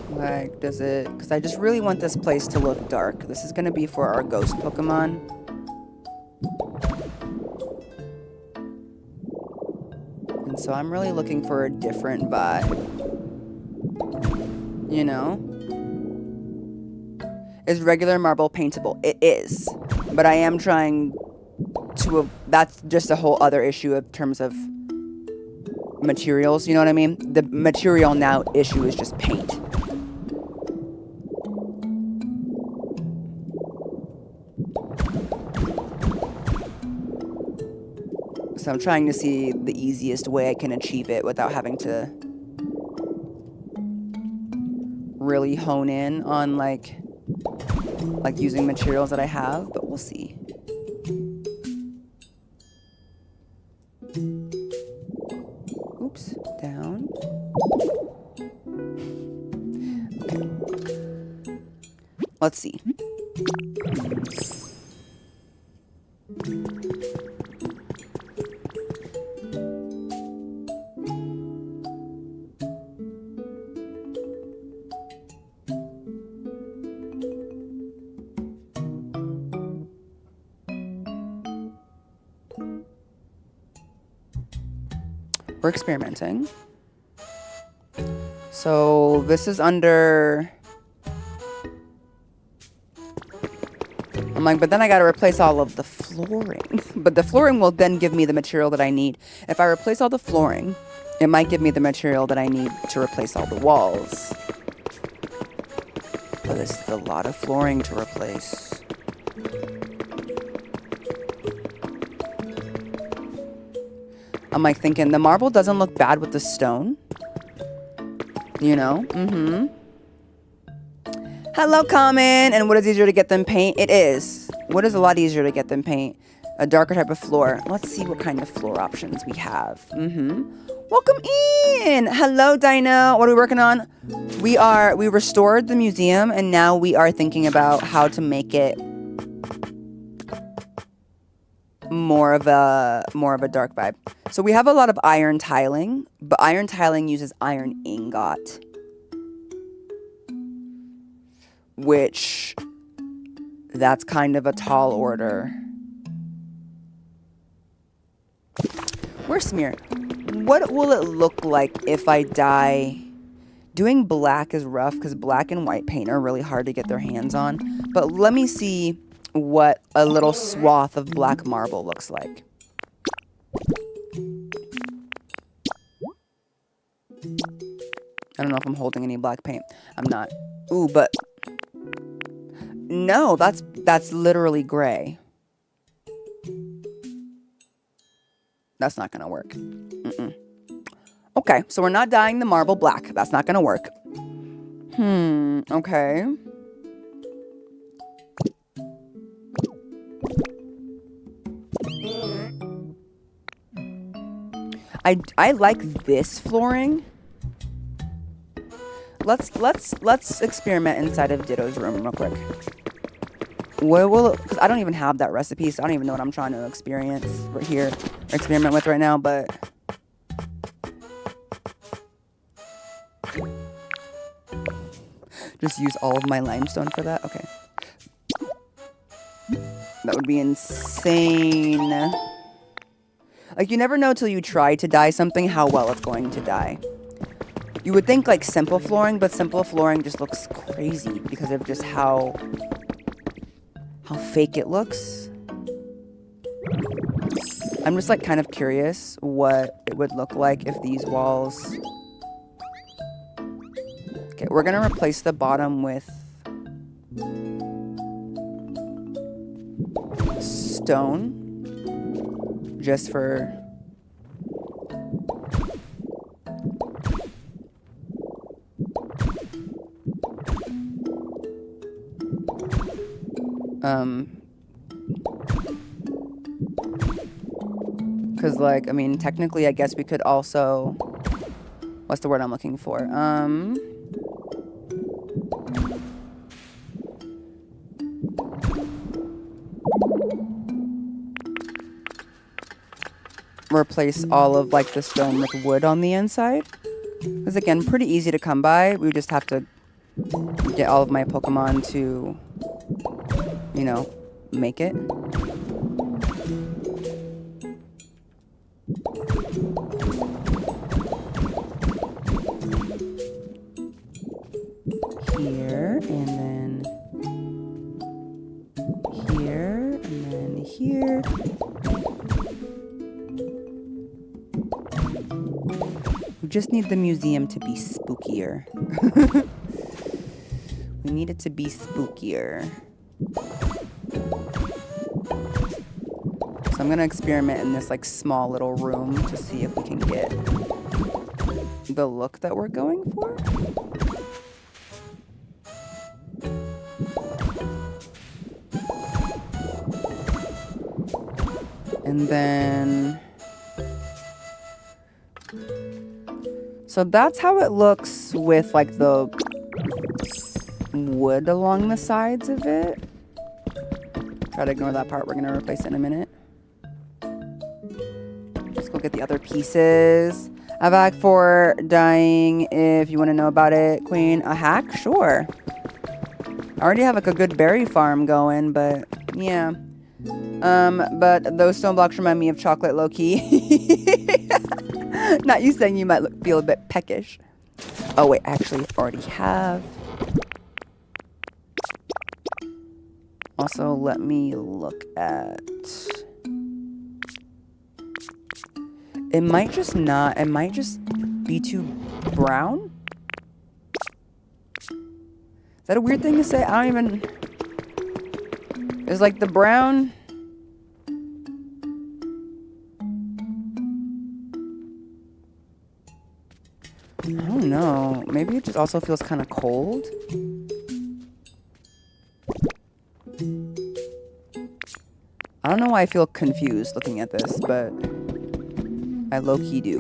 Like, does it... Because I just really want this place to look dark. This is gonna be for our ghost Pokemon. And so I'm really looking for a different vibe. You know? Is regular marble paintable? It is. But I am trying to... that's just a whole other issue in terms of materials, you know what I mean? The material now issue is just paint. So I'm trying to see the easiest way I can achieve it without having to really hone in on like using materials that I have, but we'll see. Oops, down. Okay. Let's see. We're experimenting. So this is under... I'm like, but then I gotta replace all of the flooring. But the flooring will then give me the material that I need. If I replace all the flooring It might give me the material that I need to replace all the walls. But this is a lot of flooring to replace. I'm like thinking the marble doesn't look bad with the stone. You know? Mm-hmm. Hello, Common. And what is easier to get than paint? It is. What is a lot easier to get than paint? A darker type of floor. Let's see what kind of floor options we have. Mm-hmm. Welcome in. Hello, Dino. What are we working on? We restored the museum, and now we are thinking about how to make it more of a dark vibe. So we have a lot of iron tiling, but iron tiling uses iron ingot, which that's kind of a tall order. Where's Smear? What will it look like if I dye? Doing black is rough because black and white paint are really hard to get their hands on. But let me see what a little swath of black marble looks like. I don't know if I'm holding any black paint. I'm not. Ooh, but no, that's literally gray. That's not gonna work. Mm-mm. Okay, so we're not dyeing the marble black. That's not gonna work. Okay. I like this flooring. Let's experiment inside of Ditto's room real quick. What will it, because I don't even have that recipe, so I don't even know what I'm trying to experiment with right now, but just use all of my limestone for that. Okay. That would be insane. Like, you never know till you try to dye something how well it's going to dye. You would think like simple flooring, but simple flooring just looks crazy because of just how fake it looks. I'm just like kind of curious what it would look like if these walls... Okay, we're gonna replace the bottom with stone. Just for... Because, like, I mean, technically, I guess we could also... What's the word I'm looking for? Replace all of, like, the stone with wood on the inside. Because, again, pretty easy to come by. We just have to get all of my Pokemon to, you know, make it. Here, and then here, and then here. We just need the museum to be spookier. We need it to be spookier. So I'm gonna experiment in this like small little room to see if we can get the look that we're going for. And then... So that's how it looks with like the wood along the sides of it. Try to ignore that part. We're going to replace it in a minute. Let's go get the other pieces. A hack for dyeing if you want to know about it, Queen. A hack? Sure. I already have like a good berry farm going, but yeah. But those stone blocks remind me of chocolate low-key. Not you saying you might feel a bit peckish. Oh wait, actually already have. Also, let me look at... It might just not. It might just be too brown. Is that a weird thing to say? I don't even... It's like the brown... I don't know. Maybe it just also feels kind of cold. I don't know why I feel confused looking at this, but I low-key do.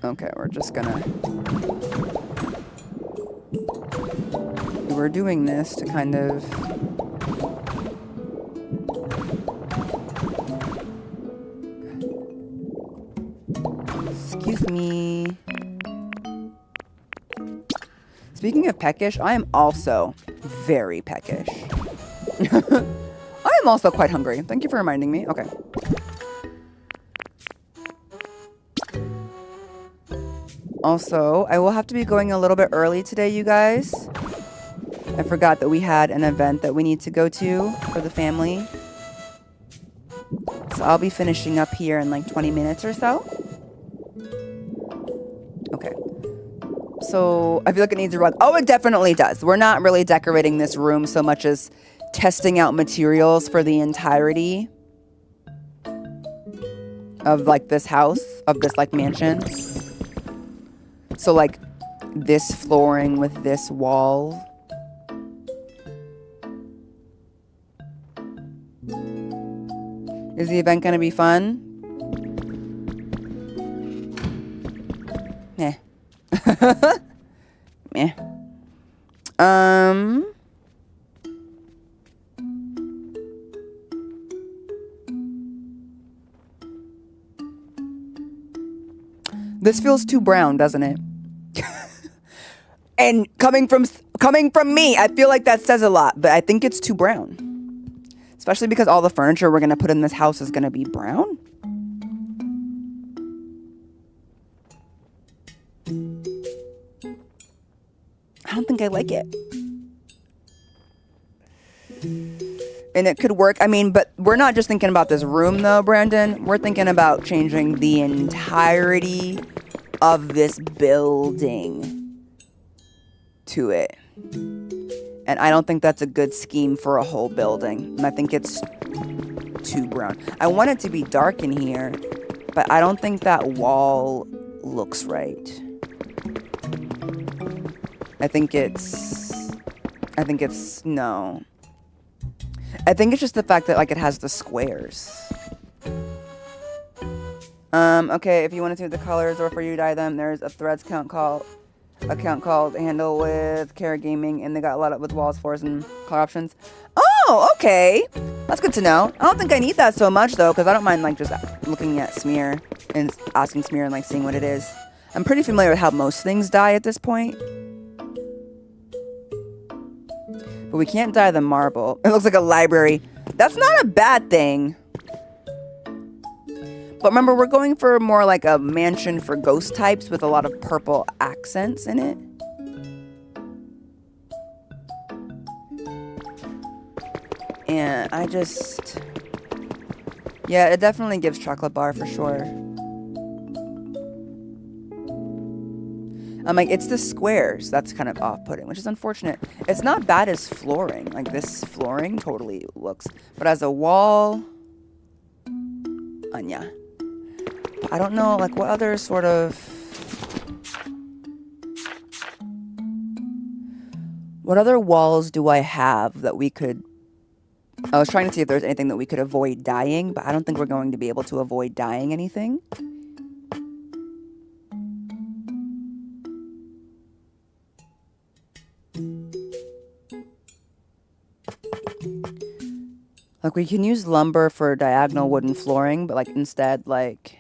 Okay, we're just gonna... We're doing this to kind of... Excuse me. Speaking of peckish, I am also very peckish. I am also quite hungry. Thank you for reminding me. Okay. Also, I will have to be going a little bit early today, you guys. I forgot that we had an event that we need to go to for the family. So I'll be finishing up here in like 20 minutes or so. Okay. So I feel like it needs a rug. Oh, it definitely does. We're not really decorating this room so much as testing out materials for the entirety of like this house, of this like mansion. So like this flooring with this wall. Is the event gonna be fun? Meh. Meh. This feels too brown, doesn't it? And coming from me, I feel like that says a lot, but I think it's too brown. Especially because all the furniture we're going to put in this house is going to be brown. I don't think I like it. And it could work. I mean, but we're not just thinking about this room, though, Brandon. We're thinking about changing the entirety of this building to it. And I don't think that's a good scheme for a whole building. And I think it's too brown. I want it to be dark in here, but I don't think that wall looks right. I think it's no. I think it's just the fact that like it has the squares. Okay, if you want to see the colors or for you to dye them, there's a threads account called Handle with Cara Gaming, and they got a lot of with walls, floors, and color options. Oh, okay. That's good to know. I don't think I need that so much though, because I don't mind like just looking at Smear and asking Smear and like seeing what it is. I'm pretty familiar with how most things dye at this point. But we can't dye the marble. It looks like a library. That's not a bad thing. But remember, we're going for more like a mansion for ghost types with a lot of purple accents in it. And I just... Yeah, it definitely gives chocolate bar for sure. I'm like, it's the squares that's kind of off-putting, which is unfortunate. It's not bad as flooring. Like, this flooring totally looks... But as a wall... Anya. I don't know, like, what other sort of... What other walls do I have that we could... I was trying to see if there's anything that we could avoid dyeing, but I don't think we're going to be able to avoid dyeing anything. Like, we can use lumber for diagonal wooden flooring, but, like, instead, like...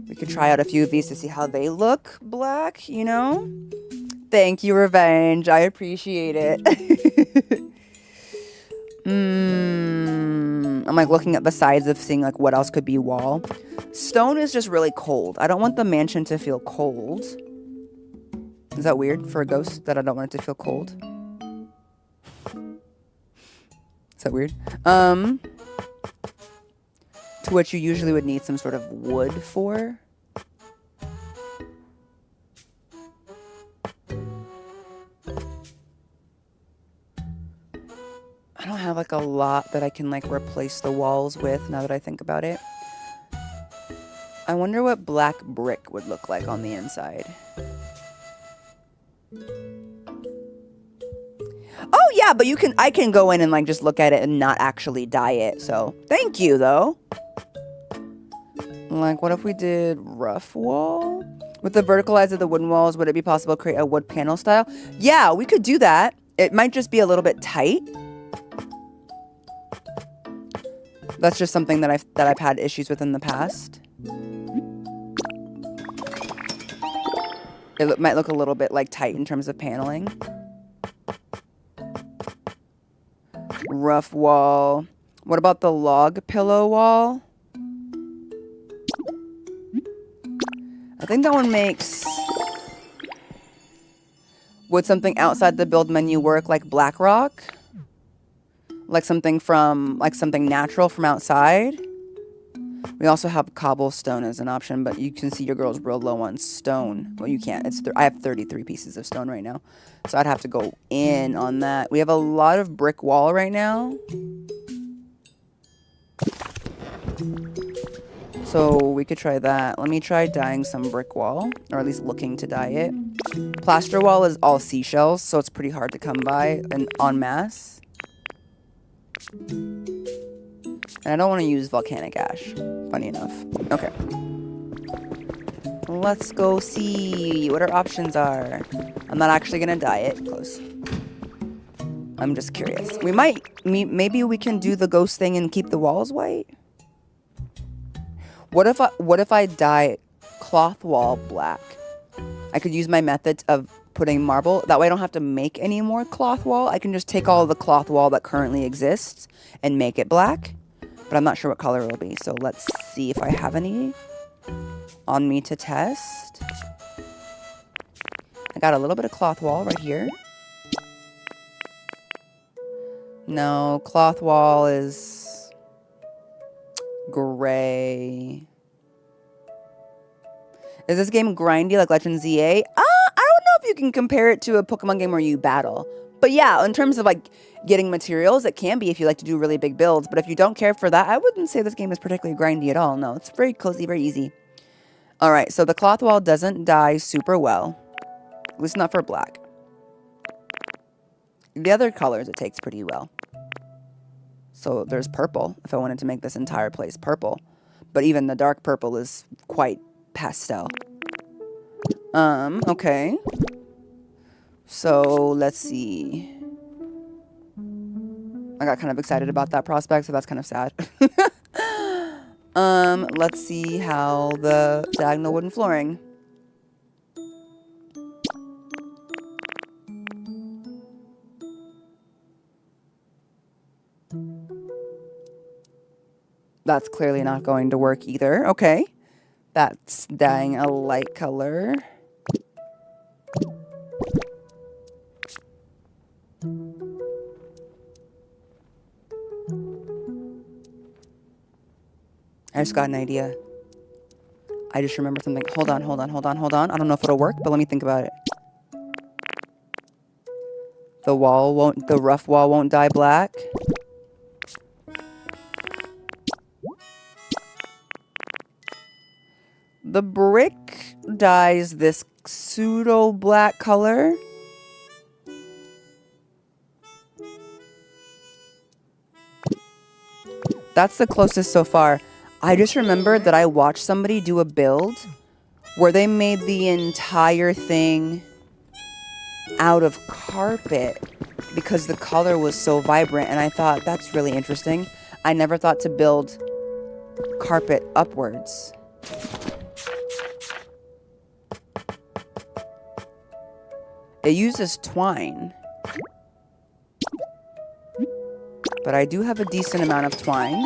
We could try out a few of these to see how they look black, you know? Thank you, Revenge. I appreciate it. I'm, like, looking at the sides of seeing, like, what else could be wall. Stone is just really cold. I don't want the mansion to feel cold. Is that weird for a ghost, that I don't want it to feel cold? that weird? To which you usually would need some sort of wood for. I don't have like a lot that I can like replace the walls with now that I think about it. I wonder what black brick would look like on the inside. Oh yeah, but I can go in and like just look at it and not actually dye it. So thank you though. Like what if we did rough wall? With the verticalize of the wooden walls, would it be possible to create a wood panel style? Yeah, we could do that. It might just be a little bit tight. That's just something that I've had issues with in the past. It might look a little bit like tight in terms of paneling. Rough wall. What about the log pillow wall? I think that one makes... Would something outside the build menu work like black rock? Like something natural from outside? We also have cobblestone as an option, but you can see your girl's real low on stone. Well, you can't. I have 33 pieces of stone right now. So I'd have to go in on that. We have a lot of brick wall right now. So we could try that. Let me try dyeing some brick wall, or at least looking to dye it. Plaster wall is all seashells, so it's pretty hard to come by and en masse. And I don't want to use volcanic ash, funny enough. Okay. Let's go see what our options are. I'm not actually going to dye it. Close. I'm just curious. Maybe we can do the ghost thing and keep the walls white? What if I dye cloth wall black? I could use my methods of putting marble. That way I don't have to make any more cloth wall. I can just take all of the cloth wall that currently exists and make it black. But I'm not sure what color it'll be. So let's see if I have any on me to test. I got a little bit of cloth wall right here. No, cloth wall is gray. Is this game grindy like Legend ZA? I don't know if you can compare it to a Pokemon game where you battle. But yeah, in terms of like getting materials, it can be if you like to do really big builds. But if you don't care for that, I wouldn't say this game is particularly grindy at all. No, it's very cozy, very easy. All right, so the cloth wall doesn't dye super well. At least not for black. The other colors it takes pretty well. So there's purple, if I wanted to make this entire place purple. But even the dark purple is quite pastel. Okay. So let's see. I got kind of excited about that prospect, so that's kind of sad. Let's see how the diagonal wooden flooring. That's clearly not going to work either. Okay. That's dyeing a light color. I just got an idea. I just remembered something. Hold on. I don't know if it'll work, but let me think about it. The rough wall won't dye black. The brick dyes this pseudo black color. That's the closest so far. I just remembered that I watched somebody do a build where they made the entire thing out of carpet because the color was so vibrant, and I thought that's really interesting. I never thought to build carpet upwards. It uses twine. But I do have a decent amount of twine.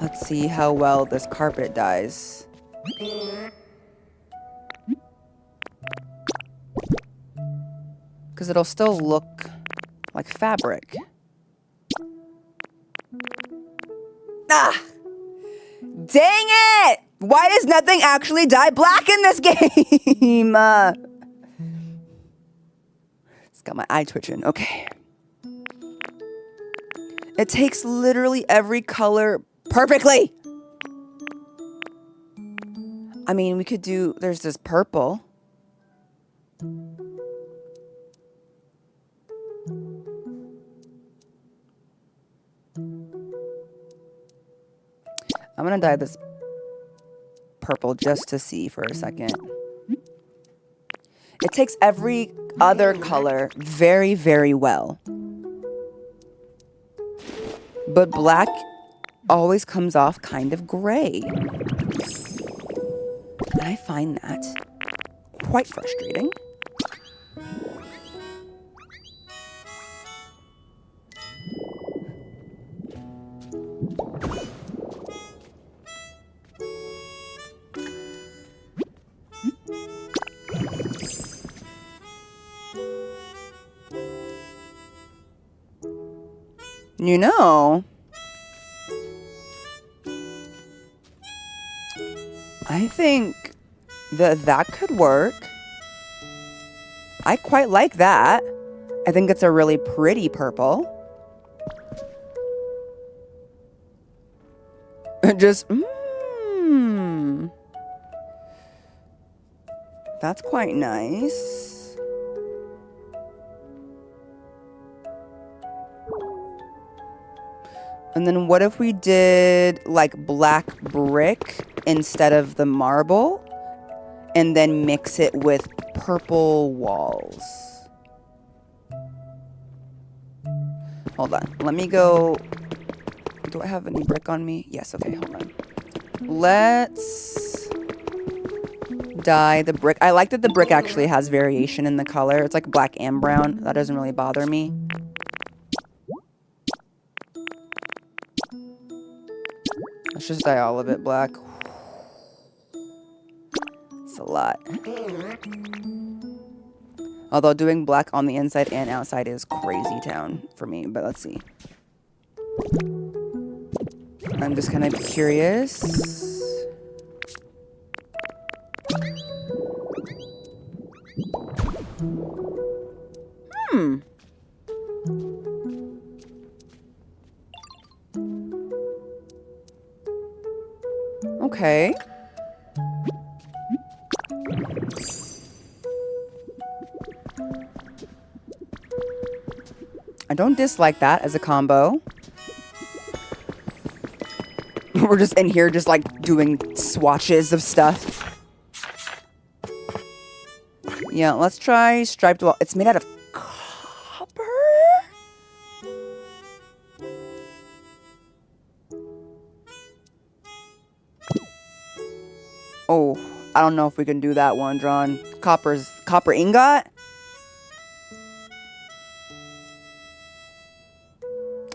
Let's see how well this carpet dyes. Because it'll still look like fabric. Ah! Dang it! Why does nothing actually dye black in this game? It's got my eye twitching. Okay. It takes literally every color perfectly. I mean, we could do, there's this purple. I'm gonna dye this purple just to see for a second. It takes every other color very, very well. But black always comes off kind of gray. And I find that quite frustrating. You know, I think that could work. I quite like that. I think it's a really pretty purple. Just, that's quite nice. And then what if we did like black brick instead of the marble and then mix it with purple walls? Hold on. Let me go. Do I have any brick on me? Yes. Okay. Hold on. Let's dye the brick. I like that the brick actually has variation in the color. It's like black and brown. That doesn't really bother me. Let's just dye all of it black. It's a lot. Although doing black on the inside and outside is crazy town for me. But let's see. I'm just kind of curious. Okay. I don't dislike that as a combo. We're just in here just like doing swatches of stuff. Yeah, let's try striped wall. It's made out of copper? Oh, I don't know if we can do that one, John. Copper ingot?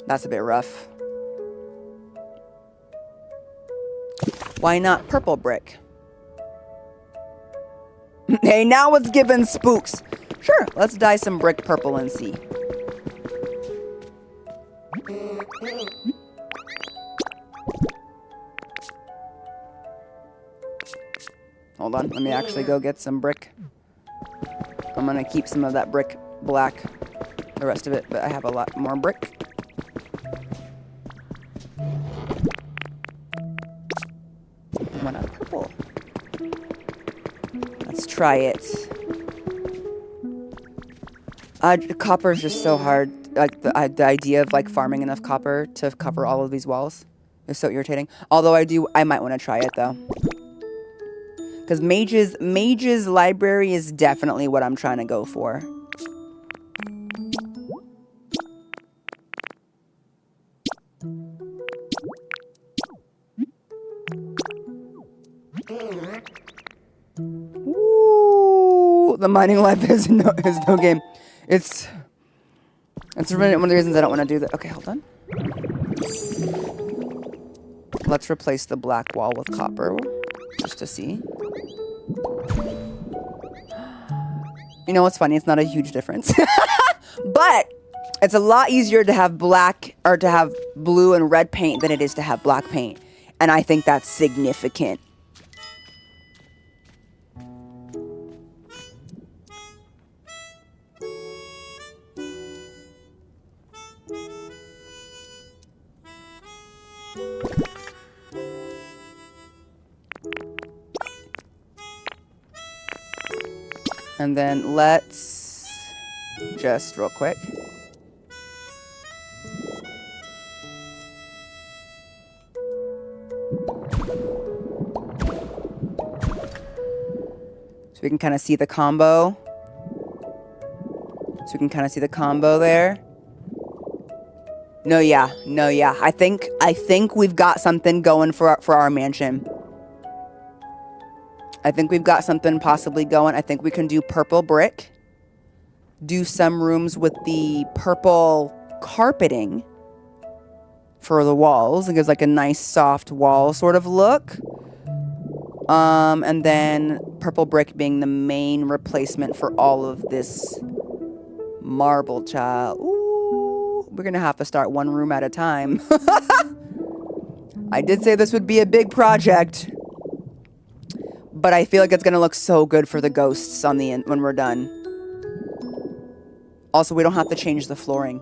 That's a bit rough. Why not purple brick? Hey, now it's giving spooks. Sure, let's dye some brick purple and see. Hold on, let me actually go get some brick. I'm gonna keep some of that brick black, the rest of it, but I have a lot more brick. Why not purple? Let's try it. Copper is just so hard. Like the idea of like farming enough copper to cover all of these walls is so irritating. Although I might want to try it though. Because Mage's library is definitely what I'm trying to go for. Ooh, the mining life is no game. It's one of the reasons I don't want to do that. Okay, hold on. Let's replace the black wall with copper, just to see. You know what's funny? It's not a huge difference. But it's a lot easier to have black or to have blue and red paint than it is to have black paint. And I think that's significant. And then let's just real quick. So we can kind of see the combo. So we can kind of see the combo there. No, yeah. I think we've got something going for our mansion. I think we've got something possibly going. I think we can do purple brick. Do some rooms with the purple carpeting for the walls. It gives like a nice soft wall sort of look. And then purple brick being the main replacement for all of this marble, child. Ooh, we're gonna have to start one room at a time. I did say this would be a big project. But I feel like it's going to look so good for the ghosts on the end when we're done. Also, we don't have to change the flooring,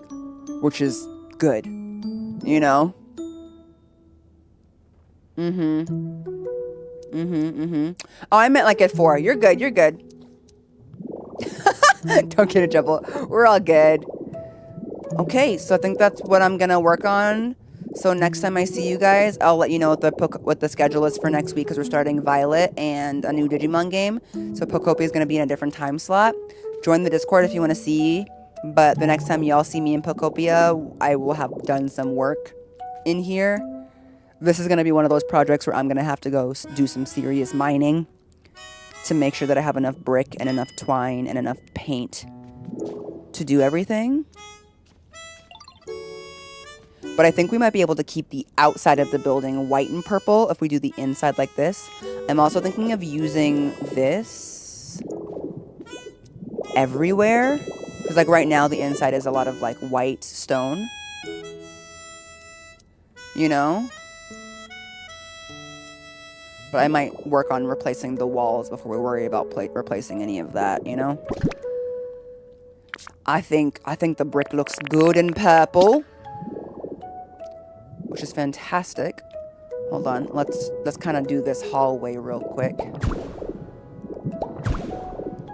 which is good. You know? Oh, I meant like at 4. You're good. Don't get in trouble. We're all good. Okay, so I think that's what I'm going to work on. So next time I see you guys, I'll let you know what the schedule is for next week because we're starting Violet and a new Digimon game. So Pokopia is going to be in a different time slot. Join the Discord if you want to see. But the next time y'all see me in Pokopia, I will have done some work in here. This is going to be one of those projects where I'm going to have to go do some serious mining to make sure that I have enough brick and enough twine and enough paint to do everything. But I think we might be able to keep the outside of the building white and purple if we do the inside like this. I'm also thinking of using this everywhere. Because like right now the inside is a lot of like white stone. You know? But I might work on replacing the walls before we worry about replacing any of that, you know? I think the brick looks good in purple. Which is fantastic. Hold on, let's kind of do this hallway real quick.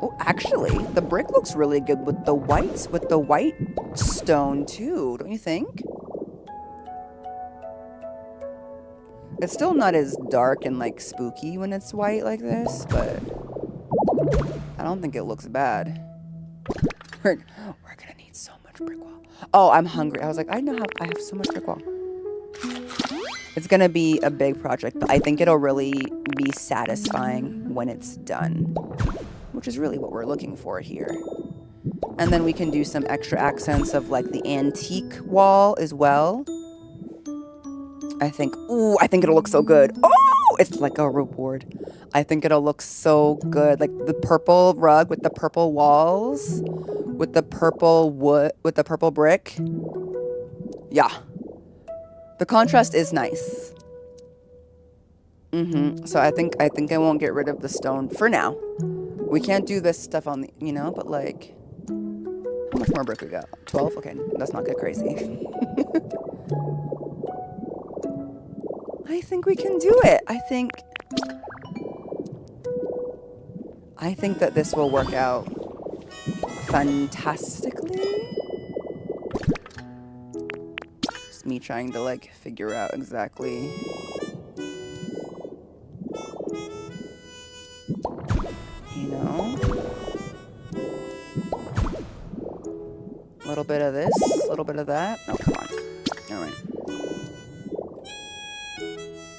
Oh, actually, the brick looks really good with the white stone too, don't you think? It's still not as dark and like spooky when it's white like this, but I don't think it looks bad. We're gonna need so much brick wall. Oh, I'm hungry. I was like, I have so much brick wall. It's going to be a big project, but I think it'll really be satisfying when it's done, which is really what we're looking for here. And then we can do some extra accents of like the antique wall as well. I think it'll look so good. Oh, it's like a reward. I think it'll look so good. Like the purple rug with the purple walls, with the purple wood, with the purple brick. Yeah. The contrast is nice. So I think I won't get rid of the stone for now. We can't do this stuff on the, you know, but like, how much more brick we got? 12? Okay, let's not get crazy. I think we can do it. I think that this will work out fantastically. Me trying to like figure out exactly you know, a little bit of this, a little bit of that. Oh, come on. All right.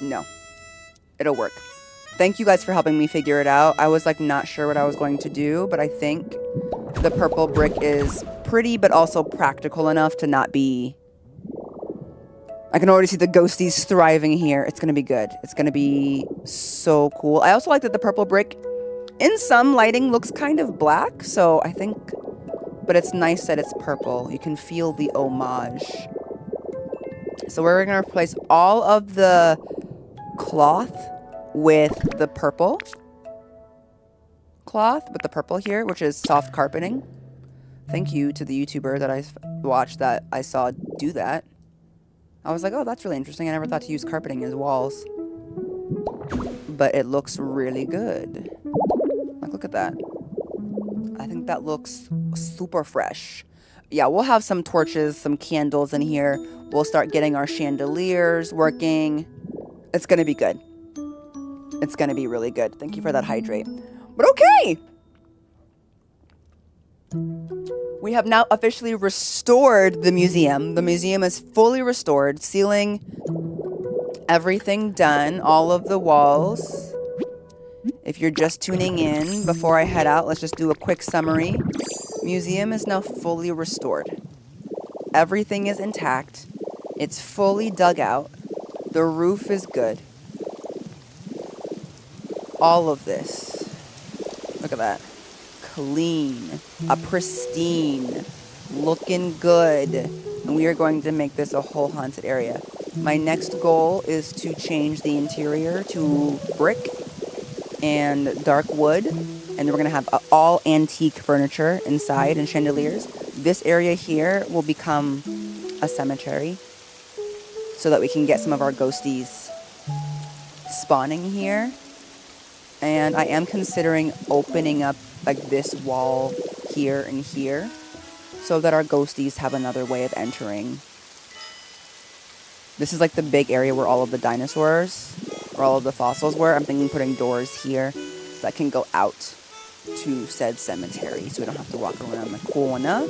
No, it'll work. Thank you guys for helping me figure it out. I was like not sure what I was going to do, but I think the purple brick is pretty but also practical enough to not be. I can already see the ghosties thriving here. It's going to be good. It's going to be so cool. I also like that the purple brick in some lighting looks kind of black, so I think, but it's nice that it's purple. You can feel the homage. So we're going to replace all of the cloth with the purple cloth, with the purple here, which is soft carpeting. Thank you to the YouTuber that I watched that I saw do that. I was like, oh, that's really interesting. I never thought to use carpeting as walls. But it looks really good. Like, look at that. I think that looks super fresh. Yeah, we'll have some torches, some candles in here. We'll start getting our chandeliers working. It's going to be good. It's going to be really good. Thank you for that hydrate. But okay. We have now officially restored the museum. The museum is fully restored. Ceiling, everything done. All of the walls. If you're just tuning in, before I head out, let's just do a quick summary. Museum is now fully restored. Everything is intact. It's fully dug out. The roof is good. All of this. Look at that. Clean. A pristine. Looking good. And we are going to make this a whole haunted area. My next goal is to change the interior to brick and dark wood. And then we're going to have all antique furniture inside and chandeliers. This area here will become a cemetery so that we can get some of our ghosties spawning here. And I am considering opening up like this wall here and here so that our ghosties have another way of entering. This is like the big area where all of the dinosaurs or all of the fossils were. I'm thinking putting doors here so that can go out to said cemetery so we don't have to walk around the corner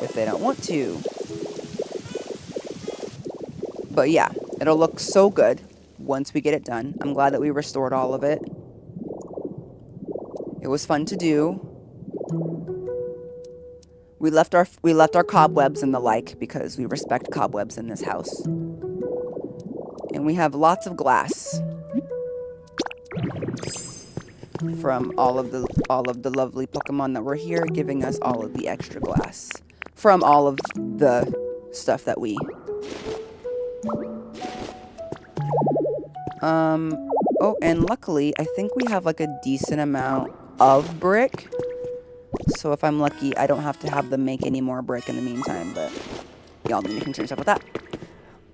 if they don't want to. But yeah, it'll look so good once we get it done. I'm glad that we restored all of it. It was fun to do. We left our cobwebs and the like because we respect cobwebs in this house. And we have lots of glass from all of the lovely Pokemon that were here, giving us all of the extra glass from all of the stuff that we oh, and luckily I think we have like a decent amount of brick. So if I'm lucky, I don't have to have them make any more brick in the meantime, but y'all need to concern stuff with that.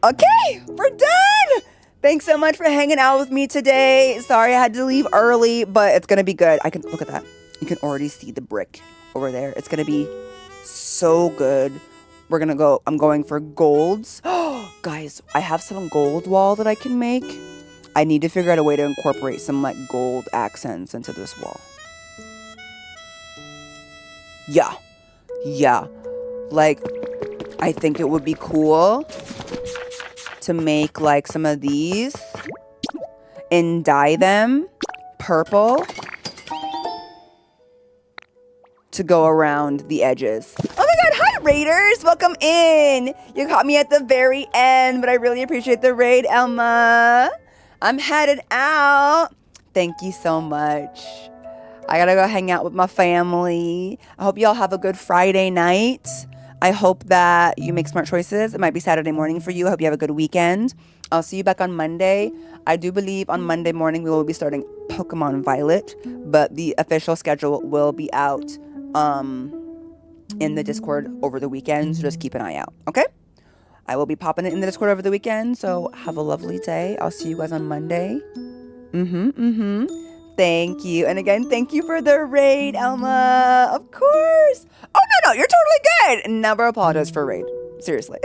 Okay, we're done! Thanks so much for hanging out with me today. Sorry I had to leave early, but it's gonna be good. I can look at that. You can already see the brick over there. It's gonna be so good. I'm going for golds. Guys, I have some gold wall that I can make. I need to figure out a way to incorporate some like gold accents into this wall. Yeah. Like, I think it would be cool to make like some of these and dye them purple to go around the edges. Oh my god, hi raiders! Welcome in! You caught me at the very end, but I really appreciate the raid, Elma. I'm headed out. Thank you so much. I gotta go hang out with my family. I hope y'all have a good Friday night. I hope that you make smart choices. It might be Saturday morning for you. I hope you have a good weekend. I'll see you back on Monday. I do believe on Monday morning we will be starting Pokemon Violet, but the official schedule will be out in the Discord over the weekend, so just keep an eye out, okay? I will be popping it in the Discord over the weekend, so have a lovely day. I'll see you guys on Monday. Thank you. And again, thank you for the raid, Elma. Of course. Oh, no, you're totally good. Never apologize for raid. Seriously.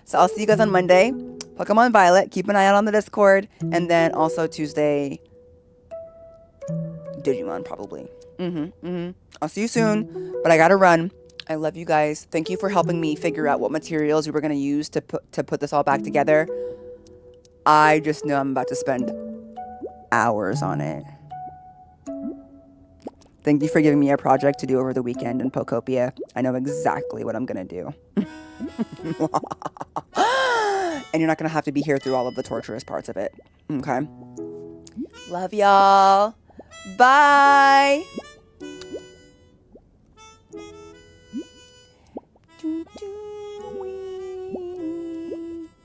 So I'll see you guys on Monday. Pokemon Violet. Keep an eye out on the Discord. And then also Tuesday, Digimon probably. I'll see you soon, but I gotta run. I love you guys. Thank you for helping me figure out what materials we were gonna use to put this all back together. I just know I'm about to spend hours on it. Thank you for giving me a project to do over the weekend in Pokopia. I know exactly what I'm gonna do. And you're not gonna have to be here through all of the torturous parts of it. Okay? Love y'all. Bye!